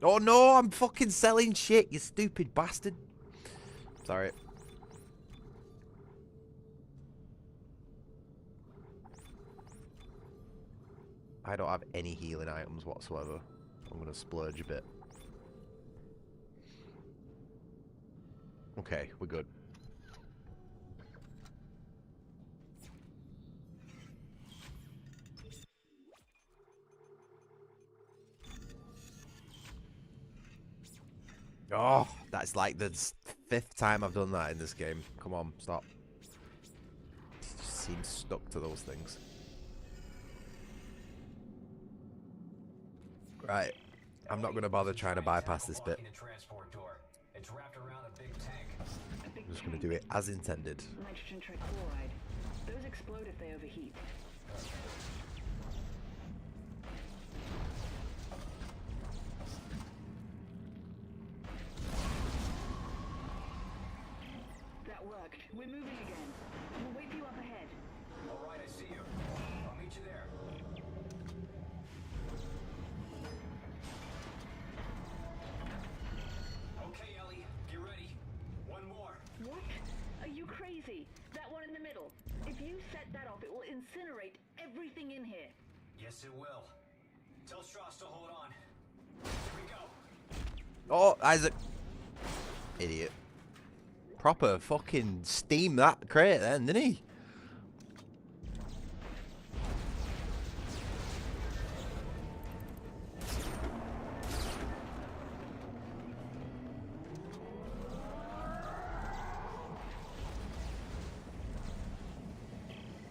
Oh no, I'm fucking selling shit, you stupid bastard. Sorry. I don't have any healing items whatsoever. I'm gonna splurge a bit. Okay, we're good. Oh, that's like the 5th time I've done that in this game. Come on, stop. It just seems stuck to those things. Right. I'm not going to bother trying to bypass this bit. I'm just going to do it as intended. Nitrogen trichloride. Those explode if they overheat. That worked. We're moving again. We'll wait for you up ahead. All right, I see you. I'll meet you there. Okay, Ellie, get ready. One more. What? Are you crazy? That one in the middle. If you set that off, it will incinerate everything in here. Yes, it will. Tell Strauss to hold on. Here we go. Oh, Isaac. Idiot. Proper fucking steam that crate then, didn't he?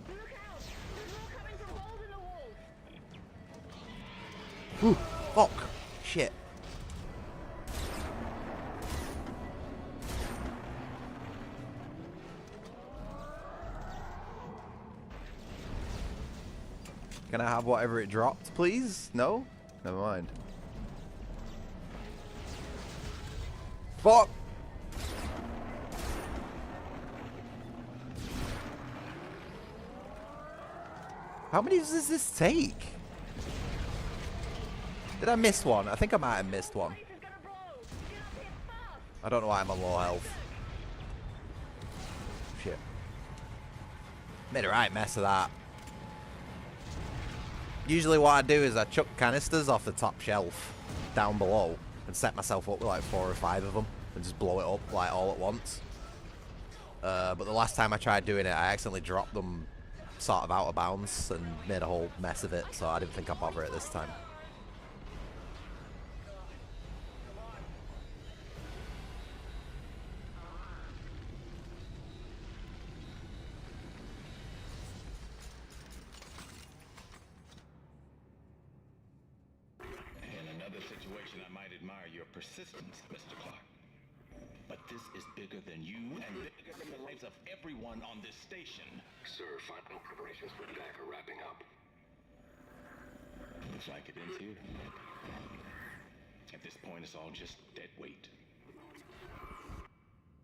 Look out! There's more coming from holes in the walls. Ooh, fuck. Shit. Can I have whatever it dropped, please? No? Never mind. Fuck! How many does this take? Did I miss one? I think I might have missed one. I don't know why I'm on low health. Shit. Made a right mess of that. Usually what I do is I chuck canisters off the top shelf down below and set myself up with like 4 or 5 of them and just blow it up like all at once. But the last time I tried doing it, I accidentally dropped them sort of out of bounds and made a whole mess of it, so I didn't think I'd bother it this time. Persistence, Mr. Clark. But this is bigger than you and bigger than the lives of everyone on this station. Sir, final preparations for attack are wrapping up. Looks like it ends here. At this point, it's all just dead weight.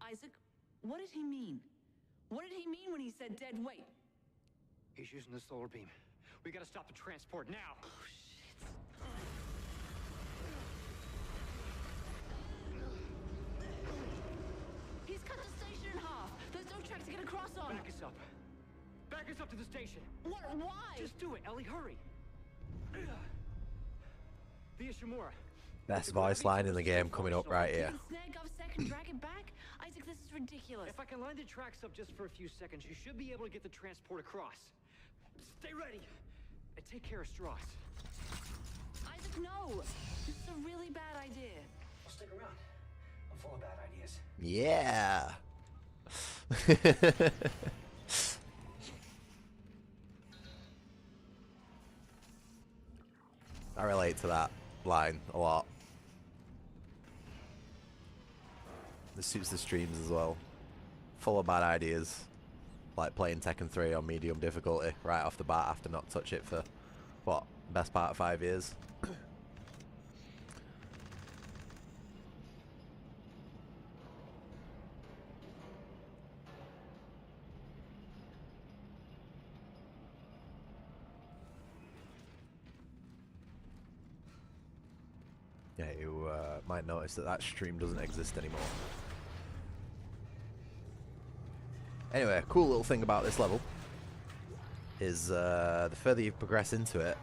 Isaac, what did he mean? What did he mean when he said dead weight? He's using the solar beam. We gotta stop the transport now. Oh, shit. He's cut the station in half. There's no track to get across on. Back us up. Back us up to the station. What? Why? Just do it, Ellie. Hurry. The Ishimura. Best voice line in the game coming up right here. Snag off second, drag it back? Isaac, this is ridiculous. If I can line the tracks up just for a few seconds, you should be able to get the transport across. Stay ready. And take care of Strauss. Isaac, no. This is a really bad idea. I'll stick around. I'm full of bad ideas. Yeah. I relate to that line a lot. This suits the streams as well. full of bad ideas. Like playing Tekken 3 on medium difficulty right off the bat after not touch it for, what, best part of 5 years. Yeah, you might notice that that stream doesn't exist anymore. Anyway, cool little thing about this level is the further you progress into it,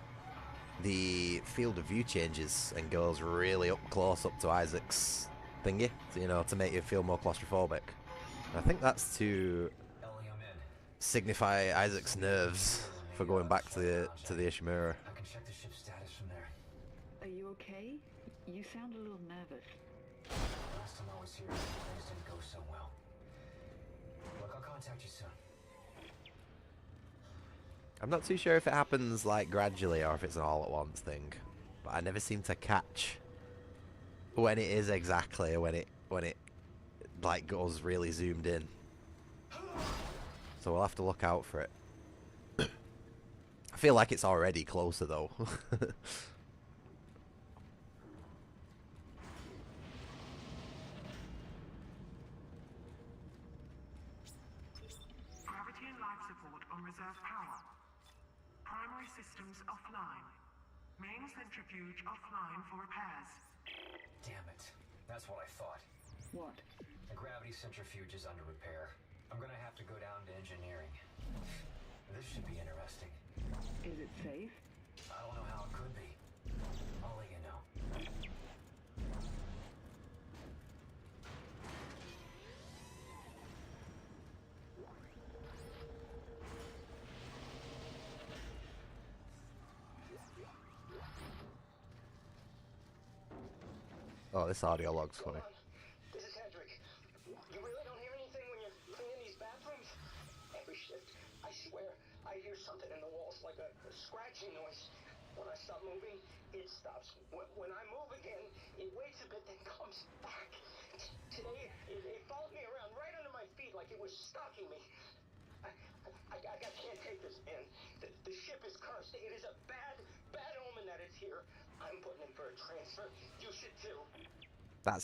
the field of view changes and goes really up close up to Isaac's thingy, so, you know, to make you feel more claustrophobic. And I think that's to signify Isaac's nerves for going back to the Ishimura. I can check the ship's status from there. Are you okay? You sound a little nervous. Last time I was here, things didn't go so well. Look, I'll contact you soon. I'm not too sure if it happens like gradually or if it's an all at once thing, but I never seem to catch when it is exactly when it like goes really zoomed in. So we'll have to look out for it. I feel like it's already closer though. Gravity and life support on reserve power. Primary systems offline. Main centrifuge offline for repairs. Damn it. That's what I thought. What? The gravity centrifuge is under repair. I'm gonna have to go down to engineering. This should be interesting. Is it safe? I don't know how it could be. I'll let you know. Oh, this audio log's funny. This is Hedrick. You really don't hear anything when you're cleaning these bathrooms? Every shift, I swear, I hear something in the walls like a scratching noise. When I stop moving, it stops. When I move again, it waits a bit, then comes back. Today, it followed me around right under my feet like it was stalking me. I can't take this, man. The ship is cursed. It is a bad omen that it's here. I'm putting in for a transfer. You should too. That's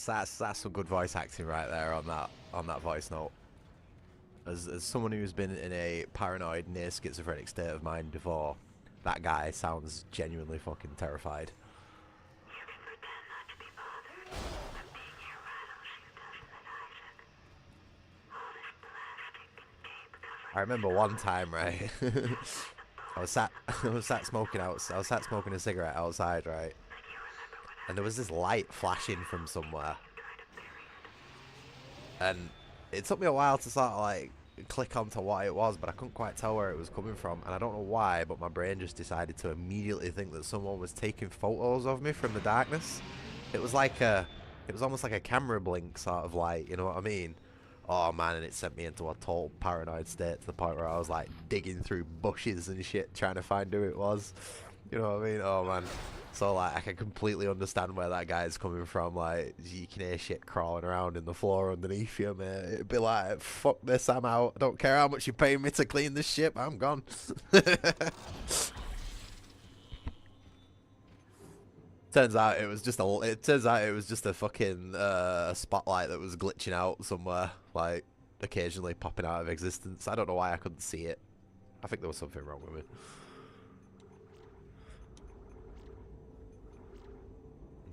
some good voice acting right there on that voice note. As someone who's been in a paranoid, near schizophrenic state of mind before, that guy sounds genuinely fucking terrified. You can pretend not to be bothered, but being here right on shift doesn't let Isaac. All this plastic and tape covering. I remember one time, right? I was sat smoking a cigarette outside, right? And there was this light flashing from somewhere. And it took me a while to sort of like click onto what it was, but I couldn't quite tell where it was coming from. And I don't know why, but my brain just decided to immediately think that someone was taking photos of me from the darkness. It was almost like a camera blink sort of light, you know what I mean? Oh man, and it sent me into a total paranoid state to the point where I was like digging through bushes and shit trying to find who it was. You know what I mean? Oh man. So like I can completely understand where that guy's coming from. Like you can hear shit crawling around in the floor underneath you, man. It'd be like, fuck this, I'm out. I don't care how much you're paying me to clean this ship, I'm gone. Turns out it was just a fucking spotlight that was glitching out somewhere, like occasionally popping out of existence. I don't know why I couldn't see it. I think there was something wrong with it.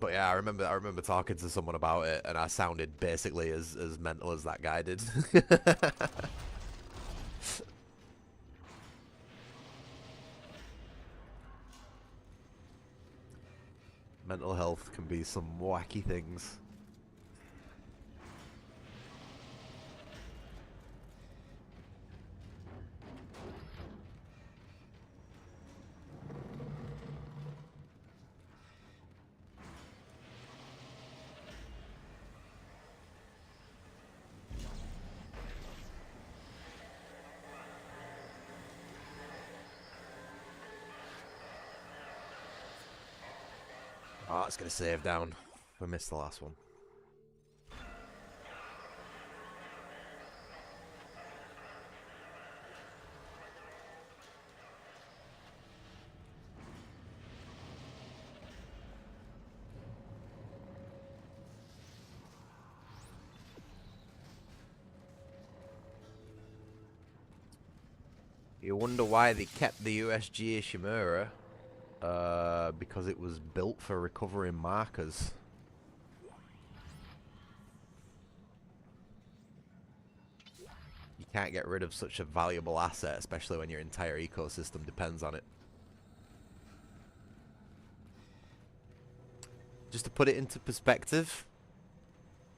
But yeah, I remember talking to someone about it, and I sounded basically as mental as that guy did. Mental health can be some wacky things. Oh, it's gonna save down. We missed the last one. You wonder why they kept the USG Ishimura. Because it was built for recovering markers. You can't get rid of such a valuable asset, especially when your entire ecosystem depends on it. Just to put it into perspective,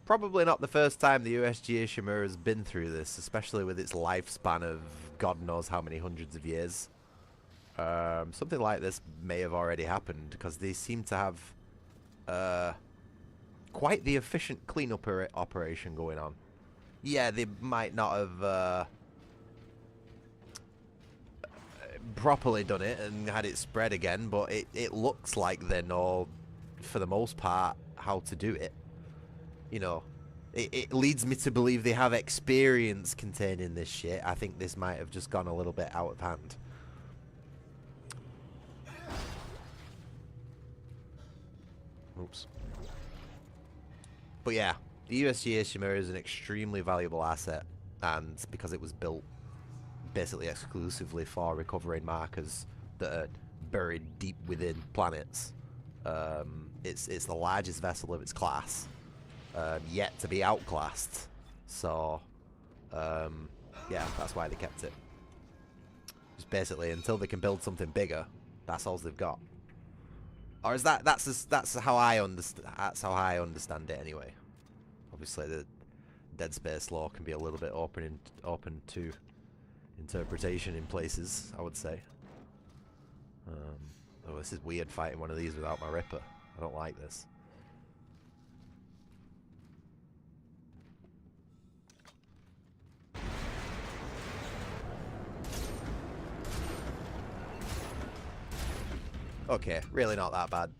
probably not the first time the USG Ishimura has been through this, especially with its lifespan of God knows how many hundreds of years. Something like this may have already happened, because they seem to have quite the efficient cleanup operation going on. Yeah, they might not have properly done it and had it spread again, but it looks like they know, for the most part, how to do it. You know, it leads me to believe they have experience containing this shit. I think this might have just gone a little bit out of hand. Oops. But yeah, the USG Ishimura is an extremely valuable asset, and because it was built basically exclusively for recovering markers that are buried deep within planets, it's the largest vessel of its class, yet to be outclassed. So, yeah, that's why they kept it. Just basically, until they can build something bigger, that's all they've got. Or is that's how I understand it anyway. Obviously, the Dead Space lore can be a little bit open to interpretation in places, I would say. Oh, this is weird fighting one of these without my Ripper. I don't like this. Okay, really not that bad.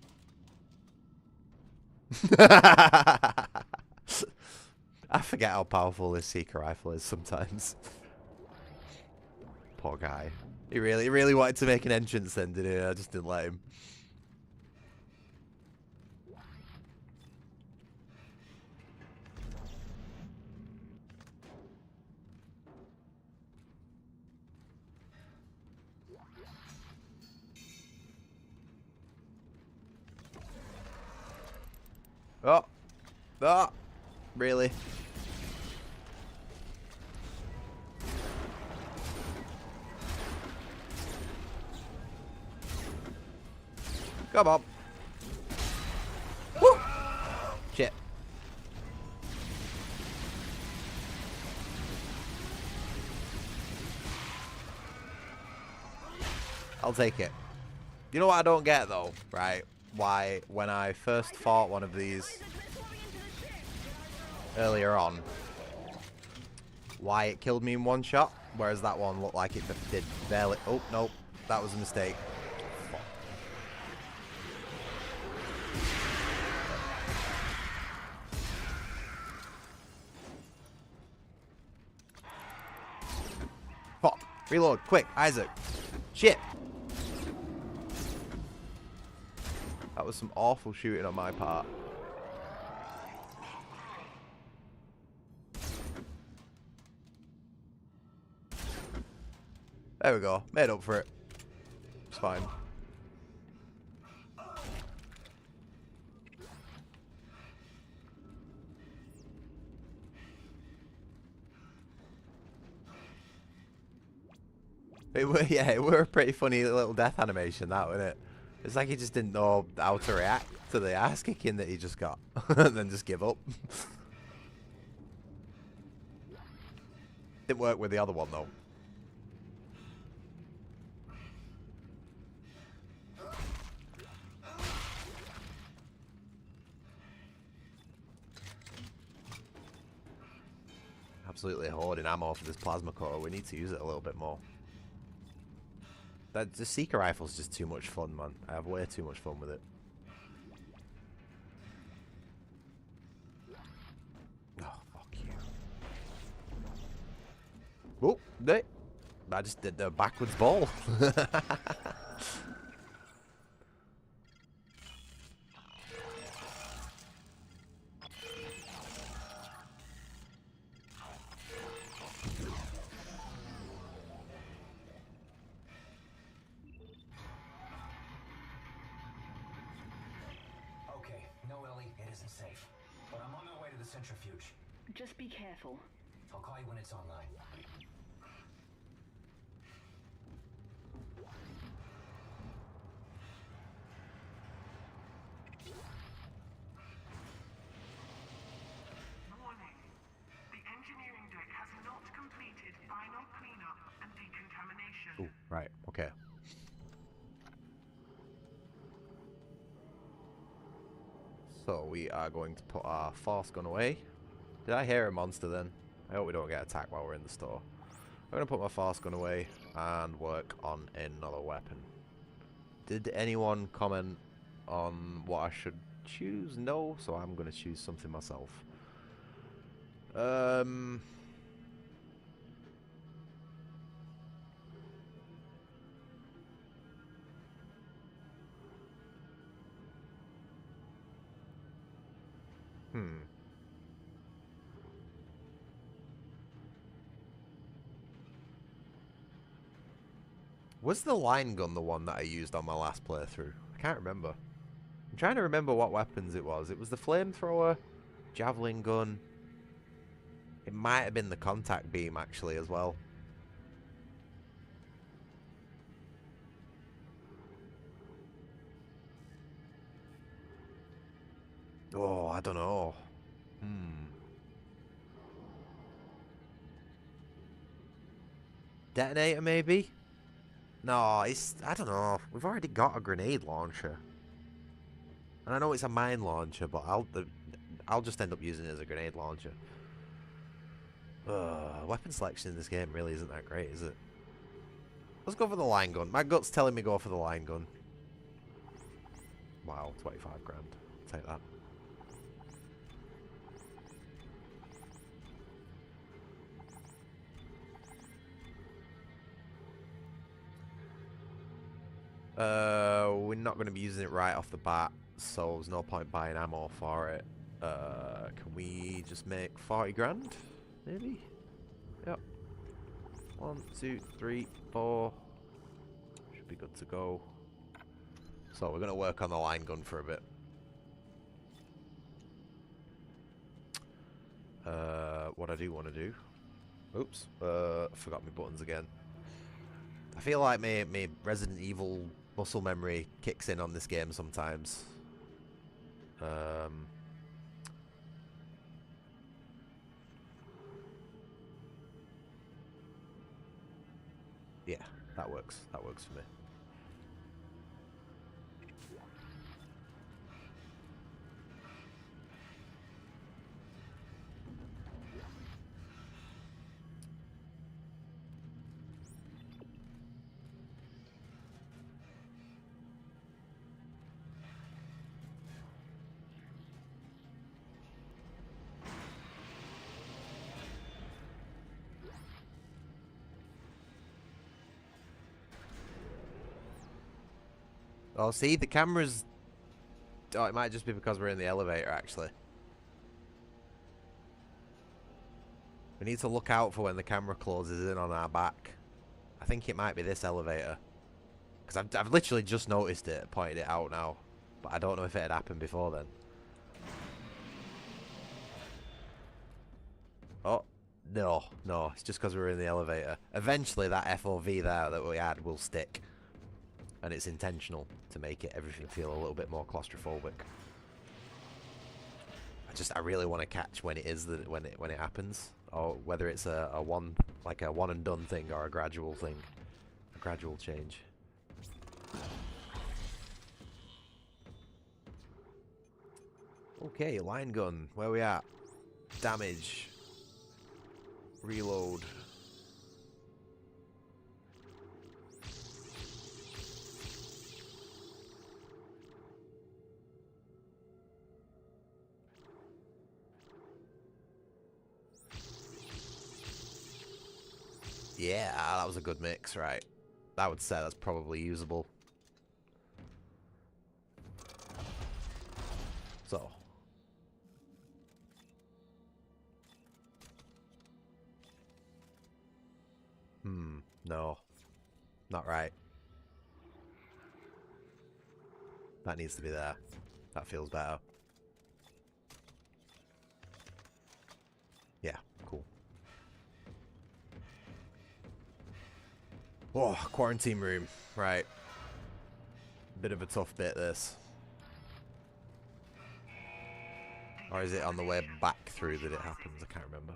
I forget how powerful this Seeker rifle is sometimes. Poor guy. He really wanted to make an entrance then, didn't he? I just didn't let him. Oh. Oh. Really? Come on. Woo! Shit. I'll take it. You know what I don't get though, right? Why, when I first fought one of these earlier on, why it killed me in one shot, whereas that one looked like it did barely. Oh, nope. That was a mistake. Fuck. Reload, quick, Isaac. Shit. That was some awful shooting on my part. There we go. Made up for it. It's fine. It were a pretty funny little death animation, that, wasn't it? It's like he just didn't know how to react to the ass kicking that he just got. And then just give up. Didn't work with the other one, though. Absolutely hoarding ammo for this plasma core. We need to use it a little bit more. The Seeker rifle is just too much fun, man. I have way too much fun with it. Oh, fuck you. Oh, no. I just did the backwards ball. isn't safe. But I'm on my way to the centrifuge. Just be careful. I'll call you when it's online. Warning. The engineering deck has not completed final cleanup and decontamination. Oh, right. Okay. So we are going to put our force gun away. Did I hear a monster then? I hope we don't get attacked while we're in the store. I'm going to put my force gun away and work on another weapon. Did anyone comment on what I should choose? No, so I'm going to choose something myself. Was the line gun the one that I used on my last playthrough? I can't remember. I'm trying to remember what weapons it was. It was the flamethrower, javelin gun. It might have been the contact beam actually as well. Oh, I don't know. Detonator maybe? No, it's... I don't know. We've already got a grenade launcher. And I know it's a mine launcher, but I'll just end up using it as a grenade launcher. Weapon selection in this game really isn't that great, is it? Let's go for the line gun. My gut's telling me go for the line gun. Wow, 25 grand. I'll take that. We're not going to be using it right off the bat, so there's no point buying ammo for it. Can we just make 40 grand? Maybe? Yep. 1, 2, 3, 4. Should be good to go. So we're going to work on the line gun for a bit. What I do want to do... Oops. Forgot my buttons again. I feel like my Resident Evil muscle memory kicks in on this game sometimes. Yeah, that works. That works for me. Oh, see, the camera's... Oh, it might just be because we're in the elevator, actually. We need to look out for when the camera closes in on our back. I think it might be this elevator. Because I've literally just noticed it, pointed it out now. But I don't know if it had happened before then. Oh, no, no. It's just because we're in the elevator. Eventually, that FOV there that we had will stick. And it's intentional to make everything feel a little bit more claustrophobic. I really want to catch when it is when it happens, or whether it's a one and done thing or a gradual thing, a gradual change. Okay, line gun. Where we at? Damage. Reload. Yeah, that was a good mix, right? I would say that's probably usable. So. No. Not right. That needs to be there. That feels better. Oh, quarantine room. Right. Bit of a tough bit, this. Or is it on the way back through that it happens? I can't remember.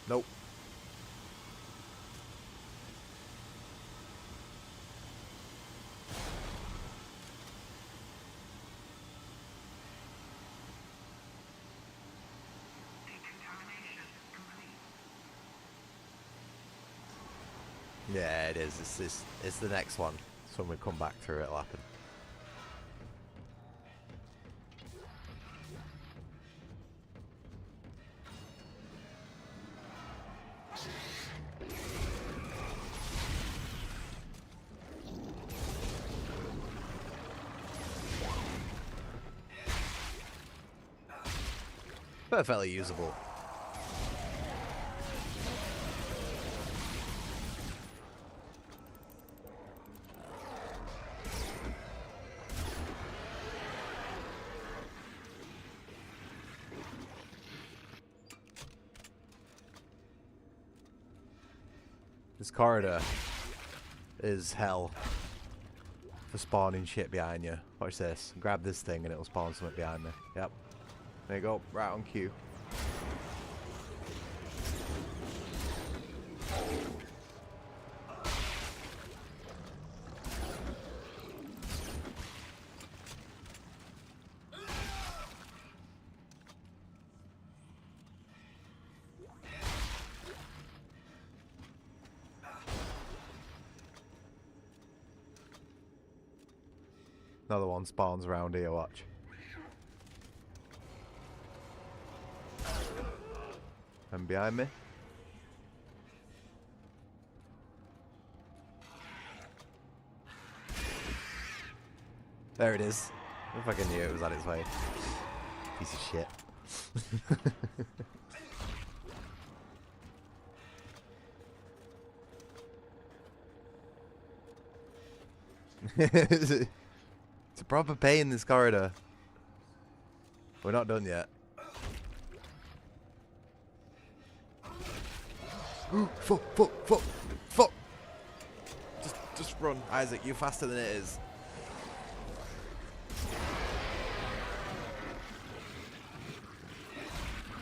Nope. Yeah, it is. It's the next one. So when we come back through, it'll happen. Perfectly usable. This corridor is hell for spawning shit behind you. Watch this. Grab this thing and it'll spawn something behind me. Yep. There you go. Right on cue. Another one spawns around here, watch. And behind me. There it is. I fucking knew it was on its way. Piece of shit. It's a proper pain, this corridor. We're not done yet. Fuck, fuck, fuck, fuck. Just run. Isaac, you're faster than it is.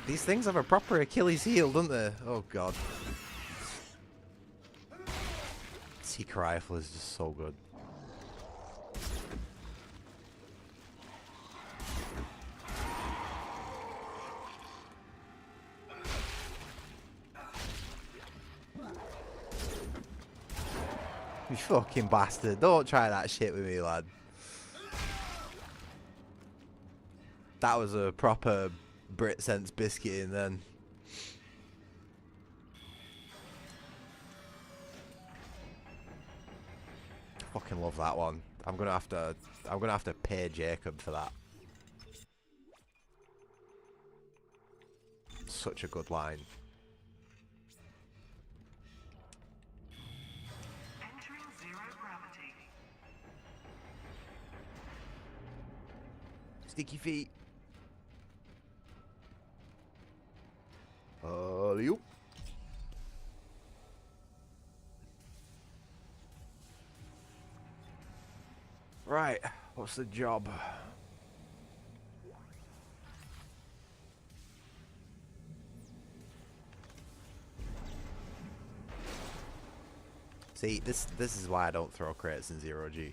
These things have a proper Achilles heel, don't they? Oh god. Seeker rifle is just so good. You fucking bastard. Don't try that shit with me, lad. That was a proper Brit sense biscuit in then. Fucking love that one. I'm gonna have to pay Jacob for that. Such a good line. Sticky feet. You. Right, what's the job? See, this is why I don't throw crates in 0G.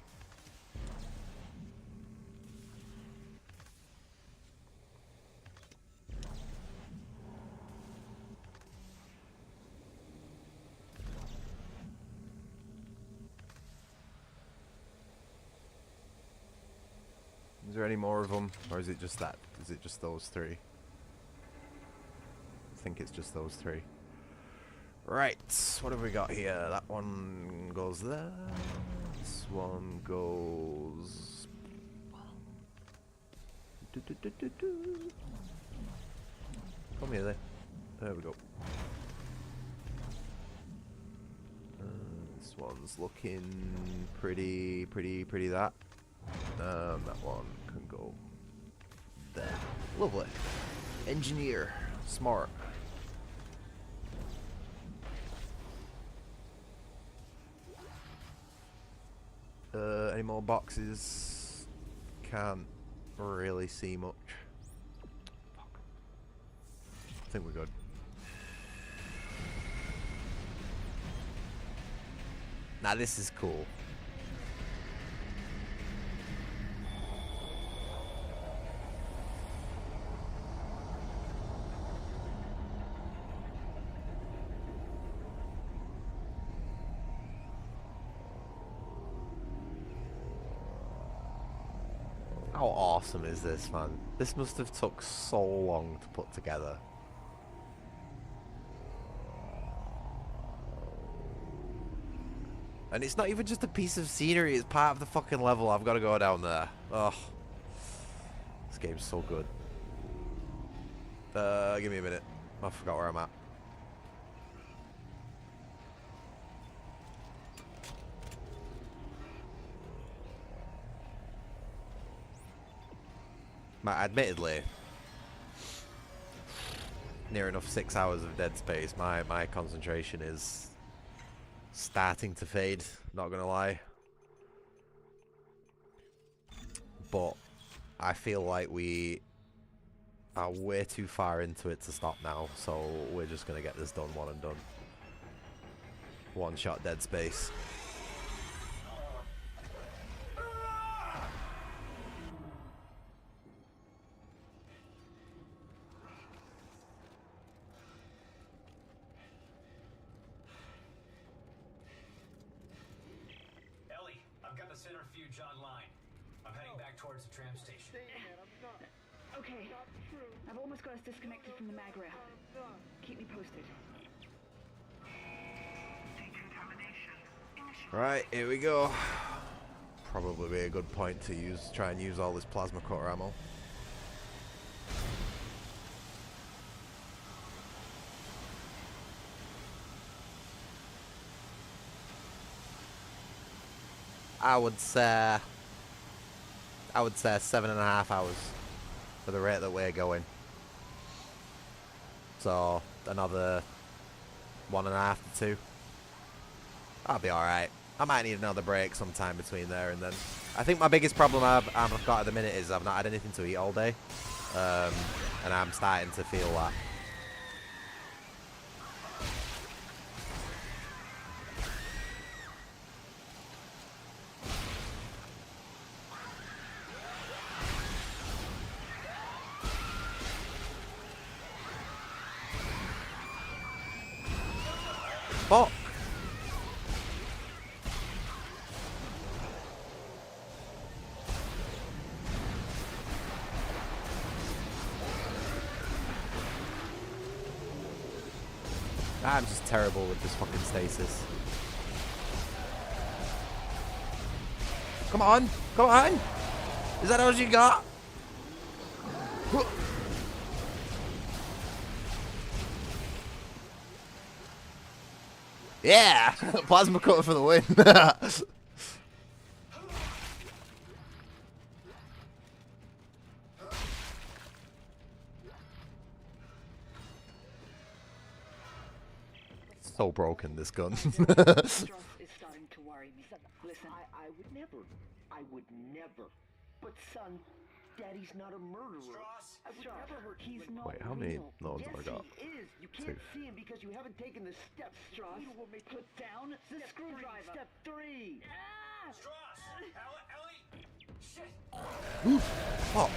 Is there any more of them, or is it just that? Is it just those three? I think it's just those three. Right, what have we got here? That one goes there. This one goes... Come here, there. There we go. This one's looking pretty that. That one can go there. Lovely. Engineer. Smart. Any more boxes? Can't really see much. Fuck. I think we're good. Now this is cool. How awesome is this, man? This must have took so long to put together. And it's not even just a piece of scenery, it's part of the fucking level. I've got to go down there. Oh, this game's so good. Give me a minute. I forgot where I'm at. Admittedly, near enough 6 hours of Dead Space, my concentration is starting to fade, not gonna lie. But I feel like we are way too far into it to stop now, so we're just gonna get this done, one and done. One shot Dead Space. Centrifuge online. I'm heading back towards the tram station. Okay, I've almost got us disconnected from the mag rail. Keep me posted. Right, here we go. Probably be a good point to try and use all this plasma cutter ammo. I would say 7.5 hours for the rate that we're going. So another 1.5 to 2. I'll be alright. I might need another break sometime between there and then. I think my biggest problem I've got at the minute is I've not had anything to eat all day. And I'm starting to feel that. Fuck. I'm just terrible with this fucking stasis. Come on! Come on! Is that all you got? Yeah! Plasma cutter for the win. So broken, this gun. Strauss is starting to worry me. Listen, I would never. But son, Daddy's not a murderer. Strauss, I would never hurt. He's not Wait, how many real. loads Yes, have I got? he is. You can't see him because you haven't taken the steps, Strauss. You will make put down the screwdriver. Step 3. Ah! Strauss! Ellie! Shit! Oh.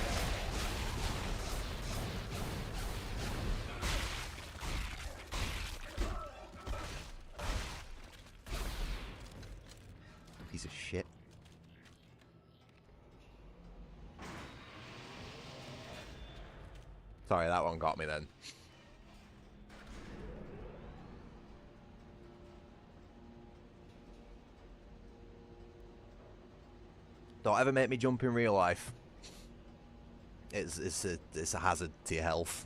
Piece of shit. Sorry, that one got me then. Don't ever make me jump in real life. It's a hazard to your health.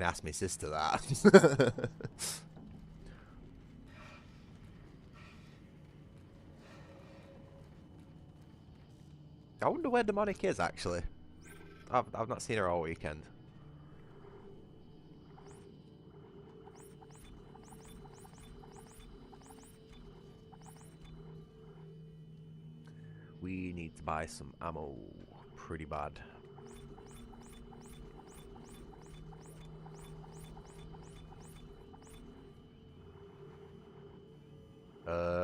can ask my sister that. I wonder where Demonic is, actually. I've not seen her all weekend. We need to buy some ammo pretty bad.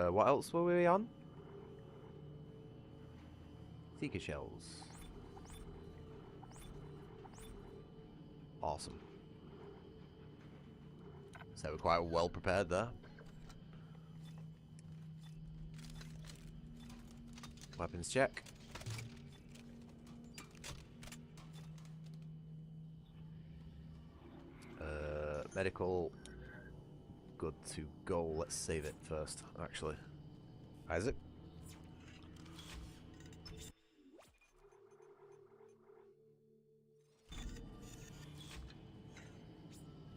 What else were we on? Seeker shells. Awesome. So we're quite well prepared there. Weapons check. Medical. Good to go. Let's save it first, actually. Isaac?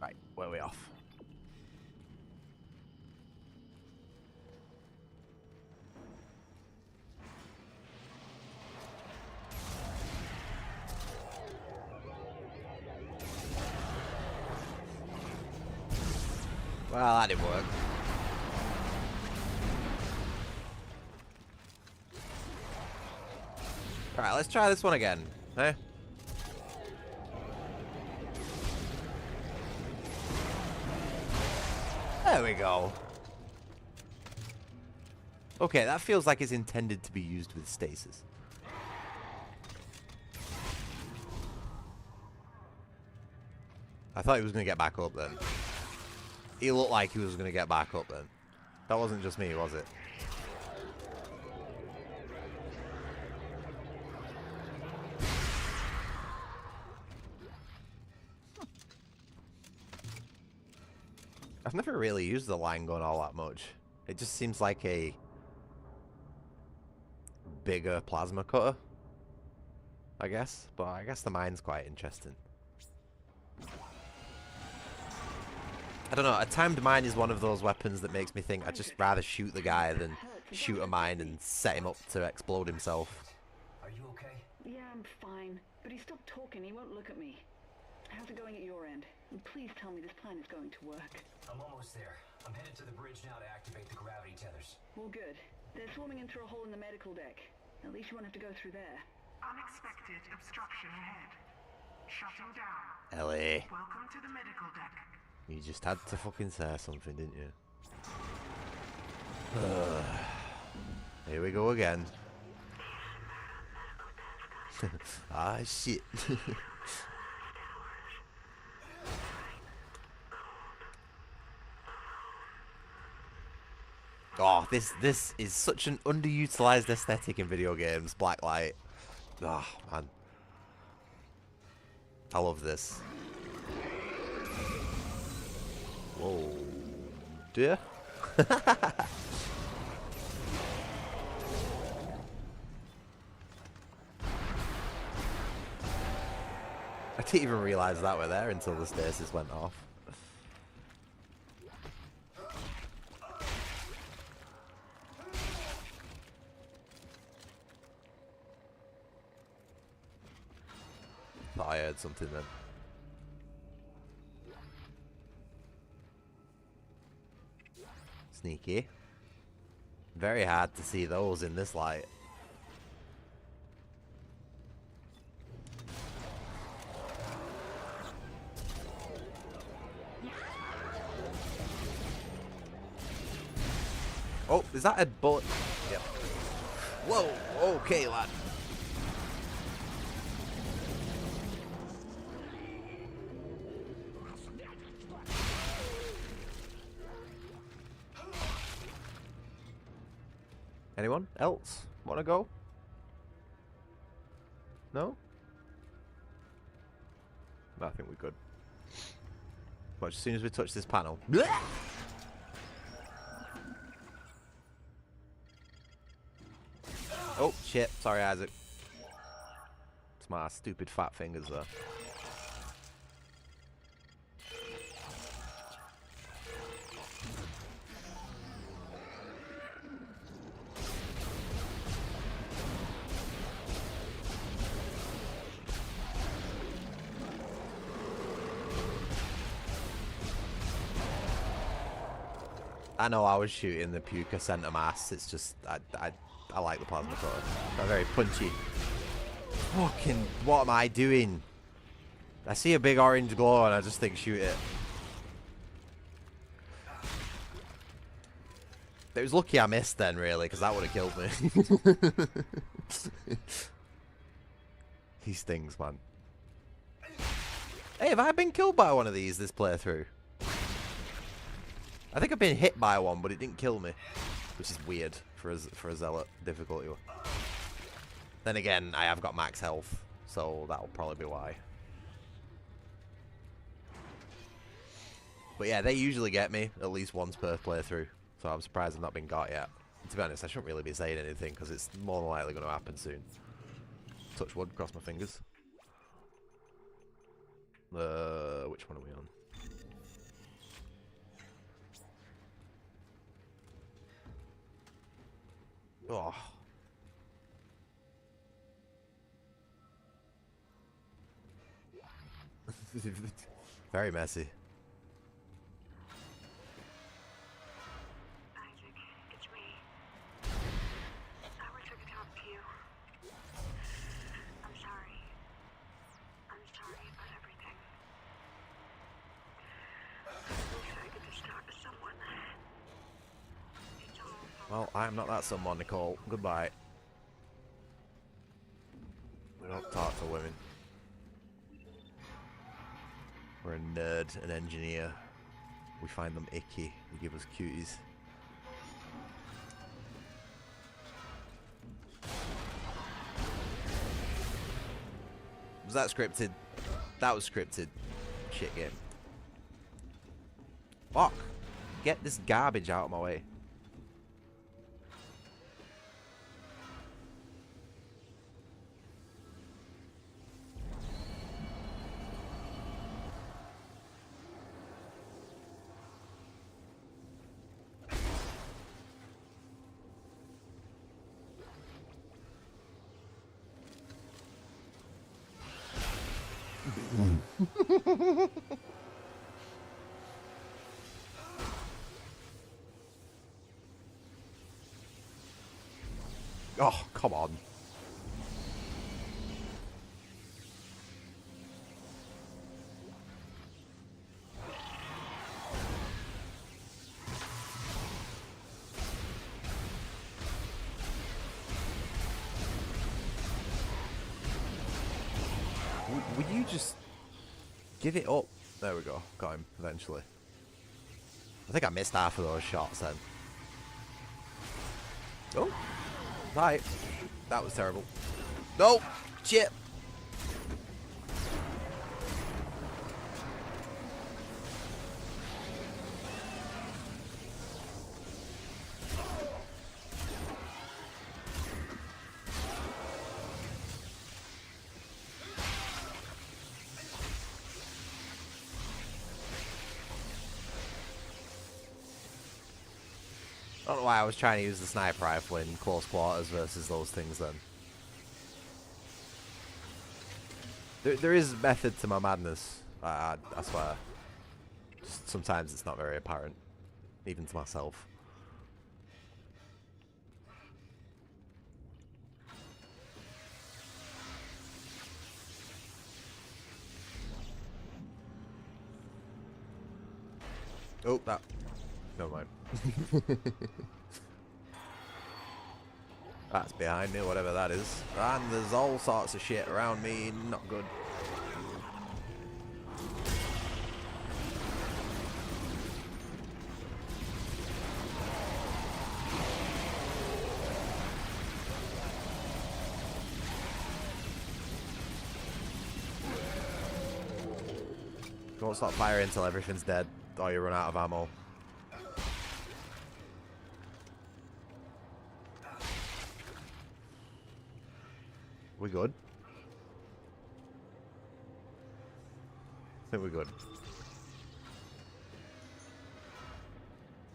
Right, where are we off? Well, that didn't work. Alright, let's try this one again. Eh? There we go. Okay, that feels like it's intended to be used with stasis. I thought he was going to get back up then. He looked like he was going to get back up then. That wasn't just me, was it? I've never really used the line gun all that much. It just seems like a bigger plasma cutter, I guess. But I guess the mine's quite interesting. I don't know, a timed mine is one of those weapons that makes me think I'd just rather shoot the guy than shoot a mine and set him up to explode himself. Are you okay? Yeah, I'm fine. But he stopped talking, he won't look at me. How's it going at your end? And please tell me this plan is going to work. I'm almost there. I'm headed to the bridge now to activate the gravity tethers. Well, good. They're swarming in through a hole in the medical deck. At least you won't have to go through there. Unexpected obstruction ahead. Shutting down. Ellie. Welcome to the medical deck. You just had to fucking say something, didn't you? Here we go again. Ah, shit. Oh, this is such an underutilized aesthetic in video games. Blacklight. Oh, man. I love this. Whoa. Dear. I didn't even realize that we're there until the stasis went off. Thought I heard something then. Sneaky. Very hard to see those in this light. Oh, is that a bullet? Yep. Whoa, okay, lad. Anyone else want to go? No? I think we're good. But as soon as we touch this panel... Oh, shit. Sorry, Isaac. It's my stupid fat fingers there. I know I was shooting the Puka Center Mass. It's just I like the plasma cutter. They're very punchy. Fucking what am I doing? I see a big orange glow and I just think shoot it. It was lucky I missed then, really, because that would have killed me. He stings, man. Hey, have I been killed by one of these this playthrough? I think I've been hit by one, but it didn't kill me, which is weird for a Zealot difficulty one. Then again, I have got max health, so that'll probably be why. But yeah, they usually get me at least once per playthrough, so I'm surprised I've not been got yet. And to be honest, I shouldn't really be saying anything because it's more than likely going to happen soon. Touch wood, cross my fingers. Which one are we on? Oh. Very messy. Isaac, it's me. I wish I could talk to you. I'm sorry. I'm sorry about everything. I wish I could just talk to someone. It's all Well, I'm not that someone, Nicole. Goodbye. We don't talk to women. We're a nerd, an engineer. We find them icky. We give us cuties. Was that scripted? That was scripted. Shit game. Fuck. Get this garbage out of my way. Oh, come on. Would you just give it up? There we go. Got him eventually. I think I missed half of those shots then. Oh. Right. That was terrible. No! Shit! I don't know why I was trying to use the sniper rifle in close quarters versus those things then. There is method to my madness, I swear. Just sometimes it's not very apparent, even to myself. Oh, that... Never mind. That's behind me, whatever that is. And there's all sorts of shit around me, not good. Don't stop firing until everything's dead, or you run out of ammo. We good? I think we're good.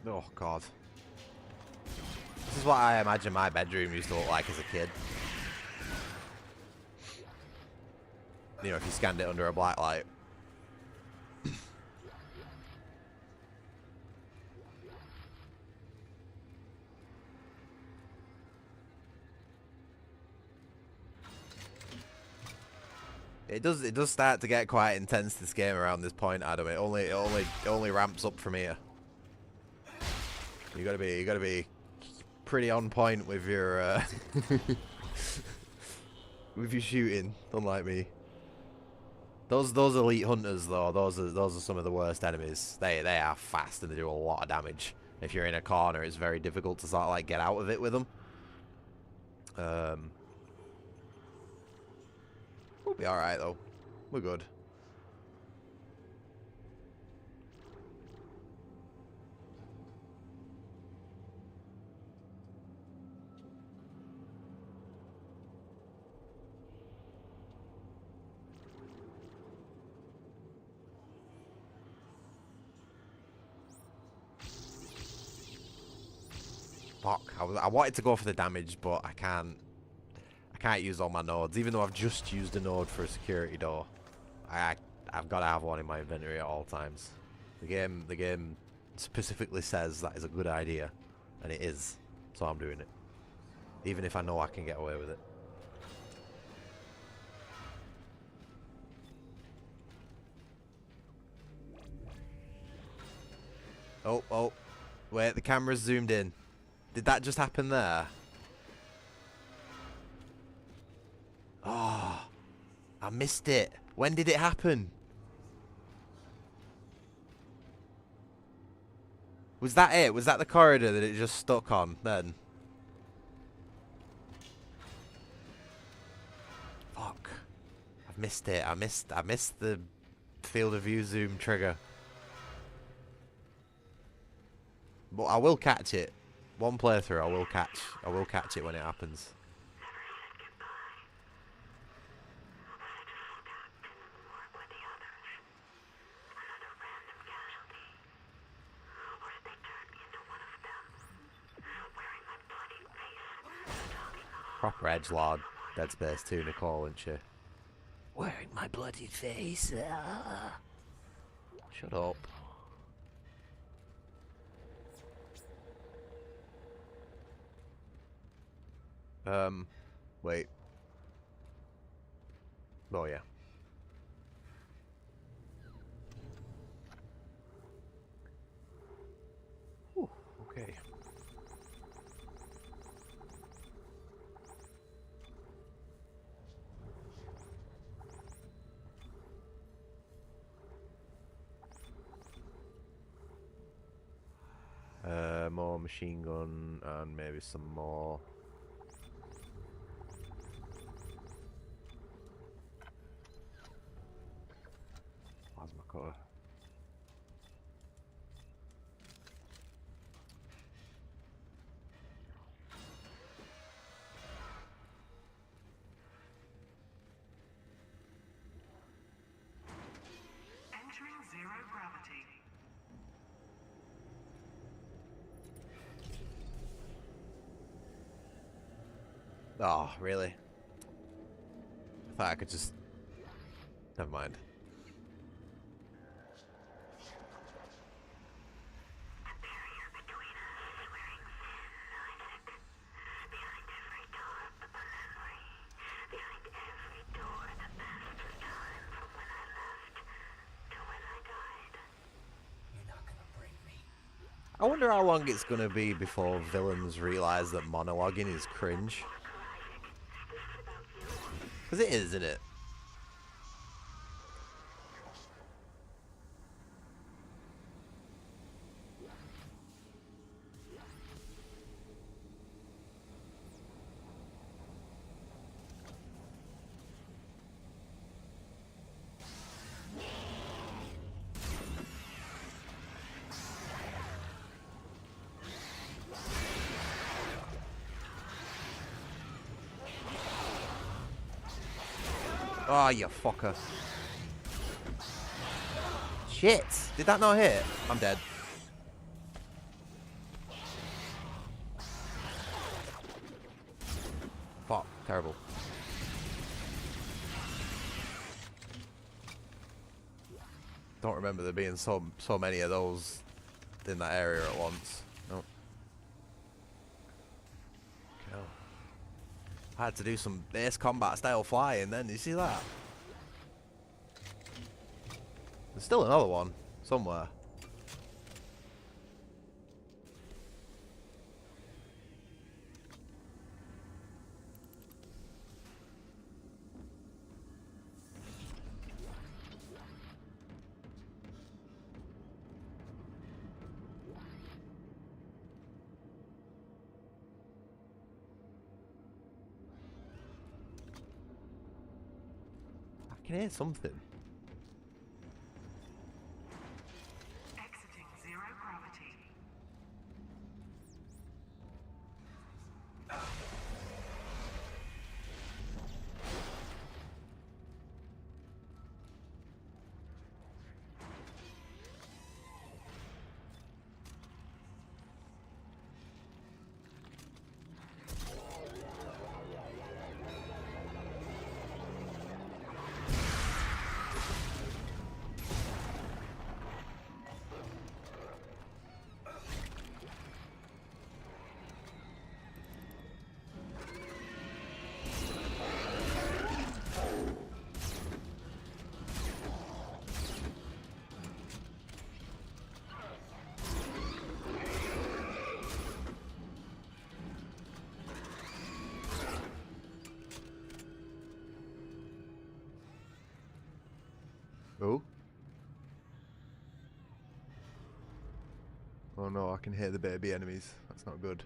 Oh god. This is what I imagine my bedroom used to look like as a kid. You know, if you scanned it under a black light. It does start to get quite intense this game around this point, Adam. It only ramps up from here. You gotta be pretty on point with your with your shooting, unlike me. Those elite hunters though, those are some of the worst enemies. They are fast and they do a lot of damage. If you're in a corner, it's very difficult to sort of like get out of it with them. We'll be alright though. We're good. Fuck, I wanted to go for the damage, but I can't use all my nodes, even though I've just used a node for a security door. I've got to have one in my inventory at all times. The game specifically says that is a good idea, and it is, so I'm doing it. Even if I know I can get away with it. Oh, wait, the camera's zoomed in. Did that just happen there? Oh, I missed it. When did it happen? Was that it? Was that the corridor that it just stuck on then? Fuck. I've missed it. I missed the field of view zoom trigger. But I will catch it. One playthrough I will catch it when it happens. Proper edgelord, Dead Space 2 Nicole, isn't she? Wearing my bloody face. Shut up. Wait. Oh yeah. Whew, okay. More machine gun and maybe some more. Plasma cutter. Entering zero gravity. Oh, really? I thought I could just... Never mind. I wonder how long it's gonna be before villains realise that monologuing is cringe. Because it is, isn't it? Oh, you fucker. Shit! Did that not hit? I'm dead. Fuck. Terrible. Don't remember there being so many of those in that area at once. No. I had to do some base combat style flying then, you see that? There's still another one somewhere. I can hear something. Exiting zero gravity. Oh. Oh no, I can hear the baby enemies. That's not good.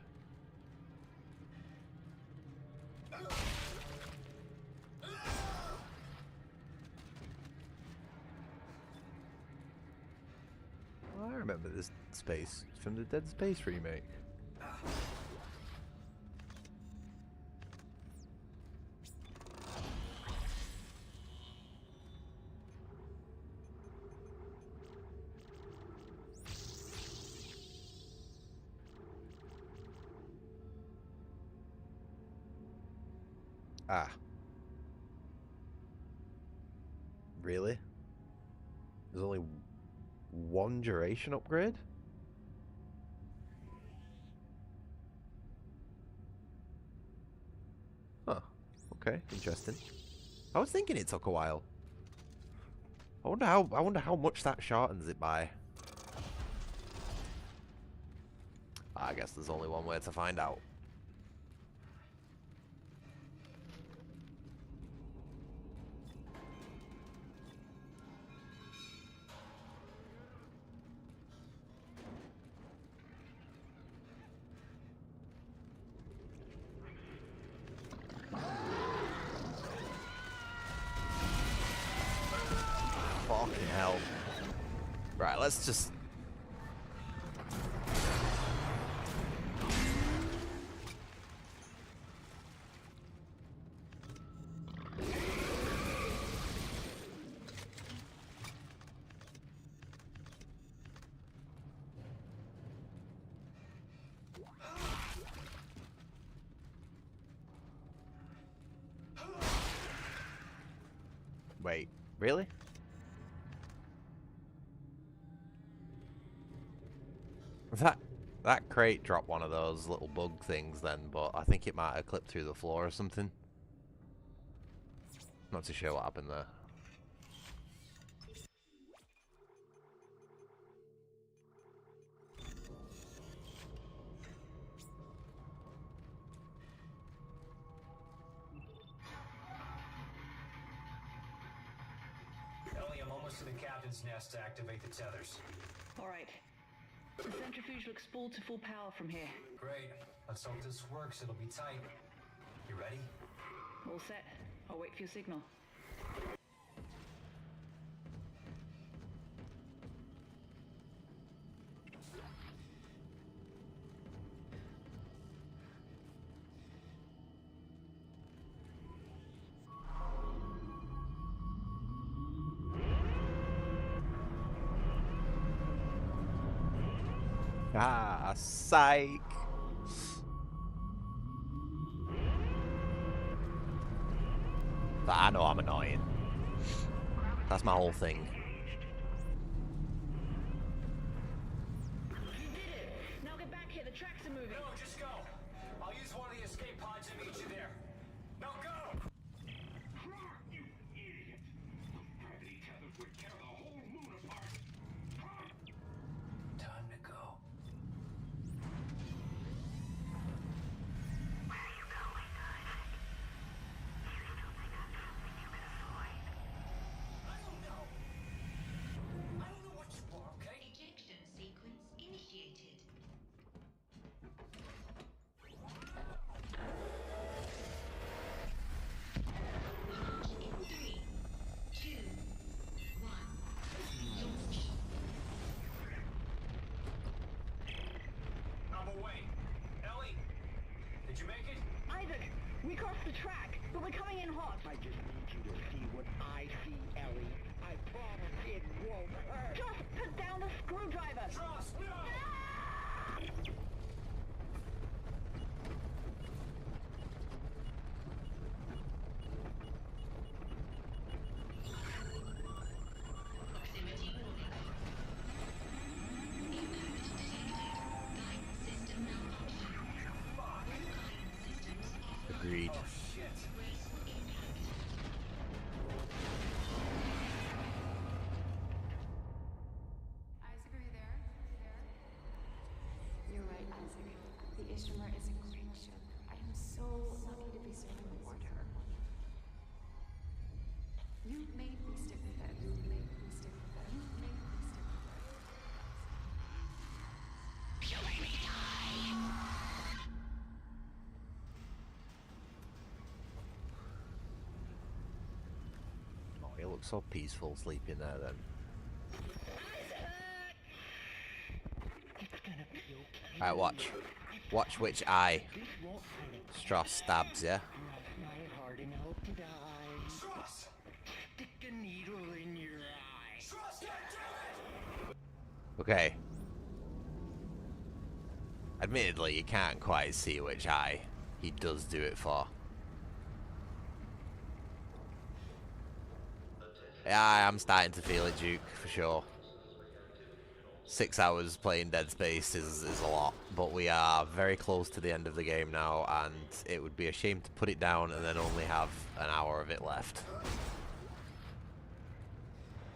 Oh, I remember this space from the Dead Space remake. Ah. Really? There's only one duration upgrade? Huh. Okay, interesting. I was thinking it took a while. I wonder how much that shortens it by. I guess there's only one way to find out. Fucking hell. Right, let's just... Wait, really? That crate dropped one of those little bug things then, but I think it might have clipped through the floor or something. Not too sure what happened there. Ellie, I'm almost to the captain's nest to activate the tethers. All right. The centrifuge looks spooled to full power from here. Great. Let's hope this works. It'll be tight. You ready? All set. I'll wait for your signal. Ah, psych. I know I'm annoying. That's my whole thing. You did it! Now get back here, the tracks are moving. No, just go. I'll use one of the escape pods to meet you there. Now go! You idiot! Gravity tethers would tear the whole moon apart. We're coming in hot. I just need you to see what I see, Ellie. I promise it won't hurt. Just put down the screwdriver. Trust, no! Agreed. Isaac, are you there? You're right, Isaac. The Ishimar is a great ship. I am so lucky to be serving aboard her. You made me stick with it. You made me stick with it. You made me stick with it. You made me die! Oh, he looks so peaceful sleeping there then. Alright, watch. Watch which eye Strauss stabs, yeah? Okay. Admittedly, you can't quite see which eye he does do it for. Yeah, I'm starting to feel it, Duke, for sure. 6 hours playing Dead Space is a lot, but we are very close to the end of the game now, and it would be a shame to put it down and then only have an hour of it left.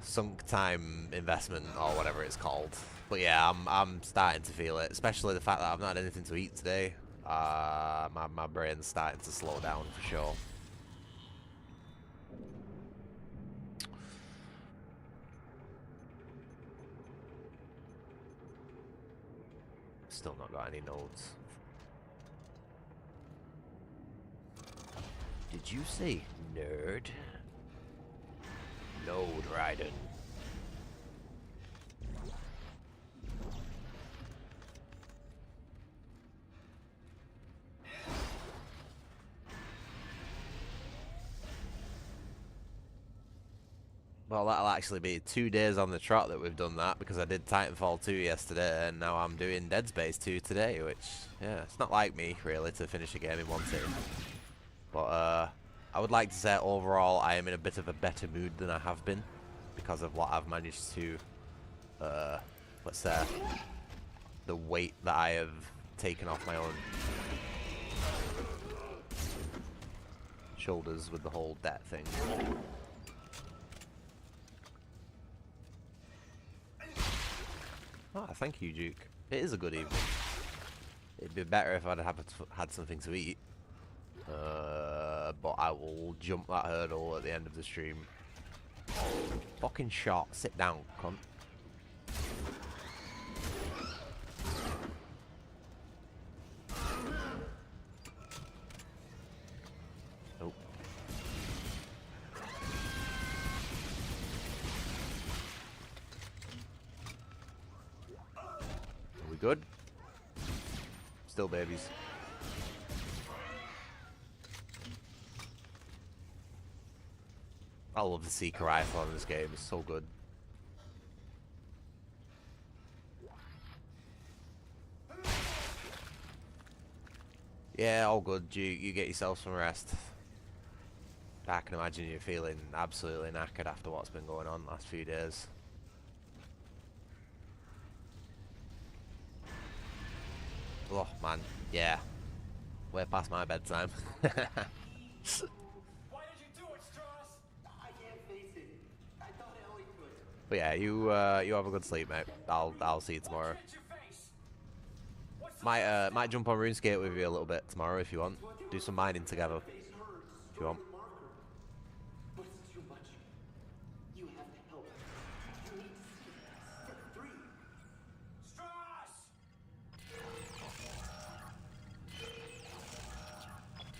Sunk time investment, or whatever it's called. But yeah, I'm starting to feel it, especially the fact that I've not had anything to eat today. My brain's starting to slow down for sure. Still not got any nodes. Did you say nerd? Node riding. Well, that'll actually be 2 days on the trot that we've done that, because I did Titanfall 2 yesterday, and now I'm doing Dead Space 2 today, which, yeah, it's not like me, really, to finish a game in one sitting. But, I would like to say, overall, I am in a bit of a better mood than I have been, because of what I've managed to, let's say, the weight that I have taken off my own shoulders with the whole debt thing. Ah, thank you, Duke. It is a good evening. It'd be better if I'd had something to eat. But I will jump that hurdle at the end of the stream. Fucking shot. Sit down, cunt. Nope. Are we good? Still babies. I love the Seeker rifle on this game, it's so good. Yeah, all good, you get yourself some rest. I can imagine you're feeling absolutely knackered after what's been going on the last few days. Oh man, yeah. Way past my bedtime. But yeah, you have a good sleep, mate. I'll see you tomorrow. Might jump on RuneScape with you a little bit tomorrow if you want. Do some mining together if you want.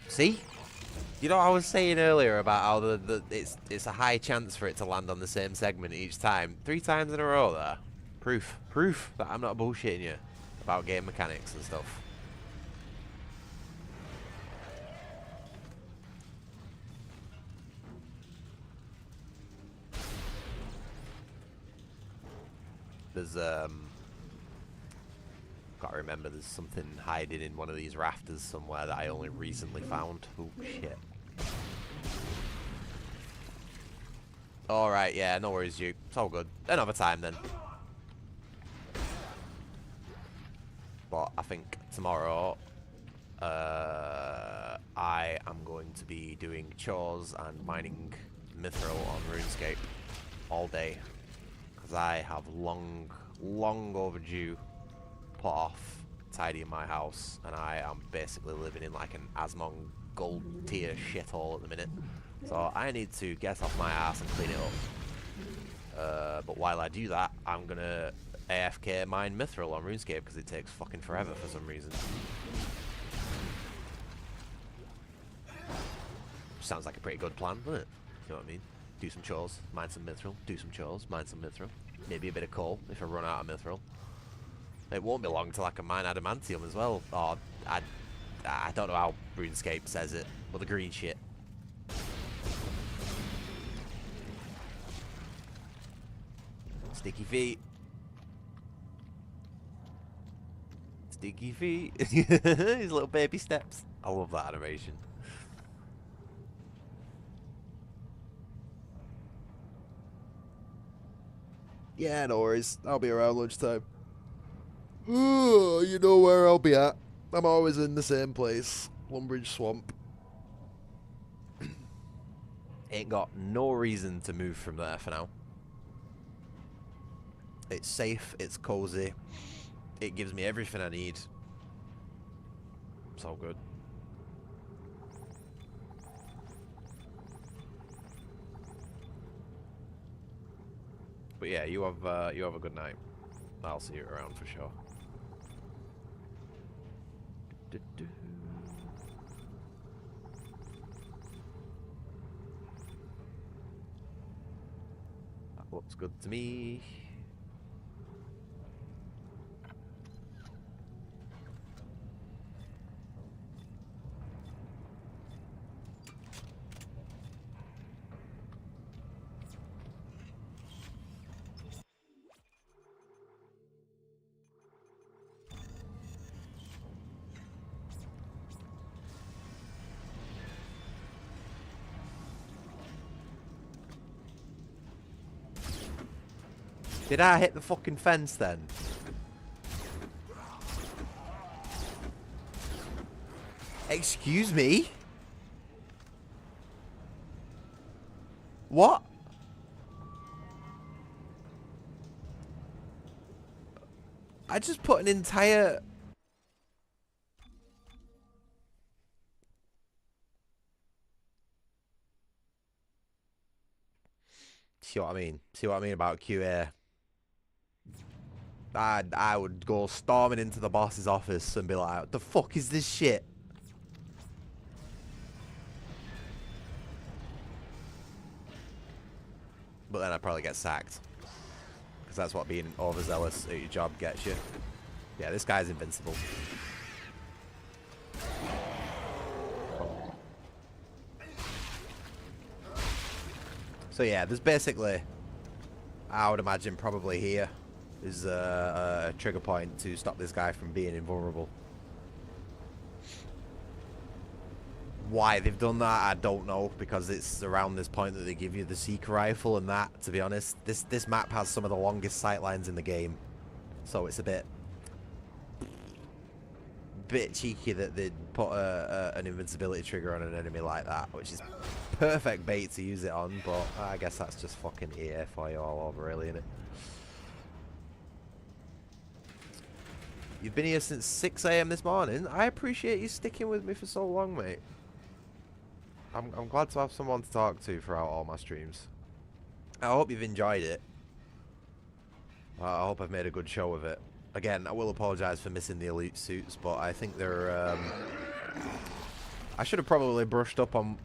See? You know, I was saying earlier about how it's a high chance for it to land on the same segment each time. 3 times in a row there. Proof that I'm not bullshitting you about game mechanics and stuff. There's gotta remember there's something hiding in one of these rafters somewhere that I only recently found. Oh shit. Alright, yeah, no worries, you. It's all good. Another time then. But I think tomorrow I am going to be doing chores and mining mithril on RuneScape all day. Because I have long overdue put off tidying my house, and I am basically living in like an Asmon gold tier shithole at the minute. So I need to get off my ass and clean it up. But while I do that, I'm gonna AFK mine mithril on RuneScape because it takes fucking forever for some reason. Sounds like a pretty good plan, doesn't it? You know what I mean? Do some chores, mine some mithril, do some chores, mine some mithril. Maybe a bit of coal if I run out of mithril. It won't be long till I can mine adamantium as well. Or I don't know how RuneScape says it, but the green shit. Sticky feet. Sticky feet. His little baby steps. I love that animation. Yeah, no worries. I'll be around lunchtime. Oh, you know where I'll be at. I'm always in the same place. Lumbridge Swamp. Ain't got no reason to move from there for now. It's safe, it's cozy. It gives me everything I need. It's all good. But yeah, you have a good night. I'll see you around for sure. That looks good to me. Did I hit the fucking fence then? Excuse me? What? I just put an entire... See what I mean? See what I mean about QA? I would go storming into the boss's office and be like, what the fuck is this shit? But then I'd probably get sacked. Because that's what being overzealous at your job gets you. Yeah, this guy's invincible. So yeah, there's basically, I would imagine probably here is a trigger point to stop this guy from being invulnerable. Why they've done that, I don't know, because it's around this point that they give you the Seeker rifle, and that, to be honest, this map has some of the longest sightlines in the game, so it's a bit cheeky that they'd put an invincibility trigger on an enemy like that, which is perfect bait to use it on, but I guess that's just fucking EA for you all over, really, innit? You've been here since 6 AM this morning. I appreciate you sticking with me for so long, mate. I'm glad to have someone to talk to throughout all my streams. I hope you've enjoyed it. I hope I've made a good show of it. Again, I will apologise for missing the elite suits, but I think they're... I should have probably brushed up on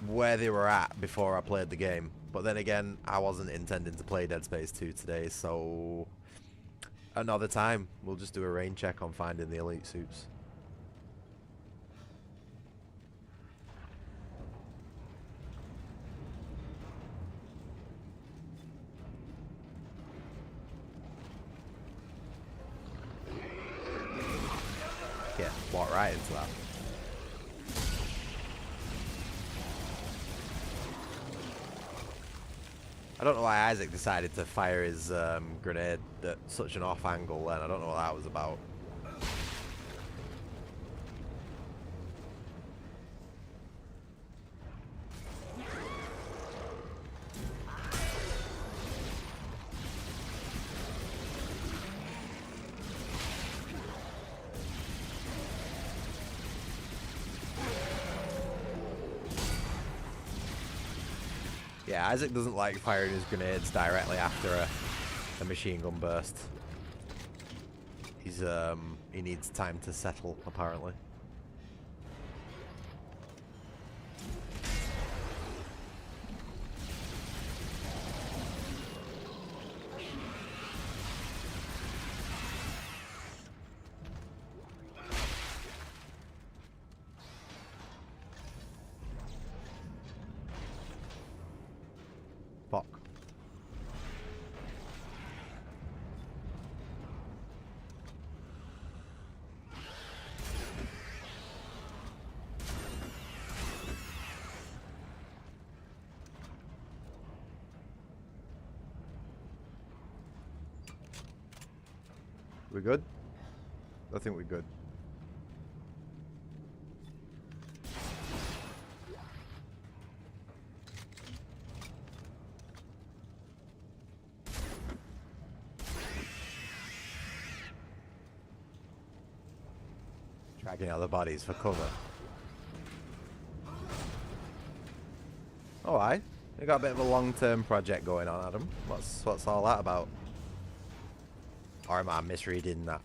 where they were at before I played the game. But then again, I wasn't intending to play Dead Space 2 today, so... Another time, we'll just do a rain check on finding the elite suits. walk right into that. I don't know why Isaac decided to fire his grenade at such an off angle then. I don't know what that was about. Yeah, Isaac doesn't like firing his grenades directly after a machine gun burst. He's he needs time to settle, apparently. Fuck. We good? I think we're good. Dragging out the bodies for cover. Alright. We got a bit of a long-term project going on, Adam. What's all that about? Or am I misreading that?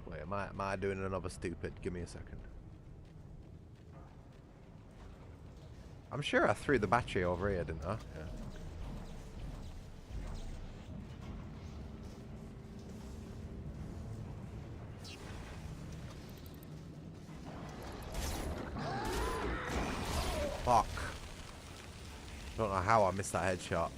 Wait, am I doing another stupid? Give me a second. I'm sure I threw the battery over here, didn't I? Yeah. Fuck. Don't know how I missed that headshot.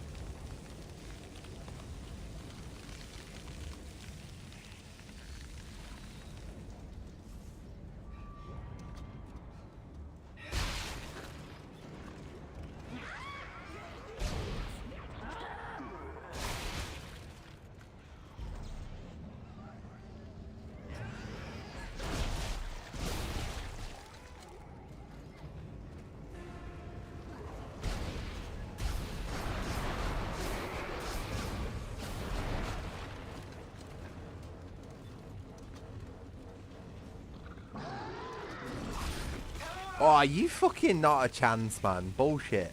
Oh, you fucking not a chance, man. Bullshit.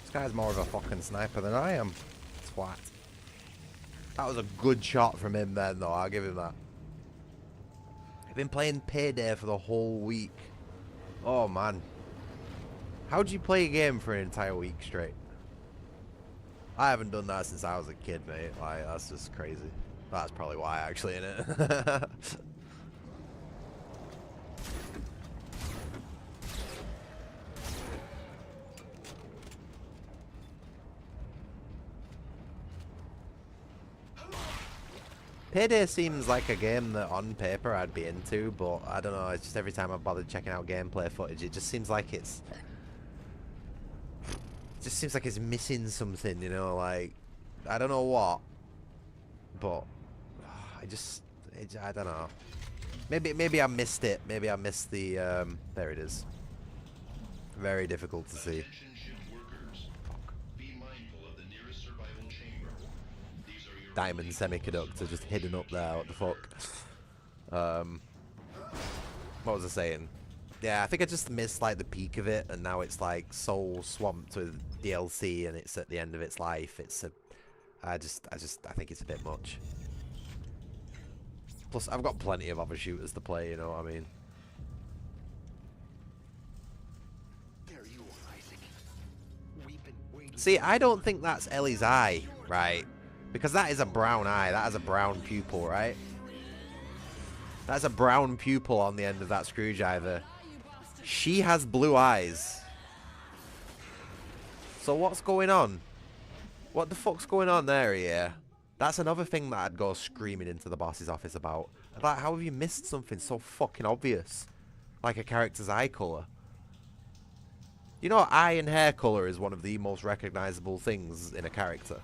This guy's more of a fucking sniper than I am. Twat. That was a good shot from him then, though. I'll give him that. I've been playing Payday for the whole week. Oh, man. How'd you play a game for an entire week straight? I haven't done that since I was a kid, mate. Like, that's just crazy. That's probably why, actually, innit? Payday seems like a game that on paper I'd be into, but I don't know, it's just every time I've bothered checking out gameplay footage, it just seems like it's missing something, you know, like, I don't know what, but I don't know. Maybe I missed it. Maybe I missed the, there it is. Very difficult to see. Diamond semiconductor just hidden up there. What the fuck? What was I saying? Yeah, I think I just missed like the peak of it, and now it's like so swamped with DLC, and it's at the end of its life. I think it's a bit much. Plus, I've got plenty of other shooters to play. You know what I mean? See, I don't think that's Ellie's eye, right? Because that is a brown eye. That has a brown pupil, right? That's a brown pupil on the end of that screwdriver. She has blue eyes. So what's going on? What the fuck's going on there, yeah? That's another thing that I'd go screaming into the boss's office about. Like, how have you missed something so fucking obvious? Like a character's eye colour. You know, eye and hair colour is one of the most recognisable things in a character.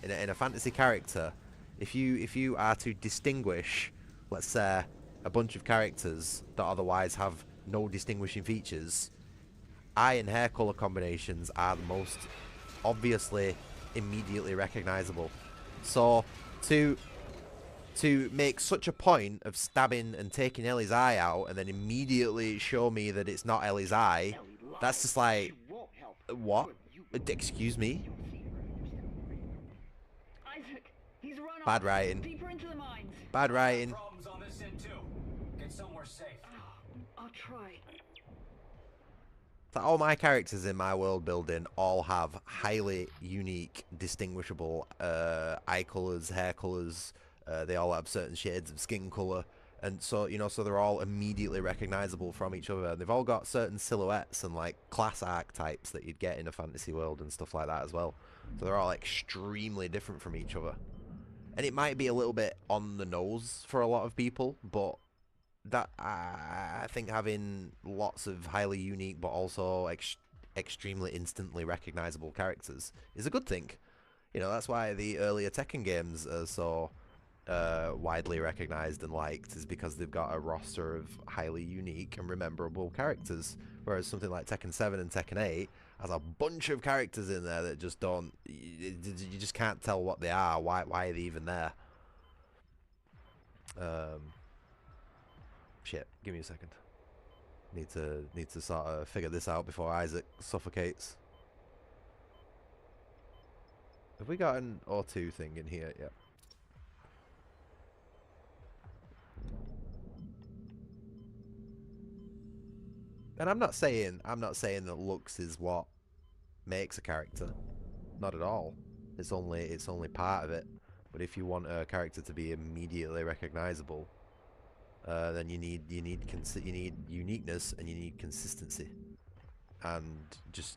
In a fantasy character, if you are to distinguish, let's say, a bunch of characters that otherwise have no distinguishing features, eye and hair colour combinations are the most obviously immediately recognisable. So to make such a point of stabbing and taking Ellie's eye out and then immediately show me that it's not Ellie's eye, that's just like, what? Excuse me? Isaac, he's run Bad off. writing. Deeper into the mines. Bad writing. Problems on this end too. Get somewhere safe. I'll try. So all my characters in my world building all have highly unique, distinguishable eye colours, hair colours. They all have certain shades of skin colour. And so, you know, so they're all immediately recognisable from each other. They've all got certain silhouettes and, like, class archetypes that you'd get in a fantasy world and stuff like that as well. So they're all extremely different from each other. And it might be a little bit on the nose for a lot of people, but that I think having lots of highly unique but also extremely instantly recognisable characters is a good thing. You know, that's why the earlier Tekken games are so widely recognised and liked, is because they've got a roster of highly unique and rememberable characters, whereas something like Tekken 7 and Tekken 8 has a bunch of characters in there that just don't, you just can't tell what they are, why are they even there. Shit, give me a second. Need to sort of figure this out before Isaac suffocates. Have we got an O2 thing in here? Yep. And I'm not saying that looks is what makes a character. Not at all. It's only part of it. But if you want a character to be immediately recognizable, then you need uniqueness and you need consistency. And it's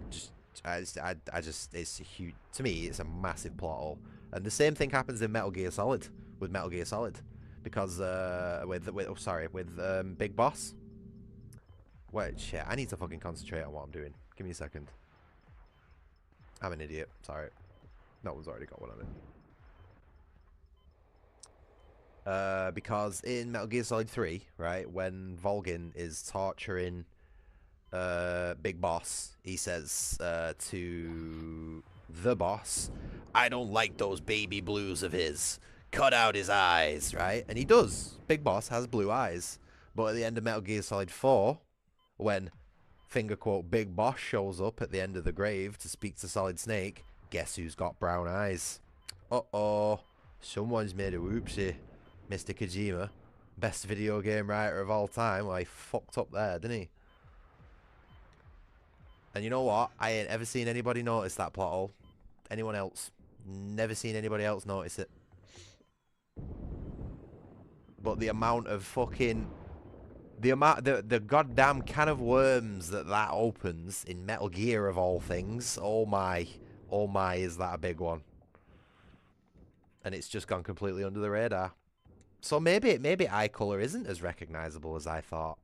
a huge, to me, it's a massive plot hole. And the same thing happens in Metal Gear Solid with Metal Gear Solid, because with Big Boss. Wait, shit, I need to fucking concentrate on what I'm doing. Give me a second. I'm an idiot. Sorry. That one's already got one on it. Because in Metal Gear Solid 3, right, when Volgin is torturing Big Boss, he says to the boss, "I don't like those baby blues of his. Cut out his eyes," right? And he does. Big Boss has blue eyes. But at the end of Metal Gear Solid 4, when finger quote Big Boss shows up at the end of the grave to speak to Solid Snake, guess who's got brown eyes? Uh-oh. Someone's made a whoopsie. Mr. Kojima, best video game writer of all time. Well, he fucked up there, didn't he? And you know what? I ain't ever seen anybody notice that plot hole. Anyone else? Never seen anybody else notice it. But the amount of fucking... The goddamn can of worms that opens in Metal Gear of all things. Oh my, is that a big one? And it's just gone completely under the radar. So maybe eye color isn't as recognizable as I thought.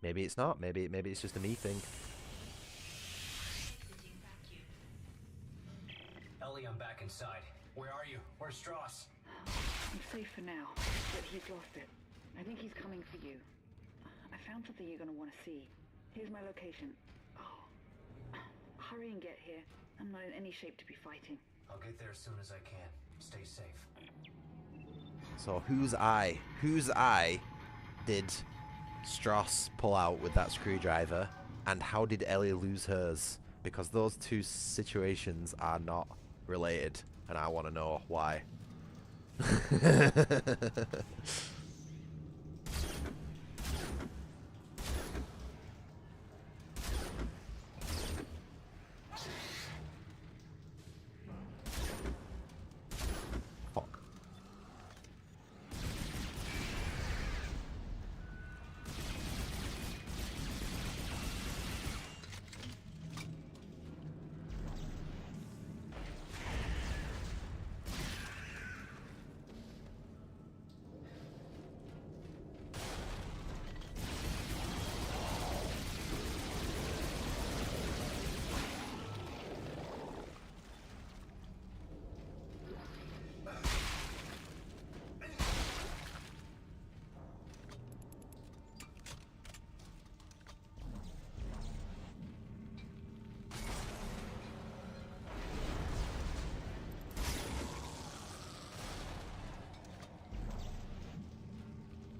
Maybe it's not. Maybe it's just a me thing. Ellie, I'm back inside. Where are you? Where's Strauss? I'm safe for now, but he's lost it. I think he's coming for you. I found something you're going to want to see. Here's my location. Oh, hurry and get here. I'm not in any shape to be fighting. I'll get there as soon as I can. Stay safe. So whose eye did Strauss pull out with that screwdriver, and how did Ellie lose hers? Because those two situations are not related, and I want to know why.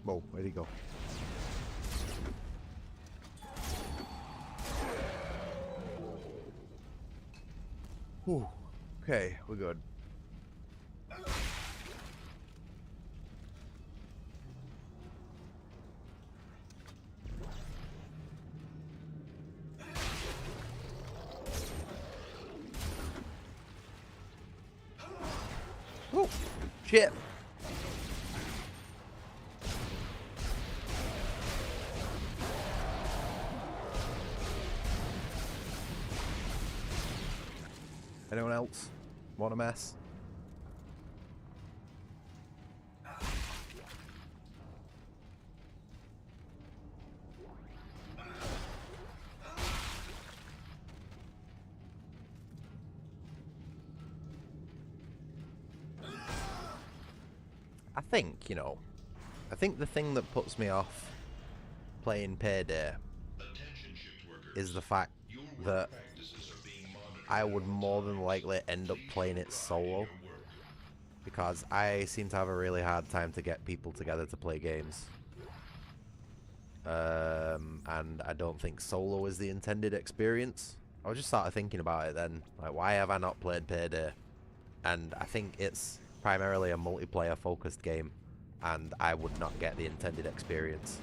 Whoa, where'd he go? Whew. Okay, we're good. Oh, shit. Anyone else want a mess? I think, you know, I think the thing that puts me off playing Payday is the fact that I would more than likely end up playing it solo, because I seem to have a really hard time to get people together to play games. And I don't think solo is the intended experience. I was just sort of thinking about it then, like, why have I not played Payday? And I think it's primarily a multiplayer focused game, and I would not get the intended experience.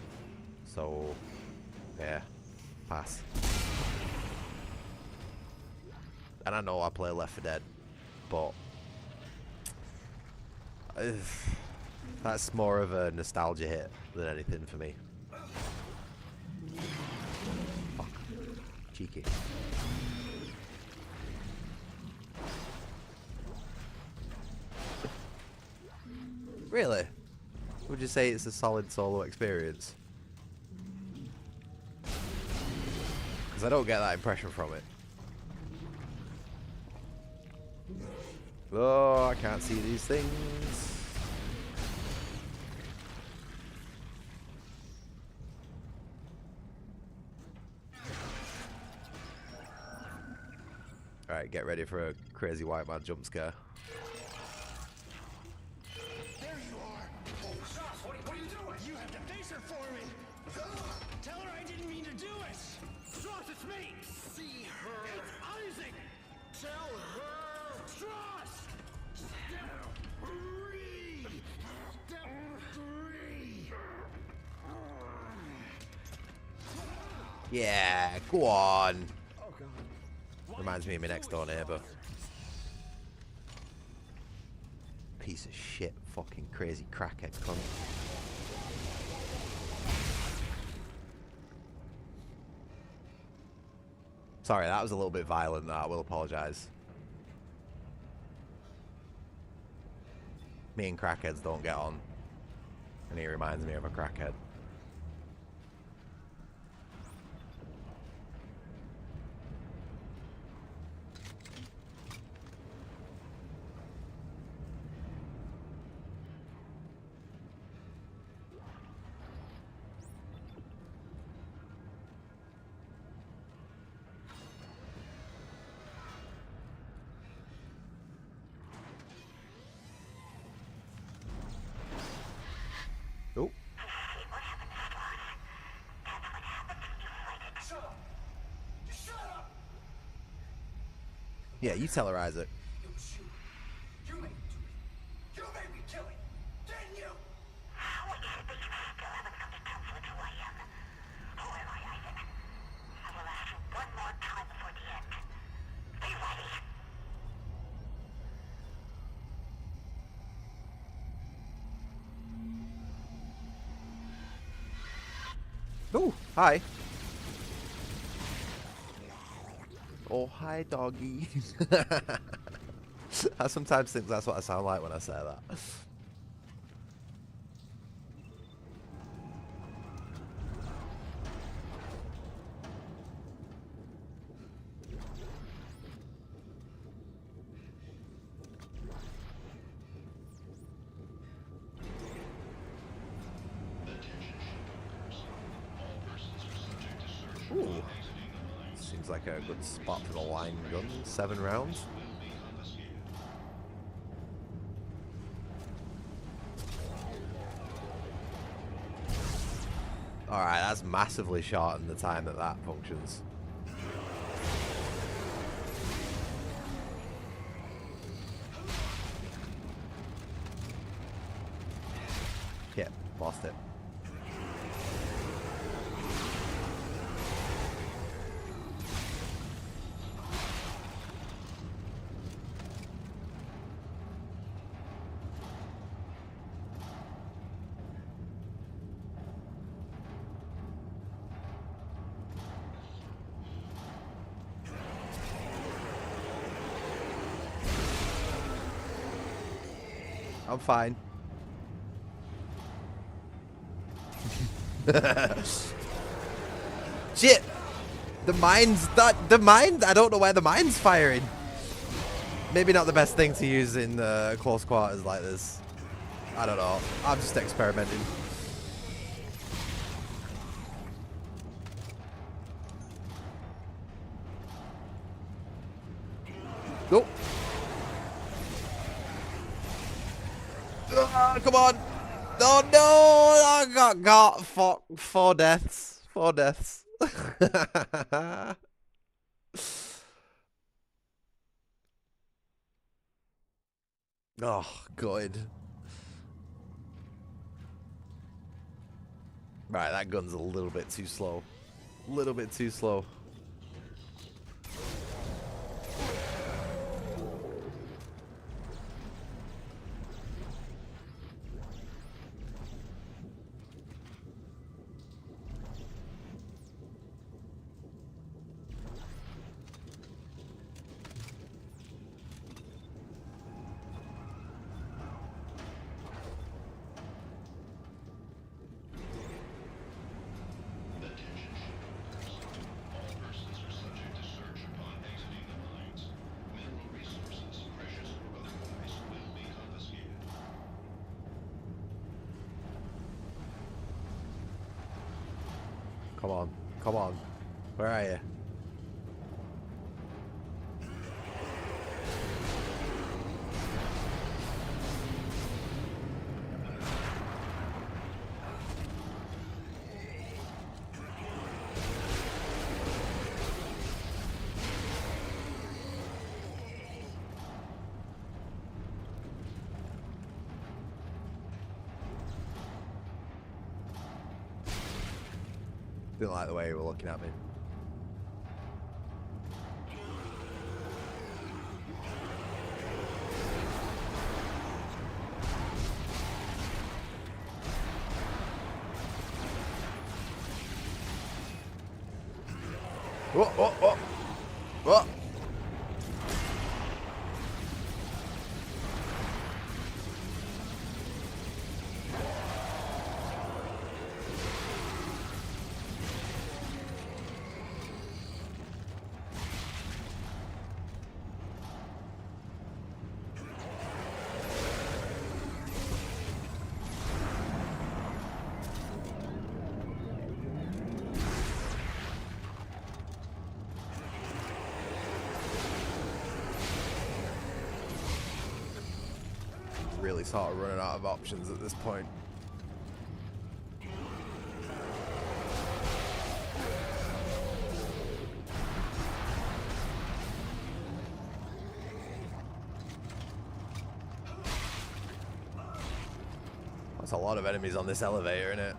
So, yeah, pass. And I know I play Left 4 Dead, but that's more of a nostalgia hit than anything for me. Fuck. Cheeky. Really? Would you say it's a solid solo experience? Because I don't get that impression from it. Oh, I can't see these things. Alright, get ready for a crazy white man jump scare. There you are! Oh, Sauce, what are you doing? You have to face her for me! Tell her I didn't mean to do it! Sauce, it's me! See her! It's Isaac! Tell her! Sauce! Step 3! Step 3! Yeah, go on. Reminds me of my next door neighbour. Piece of shit, fucking crazy crackhead cunt. Sorry, that was a little bit violent, that I will apologise. Me and crackheads don't get on. And he reminds me of a crackhead. Oh. Shut up! Just shut up! Yeah, you tell her, Isaac. It was you. You made me do it. You made me kill him. Didn't you? How is it that you still haven't come to terms with who I am? Who am I, Isaac? I will ask you one more time before the end. Be ready. Oh, hi. Oh, hi, doggy. I sometimes think that's what I sound like when I say that. Ooh. Seems like a good spot for the line gun. 7 rounds. Alright, that's massively shortened the time that that functions. Yep, lost it. I'm fine. Shit! The mine's not the mine. I don't know where the mine's firing. Maybe not the best thing to use in close quarters like this. I don't know. I'm just experimenting. Nope. Come on. Oh no! I got four deaths. 4 deaths. Oh, good. Right, that gun's a little bit too slow. A little bit too slow. Come on. Come on. Where are you? Didn't like the way you were looking at me. Whoa, whoa, whoa. Whoa. Really sort of running out of options at this point. That's a lot of enemies on this elevator, isn't it?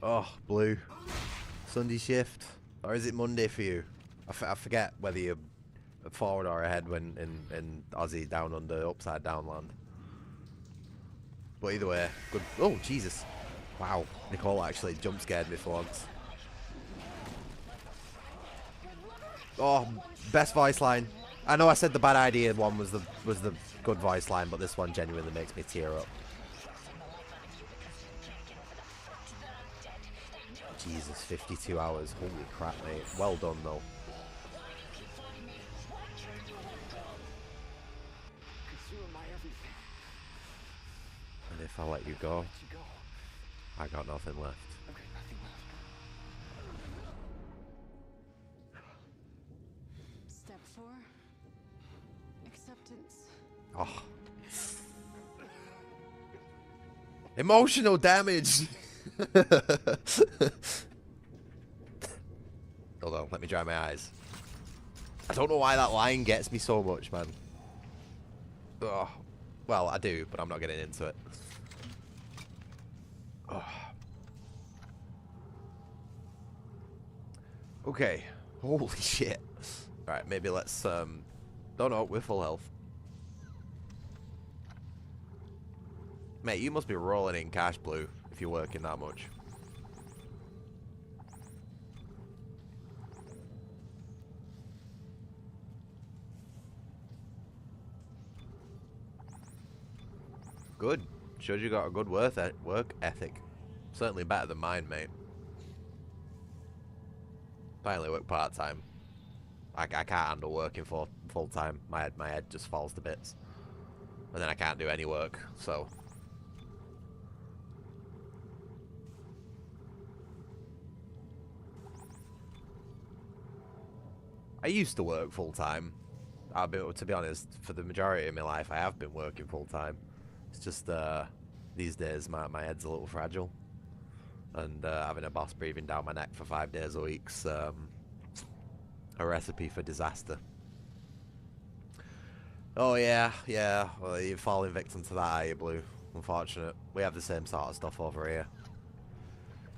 Oh, blue. Sunday shift. Or is it Monday for you? I forget whether you're forward or ahead when in Aussie down under upside down land. But either way, good. Oh, Jesus. Wow. Nicole actually jump scared me for once. Oh, best voice line. I know I said the bad idea one was the good voice line, but this one genuinely makes me tear up. Jesus, 52 hours. Holy crap, mate. Well done, though. And if I let you go, I got nothing left. Step 4. Acceptance. Oh. Emotional damage! Hold on, let me dry my eyes. I don't know why that line gets me so much, man. Ugh. Well, I do, but I'm not getting into it. Ugh. Okay. Holy shit. Alright, maybe let's, no, we're full health. Mate, you must be rolling in cash, Blue, if you're working that much. Good. Shows you got a good work ethic. Certainly better than mine, mate. I only work part-time. I can't handle working for full-time. My head just falls to bits. And then I can't do any work, so... I used to work full-time. To be honest, for the majority of my life, I have been working full-time. It's just, these days, my head's a little fragile. And having a boss breathing down my neck for 5 days a week's a recipe for disaster. Oh, yeah. Well, you're falling victim to that, are you, Blue? Unfortunate. We have the same sort of stuff over here.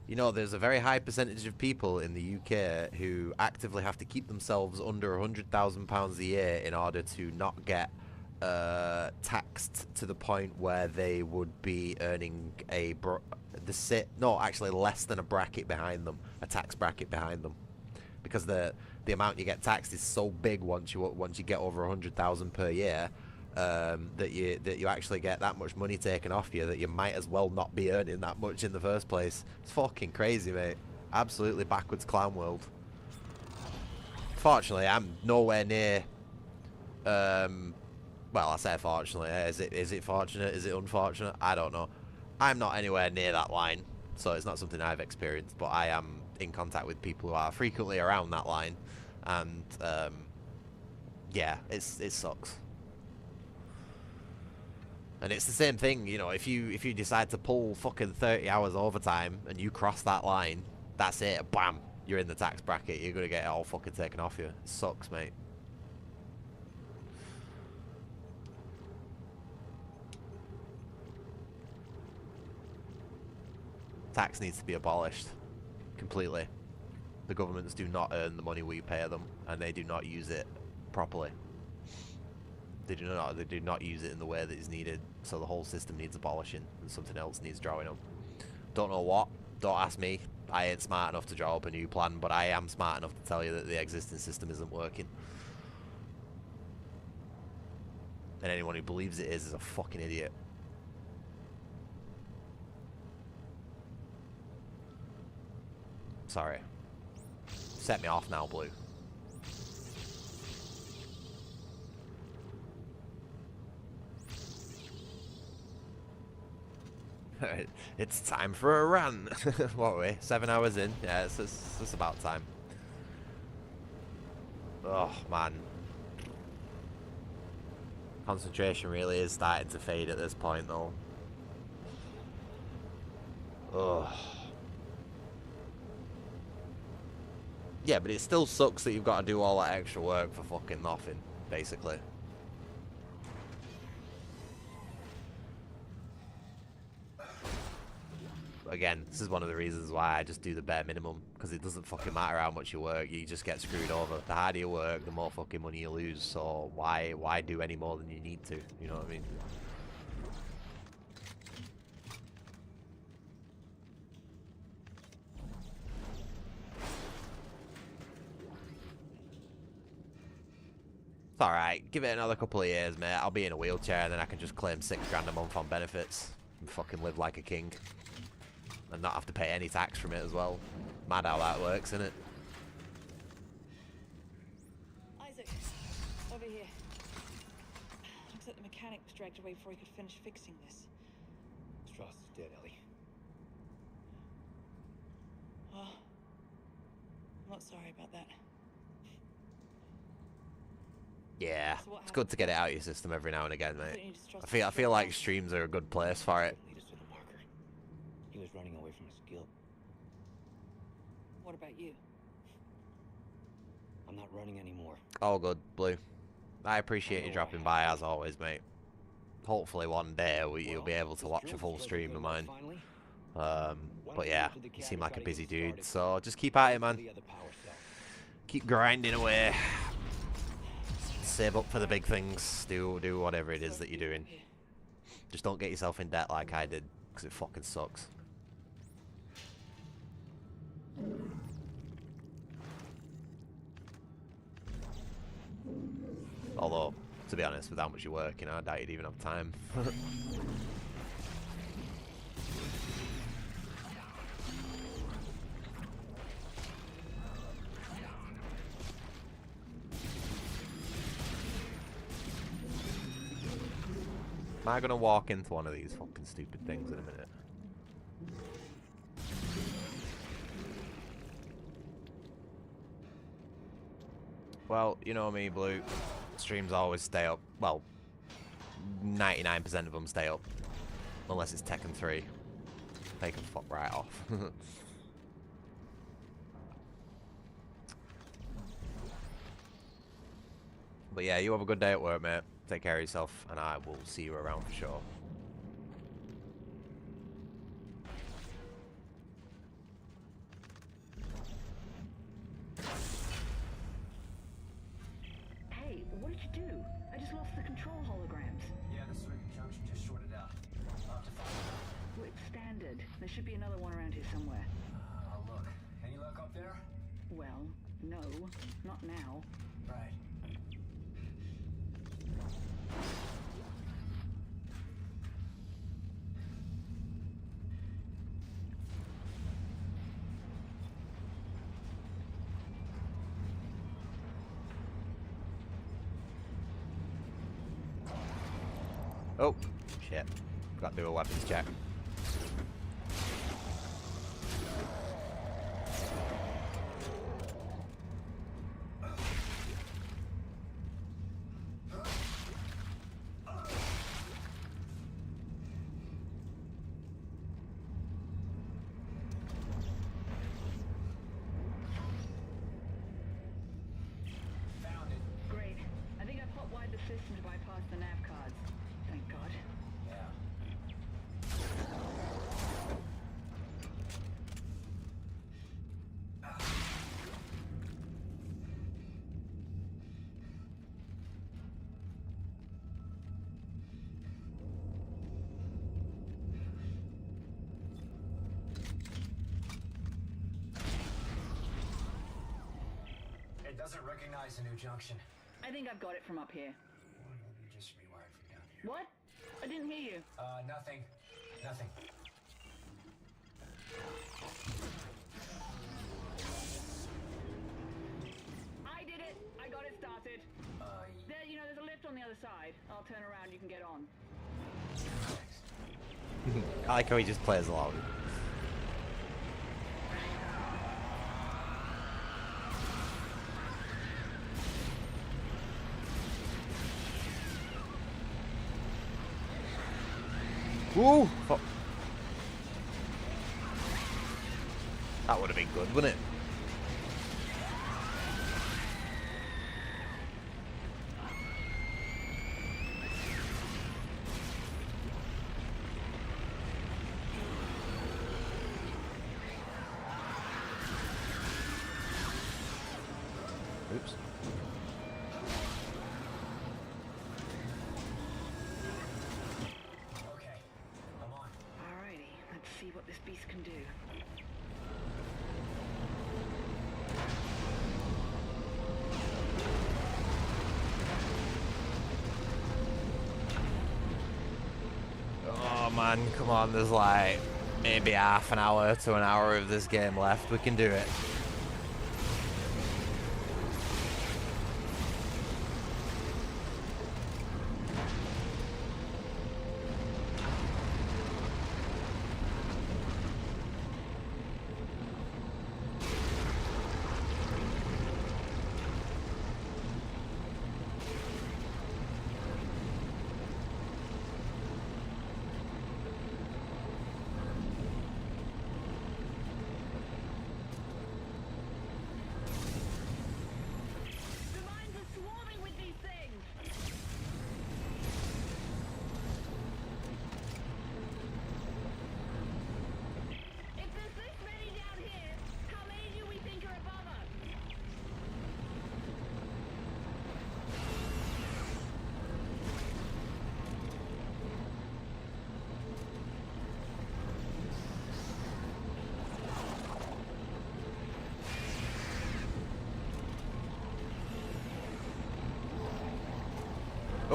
You know, there's a very high percentage of people in the UK who actively have to keep themselves under £100,000 a year in order to not get taxed to the point where they would be earning actually less than a bracket behind them, a tax bracket behind them, because the amount you get taxed is so big once you get over 100,000 per year. That you actually get that much money taken off you that you might as well not be earning that much in the first place. It's fucking crazy, mate. Absolutely backwards clown world. Fortunately, I'm nowhere near. Well, I say fortunately. Is it fortunate? Is it unfortunate? I don't know. I'm not anywhere near that line, so it's not something I've experienced. But I am in contact with people who are frequently around that line, and yeah, it sucks. And it's the same thing, you know, if you decide to pull fucking 30 hours overtime and you cross that line, that's it, bam, you're in the tax bracket, you're gonna get it all fucking taken off you. It sucks, mate. Tax needs to be abolished completely. The governments do not earn the money we pay them, and they do not use it properly. They do not use it in the way that is needed, so the whole system needs abolishing and something else needs drawing up. Don't know what, don't ask me. I ain't smart enough to draw up a new plan, but I am smart enough to tell you that the existing system isn't working. And anyone who believes it is a fucking idiot. Sorry. Set me off now, Blue. It's time for a run. What are we? 7 hours in? Yeah, it's about time. Oh, man. Concentration really is starting to fade at this point, though. Ugh. Yeah, but it still sucks that you've got to do all that extra work for fucking nothing, basically. Again, this is one of the reasons why I just do the bare minimum, because it doesn't fucking matter how much you work, you just get screwed over. The harder you work, the more fucking money you lose, so why do any more than you need to, you know what I mean? It's alright, give it another couple of years, mate. I'll be in a wheelchair and then I can just claim $6 grand a month on benefits and fucking live like a king. And not have to pay any tax from it as well. Mad how that works, isn't it? Isaac, over here. Looks like the mechanic was dragged away before he could finish fixing this. Strauss is dead, Ellie. Oh, I'm not sorry about that. Yeah, it's good to get it out of your system every now and again, mate. I feel like streams are a good place for it. He was running away from his guild. What about you? I'm not running anymore. All good, Blue. I appreciate you dropping by as always, mate. Hopefully one day you'll be able to watch a full stream of mine. But yeah, you seem like a busy dude, so just keep at it, man. Keep grinding away. Save up for the big things. Do whatever it is that you're doing. Just don't get yourself in debt like I did, because it fucking sucks. Although, to be honest, with how much you work, you know, I doubt you'd even have time. Am I gonna walk into one of these fucking stupid things in a minute? Well, you know me, Blue. Streams always stay up. Well, 99% of them stay up. Unless it's Tekken 3. They can fuck right off. But yeah, you have a good day at work, mate. Take care of yourself, and I will see you around for sure. Hey, what did you do? I just lost the control holograms. Yeah, the circuit junction just shorted out. I'll have to find it. Well, it's standard. There should be another one around here somewhere. I'll look. Any luck up there? Well, no. Not now. Right. Oh, shit. Got to do a weapons check. Found it. Great. I think I've hotwired the system to bypass the nav cards. Thank God. Yeah. It doesn't recognize the new junction. I think I've got it from up here. You just rewired from down here. What? I didn't hear you. Nothing. Nothing. I did it. I got it started. There, you know, there's a lift on the other side. I'll turn around. You can get on. I like how he just plays along. Woo! Fuck. That would have been good, wouldn't it? Oops. Okay, I'm on. Alrighty, let's see what this beast can do. Oh man, come on, there's like maybe half an hour to an hour of this game left. We can do it.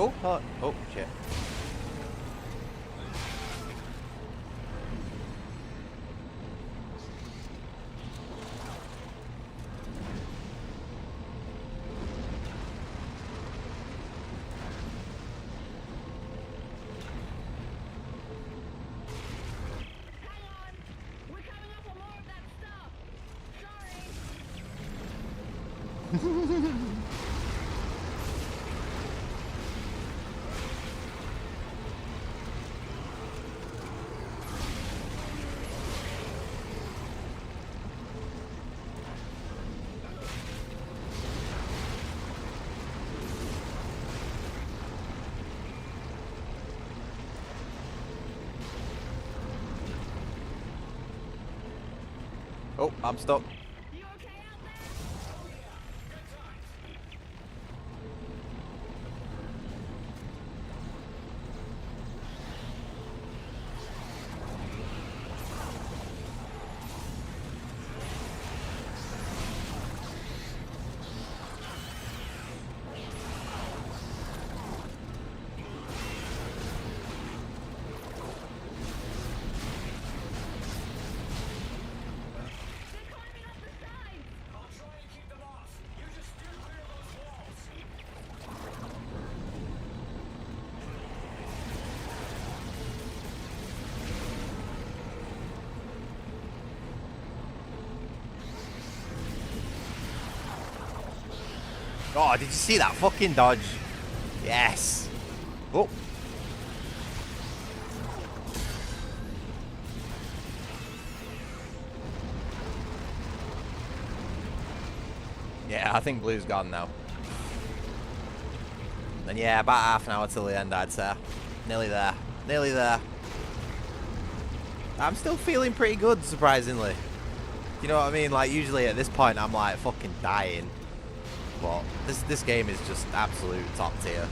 Oh, oh, shit. Oh, I'm stuck. Oh, did you see that fucking dodge? Yes. Oh. Yeah, I think blue's gone now. And yeah, about half an hour till the end, I'd say. Nearly there. Nearly there. I'm still feeling pretty good, surprisingly. You know what I mean? Like, usually at this point, I'm like fucking dying. But this game is just absolute top tier.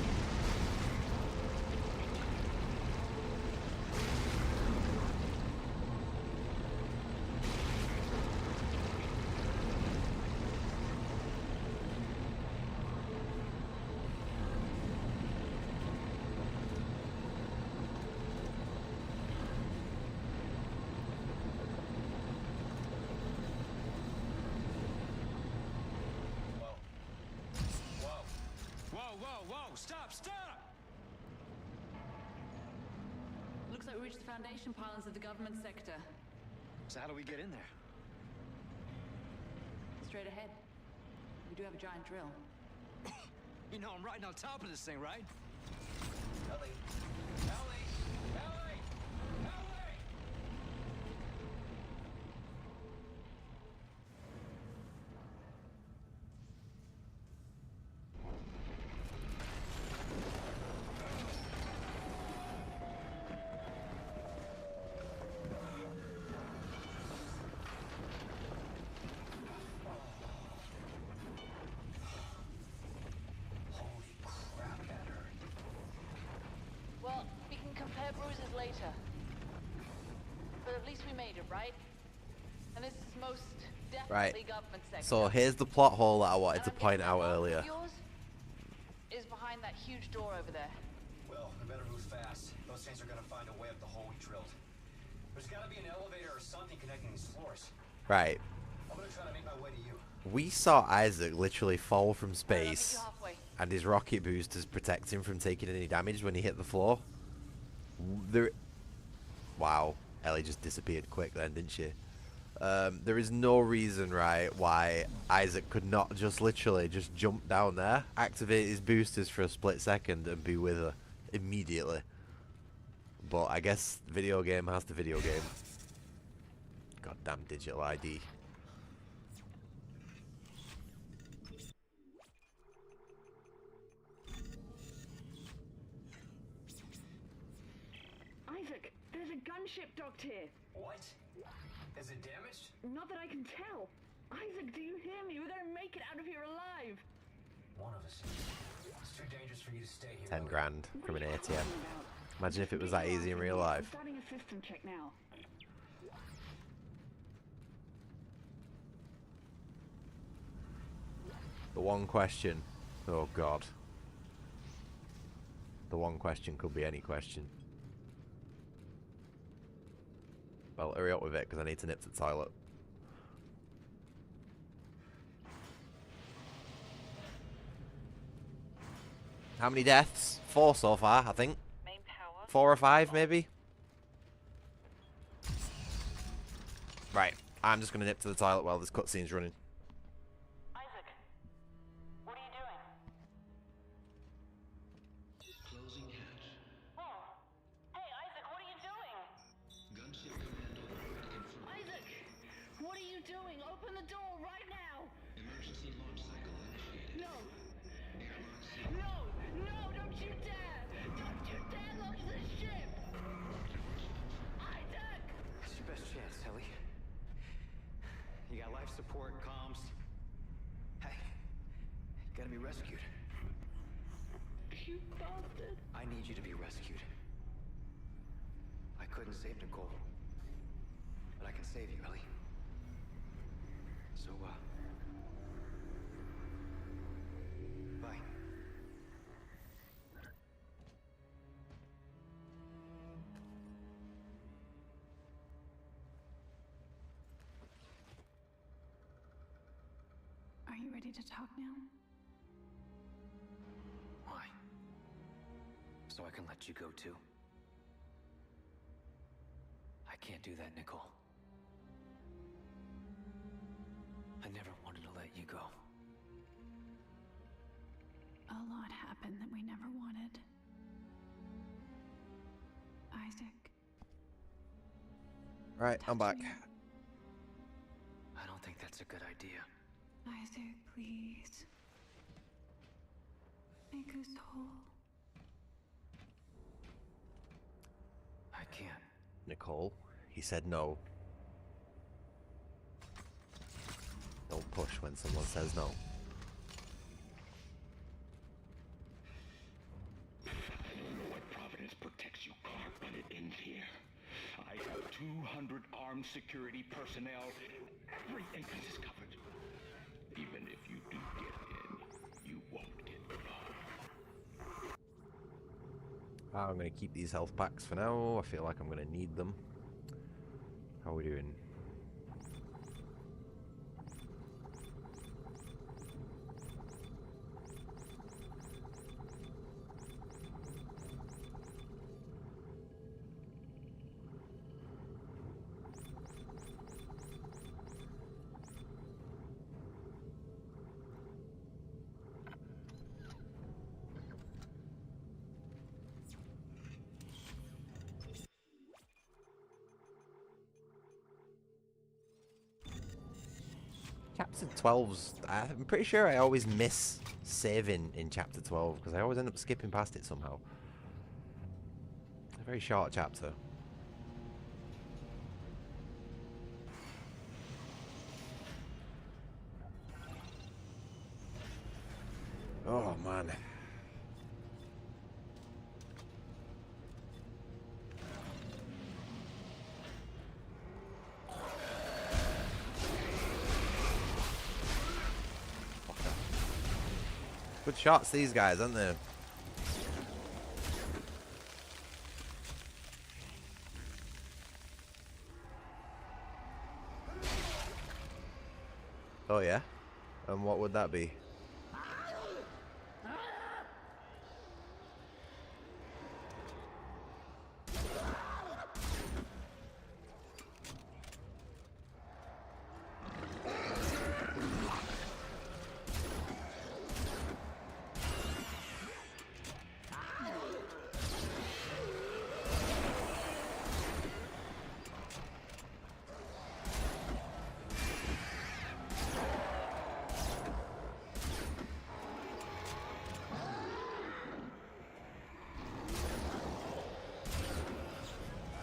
Looks like we reached the foundation pylons of the government sector. So how do we get in there? Straight ahead. We do have a giant drill. You know I'm riding on top of this thing, right? Ellie! Ellie! Ellie! Ellie! Well, we can compare bruises later. But at least we made it, right? And this is most definitely government sector. So here's the plot hole that I wanted to point out earlier. Yours is behind that huge door over there. Well, we better move fast. Those things are gonna find a way up the hole we drilled. There's gotta be an elevator or something connecting these floors. Right. I'm gonna try to make my way to you. We saw Isaac literally fall from space, and his rocket boosters protect him from taking any damage when he hit the floor. Wow, Ellie just disappeared quick then, didn't she? There is no reason, right, why Isaac could not just literally just jump down there, activate his boosters for a split second, and be with her immediately. But I guess video game has the video game. Goddamn digital ID. Isaac, there's a gunship docked here. What? Is it damaged? Not that I can tell. Isaac, do you hear me? We're gonna make it out of here alive. One of us. It's too dangerous for you to stay here. 10 grand from an ATM. Imagine if it was that easy in real I'm life. starting a system check now. The one question. Oh god. The one question could be any question. Well, hurry up with it, because I need to nip to the toilet. How many deaths? 4 so far, I think. 4 or 5, maybe? Right, I'm just going to nip to the toilet while this cutscene's running. Isaac, what are you doing? Closing hatch. Whoa! Hey, Isaac, what are you doing? Gunship command override confirmed. Isaac, what are you doing? Open the door right now! Emergency launch cycle initiated. No! Airlock No! No! Don't you dare! Don't you dare launch the ship! Isaac! It's your best chance, Ellie. You got life support, comms. Hey, you gotta be rescued. You bastard! I need you to be rescued. I couldn't save Nicole, but I can save you, Ellie. So, bye. Are you ready to talk now? Why? So I can let you go too? I can't do that, Nicole. I never wanted to let you go. A lot happened that we never wanted. Isaac. Right, I'm back. I don't think that's a good idea. Isaac, please. Make us whole. I can't. Nicole, he said no. Don't push when someone says no. I don't know what Providence protects you, Clark, but it ends here. I have 200 armed security personnel. Every entrance is covered. Even if you do get in, you won't get far. I'm going to keep these health packs for now. I feel like I'm going to need them. How are we doing? Chapter 12's... I'm pretty sure I always miss saving in Chapter 12, because I always end up skipping past it somehow. A very short chapter. Oh, man. Good shots, these guys, aren't they? Oh, yeah? And what would that be?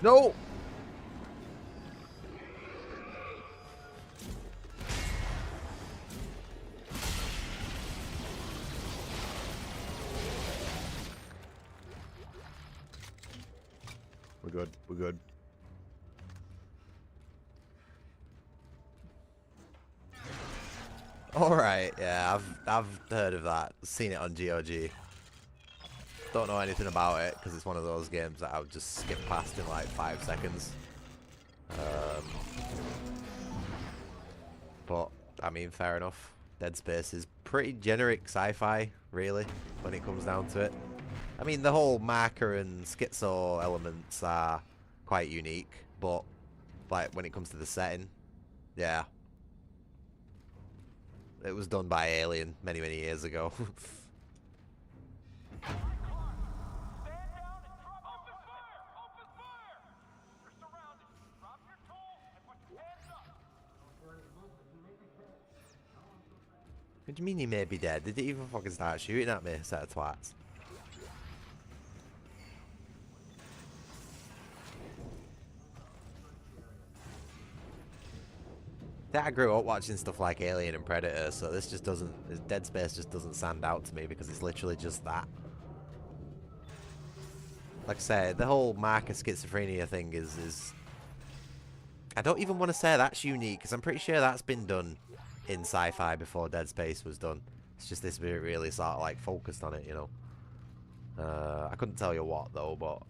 No! We're good. We're good. All right. Yeah, I've heard of that. Seen it on GOG. Don't know anything about it because it's one of those games that I would just skip past in like 5 seconds. But I mean, fair enough. Dead Space is pretty generic sci-fi, really, when it comes down to it. I mean, the whole marker and schizo elements are quite unique, but like when it comes to the setting, yeah, it was done by Alien many years ago. What do you mean he may be dead? Did he even fucking start shooting at me, set of twats? I grew up watching stuff like Alien and Predator, so this just doesn't, Dead Space just doesn't stand out to me because it's literally just that. Like I said, the whole marker schizophrenia thing is I don't even want to say that's unique, because I'm pretty sure that's been done in sci-fi before Dead Space was done. It's just this bit really sort of like focused on it, you know. I couldn't tell you what though, but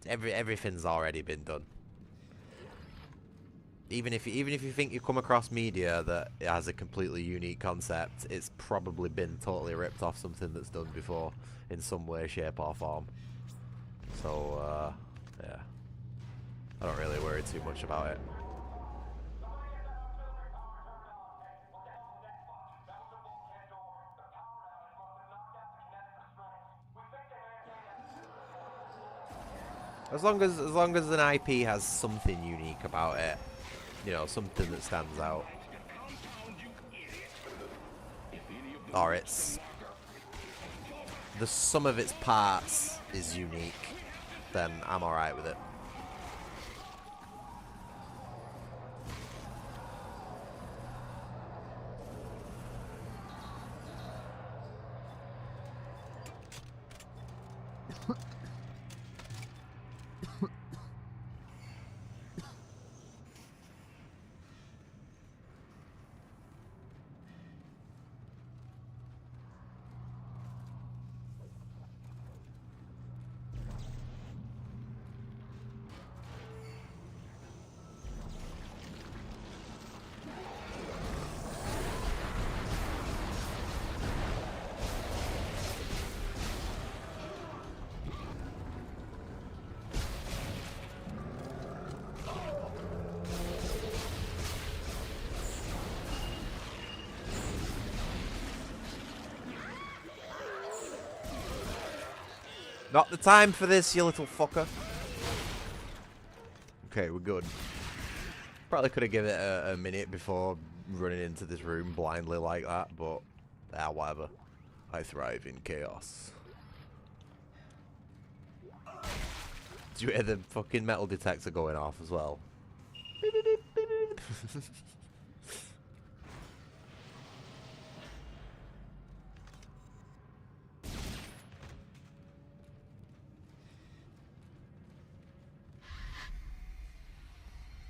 everything's already been done. Even if you think you come across media that it has a completely unique concept, it's probably been totally ripped off something that's done before in some way, shape or form. So yeah, I don't really worry too much about it. As long as an IP has something unique about it, you know, something that stands out, or it's the sum of its parts is unique, then I'm alright with it. Not the time for this, you little fucker. Okay, we're good. Probably could have given it a minute before running into this room blindly like that, but whatever. I thrive in chaos. Do you hear the fucking metal detector going off as well?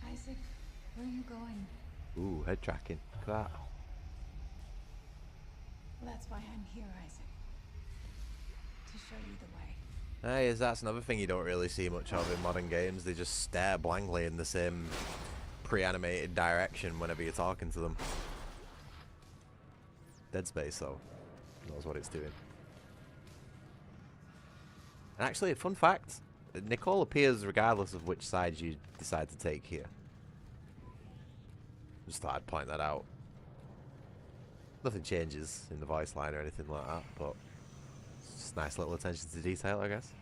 Isaac, where are you going? Ooh, head tracking. Look at that. Well, that's why I'm here, Isaac. To show you the way. Hey, that's another thing you don't really see much of in modern games. They just stare blankly in the same pre-animated direction whenever you're talking to them. Dead Space, though, knows what it's doing. And actually, fun fact, Nicole appears regardless of which side you decide to take here. Just thought I'd point that out. Nothing changes in the voice line or anything like that, but it's just nice little attention to detail, I guess.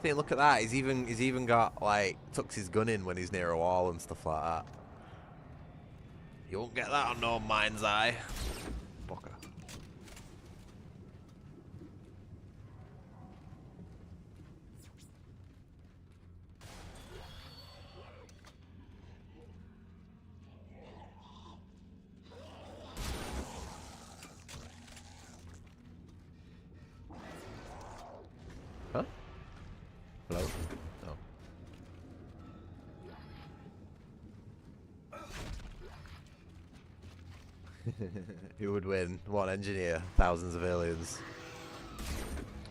See, look at that. He's even got like tucks his gun in when he's near a wall and stuff like that. You won't get that on no mind's eye. Fucker. Who would win? One engineer, thousands of aliens.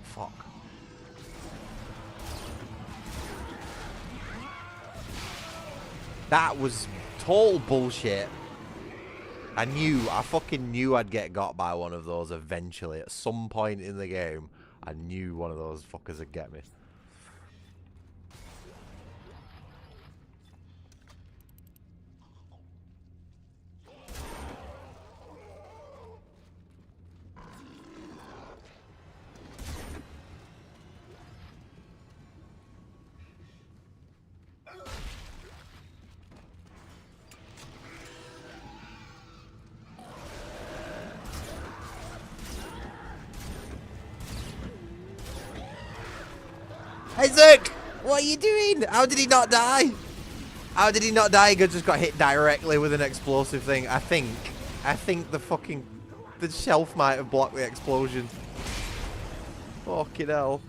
Fuck. That was total bullshit. I fucking knew I'd get got by one of those eventually. At some point in the game, I knew one of those fuckers would get me. Isaac! What are you doing? How did he not die? How did he not die? He just got hit directly with an explosive thing. I think the shelf might have blocked the explosion. Fucking hell.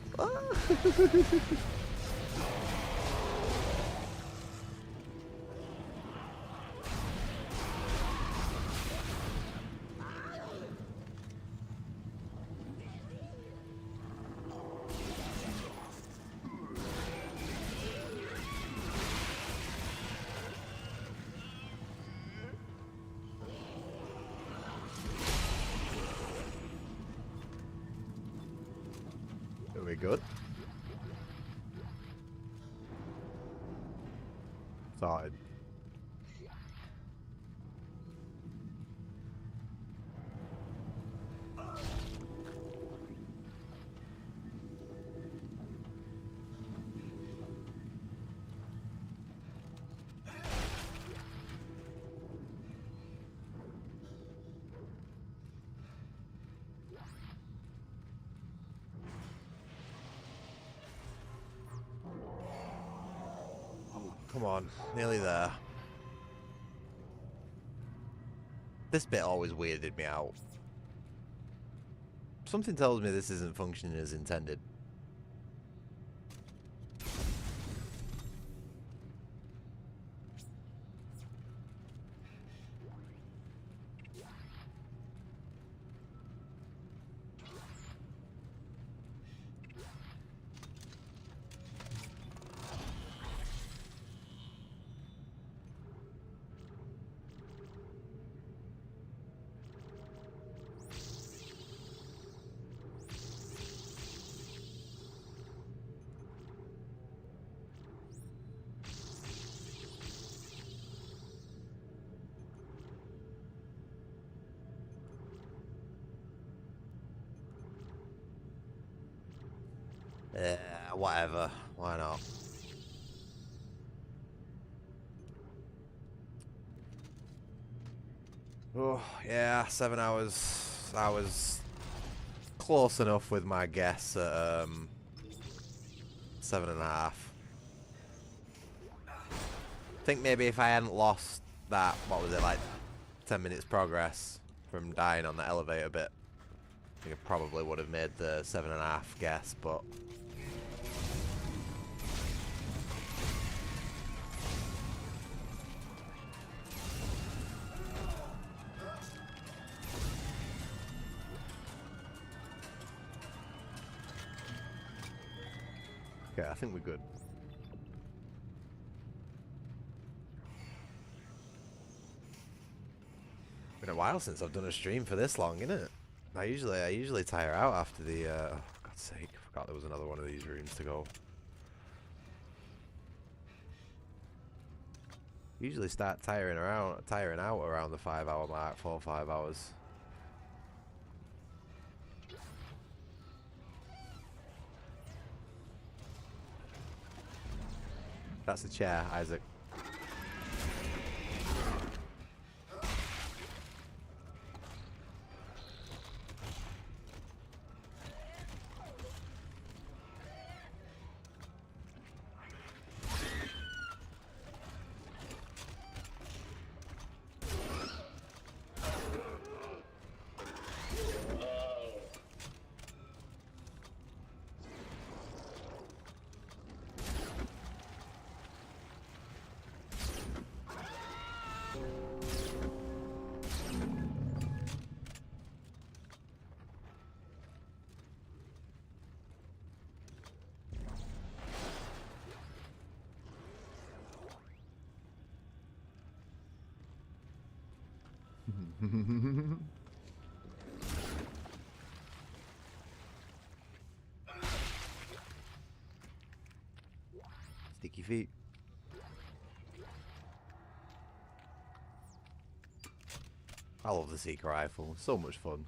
Are we good? Sorted. Come on, nearly there. This bit always weirded me out. Something tells me this isn't functioning as intended. Whatever. Why not? Oh, yeah, 7 hours. I was close enough with my guess at 7.5. I think maybe if I hadn't lost that, what was it, like 10 minutes progress from dying on the elevator bit, I think I probably would have made the 7.5 guess, but okay, I think we're good. Been a while since I've done a stream for this long, innit? I usually tire out after the oh, for God's sake, I forgot there was another one of these rooms to go. Usually start tiring out around the 5 hour mark, 4 or 5 hours. That's the chair, Isaac. Sticky feet. I love the Seeker rifle. So much fun.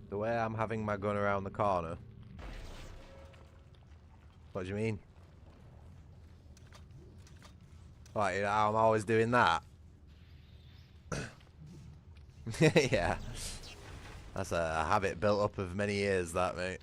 The way I'm having my gun around the corner. What do you mean? Like, you know, I'm always doing that. Yeah. That's a habit built up of many years, that, mate.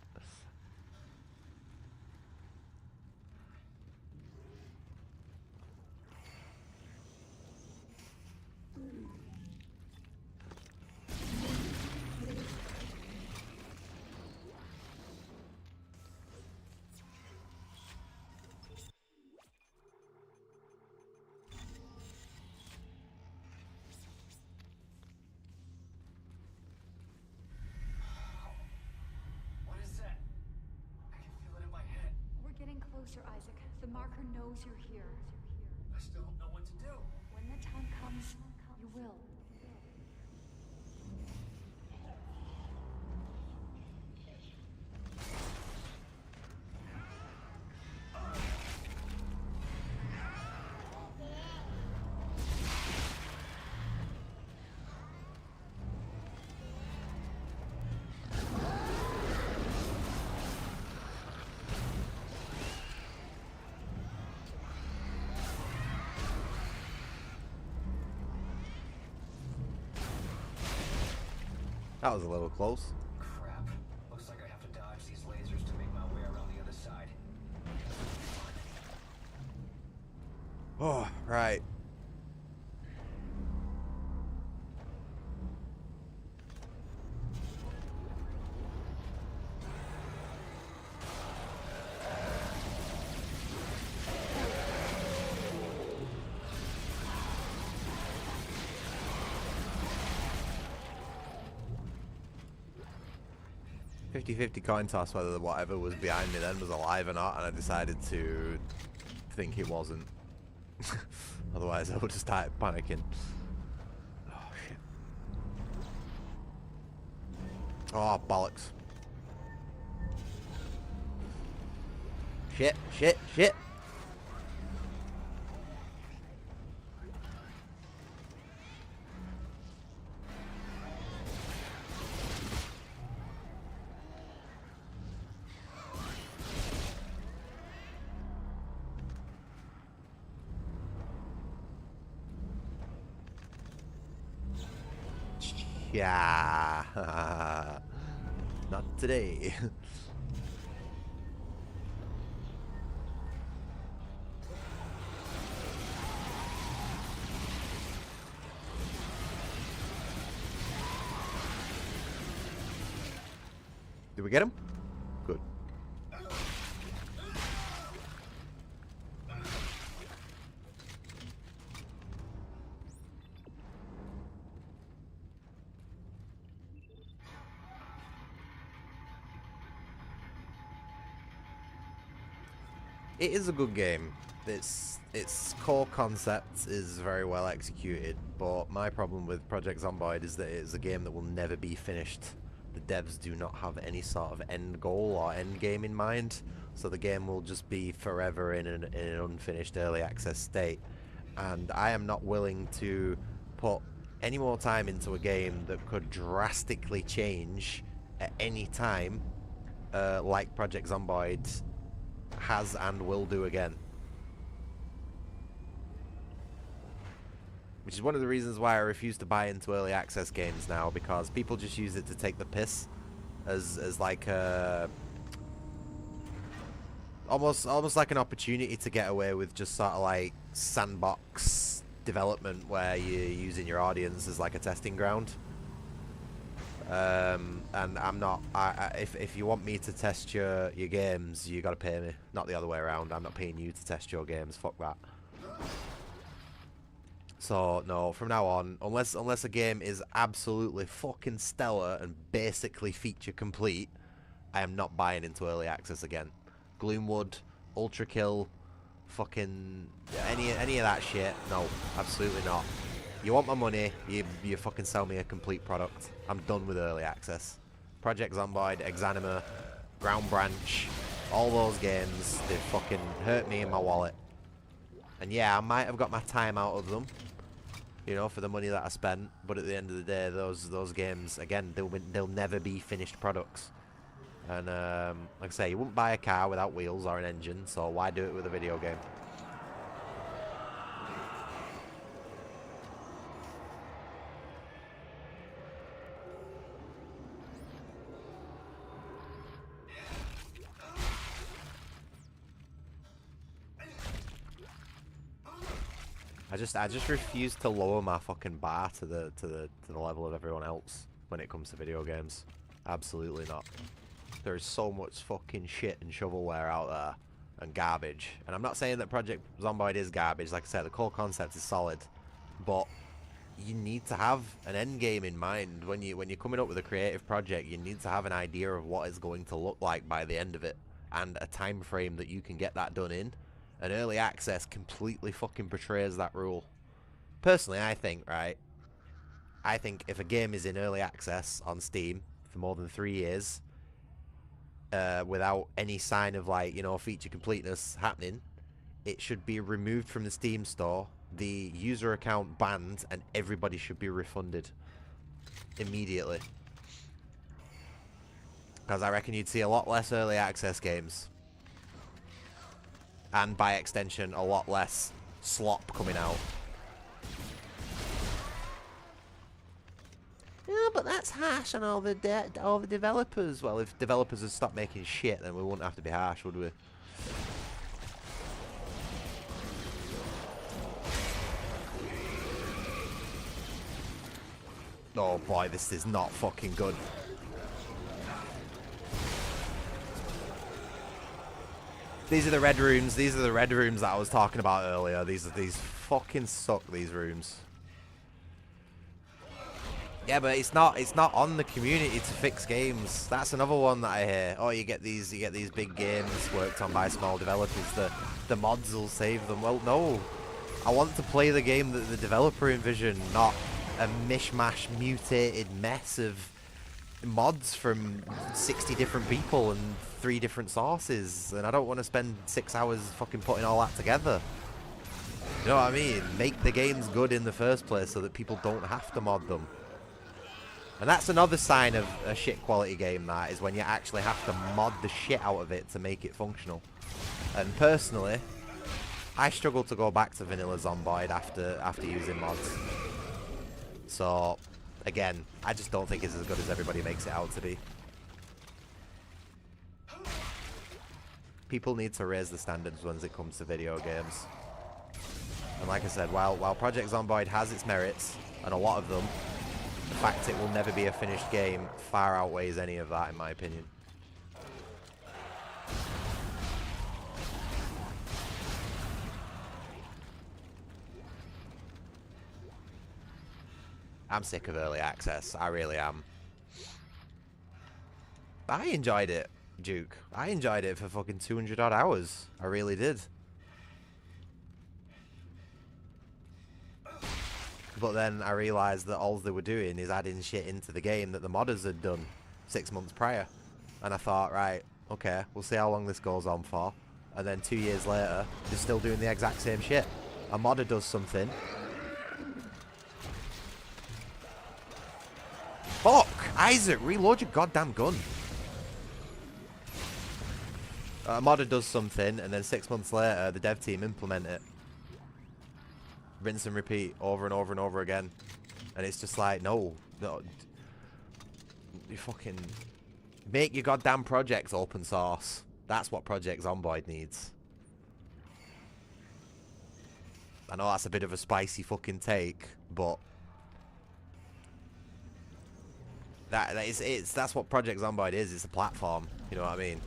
Closer, Isaac. The marker knows you're here. I still don't know what to do. When the time comes, you will. That was a little close. Crap. Looks like I have to dodge these lasers to make my way around the other side. Oh, right. .50 coin toss whether whatever was behind me then was alive or not, and I decided to think it wasn't. Otherwise I would just start panicking. Oh shit. Oh bollocks. Shit, shit, shit. Yeah. Not today. Did we get him? Good. It is a good game. Its core concept is very well executed, but my problem with Project Zomboid is that it is a game that will never be finished. The devs do not have any sort of end goal or end game in mind, so the game will just be forever in an unfinished early access state. And I am not willing to put any more time into a game that could drastically change at any time, like Project Zomboid has and will do again. Which is one of the reasons why I refuse to buy into early access games now, because people just use it to take the piss as like a almost like an opportunity to get away with just sort of like sandbox development where you're using your audience as like a testing ground. And I'm not. If you want me to test your games, you gotta pay me, not the other way around. I'm not paying you to test your games. Fuck that. So no, from now on, unless a game is absolutely fucking stellar and basically feature complete, I am not buying into early access again. Gloomwood, Ultra Kill, fucking any of that shit. No, absolutely not. You want my money, you fucking sell me a complete product. I'm done with early access. Project Zomboid, Exanima, Ground Branch, all those games, they fucking hurt me in my wallet. And yeah, I might have got my time out of them, you know, for the money that I spent. But at the end of the day, those games, again, they'll never be finished products. And like I say, you wouldn't buy a car without wheels or an engine, so why do it with a video game? I just refuse to lower my fucking bar to the level of everyone else when it comes to video games. Absolutely not. There is so much fucking shit and shovelware out there and garbage. And I'm not saying that Project Zomboid is garbage. Like I said, the core concept is solid, but you need to have an end game in mind when you're coming up with a creative project. You need to have an idea of what it's going to look like by the end of it and a time frame that you can get that done in. And early access completely fucking betrays that rule. Personally, I think, right? I think if a game is in early access on Steam for more than 3 years, without any sign of, like, you know, feature completeness happening, it should be removed from the Steam store, the user account banned, and everybody should be refunded immediately. Because I reckon you'd see a lot less early access games. And by extension, a lot less slop coming out. Yeah, but that's harsh on all the developers. Well, if developers had stopped making shit, then we wouldn't have to be harsh, would we? Oh boy, this is not fucking good. These are the red rooms. These are the red rooms that I was talking about earlier. These fucking suck, these rooms. Yeah, but it's not on the community to fix games. That's another one that I hear. Oh, you get these big games worked on by small developers. The mods will save them. Well, no. I want to play the game that the developer envisioned, not a mishmash mutated mess of mods from 60 different people and 3 different sources, and I don't want to spend 6 hours fucking putting all that together. You know what I mean? Make the games good in the first place so that people don't have to mod them. And that's another sign of a shit quality game, that is when you actually have to mod the shit out of it to make it functional. And personally, I struggle to go back to vanilla Zomboid after using mods. So again, I just don't think it's as good as everybody makes it out to be. People need to raise the standards when it comes to video games. And like I said, while Project Zomboid has its merits, and a lot of them, the fact it will never be a finished game far outweighs any of that, in my opinion. I'm sick of early access. I really am. I enjoyed it, Duke. I enjoyed it for fucking 200 odd hours. I really did. But then I realised that all they were doing is adding shit into the game that the modders had done 6 months prior. And I thought, right, okay, we'll see how long this goes on for. And then 2 years later, they're still doing the exact same shit. A modder does something. Fuck! Isaac, reload your goddamn gun. A modder does something, and then 6 months later, the dev team implement it. Rinse and repeat over and over and over again. And it's just like, no. You fucking make your goddamn projects open source. That's what Project Zomboid needs. I know that's a bit of a spicy fucking take, but that's what Project Zomboid is. It's a platform. You know what I mean?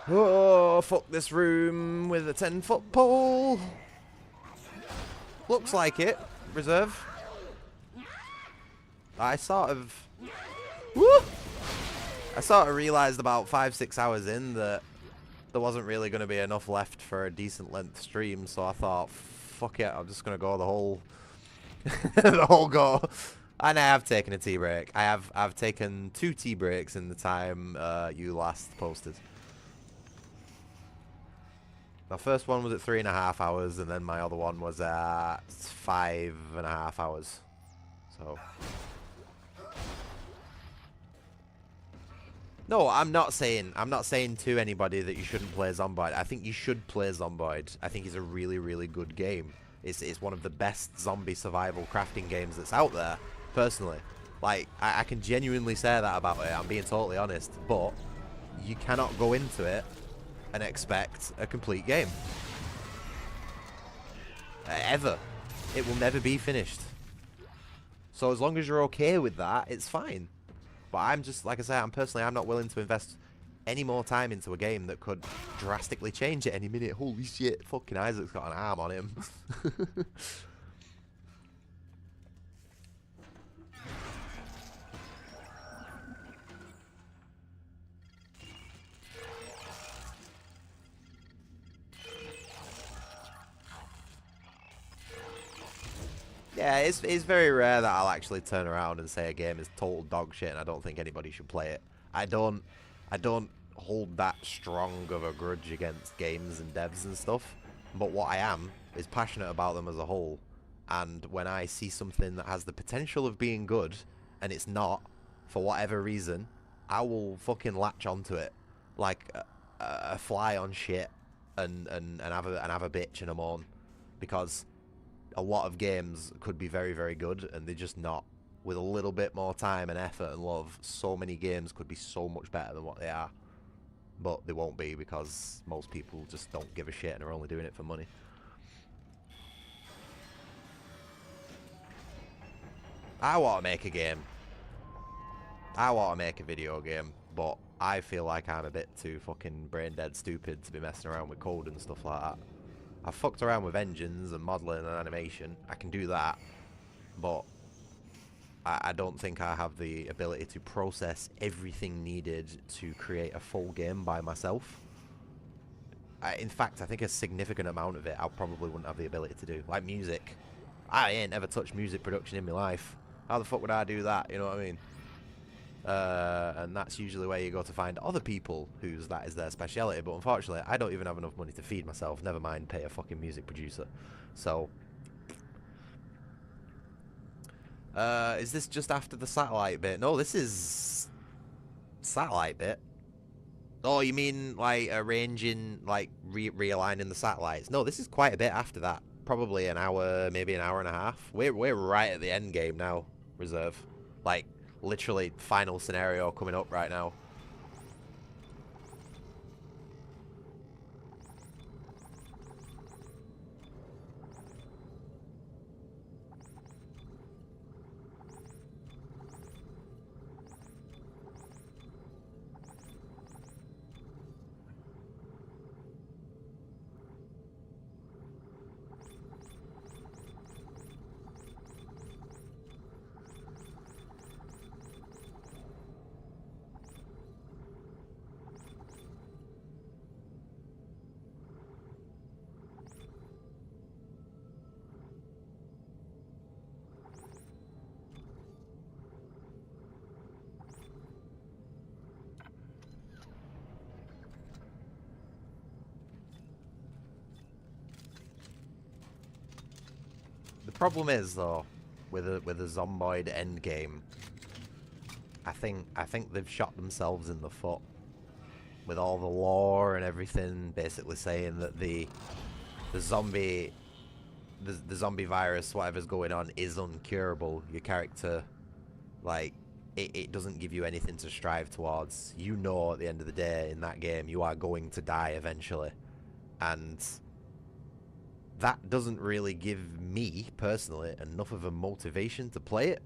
Oh, fuck this room with a 10-foot pole. Looks like it. Reserve. I sort of... Woo! I sort of realised about 5-6 hours in that there wasn't really going to be enough left for a decent length stream, so I thought, fuck it, I'm just going to go the whole... the whole go. And I have taken a tea break. I've taken 2 tea breaks in the time you last posted. My first one was at 3.5 hours, and then my other one was at 5.5 hours. So... No, I'm not saying to anybody that you shouldn't play Zomboid. I think you should play Zomboid. I think it's a really, really good game. It's one of the best zombie survival crafting games that's out there, personally. Like, I can genuinely say that about it, I'm being totally honest. But you cannot go into it and expect a complete game. Ever. It will never be finished. So as long as you're okay with that, it's fine. But I'm just, like I say, I'm not willing to invest any more time into a game that could drastically change at any minute. Holy shit, fucking Isaac's got an arm on him. Yeah, it's very rare that I'll actually turn around and say a game is total dog shit and I don't think anybody should play it. I don't hold that strong of a grudge against games and devs and stuff. But what I am is passionate about them as a whole. And when I see something that has the potential of being good and it's not, for whatever reason, I will fucking latch onto it like a fly on shit and have a bitch and a moan, because a lot of games could be very, very good, and they're just not. With a little bit more time and effort and love, so many games could be so much better than what they are. But they won't be, because most people just don't give a shit and are only doing it for money. I want to make a game. I want to make a video game, but I feel like I'm a bit too fucking brain dead stupid to be messing around with code and stuff like that. I've fucked around with engines and modeling and animation. I can do that, but I don't think I have the ability to process everything needed to create a full game by myself. In fact, I think a significant amount of it I probably wouldn't have the ability to do. Like music. I ain't ever touched music production in my life. How the fuck would I do that? You know what I mean? And that's usually where you go to find other people whose that is their speciality. But unfortunately, I don't even have enough money to feed myself. Never mind pay a fucking music producer. So, is this just after the satellite bit? No, this is satellite bit. Oh, you mean like arranging, like realigning the satellites? No, this is quite a bit after that. Probably an hour, maybe an hour and a half. We're right at the end game now, Reserve. Like, literally final scenario coming up right now. The problem is, though, with a Zomboid endgame, I think they've shot themselves in the foot with all the lore and everything, basically saying that the zombie virus, whatever's going on, is uncurable. Your character, like, it doesn't give you anything to strive towards. You know, at the end of the day, in that game, you are going to die eventually, and that doesn't really give me, personally, enough of a motivation to play it.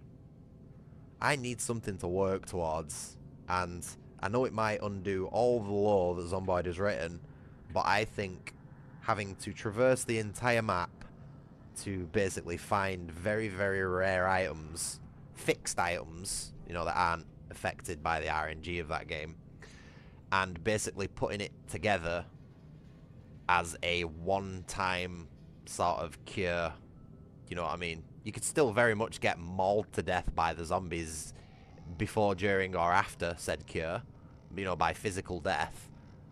I need something to work towards, and I know it might undo all the lore that Zomboid has written, but I think having to traverse the entire map to basically find very, very rare items, fixed items, you know, that aren't affected by the RNG of that game, and basically putting it together as a one-time sort of cure, you know what I mean? You could still very much get mauled to death by the zombies before, during, or after said cure, you know, by physical death,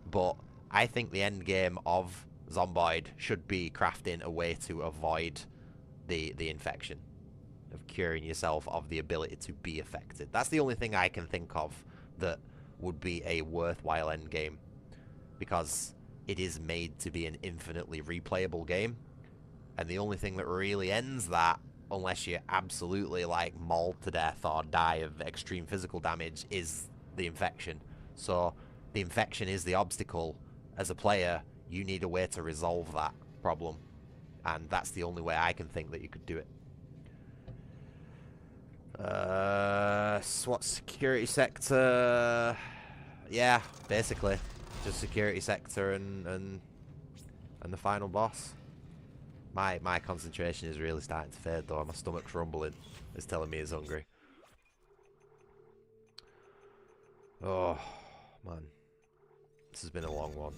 but I think the end game of Zomboid should be crafting a way to avoid the infection, of curing yourself of the ability to be affected. That's the only thing I can think of that would be a worthwhile end game, because it is made to be an infinitely replayable game, and the only thing that really ends that, unless you absolutely like mauled to death or die of extreme physical damage, is the infection. So the infection is the obstacle. As a player, you need a way to resolve that problem, and that's the only way I can think that you could do it. SWAT security sector, yeah, basically just security sector and the final boss. My concentration is really starting to fade though. My stomach's rumbling. It's telling me it's hungry. Oh man, this has been a long one.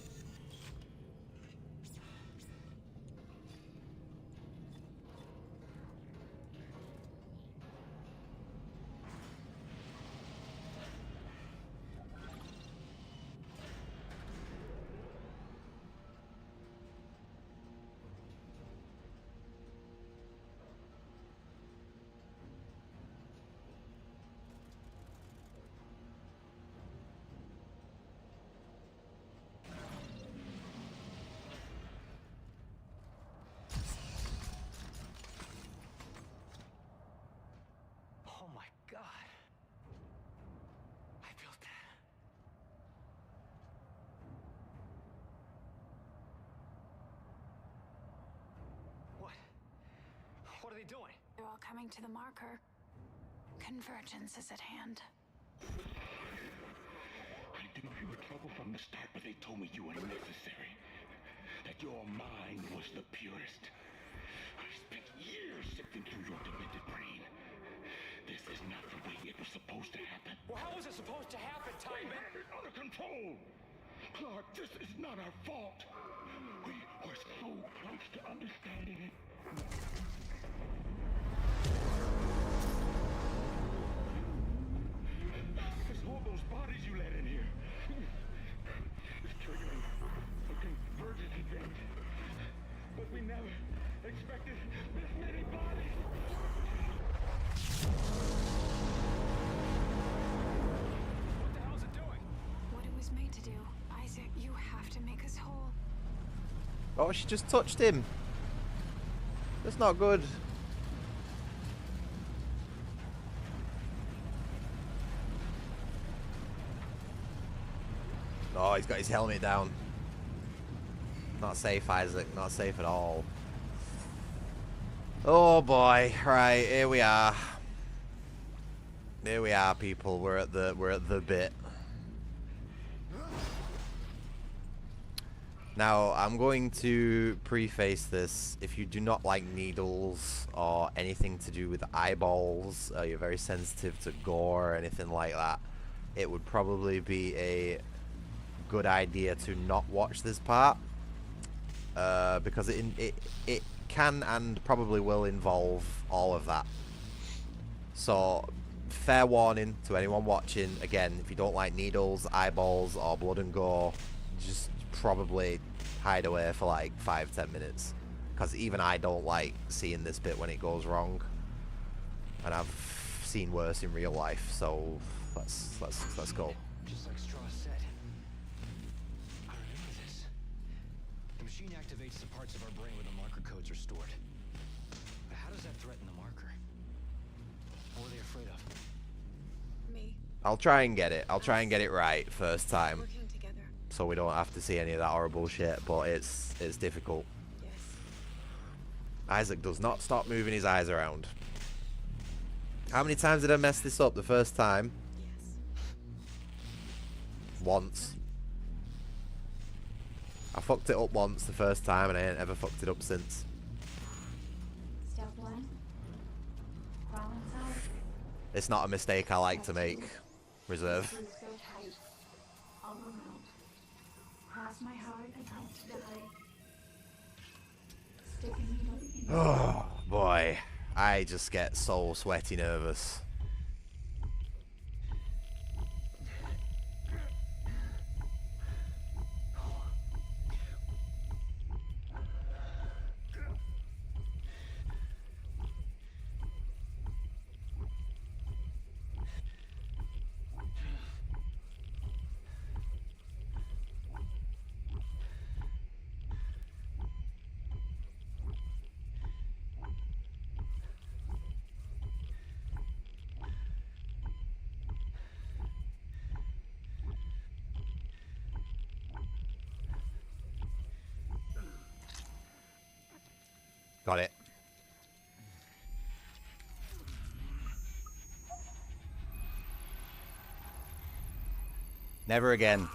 What are they doing? They're all coming to the marker. Convergence is at hand. I knew you were trouble from the start, but they told me you were necessary. That your mind was the purest. I spent years sifting through your demented brain. This is not the way it was supposed to happen. Well, how was it supposed to happen, Timon? We had it under control. Clark, this is not our fault. We were so close to understanding it. It's all those bodies you let in here. It's triggering a convergence event. But we never expected this many bodies. What the hell is it doing? What it was made to do. Isaac, you have to make us whole. Oh, she just touched him. That's not good. Oh, he's got his helmet down. Not safe, Isaac. Not safe at all. Oh boy. Right, here we are. Here we are, people. We're at the bit. Now, I'm going to preface this. If you do not like needles or anything to do with eyeballs, you're very sensitive to gore or anything like that, it would probably be a good idea to not watch this part, because it can and probably will involve all of that. So, fair warning to anyone watching. Again, if you don't like needles, eyeballs, or blood and gore, just probably hide away for like 5-10 minutes, because even I don't like seeing this bit when it goes wrong, and I've seen worse in real life. So let's go. Just like Straw said. I remember this. The machine activates the parts of our brain where the marker codes are stored. But how does that threaten the marker? What are they afraid of? Me. I'll try and get it. I'll try and get it right first time, so we don't have to see any of that horrible shit, but it's difficult. Yes. Isaac does not stop moving his eyes around. How many times did I mess this up the first time? Yes. once. I fucked it up once the first time and I ain't ever fucked it up since. Step one. Crawl inside. It's not a mistake I like to make. Reserve. Screws so tight. I'll go out. Cross my heart and hope to die. Stick a needle in. Oh boy. I just get so sweaty nervous. Got it. Never again.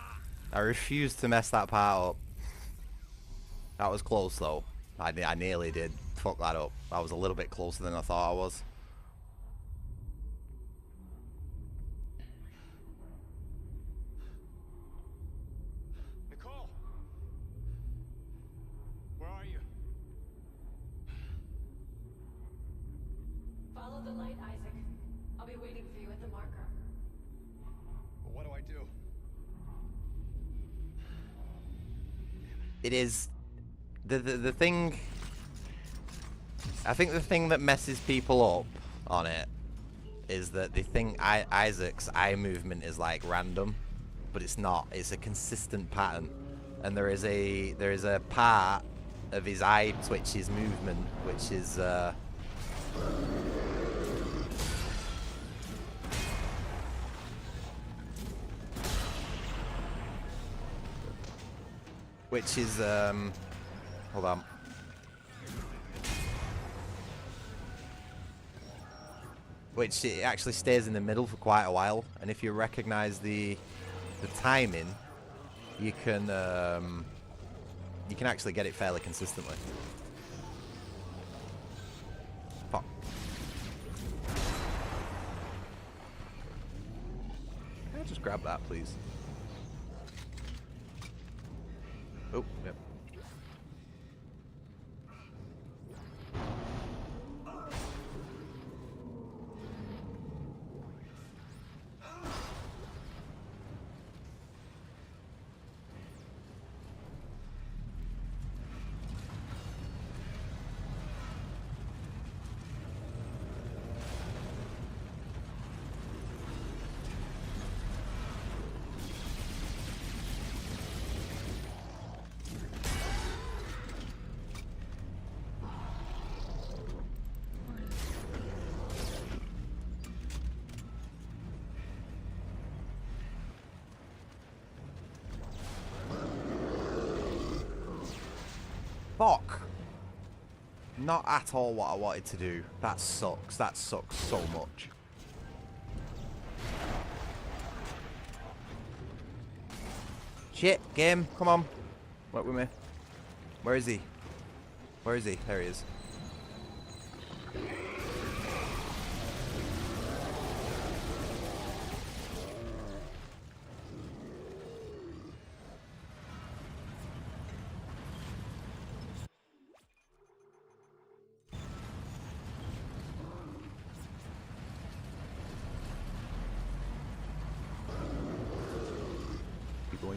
I refuse to mess that part up. That was close though. I nearly did fuck that up. I was a little bit closer than I thought I was. Nicole! Where are you? Follow the light, Isaac. I'll be waiting for you at the marker. Well, what do I do? It is the thing. I think the thing that messes people up on it is that they think Isaac's eye movement is like random, but it's not. It's a consistent pattern, and there is a part of his eye twitches movement which is hold on. Which it actually stays in the middle for quite a while, and if you recognize the timing, you can actually get it fairly consistently. Fuck. Can I just grab that, please? Oh, yep. Fuck. Not at all what I wanted to do. That sucks. That sucks so much. Shit, game. Come on. Work with me. Where is he? Where is he? There he is.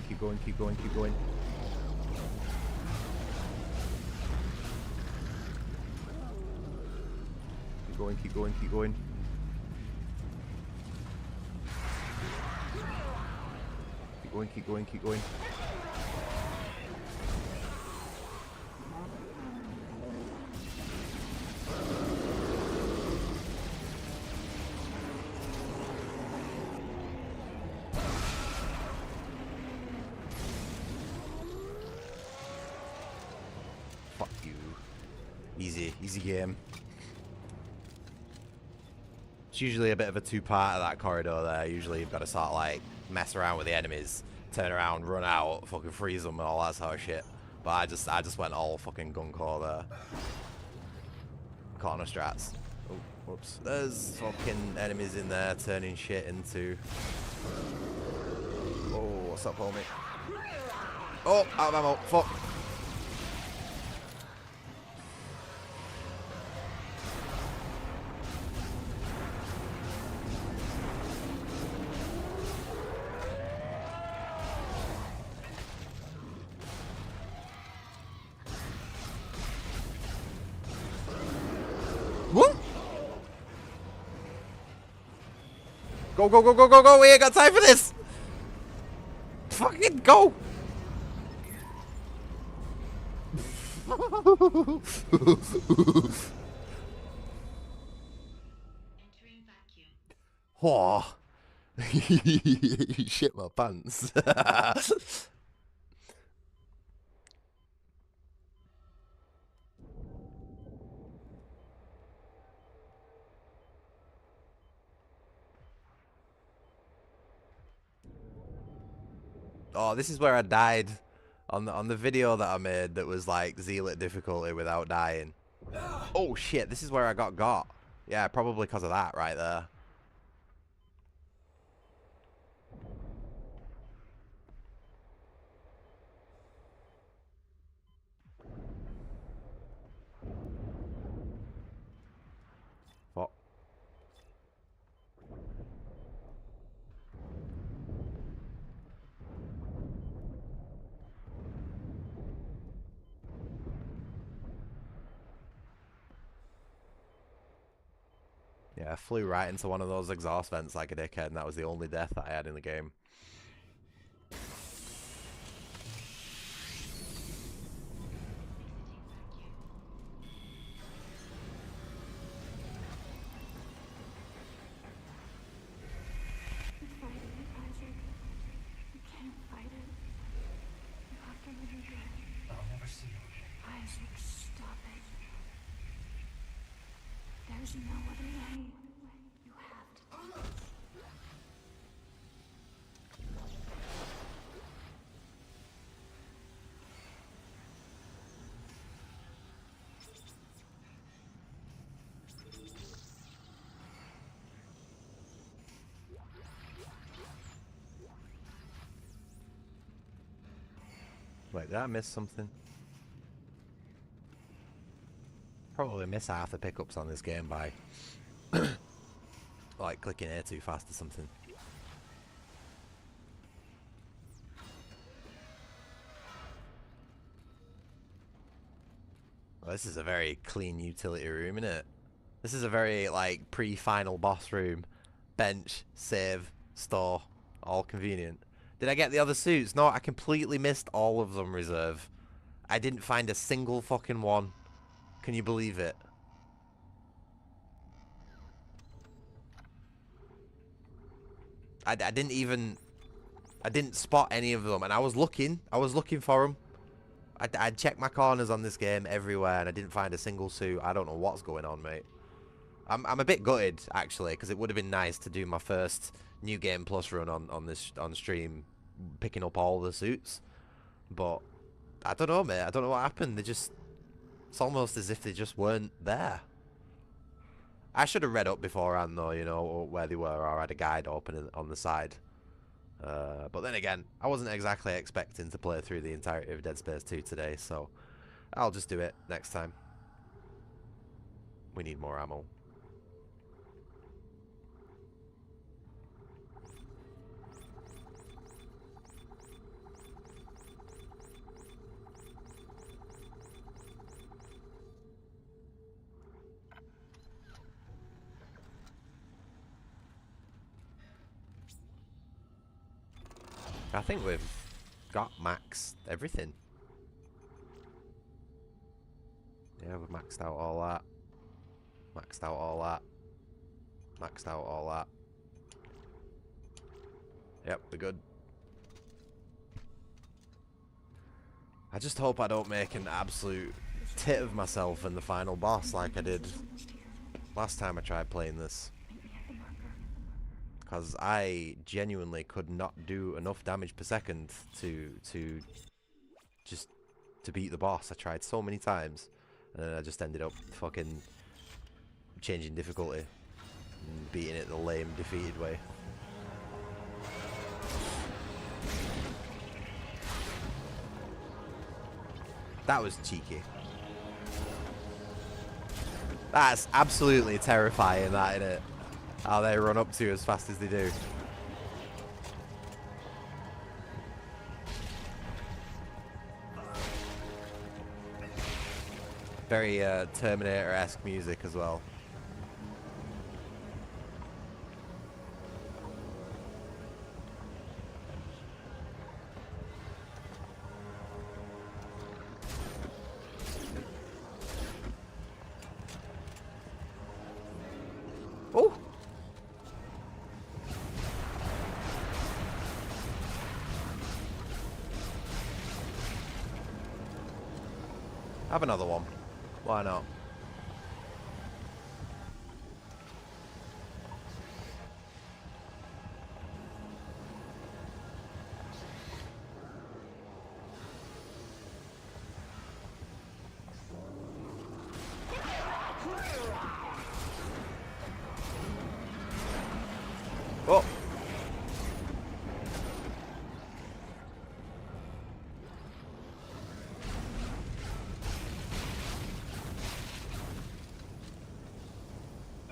Keep going, keep going, keep going. Keep going, keep going, keep going. Keep going, keep going, keep going. Easy game. It's usually a bit of a two-part of that corridor there. Usually you've got to sort of like mess around with the enemies, turn around, run out, fucking freeze them and all that sort of shit. But I just went all fucking gunko there. Corner strats. Oh, whoops. There's fucking enemies in there turning shit into... Oh, what's up, homie? Oh, out of ammo. Fuck. What? Go, go, go, go, go, go. We ain't got time for this. Fucking go. Oh. Shit my pants. Oh, this is where I died on the video that I made that was like Zealot difficulty without dying. Oh shit, this is where I got. Yeah, probably because of that right there. Fuck. Yeah, I flew right into one of those exhaust vents like a dickhead, and that was the only death that I had in the game. There's no other way. You have to do this. Wait, did I miss something? Probably miss half the pickups on this game by like clicking A too fast or something. Well, this is a very clean utility room, isn't it? This is a very like pre-final boss room. Bench, save, store, all convenient. Did I get the other suits? No, I completely missed all of them reserve. I didn't find a single fucking one. Can you believe it? I didn't spot any of them, and I was looking for them. I'd checked my corners on this game everywhere, and I didn't find a single suit. I don't know what's going on, mate. I'm a bit gutted actually, because it would have been nice to do my first New Game Plus run on stream, picking up all the suits. But I don't know, mate. I don't know what happened. It's almost as if they just weren't there. I should have read up beforehand, though, you know, where they were, or had a guide open on the side. But then again, I wasn't exactly expecting to play through the entirety of Dead Space 2 today, so I'll just do it next time. We need more ammo. I think we've got maxed everything. Yeah, we've maxed out all that. Maxed out all that. Maxed out all that. Yep, we're good. I just hope I don't make an absolute tit of myself in the final boss like I did last time I tried playing this. because I genuinely could not do enough damage per second to just to beat the boss. I tried so many times, and then I just ended up fucking changing difficulty and beating it the lame, defeated way. That was cheeky. That's absolutely terrifying, that, isn't it? How they run up to you as fast as they do. Very Terminator-esque music as well. Oh! Have another one. Why not? Oh!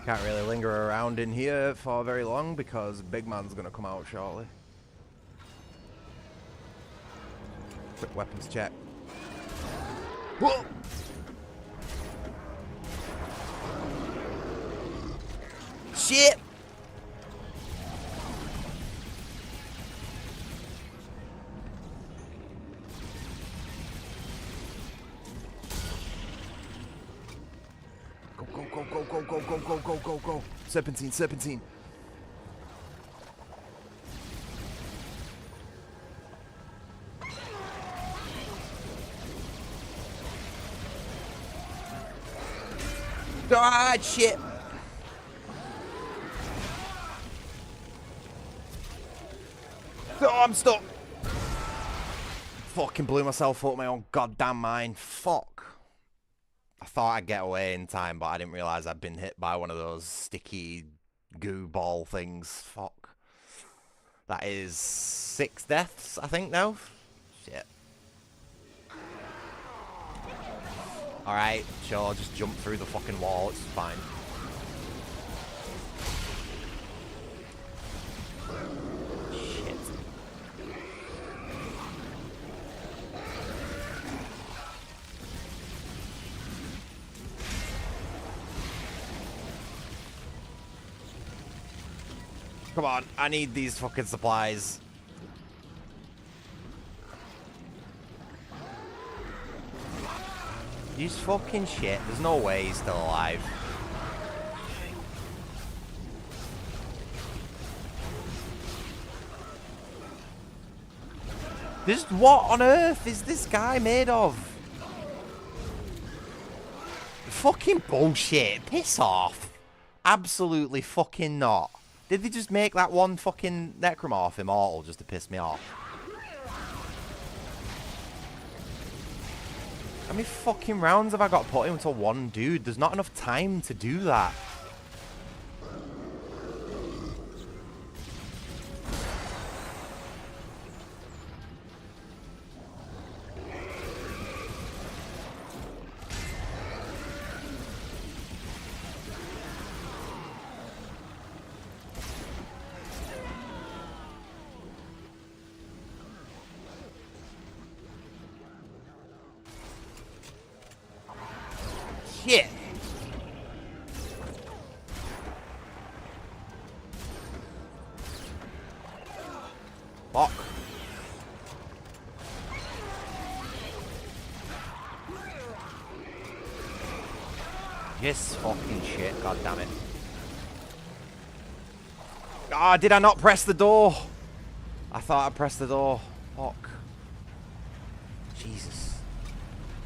Can't really linger around in here for very long because Big Man's gonna come out shortly. Quick weapons check. Whoa! Shit! Go. Serpentine. Ah, shit. Oh, I'm stuck. Fucking blew myself up my own goddamn mind. Fuck. I thought I'd get away in time, but I didn't realise I'd been hit by one of those sticky goo ball things. Fuck. That is 6 deaths, I think, now. Shit. Alright, sure, I'll just jump through the fucking wall, it's fine. Shit. Come on, I need these fucking supplies. He's fucking shit. There's no way he's still alive. Just what on earth is this guy made of? Fucking bullshit. Piss off. Absolutely fucking not. Did they just make that one fucking necromorph immortal just to piss me off? How many fucking rounds have I got put into one dude? There's not enough time to do that. Shit. Fuck. Yes, fucking shit. God damn it. Ah, did I not press the door? I thought I pressed the door. Fuck. Jesus.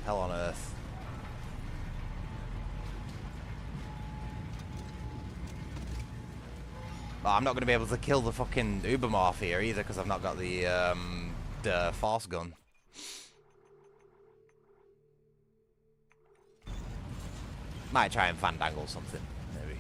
Hell on earth. Oh, I'm not going to be able to kill the fucking Ubermorph here either because I've not got the force gun. Might try and fandangle something, maybe.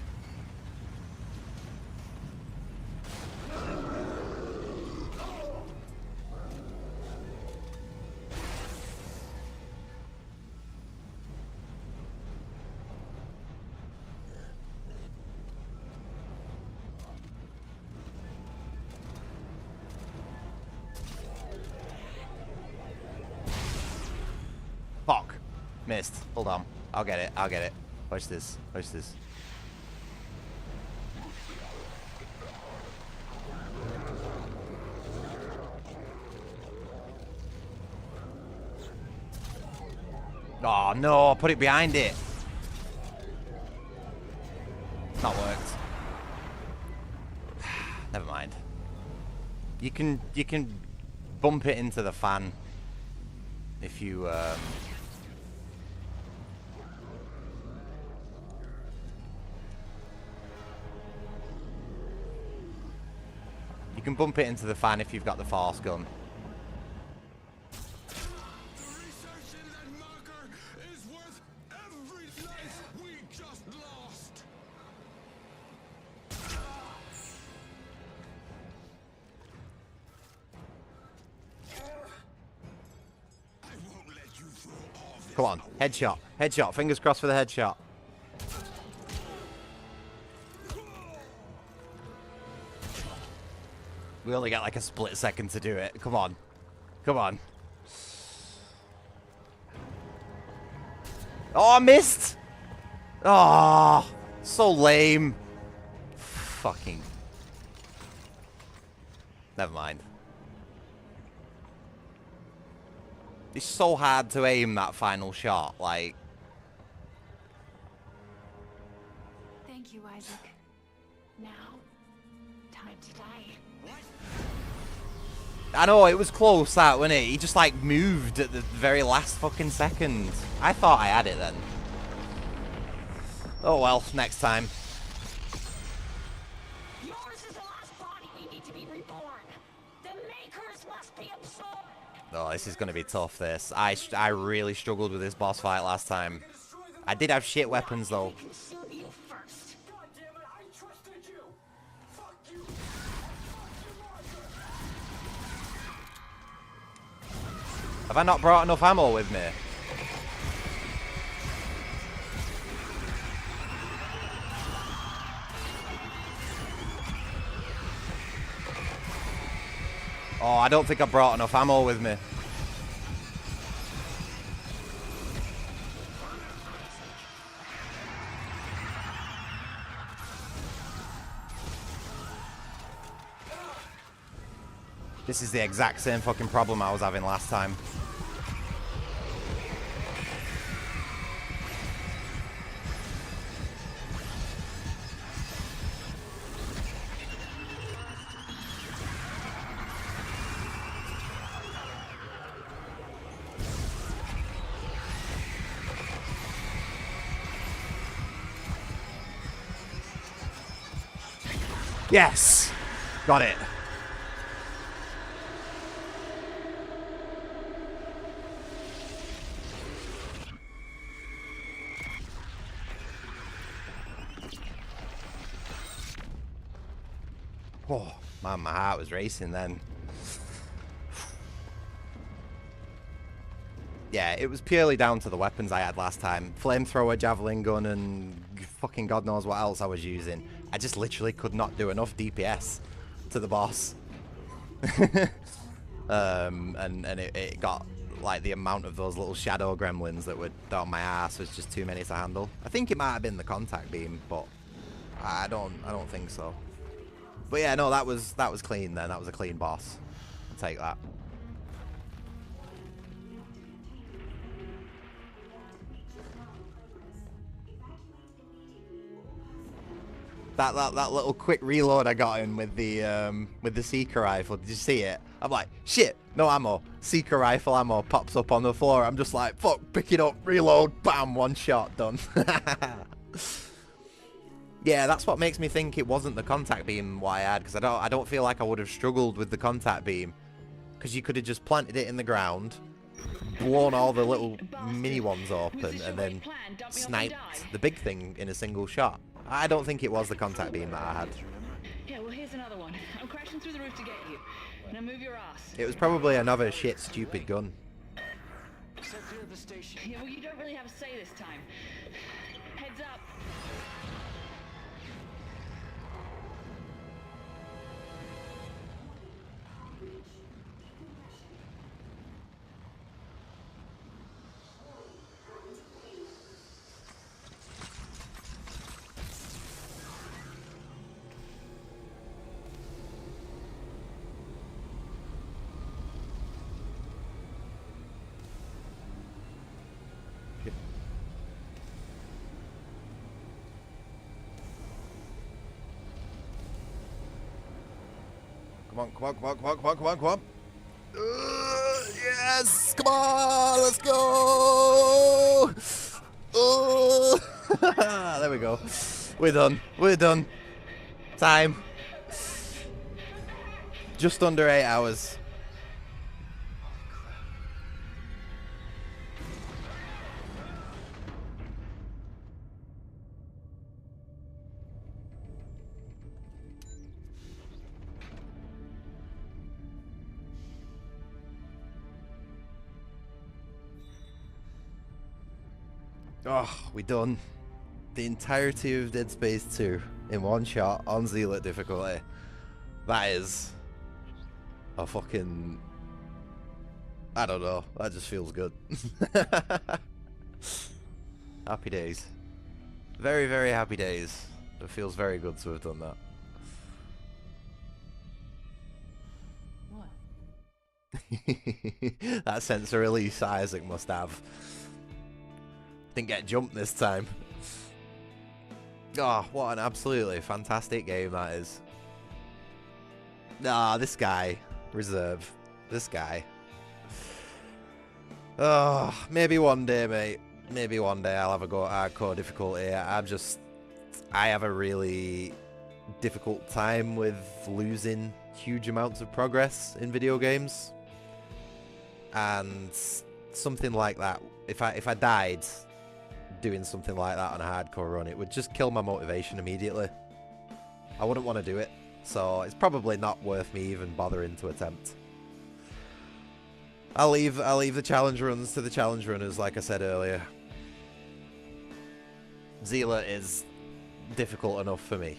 Fuck. Missed. Hold on. I'll get it. I'll get it. Watch this. Watch this. Oh no, put it behind it. It's not worked. Never mind. You can bump it into the fan if you you can bump it into the fan if you've got the force gun. Come on, headshot, headshot, fingers crossed for the headshot. We only get like a split second to do it. Come on, come on. Oh, I missed! Oh, so lame. Fucking. Never mind. It's so hard to aim that final shot, like. Thank you, Isaac. Now, time to die. What? I know, it was close that, wasn't it? He just like moved at the very last fucking second. I thought I had it then. Oh well, next time. Yours is the last body we need to be reborn. The makers must be absorbed. Oh, this is going to be tough, this. I really struggled with this boss fight last time. I did have shit weapons, though. Have I not brought enough ammo with me? Oh, I don't think I brought enough ammo with me. This is the exact same fucking problem I was having last time. Yes! Got it. Oh, man, my heart was racing then. Yeah, it was purely down to the weapons I had last time. Flamethrower, javelin gun, and fucking God knows what else I was using. I just literally could not do enough DPS to the boss. And it got, like, the amount of those little shadow gremlins that were on my ass was just too many to handle. I think it might have been the contact beam, but I don't think so. But yeah, no, that was clean then. That was a clean boss. I'll take that. That little quick reload I got in with the Seeker rifle. Did you see it? I'm like, shit, no ammo. Seeker rifle ammo pops up on the floor. I'm just like, fuck, pick it up, reload, bam, one shot, done. Yeah, that's what makes me think it wasn't the contact beam what I had, because I don't feel like I would have struggled with the contact beam, because you could have just planted it in the ground, blown all the little mini ones open, and then sniped the big thing in a single shot. I don't think it was the contact beam that I had. Yeah, well, here's another one. I'm crashing through the roof to get you. Now move your ass. It was probably another shit stupid gun. Yeah, well, you don't really have a say this time. Heads up. Come on, come on, come on, come on, come on, come on, come on. Yes! Come on! Let's go! There we go. We're done. We're done. Time. Just under 8 hours. Oh, we done the entirety of Dead Space 2 in one shot on Zealot difficulty. That is a fucking... I don't know. That just feels good. Happy days. Very, very happy days. It feels very good to have done that. What? That sense of release Isaac must have. Didn't get jumped this time. Oh, what an absolutely fantastic game that is. Ah, this guy. Reserve. This guy. Oh, maybe one day, mate. Maybe one day I'll have a go at hardcore difficulty. I have a really difficult time with losing huge amounts of progress in video games. And something like that, if I died doing something like that on a hardcore run, it would just kill my motivation immediately. I wouldn't want to do it, so it's probably not worth me even bothering to attempt. I'll leave the challenge runs to the challenge runners, like I said earlier. Zealot is difficult enough for me.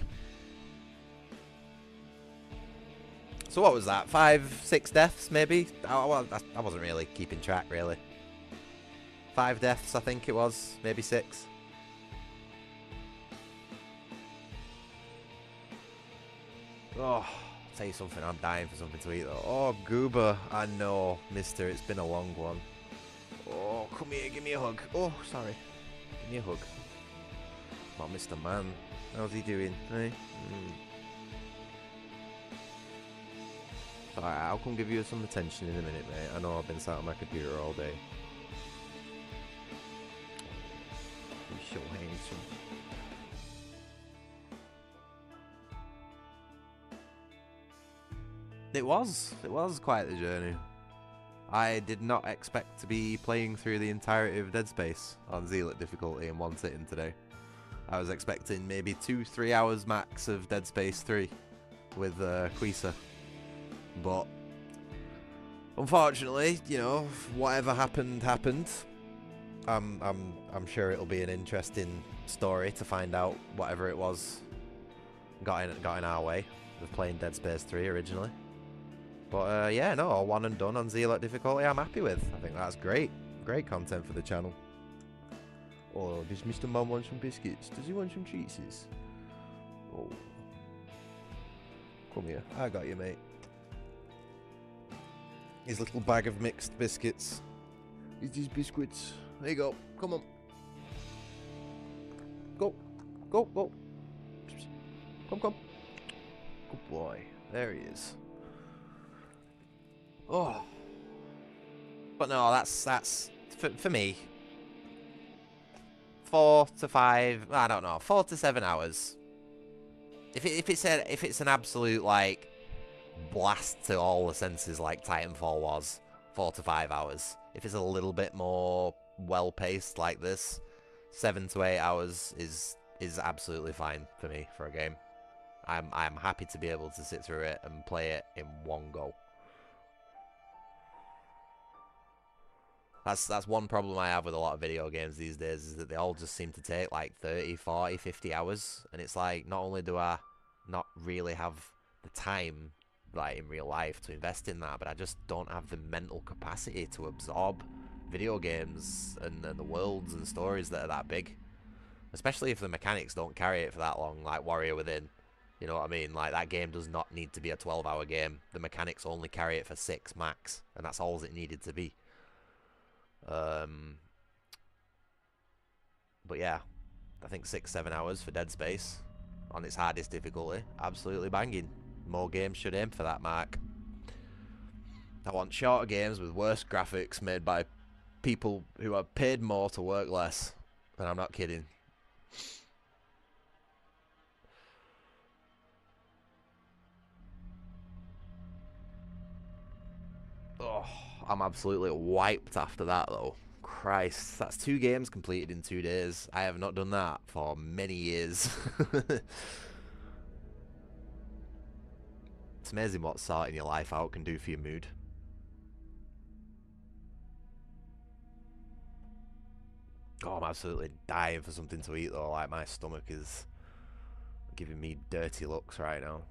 So what was that? 5, 6 deaths maybe? I wasn't really keeping track really. 5 deaths I think it was, maybe 6. Oh, I'll tell you something, I'm dying for something to eat though. Oh, Goober, I know, mister, it's been a long one. Oh, come here, give me a hug. Oh, sorry. Give me a hug. Oh, Mr. Man, how's he doing, eh? Alright, I'll come give you some attention in a minute, mate. I know I've been sat on my computer all day. You're so handsome. It was quite the journey. I did not expect to be playing through the entirety of Dead Space on Zealot difficulty in one sitting today. I was expecting maybe 2-3 hours max of Dead Space 3 with Quisa. But unfortunately, you know, whatever happened. I'm sure it'll be an interesting story to find out whatever it was got in our way of playing Dead Space 3 originally. But yeah, no, all one and done on Zealot difficulty I'm happy with. I think that's great. Great content for the channel. Oh, does Mr. Mum want some biscuits? Does he want some cheeses? Oh. Come here. I got you, mate. His little bag of mixed biscuits. It's these biscuits. There you go. Come on. Go. Go, go. Come, come. Good boy. There he is. Oh. But no, that's for me. 4 to 5, I don't know, 4 to 7 hours if it's an absolute like blast to all the senses like Titanfall was, 4 to 5 hours. If it's a little bit more well paced like this, 7 to 8 hours is absolutely fine for me for a game. I'm happy to be able to sit through it and play it in one go. That's one problem I have with a lot of video games these days, is that they all just seem to take like 30, 40, 50 hours. And it's like, not only do I not really have the time, like in real life, to invest in that, but I just don't have the mental capacity to absorb video games and the worlds and stories that are that big. Especially if the mechanics don't carry it for that long, like Warrior Within. You know what I mean? Like, that game does not need to be a 12-hour game. The mechanics only carry it for 6 max, and that's all it needed to be. But yeah, I think 6-7 hours for Dead Space on its hardest difficulty, absolutely banging. More games should aim for that mark. I want shorter games with worse graphics made by people who are paid more to work less, and I'm not kidding. Oh, I'm absolutely wiped after that though. Christ, that's 2 games completed in 2 days. I have not done that for many years. It's amazing what sorting your life out can do for your mood. Oh, I'm absolutely dying for something to eat though. Like, my stomach is giving me dirty looks right now.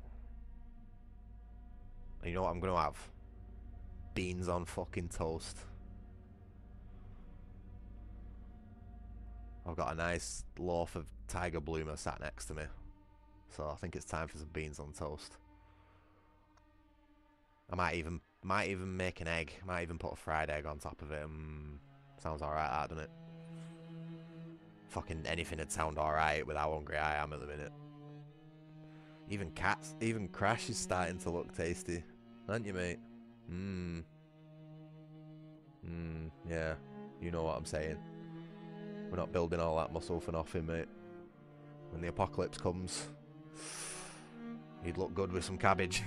And you know what I'm gonna have? Beans on fucking toast. I've got a nice loaf of Tiger Bloomer sat next to me, so I think it's time for some beans on toast. I might even make an egg. Might even put a fried egg on top of it. Sounds alright, that, doesn't it? Fucking anything would sound alright with how hungry I am at the minute. Even Crash is starting to look tasty, aren't you, mate? Yeah, you know what I'm saying. We're not building all that muscle for nothing, mate. When the apocalypse comes, you'd look good with some cabbage.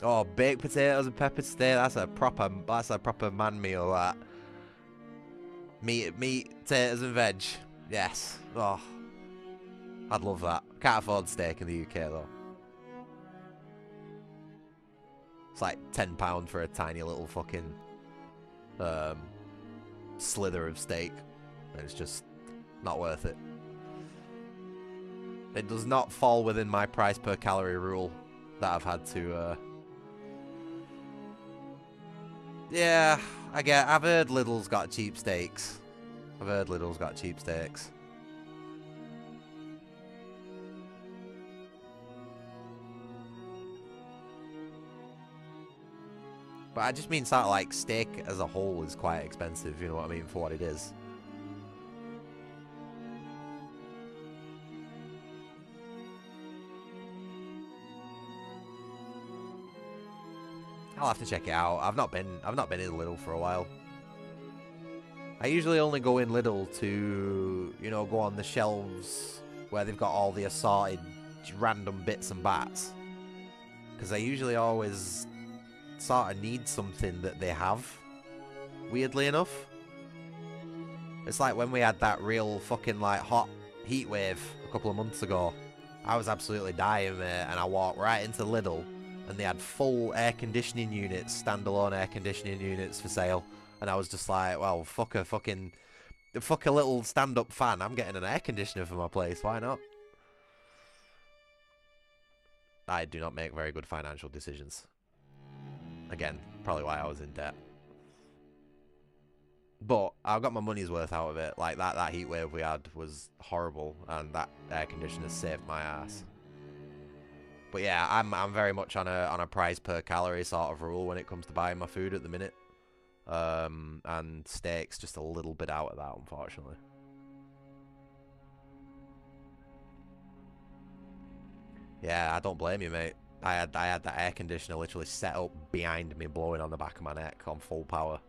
Oh, baked potatoes and pepper steak, that's a proper man meal, that. Meat, potatoes and veg. Yes. Oh, I'd love that. Can't afford steak in the UK though. It's like £10 for a tiny little fucking slither of steak, and it's just not worth it. It does not fall within my price per calorie rule that I've had to yeah, I've heard Lidl's got cheap steaks. But I just mean sort of like steak as a whole is quite expensive, you know what I mean, for what it is. I'll have to check it out. I've not been in Lidl for a while. I usually only go in Lidl to, you know, go on the shelves where they've got all the assorted random bits and bats. Because I usually always sort of need something that they have, weirdly enough. It's like when we had that real fucking like hot heat wave a couple of months ago. I was absolutely dying, mate, and I walked right into Lidl and they had full air conditioning units, standalone air conditioning units for sale, and I was just like, well, fuck a little stand-up fan, I'm getting an air conditioner for my place, why not? I do not make very good financial decisions. Again, probably why I was in debt. But I got my money's worth out of it. Like, that heat wave we had was horrible, and that air conditioner saved my ass. But yeah, I'm very much on a price per calorie sort of rule when it comes to buying my food at the minute. And steak's just a little bit out of that, unfortunately. Yeah, I don't blame you, mate. I had that air conditioner literally set up behind me, blowing on the back of my neck on full power.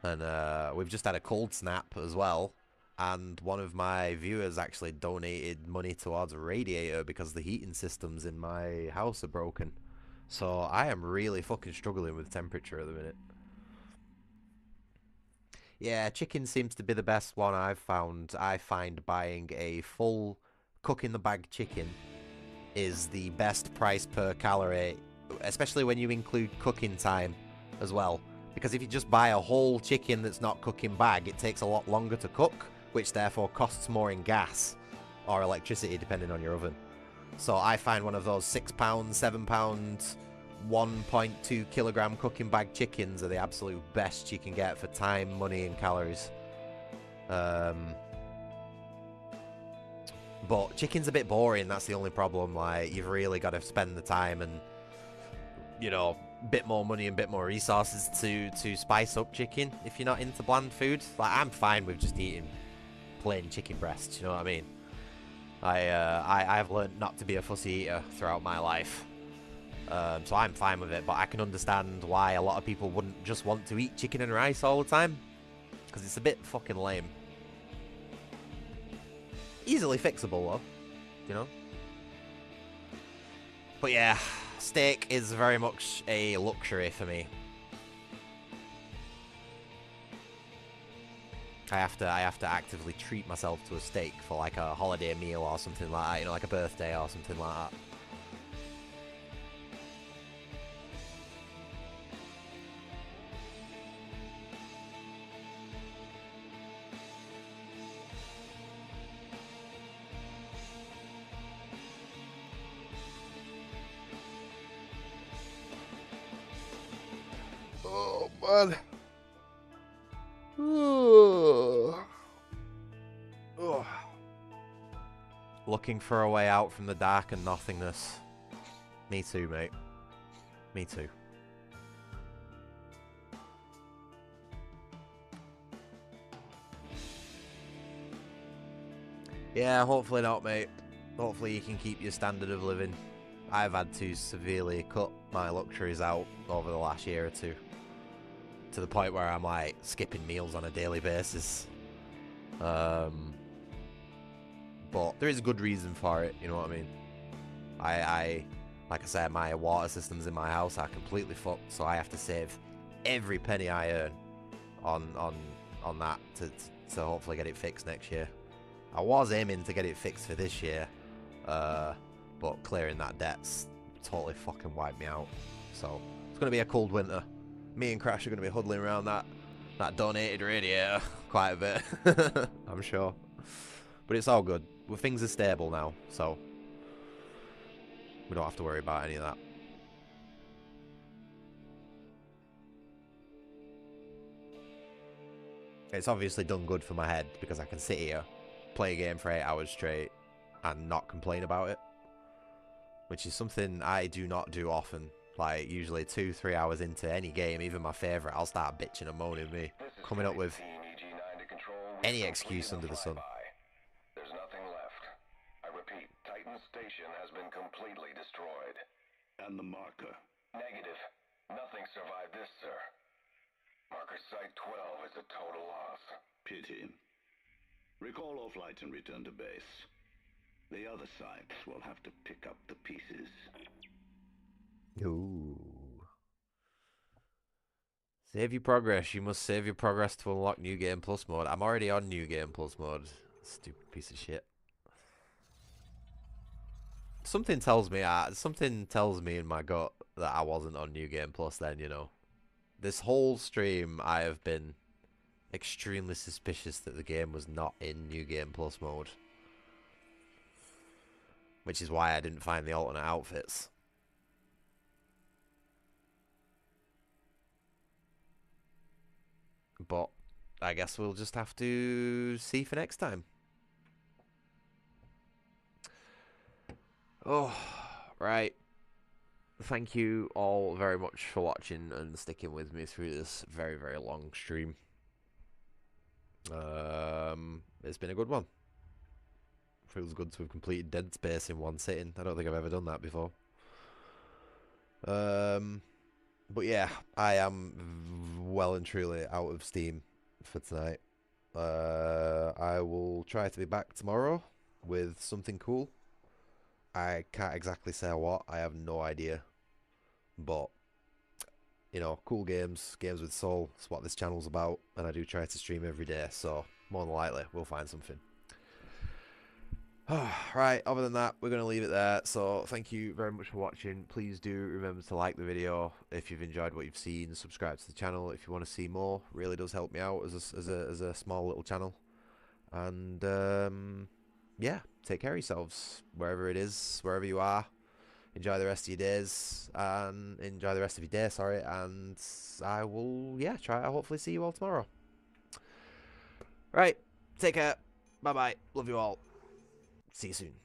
And we've just had a cold snap as well. And one of my viewers actually donated money towards a radiator because the heating systems in my house are broken. So I am really fucking struggling with temperature at the minute. Yeah, chicken seems to be the best one I've found. I find buying a full cook-in-the-bag chicken is the best price per calorie, especially when you include cooking time as well. Because if you just buy a whole chicken that's not cooking bag, it takes a lot longer to cook, which therefore costs more in gas or electricity depending on your oven. So I find one of those £6, £7, 1.2 kilogram cooking bag chickens are the absolute best you can get for time, money and calories. But chicken's a bit boring, that's the only problem. Like, you've really got to spend the time and, you know, bit more money and bit more resources to spice up chicken if you're not into bland food. Like, I'm fine with just eating plain chicken breasts, you know what I mean? I've learned not to be a fussy eater throughout my life. So I'm fine with it, but I can understand why a lot of people wouldn't just want to eat chicken and rice all the time, because it's a bit fucking lame. Easily fixable though, you know? But yeah, steak is very much a luxury for me. I have to actively treat myself to a steak for like a holiday meal or something like that, you know, like a birthday or something like that. Oh man. Looking for a way out from the dark and nothingness. Me too, mate. Me too. Yeah, hopefully not, mate. Hopefully you can keep your standard of living. I've had to severely cut my luxuries out over the last year or two, to the point where I'm like skipping meals on a daily basis. But there is a good reason for it, you know what I mean? Like I said, my water systems in my house are completely fucked, so I have to save every penny I earn on that to hopefully get it fixed next year. I was aiming to get it fixed for this year, but clearing that debt's totally fucking wiped me out. So it's gonna be a cold winter. Me and Crash are gonna be huddling around that donated radiator quite a bit, I'm sure. But it's all good. Well, things are stable now, so we don't have to worry about any of that. It's obviously done good for my head because I can sit here, play a game for 8 hours straight, and not complain about it. Which is something I do not do often. Like, usually 2-3 hours into any game, even my favourite, I'll start bitching and moaning me, coming up with any excuse under the sun. There's nothing left. I repeat, Titan Station has been completely destroyed. And the marker? Negative. Nothing survived this, sir. Marker Site 12 is a total loss. Pity. Recall all flights and return to base. The other sites will have to pick up the pieces. Ooh. Save your progress. You must save your progress to unlock New Game Plus mode. I'm already on New Game Plus mode. Stupid piece of shit. Something tells me in my gut that I wasn't on New Game Plus then, you know. This whole stream I have been extremely suspicious that the game was not in New Game Plus mode. Which is why I didn't find the alternate outfits. But I guess we'll just have to see for next time. Oh, right. Thank you all very much for watching and sticking with me through this very, very long stream. It's been a good one. Feels good to have completed Dead Space in one sitting. I don't think I've ever done that before. But yeah, I am well and truly out of steam for tonight. I will try to be back tomorrow with something cool. I can't exactly say what. I have no idea. But, you know, cool games, games with soul, that's what this channel's about. And I do try to stream every day, so more than likely we'll find something. Right, other than that, we're going to leave it there. So thank you very much for watching. Please do remember to like the video if you've enjoyed what you've seen. Subscribe to the channel if you want to see more. Really does help me out as a small little channel. And yeah, take care of yourselves wherever it is, wherever you are. Enjoy the rest of your days and enjoy the rest of your day. Sorry, and I will try to hopefully see you all tomorrow. Right, take care. Bye bye. Love you all. See you soon.